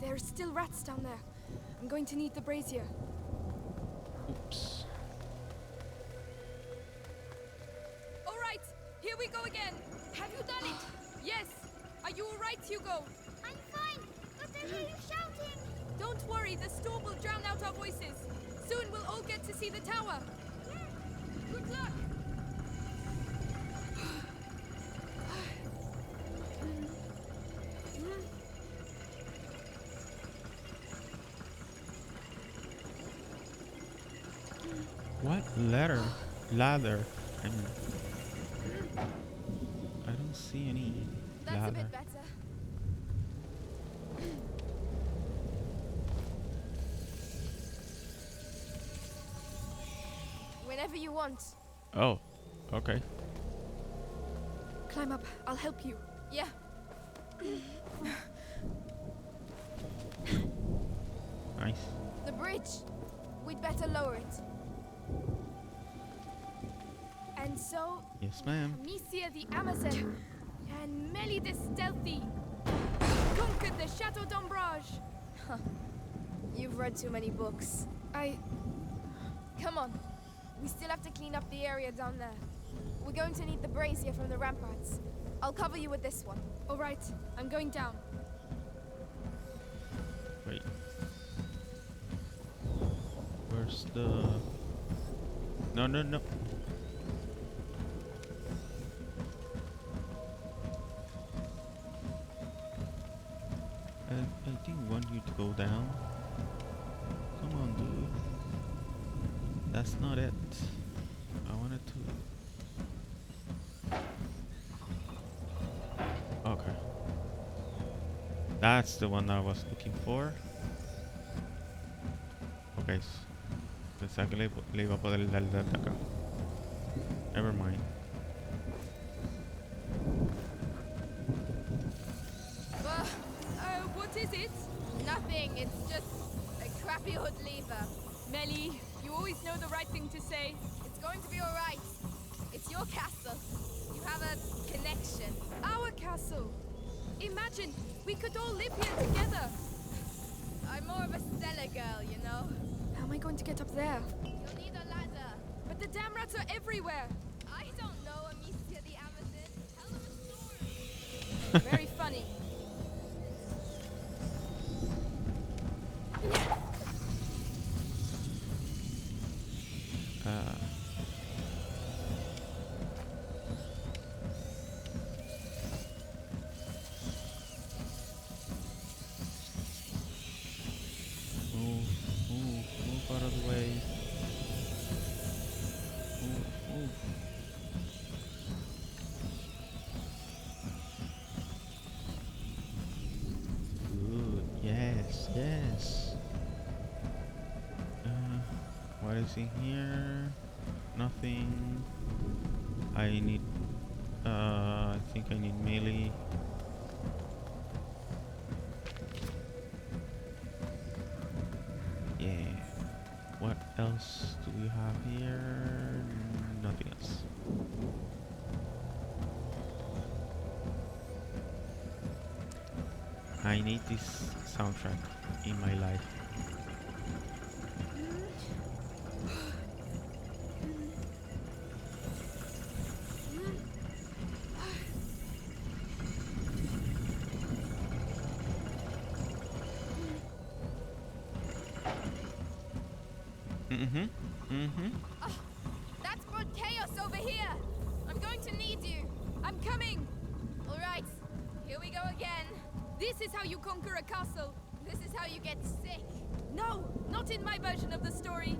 There are still rats down there. I'm going to need the brazier. Oops. All right, here we go again. Have you done it? Yes. Are you all right, Hugo? I'm fine, but I hear you shouting. Don't worry, the storm will drown out our voices. Soon we'll all get to see the tower. Good luck. What ladder? Ladder. I mean, I don't see any That's ladder. a bit better. Whenever you want. Oh, okay. Climb up. I'll help you. Yeah. Nice. The bridge. We'd better lower it. And so, Yes, ma'am. Amicia the Amazon and Melly the Stealthy conquered the Chateau d'Ombrage. You've read too many books. Come on. We still have to clean up the area down there. We're going to need the brazier from the ramparts. I'll cover you with this one. All right. I'm going down. Wait. Where's the... No, no, no. I didn't want you to go down. Come on, dude. That's not it. I wanted to... Okay. That's the one I was looking for. Okay. Pensaba que le iba a poder dar de acá. Never mind. What is it? Nothing. It's just a crappy old lever. Melly, you always know the right thing to say. It's going to be all right. It's your castle. You have a connection. Our castle. Imagine, we could all live here together. I'm more of a Stella girl, you know. How am I going to get up there? You'll need a ladder. But the damn rats are everywhere. I don't know, Amicia the Amazon. Tell them a story. Very funny. Move out of the way. Move. Good. Yes. What is in here? Nothing. I need. I think I need melee. Yeah. What else do we have here? Nothing else. I need this soundtrack in my life. That's brought chaos over here. I'm going to need you. I'm coming. All right, here we go again. This is how you conquer a castle. This is how you get sick. No, not in my version of the story.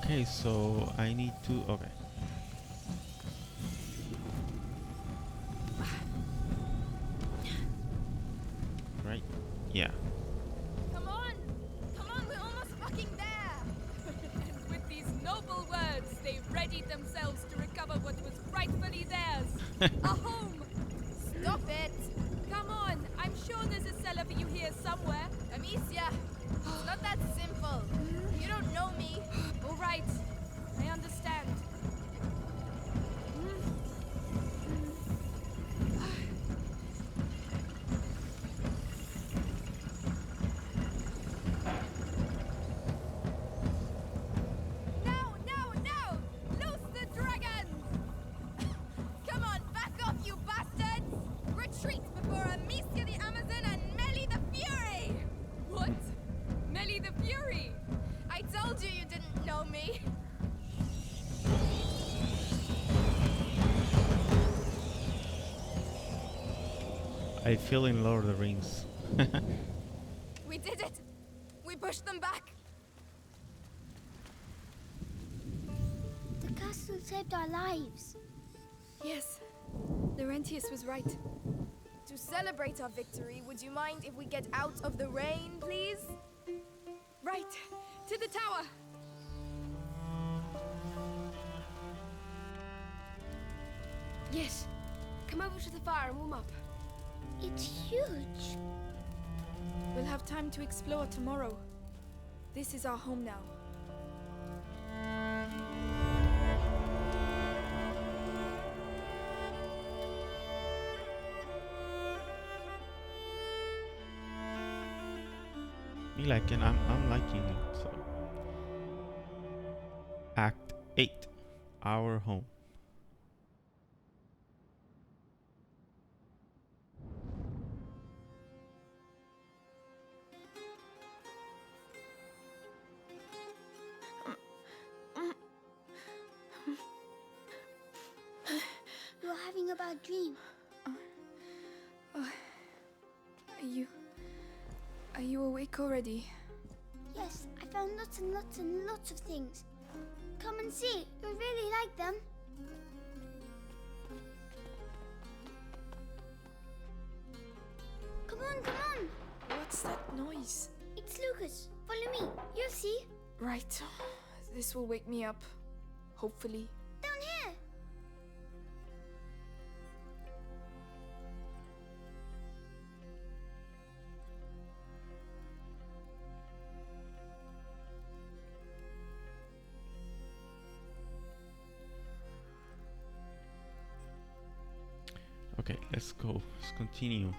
Okay, so I need to. Okay. Right? Yeah. Come on, we're almost fucking there. And with these noble words, they readied themselves to recover what was rightfully theirs. A home. Stop it. Come on, I'm sure there's a cellar for you here somewhere. Amicia, it's not that simple. You don't know me. All right, I understand. No! Loose the dragons! Come on, back off, you bastards! Retreat before Amicia the Amazon and Melly the Fury! What? Melly the Fury? I told you you didn't know me. I feel in Lord of the Rings. We did it! We pushed them back! The castle saved our lives. Yes, Laurentius was right. To celebrate our victory, would you mind if we get out of the rain, please? Right, to the tower! Yes. Come over to the fire and warm up. It's huge. We'll have time to explore tomorrow. This is our home now. Me liking, I'm liking it. So, Act 8, Our Home. You're having a bad dream. Are you awake already? Yes, I found lots and lots and lots of things. Come and see. You'll really like them. Come on! What's that noise? It's Lucas. Follow me. You'll see. Right. This will wake me up. Hopefully. Down here. Okay, let's go. Let's continue.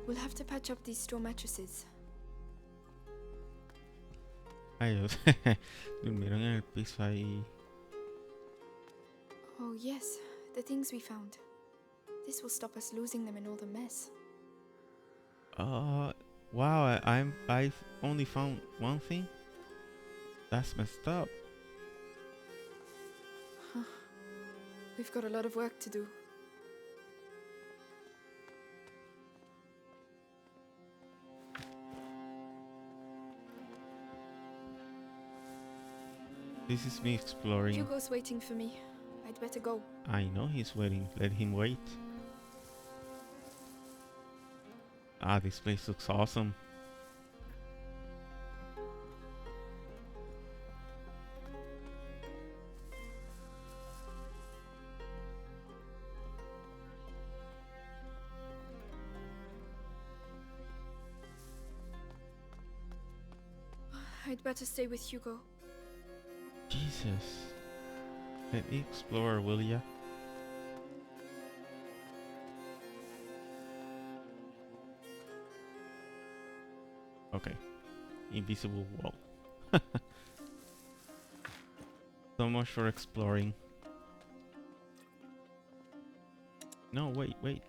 We'll have to patch up these straw mattresses. Ay, Dios. Durmieron en el piso ahí. Oh yes, the things we found. This will stop us losing them in all the mess. Wow, I've only found one thing. That's messed up. Huh. We've got a lot of work to do. This is me exploring. Hugo's waiting for me. I'd better go. I know he's waiting. Let him wait. Ah, this place looks awesome. I'd better stay with Hugo. Jesus. Let me explore, will ya? Okay. Invisible wall. So much for exploring. No, wait.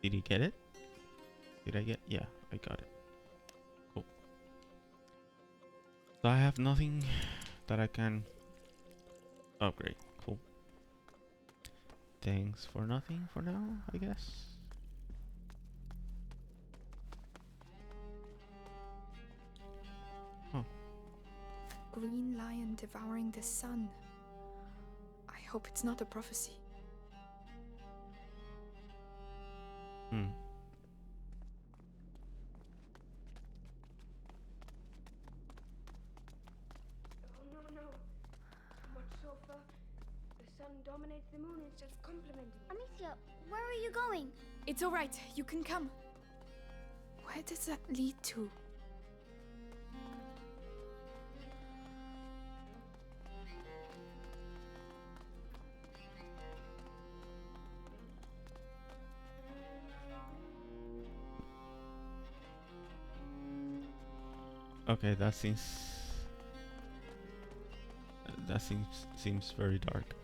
Did he get it? Did I get? Yeah, I got it. Cool. So I have nothing that I can upgrade. Cool. Thanks for nothing for now, I guess. Huh. Green lion devouring the sun. I hope it's not a prophecy. Hmm. Oh no. Too much sulfur. The sun dominates the moon instead of complementing it. Amicia, where are you going? It's all right. You can come. Where does that lead to? Okay, that seems very dark.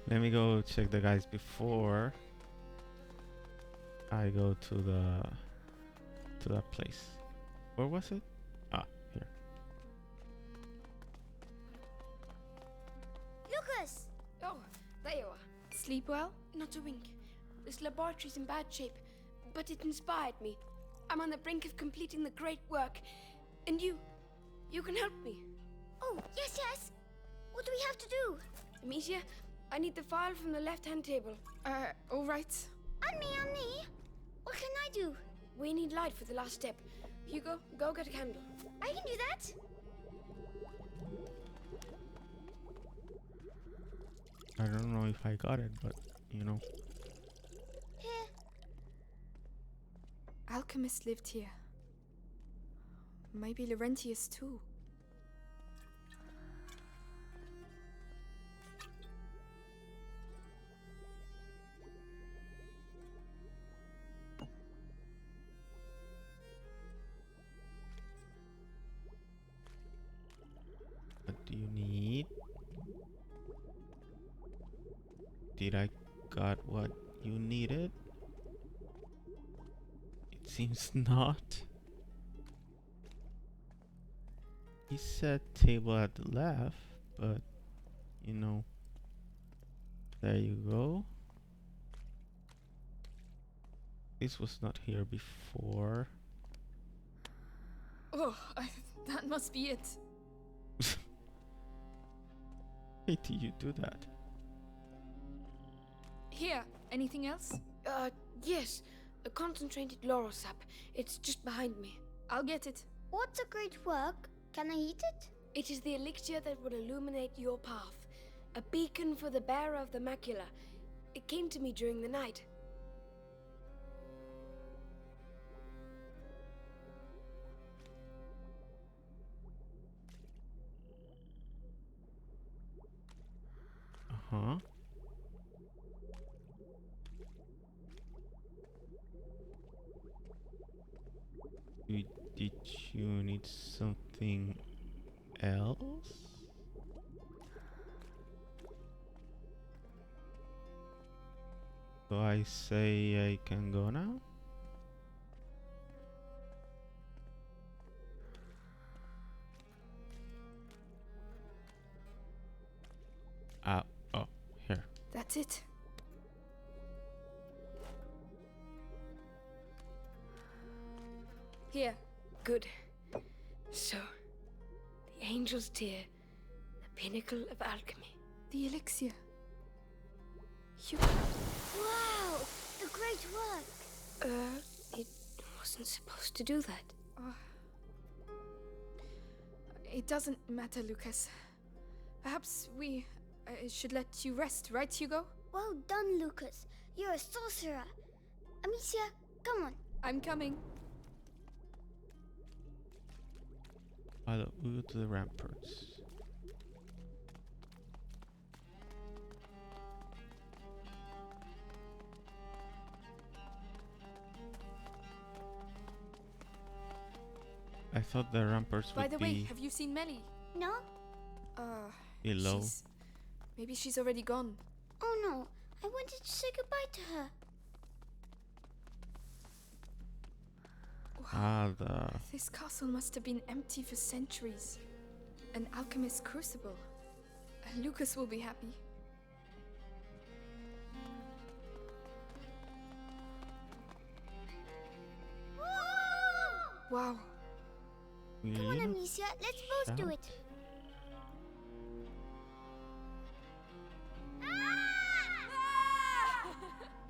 Let me go check the guys before I go to that place. Where was it? Ah, here. Lucas! Oh, there you are. Sleep well? Not a wink. This laboratory's in bad shape, but it inspired me. I'm on the brink of completing the great work, and you can help me. Oh, yes. What do we have to do? Amicia, I need the file from the left-hand table. All right. And me. What can I do? We need light for the last step. Hugo, go get a candle. I can do that. I don't know if I got it, but you know. Here. Alchemists lived here. Maybe Laurentius too. What do you need? Did I got what you needed? It seems not. He said table at the left, but you know, there you go. This was not here before. Oh, that must be it. Why do you do that? Here, anything else? Yes. A concentrated laurel sap. It's just behind me. I'll get it. What's a great work? Can I eat it? It is the elixir that will illuminate your path. A beacon for the bearer of the macula. It came to me during the night. Uh-huh. Did you need something else? So I say I can go now? Oh, here. That's it. Here. Good. So, the angel's tear, the pinnacle of alchemy. The elixir. Wow! The great work! It wasn't supposed to do that. It doesn't matter, Lucas. Perhaps we should let you rest, right, Hugo? Well done, Lucas. You're a sorcerer. Amicia, come on. I'm coming. By the wood to the ramparts. I thought the ramparts By would the be way, have you seen Melly? No? below. Maybe she's already gone. Oh no, I wanted to say goodbye to her. This castle must have been empty for centuries. An alchemist's crucible. Lucas will be happy. Wow. Come on, Amicia, let's both do it.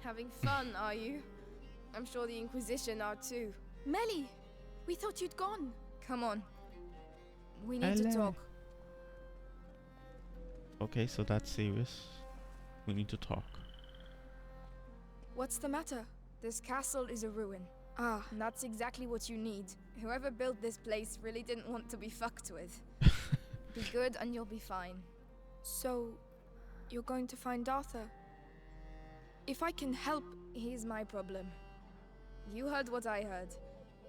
Having fun, are you? I'm sure the Inquisition are too. Melly, we thought you'd gone. Come on. We need to talk. Okay, so that's serious. We need to talk. What's the matter? This castle is a ruin. And that's exactly what you need. Whoever built this place really didn't want to be fucked with. Be good and you'll be fine. So, you're going to find Arthur? If I can help... He's my problem. You heard what I heard.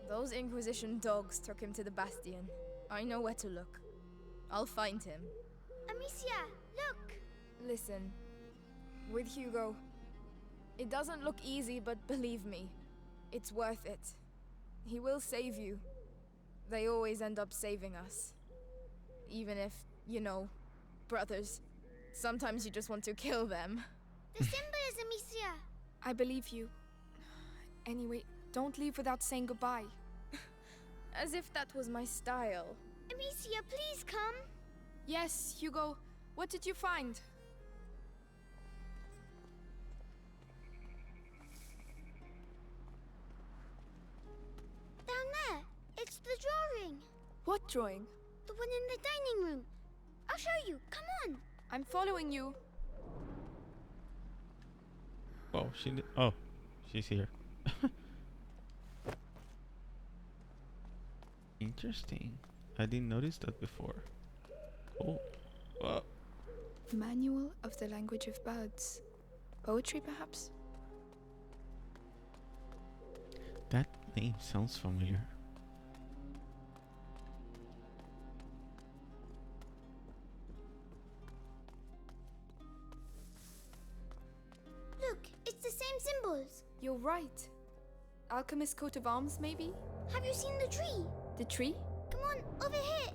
Those Inquisition dogs took him to the Bastion. I know where to look. I'll find him. Amicia, look! Listen, with Hugo, it doesn't look easy, but believe me, it's worth it. He will save you. They always end up saving us. Even if, you know, brothers, sometimes you just want to kill them. The symbol is Amicia. I believe you. Anyway, don't leave without saying goodbye. As if that was my style. Amicia, please come. Yes, Hugo. What did you find? Down there. It's the drawing. What drawing? The one in the dining room. I'll show you. Come on. I'm following you. Oh, oh, she's here. Interesting. I didn't notice that before. Cool. Well. Manual of the Language of Birds. Poetry, perhaps? That name sounds familiar. Look, it's the same symbols. You're right. Alchemist's coat of arms, maybe? Have you seen the tree? The tree? Come on, over here.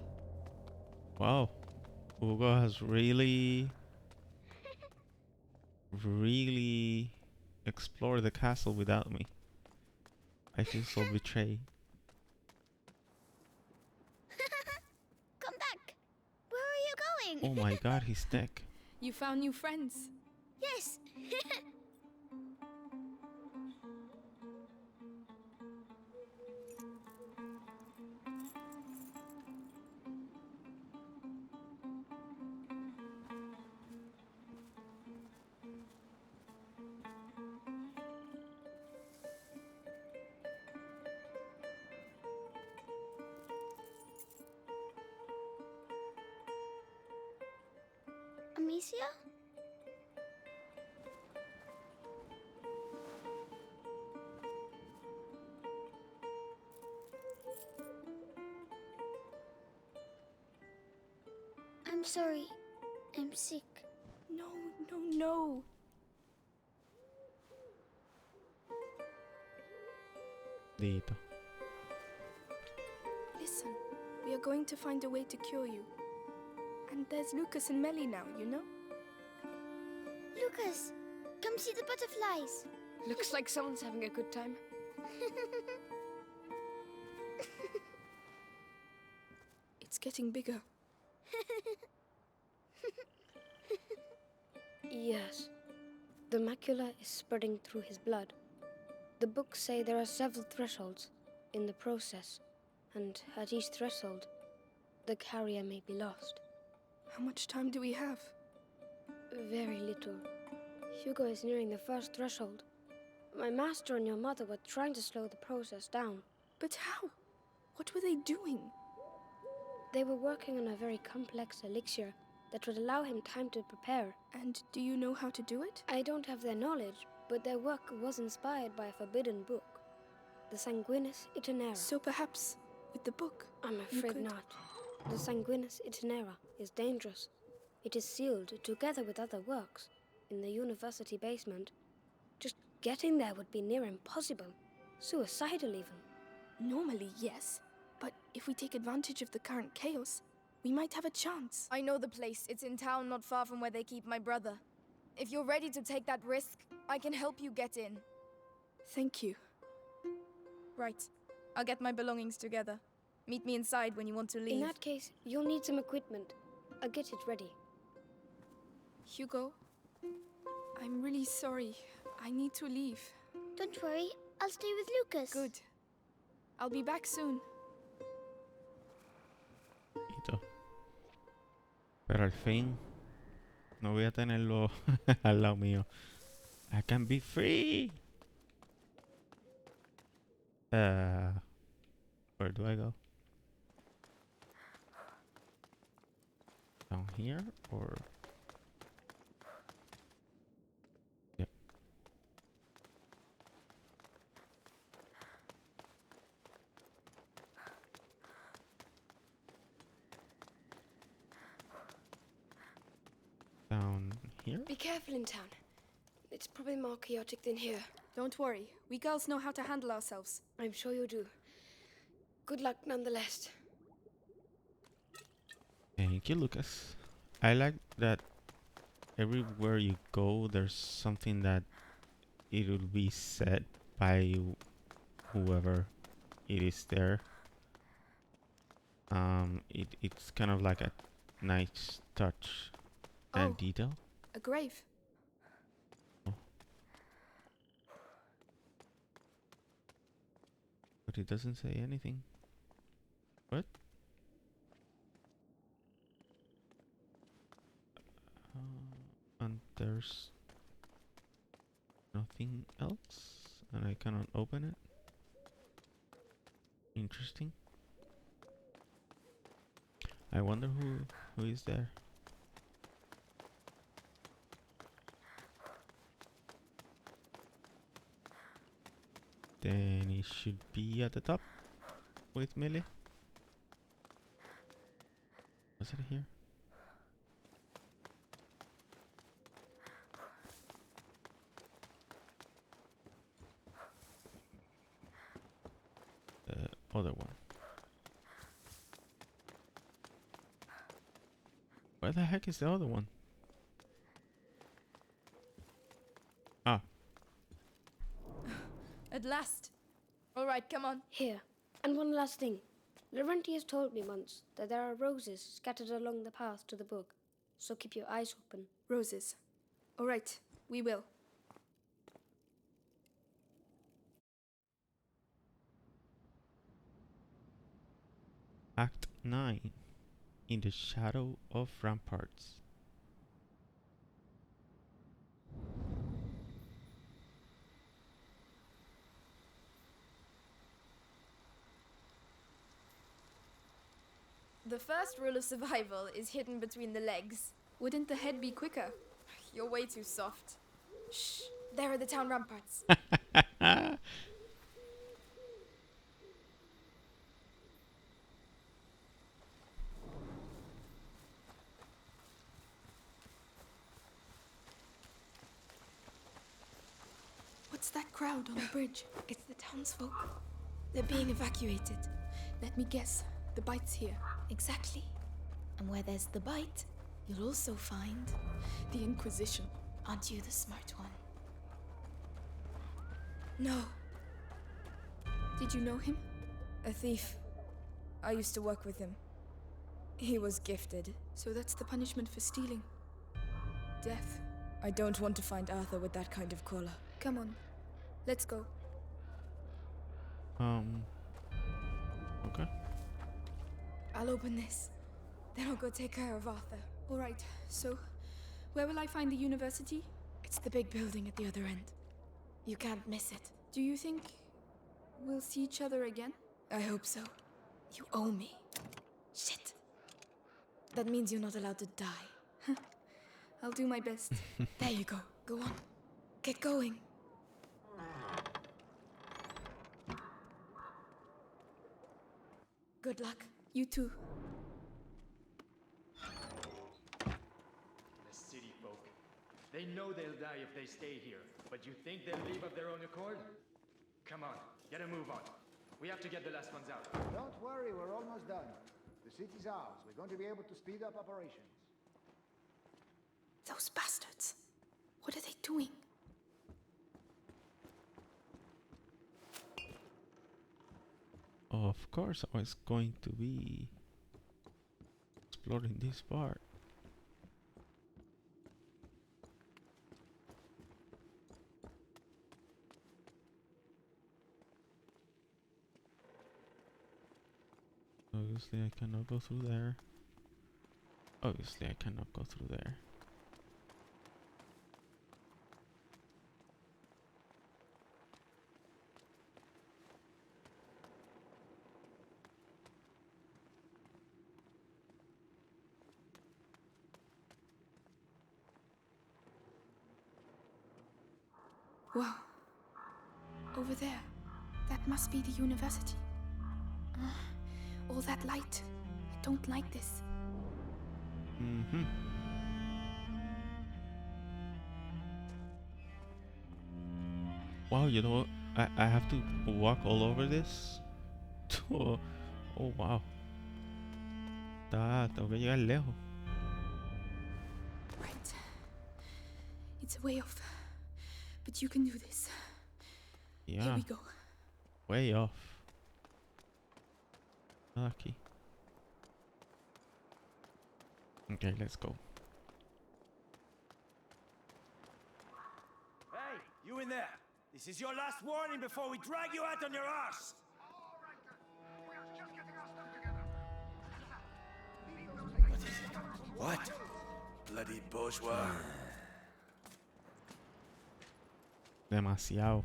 Wow. Hugo has really explored the castle without me. I feel so betrayed. Come back. Where are you going? Oh my god, he's thick. You found new friends. Yes. Amicia? I'm sorry. I'm sick. No, no, no. Dito. Listen, we are going to find a way to cure you. And there's Lucas and Melly now, you know? Lucas, come see the butterflies. Looks like someone's having a good time. It's getting bigger. Yes. The macula is spreading through his blood. The books say there are several thresholds in the process, and at each threshold, the carrier may be lost. How much time do we have? Very little. Hugo is nearing the first threshold. My master and your mother were trying to slow the process down. But how? What were they doing? They were working on a very complex elixir that would allow him time to prepare. And do you know how to do it? I don't have their knowledge, but their work was inspired by a forbidden book, the Sanguinis Itinera. So perhaps with the book? I'm afraid not. The Sanguinis Itinera is dangerous. It is sealed, together with other works, in the university basement. Just getting there would be near impossible. Suicidal, even. Normally, yes. But if we take advantage of the current chaos, we might have a chance. I know the place. It's in town, not far from where they keep my brother. If you're ready to take that risk, I can help you get in. Thank you. Right. I'll get my belongings together. Meet me inside when you want to leave. In that case, you'll need some equipment. I'll get it ready. Hugo, I'm really sorry. I need to leave. Don't worry, I'll stay with Lucas. Good. I'll be back soon. Pero al fin no voy a tenerlo al lado mío. I can be free. Where do I go? Down here or? Yep. Down here? Be careful in town. It's probably more chaotic than here. Don't worry. We girls know how to handle ourselves. I'm sure you do. Good luck nonetheless. Thank you, Lucas. I like that everywhere you go, there's something that it will be said by whoever it is there. It's kind of like a nice touch and detail. A grave. But it doesn't say anything. What? And there's nothing else, and I cannot open it. Interesting. I wonder who is there. Then it should be at the top with Millie. Was it here? The other one. Where the heck is the other one? Ah. At last. All right, come on. Here. And one last thing. Laurentius told me once that there are roses scattered along the path to the book, so keep your eyes open. Roses. All right, we will. Act 9. In the shadow of ramparts. The first rule of survival is hidden between the legs. Wouldn't the head be quicker? You're way too soft. Shh, there are the town ramparts. What's that crowd on the bridge? It's the townsfolk. They're being evacuated. Let me guess. The bite's here. Exactly. And where there's the bite, you'll also find the Inquisition. Aren't you the smart one? No. Did you know him? A thief. I used to work with him. He was gifted. So that's the punishment for stealing. Death. I don't want to find Arthur with that kind of collar. Come on. Let's go. Okay. I'll open this. Then I'll go take care of Arthur. All right. So, where will I find the university? It's the big building at the other end. You can't miss it. Do you think we'll see each other again? I hope so. You owe me. Shit. That means you're not allowed to die. I'll do my best. There you go. Go on. Get going. Good luck. You too. The city folk. They know they'll die if they stay here, but you think they'll leave of their own accord? Come on, get a move on. We have to get the last ones out. Don't worry, we're almost done. The city's ours. We're going to be able to speed up operations. Those bastards. What are they doing? Of course, I was going to be exploring this part. Obviously, I cannot go through there. Obviously, I cannot go through there. Wow. Over there. That must be the university. All that light. I don't like this. Mm-hmm. Wow, you know, I have to walk all over this. Oh, wow. Tengo que llegar lejos. Right. It's a way off. But you can do this. Yeah. Here we go. Way off. Nada aquí. Okay, let's go. Hey, you in there! This is your last warning before we drag you out on your arse! What? Bloody bourgeois. Demasiado.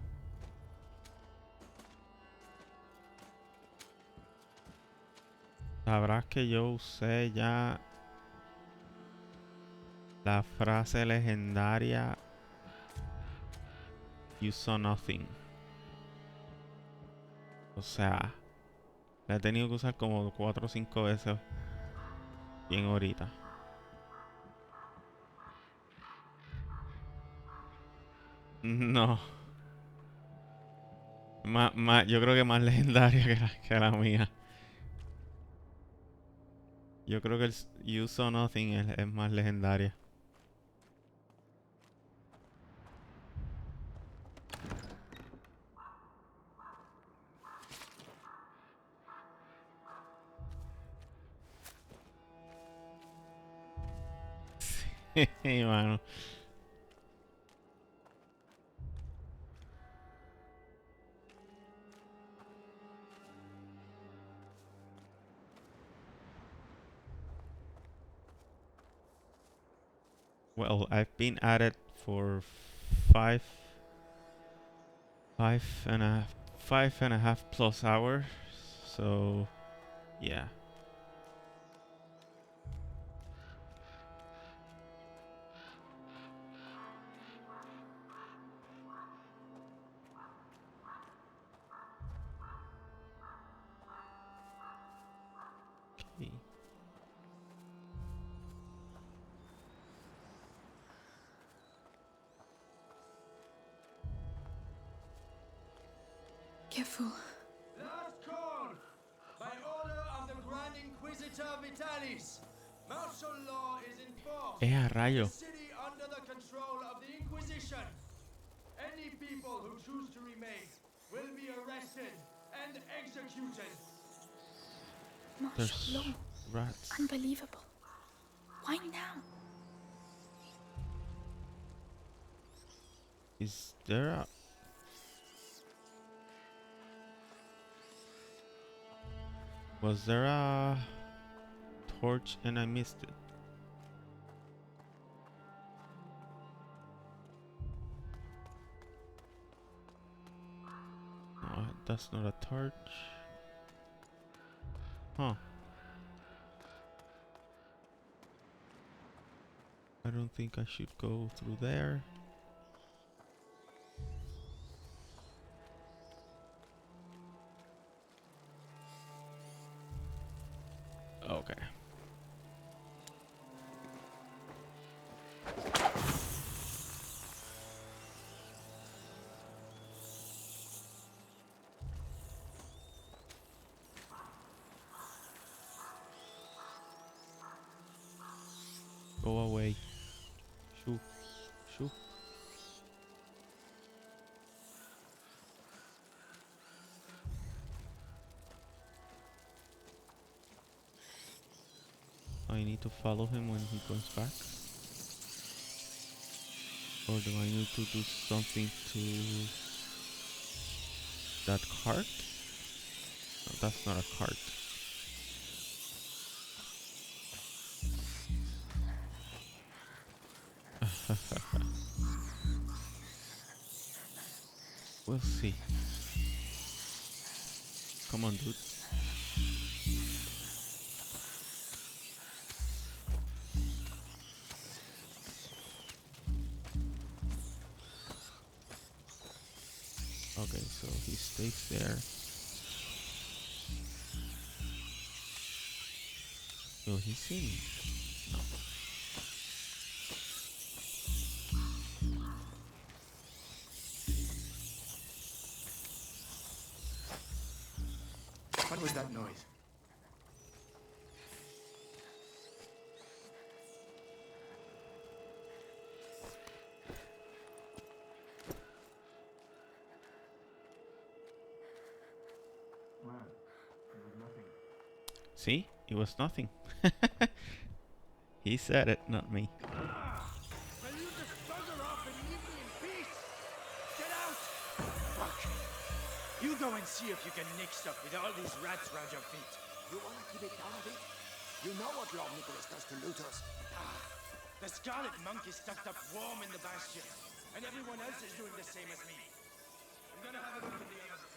Sabrás que yo usé ya la frase legendaria You saw nothing. O sea, la he tenido que usar como 4 o 5 veces bien ahorita. No. Yo creo que más legendaria que la mía. Yo creo que el You Saw Nothing es más legendaria. Sí, mano. Well, I've been at it for five and a half plus hours. So, yeah. Okay. Careful. Last call! By order of the Grand Inquisitor Vitalis, martial law is enforced. A rayo. The city under the control of the Inquisition. Any people who choose to remain will be arrested and executed. Martial law. Rats. Unbelievable. Why now? Is there a... Was there a torch and I missed it? No, that's not a torch. Huh. I don't think I should go through there. Okay. Go away. Shoo. Shoo. I need to follow him when he comes back. Or do I need to do something to that cart? No, that's not a cart. We'll see. Come on, dude. Okay, so he stays there. Will he see me? No. What was that noise? Well, it was nothing. See? It was nothing. He said it, not me. Will you just bugger off and leave me in peace? Get out! Fuck! You go and see if you can nick stuff with all these rats around your feet. You want to keep it down a bit? You know what Lord Nicholas does to looters. The Scarlet Monk is tucked up warm in the bastion, and everyone else is doing the same as me. I'm gonna have a look at the others.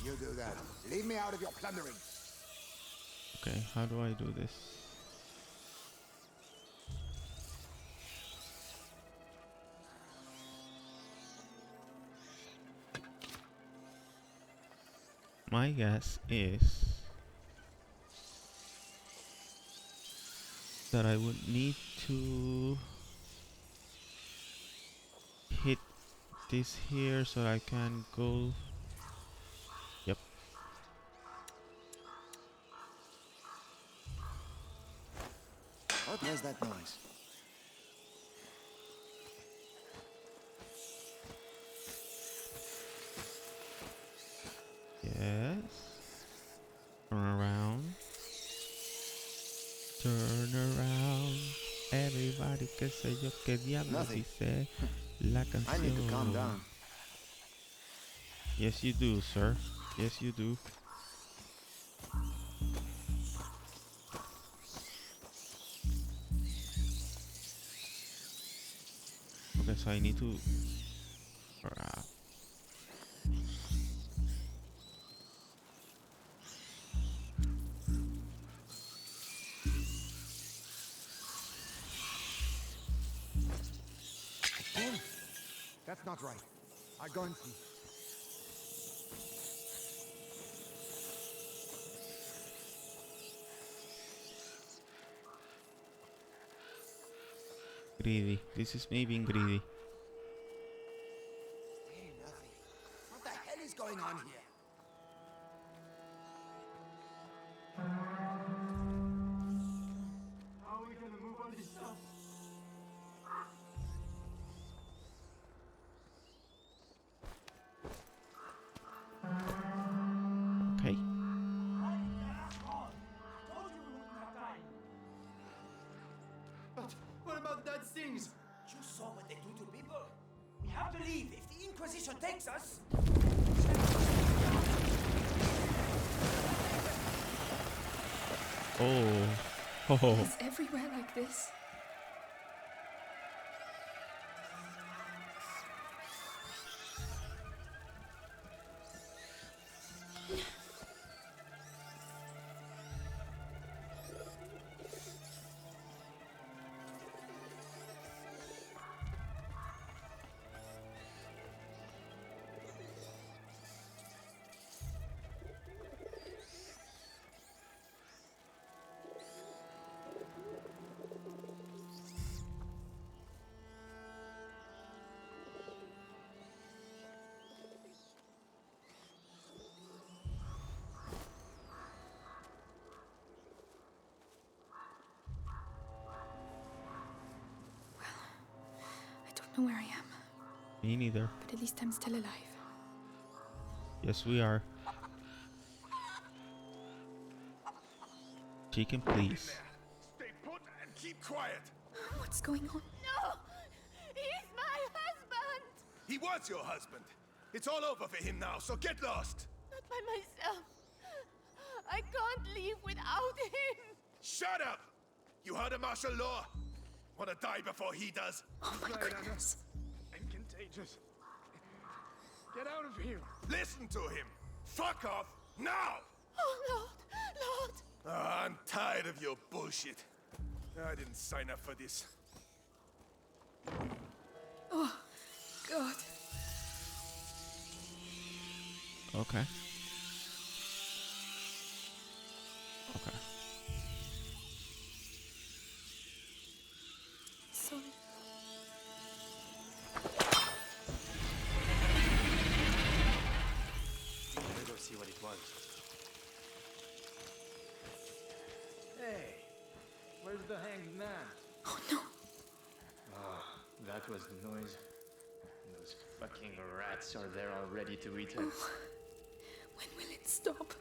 You do that. Leave me out of your plundering. Okay, how do I do this? My guess is that I would need to hit this here so I can go. Yep. What was that noise? Yes. Turn around. Turn around. Everybody, que sé yo, que diablos Nothing. dice la canción. I need to calm down. Yes, you do, sir. Yes, you do. Okay, so I need to. That's not right. I'll go and see. Greedy. This is me being greedy. Hey, nothing. What the hell is going on here? How are we gonna move all this stuff? Okay. But what about that things? You saw what they do to people. We have to leave. If the Inquisition takes us. Oh. Oh. It's everywhere like this. know where I am. Me neither. But at least I'm still alive. Yes, we are. Chicken, please. Stay put and keep quiet. What's going on? No! He's my husband! He was your husband. It's all over for him now, so get lost. Not by myself. I can't leave without him. Shut up! You heard of martial law? Wanna die before he does? Oh my goodness. I'm contagious. Get out of here. Listen to him. Fuck off now! Oh, Lord! Lord! I'm tired of your bullshit. I didn't sign up for this. Oh, God. Okay. Okay. Sorry. Let's go see what it was. Hey, where's the hanged man? Oh no. Oh, that was the noise. Those fucking rats are there already to eat him. Oh. When will it stop?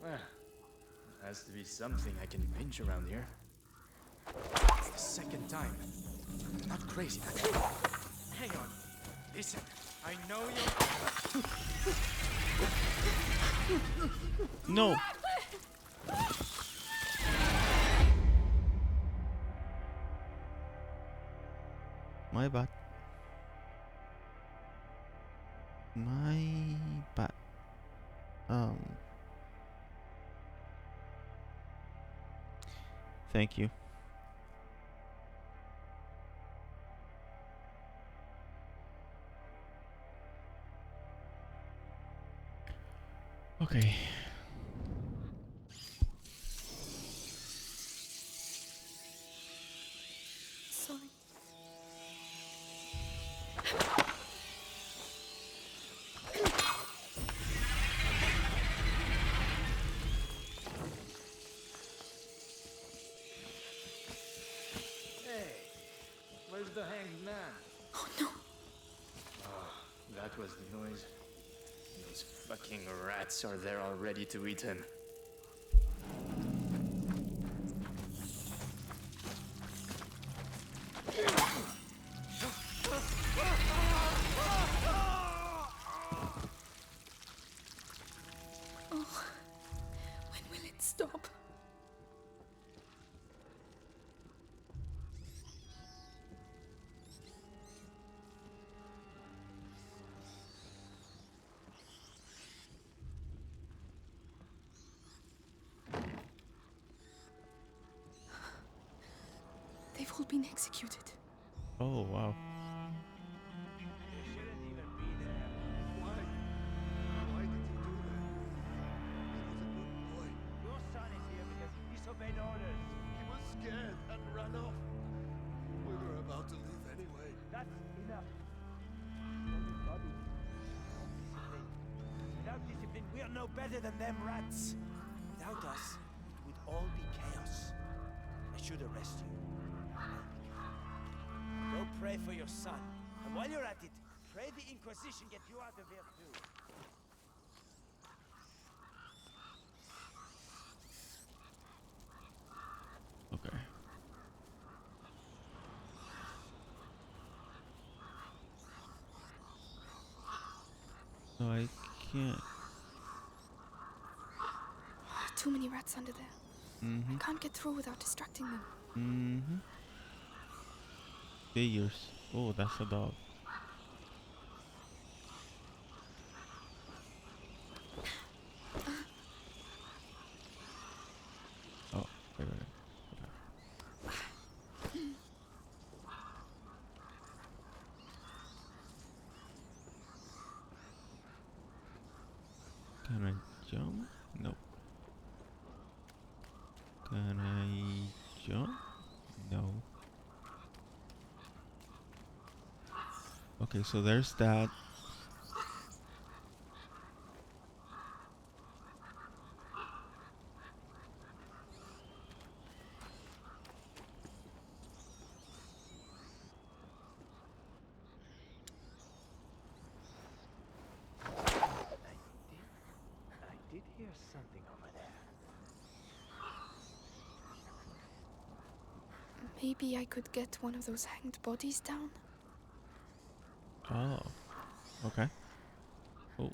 Well, there has to be something I can pinch around here. It's the second time. I'm not crazy. Hang on. Listen, I know you're... No. My bad. My bad. Thank you. Okay. Sorry. Hey, where's the hanged man? Oh no. Oh, that was the noise. Those fucking rats are there already to eat him. Oh. When will it stop? They've all been executed. Oh wow. Why did you do that? He was a good boy. Your son is here because he disobeyed orders. He was scared and ran off. We were about to leave anyway. That's enough. Only body. Discipline. Without discipline, we are no better than them rats. Without us, it would all be chaos. I should arrest you. Go pray for your son. And while you're at it, pray the Inquisition get you out of here too. Okay. No, I can't. Too many rats under there. Mm-hmm. I can't get through without distracting them. Mm-hmm. Figures. Oh, that's a dog. Oh, wait. Can I jump? No. Can I jump? No. Okay, so there's that. Maybe I could get one of those hanged bodies down. Oh. Okay. Oh.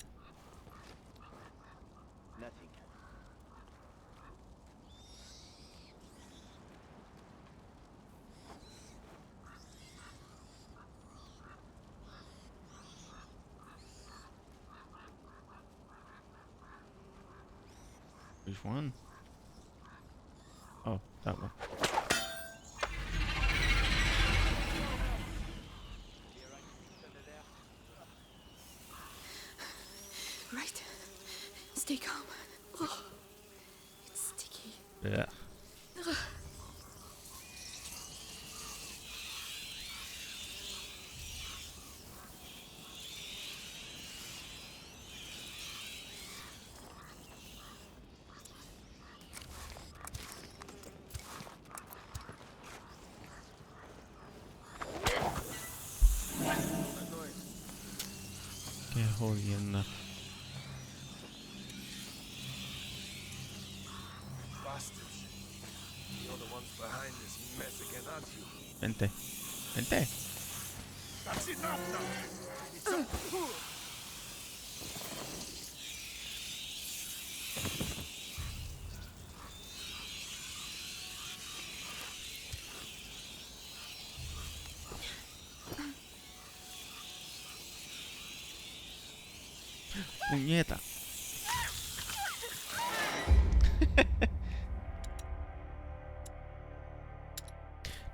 Nothing. Which one? Oh, that one. Right. Stay calm. Oh, it's sticky. Yeah. Ugh. Qué jodienda. Bastards. You're the ones behind this mess again, aren't you? Vente. Vente. That's enough now. It's all. Puñeta.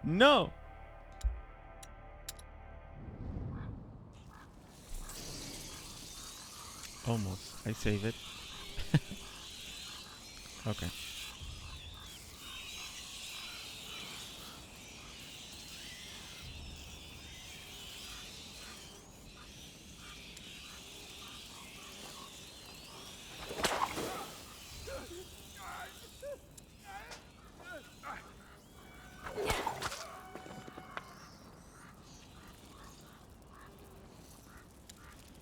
No. Almost. I save it. Okay.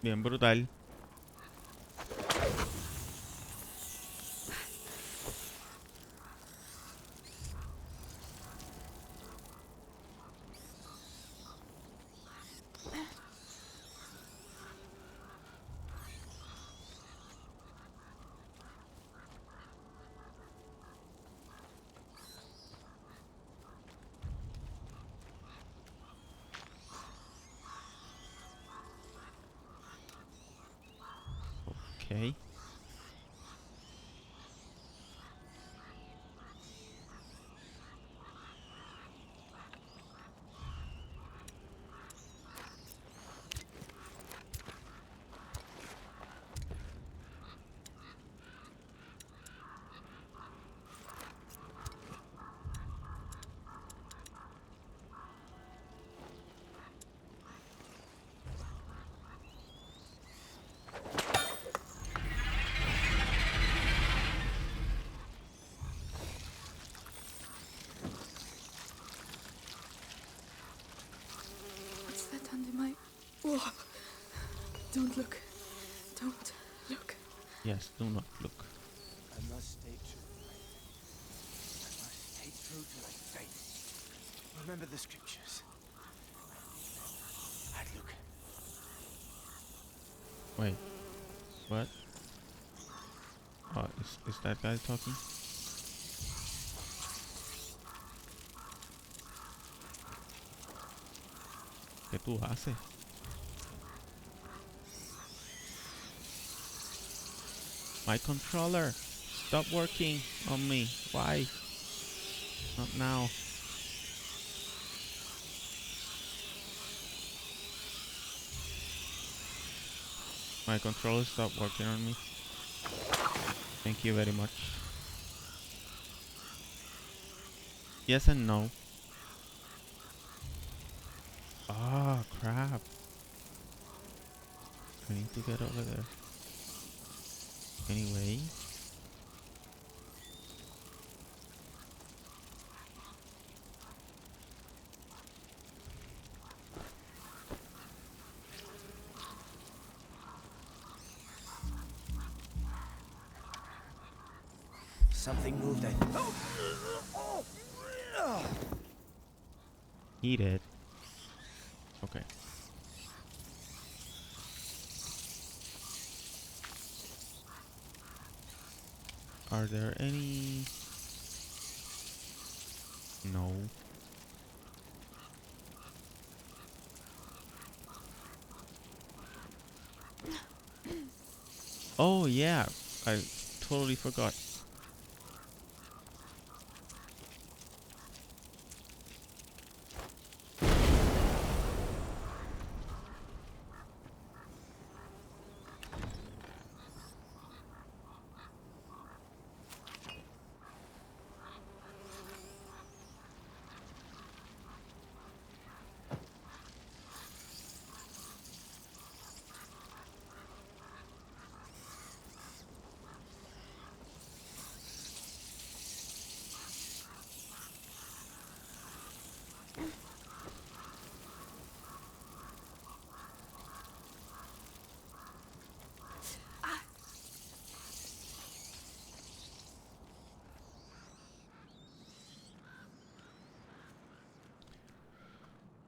Bien brutal. Okay. What's that under my... Oh. Don't look. Don't look. Yes, do not look. I must stay true. I must stay true to my faith. Remember the scriptures. Right, look. Wait. What? Oh, is that guy talking? ¿Qué tú haces? My controller, stop working on me. Why? Not now. My controller stopped working on me. Thank you very much. Yes and no. Ah, crap. I need to get over there. Anyway. Something moved, I... He did. Okay. Are there any? No. Oh yeah, I totally forgot.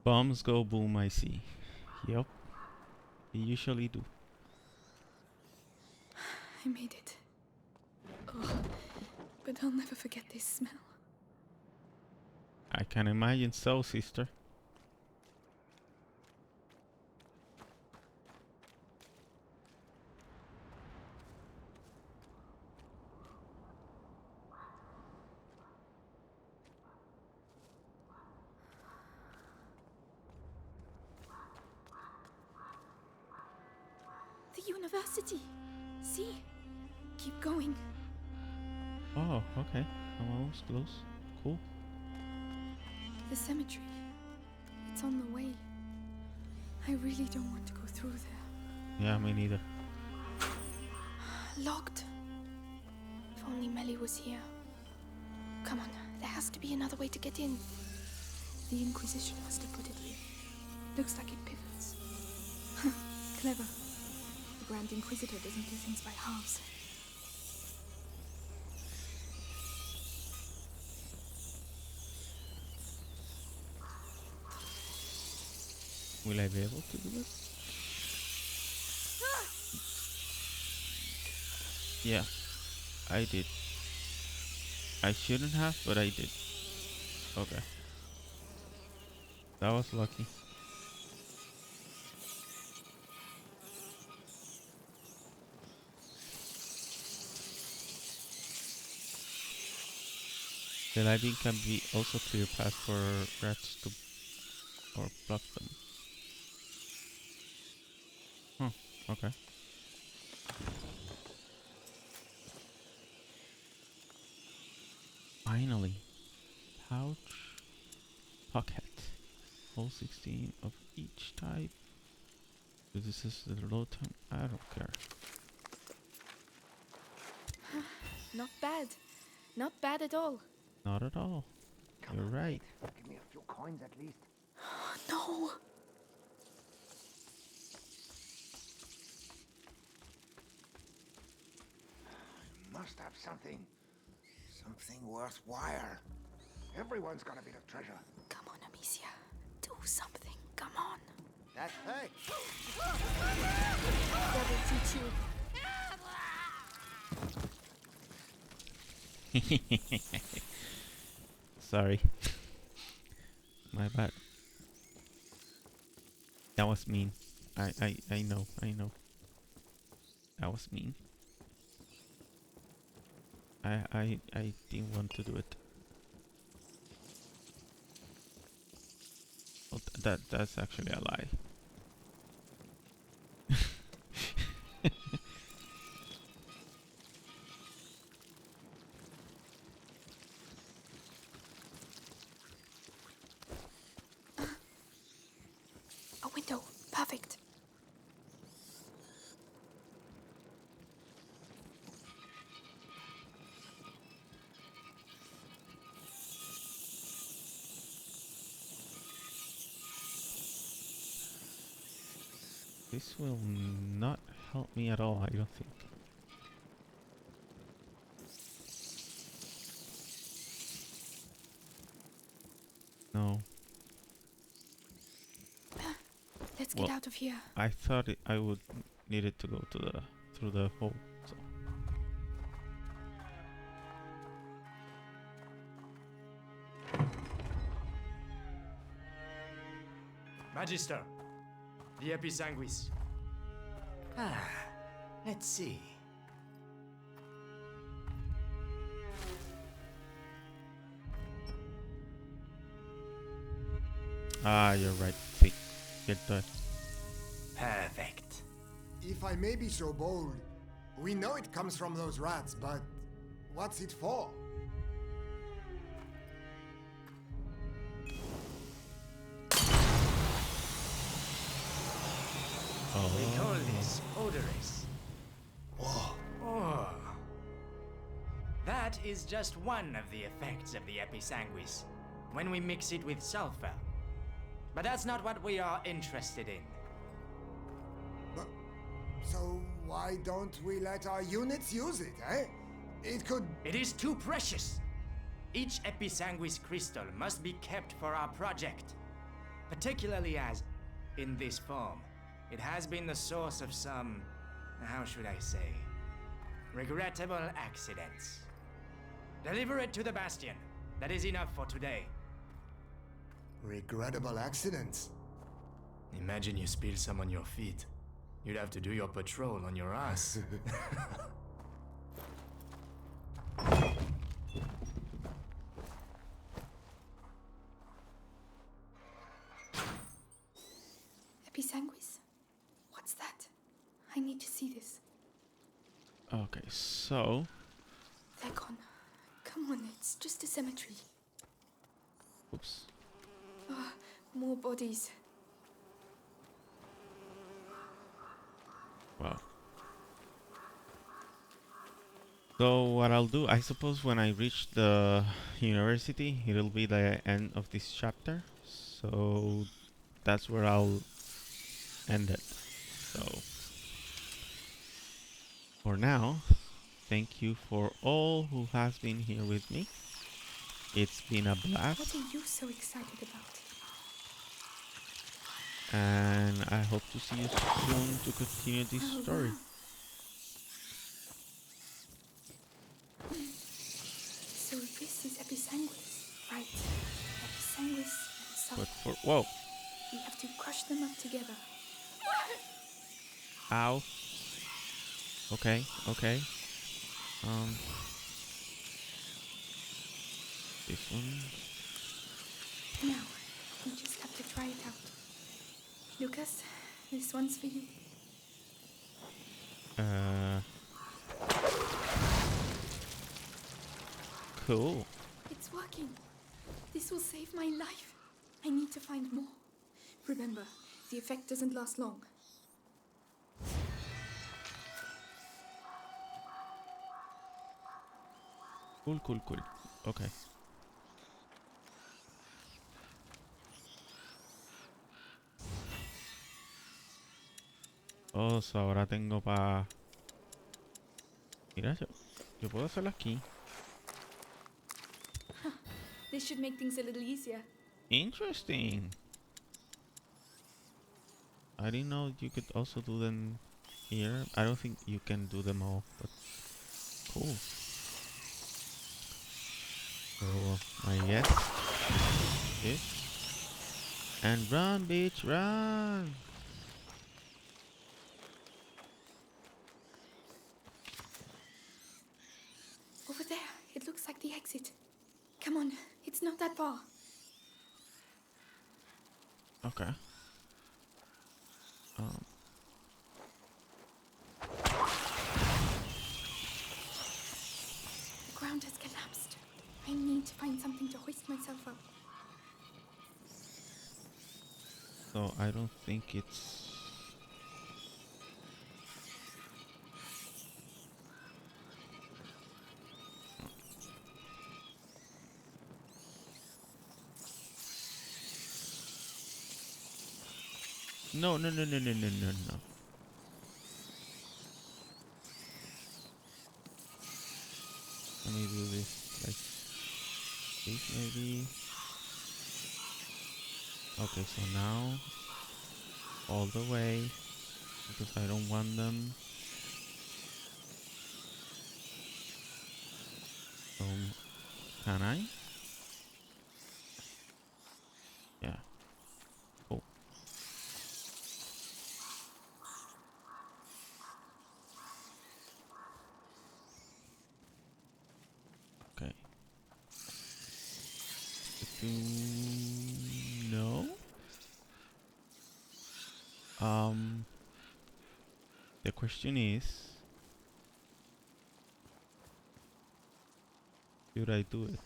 Bombs go boom, I see. Yep, they usually do. I made it. Oh, but I'll never forget this smell. I can imagine so, sister. The university. See? Keep going. Oh, okay. I'm almost close. Cool. The cemetery. It's on the way. I really don't want to go through there. Yeah, me neither. Locked. If only Melly was here. Come on, there has to be another way to get in. The Inquisition must have put it here. Looks like it pivots. Clever. The Grand Inquisitor doesn't do things by halves. Will I be able to do it? Yeah, I did. I shouldn't have, but I did. Okay. That was lucky. The lighting can be also clear path for rats to or block them. Huh, okay. Finally. Pouch. Pocket. All 16 of each type. This is the load time. I don't care. Not bad. Not bad at all. Not at all. You're right. Give me a few coins at least. No! You must have something. Something worthwhile. Everyone's got a bit of treasure. Come on, Amicia. Do something. Come on. That, hey! That will teach you. Sorry. My bad. That was mean. I know. That was mean. I didn't want to do it. Well, that's actually a lie. A window. Perfect. This will not help me at all, I don't think. No. get out of here. I thought I would need it to go to through the hole. So. Magister, the Episanguis. Let's see. You're right. Sí, cierto es. Perfect. If I may be so bold, we know it comes from those rats, but what's it for? We call this odorous. Whoa. Oh. That is just one of the effects of the Episanguis, when we mix it with sulfur. But that's not what we are interested in. But, so why don't we let our units use it, eh? It could... It is too precious. Each Episanguis crystal must be kept for our project. Particularly as, in this form, it has been the source of some, how should I say, regrettable accidents. Deliver it to the Bastion. That is enough for today. Regrettable accidents? Imagine you spill some on your feet. You'd have to do your patrol on your ass. Episanguis? What's that? I need to see this. Okay, so... They're gone. Come on, it's just a cemetery. Oops. Ah, more bodies. Wow. So what I'll do, I suppose when I reach the university, it'll be the end of this chapter. So that's where I'll end it. So for now, thank you for all who has been here with me. It's been a blast. What are you so excited about? And I hope to see you soon to continue this story. Wow. So this is Episanguis, right? Episanguis and sulfur. But for whoa, We have to crush them up together. ow. Okay, okay. This one. Now, we just have to try it out. Lucas, this one's for you. Cool. It's working. This will save my life. I need to find more. Remember, the effect doesn't last long. Cool, cool, cool. Okay. Oh, so ahora tengo pa... Mira, yo puedo hacerlo aquí. This should make things a little easier. Interesting. I didn't know you could also do them here. I don't think you can do them all, but cool. So I guess this and run, bitch, run! Over there, it looks like the exit. Come on, it's not that far. Okay. The ground has collapsed. I need to find something to hoist myself up. So I don't think it's... No, no, no, no, no, no, no, no. Let me do this like this maybe. Okay, so now all the way because I don't want them. Can I? Yeah. Oh. Okay. No. The question is, should I do it?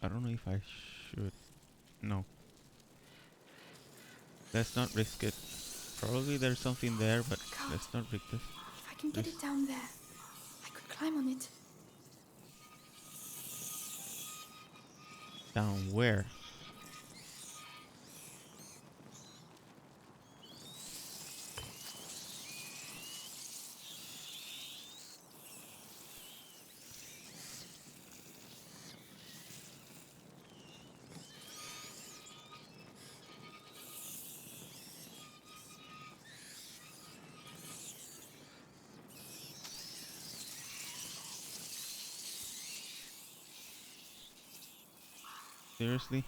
I don't know if I should. No. Let's not risk it. Probably there's something there, but let's not risk this. If I can get it down there, I could climb on it. Down where? Seriously?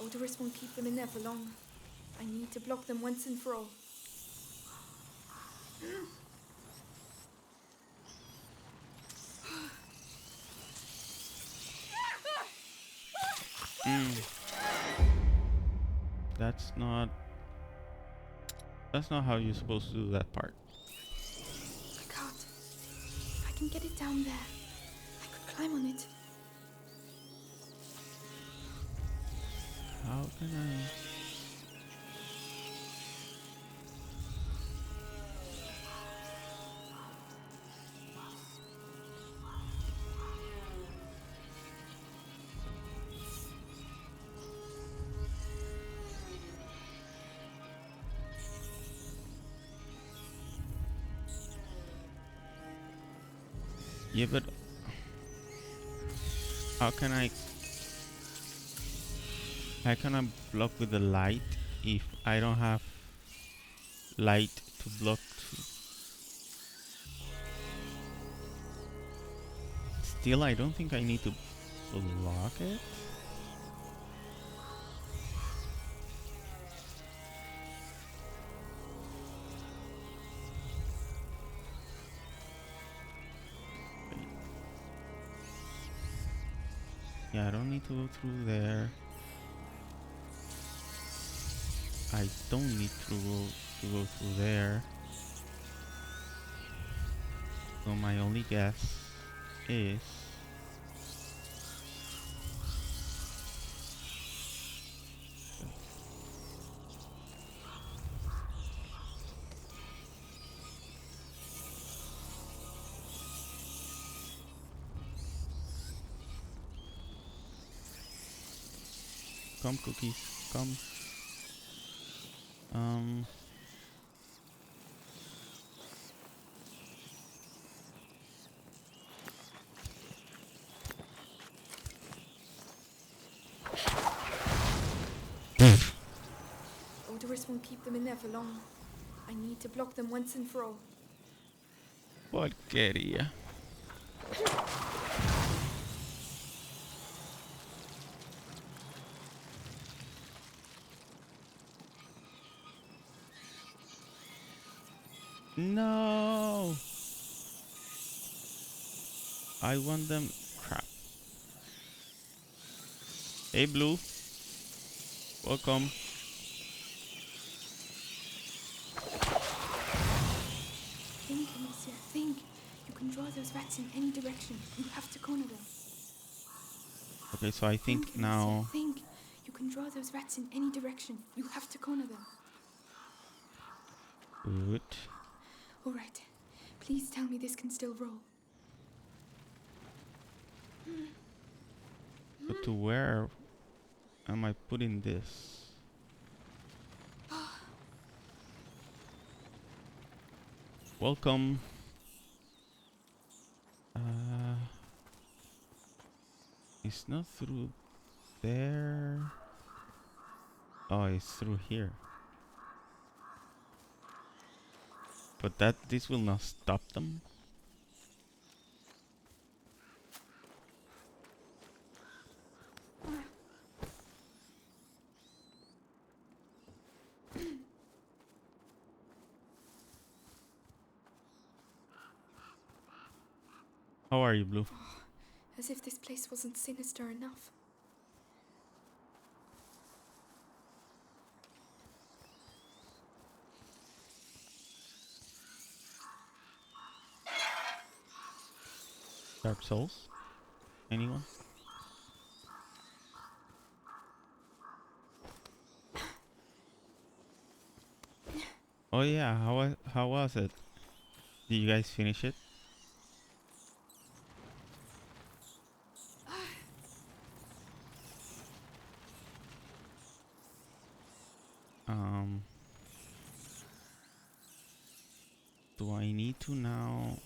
Odorous won't keep them in there for long. I need to block them once and for all. That's not how you're supposed to do that part. I can't. If I can get it down there, I could climb on it. How can I? Yeah, but how can I block with the light if I don't have light to block to? Still, I don't think I need to block it. Yeah, I don't need to go through there. I don't need to go through there. So my only guess is come, cookies, come. Odorous won't keep them in there for long. I need to block them once and for all. Porquería. No. I want them. Crap. Hey, Blue. Welcome. Think, Amicia, think. You can draw those rats in any direction. You have to corner them. Okay, so I think now. Think. You can draw those rats in any direction. You have to corner them. Good. All right. Please tell me this can still roll. But to where am I putting this? Welcome. It's not through there. Oh, it's through here. But this will not stop them. How are you, Blue? As if this place wasn't sinister enough. Dark Souls? Anyone? Oh yeah, how was it? Did you guys finish it? Do I need to now?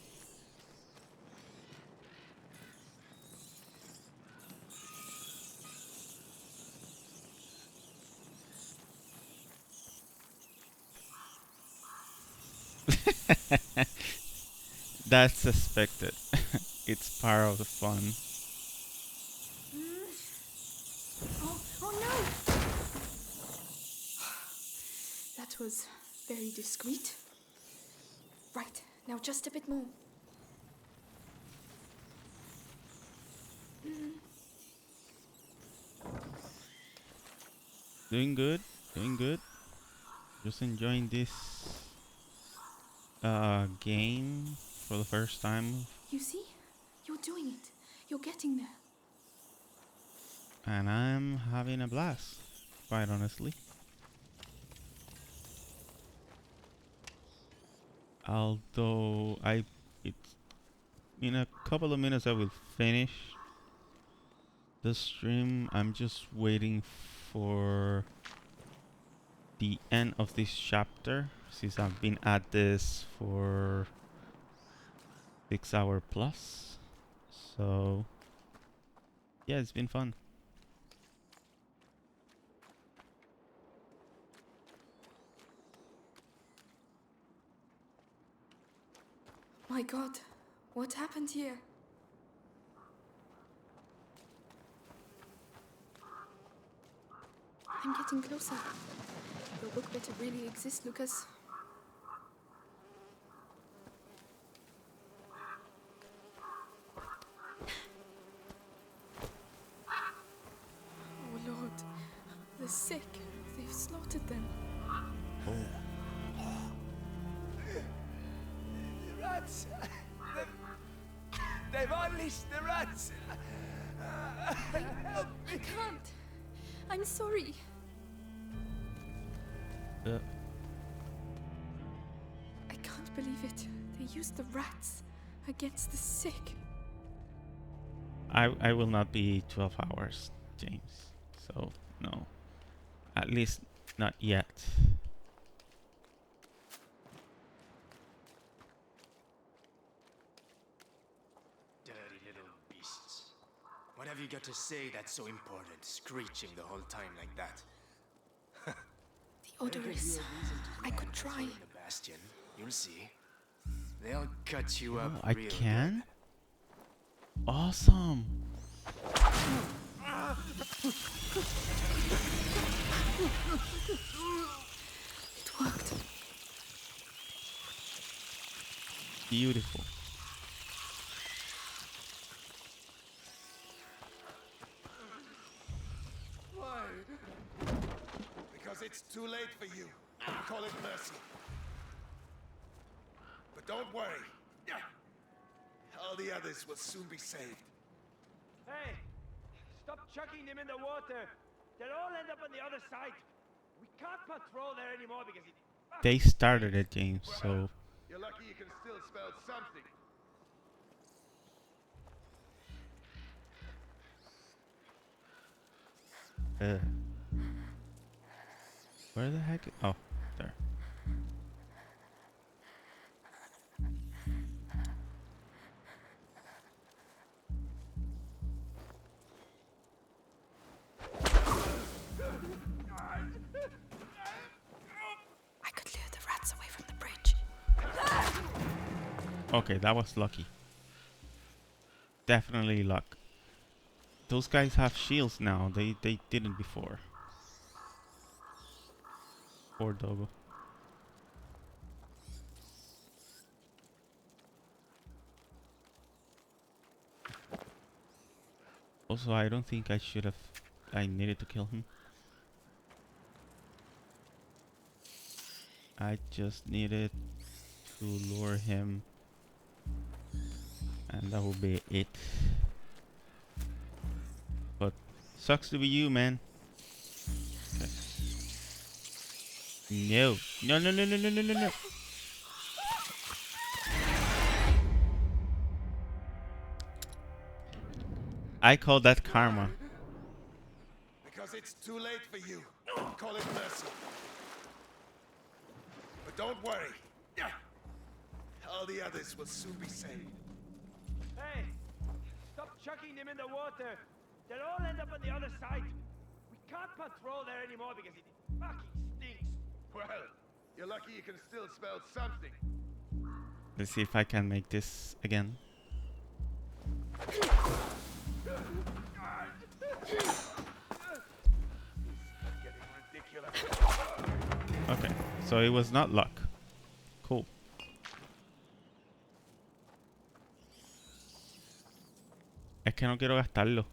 That's suspected. It's part of the fun. Oh no! That was very discreet. Right, now just a bit more. Doing good, doing good. Just enjoying this game for the first time. You see? You're doing it. You're getting there. And I'm having a blast, quite honestly. Although it's in a couple of minutes I will finish the stream. I'm just waiting for the end of this chapter, since I've been at this for 6 hours plus. So yeah, it's been fun. My God, what happened here? I'm getting closer. Your book better really exist, Lucas. Oh Lord, the sick. They've slaughtered them. The rats! They've unleashed the rats! Help me! I can't. I'm sorry. I can't believe it. They used the rats against the sick. I will not be 12 hours, James. So no, at least not yet. Dirty little beasts. What have you got to say that's so important, screeching the whole time like that? The odorous. I could try. The bastion, you'll see. They'll cut you up. I real can? Awesome. It worked. Beautiful. Why? Because it's too late for you. Call it mercy. But don't worry. All the others will soon be saved. Hey! Stop chucking them in the water! they'll all end up on the other side. We can't patrol there anymore because it... They started it, James, so... You're lucky you can still spell something. Where the heck? Oh, there. I could lure the rats away from the bridge. Okay, that was lucky. Definitely luck. Those guys have shields now. They didn't before. Poor doggo. Also, I don't think I should have... I needed to kill him. I just needed to lure him. And that will be it. But sucks to be you, man. Okay. No. No, no, no, no, no, no, no, no. I call that karma. Because it's too late for you. Call it mercy. But don't worry. All the others will soon be saved. Hey! Stop chucking them in the water! They'll all end up on the other side! We can't patrol there anymore because it fucking stinks! Well, you're lucky you can still spell something. Let's see if I can make this again. Okay, so it was not luck. Cool. Es que no quiero gastarlo.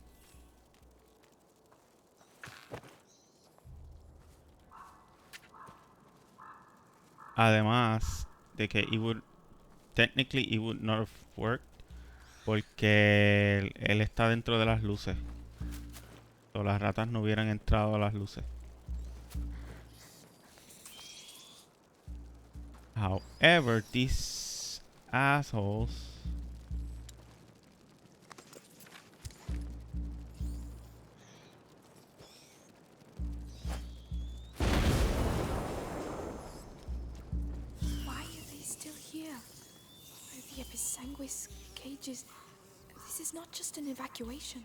Además de que it would technically it would not have worked porque él está dentro de las luces. O las ratas no hubieran entrado a las luces. However, these assholes Why are they still here? The episanguis cages. This is not just an evacuation.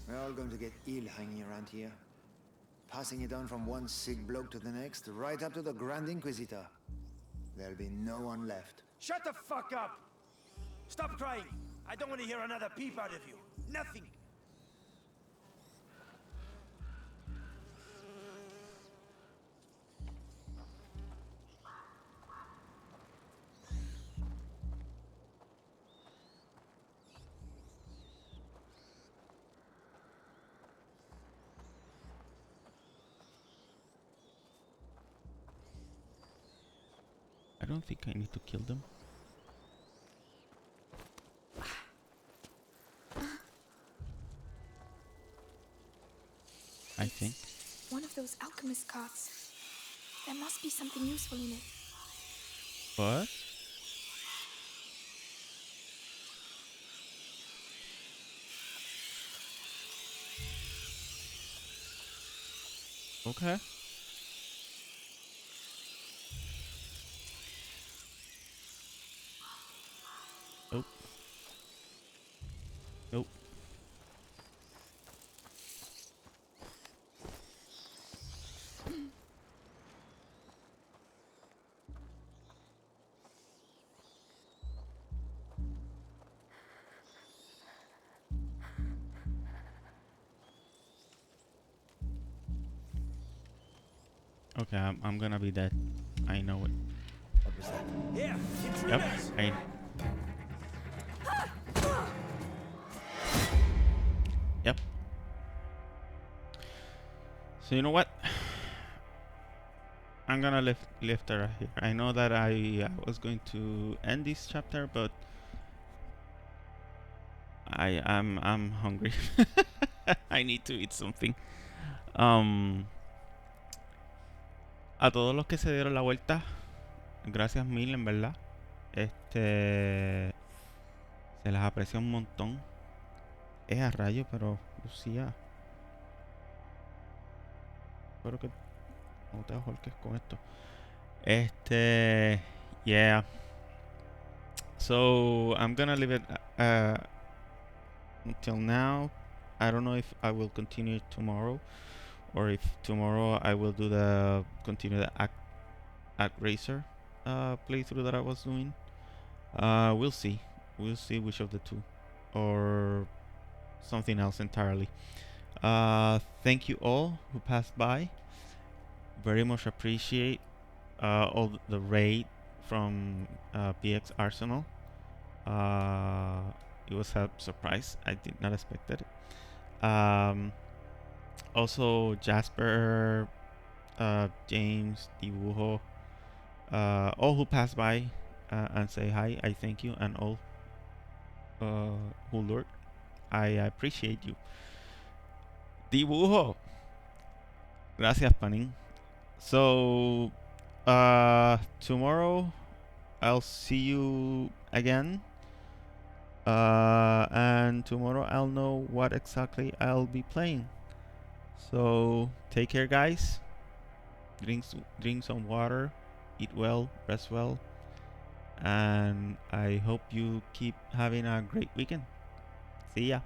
We're all going to get ill hanging around here. Passing it on from one sick bloke to the next, right up to the Grand Inquisitor. There'll be no one left. Shut the fuck up! Stop crying! I don't want to hear another peep out of you. Nothing! I don't think I need to kill them. I think. One of those alchemist carts. There must be something useful in it. What? Okay. Nope. Nope. Okay, I'm gonna be dead. I know it. What was that? Here! Yep. Intruders! Yep. So you know what? I'm gonna lift her here. I know that I was going to end this chapter, but I'm hungry. I need to eat something. A todos los que se dieron la vuelta, gracias mil, en verdad. Se las aprecia un montón. Es a rayo, pero Lucía, espero que no te ahorques con esto. Yeah. So I'm gonna leave it until now. I don't know if I will continue tomorrow, or if tomorrow I will continue the Act Racer playthrough that I was doing. We'll see. We'll see which of the two, or something else entirely. Thank you all who passed by. Very much appreciate all the raid from PX Arsenal. It was a surprise. I did not expect it. Also Jasper, James, Dibujo, all who pass by and say hi, I thank you, and all who lurk, I appreciate you. Dibujo, gracias, Panin. So tomorrow I'll see you again, and tomorrow I'll know what exactly I'll be playing. So take care, guys. Drink some water, eat well, rest well, and I hope you keep having a great weekend. See ya.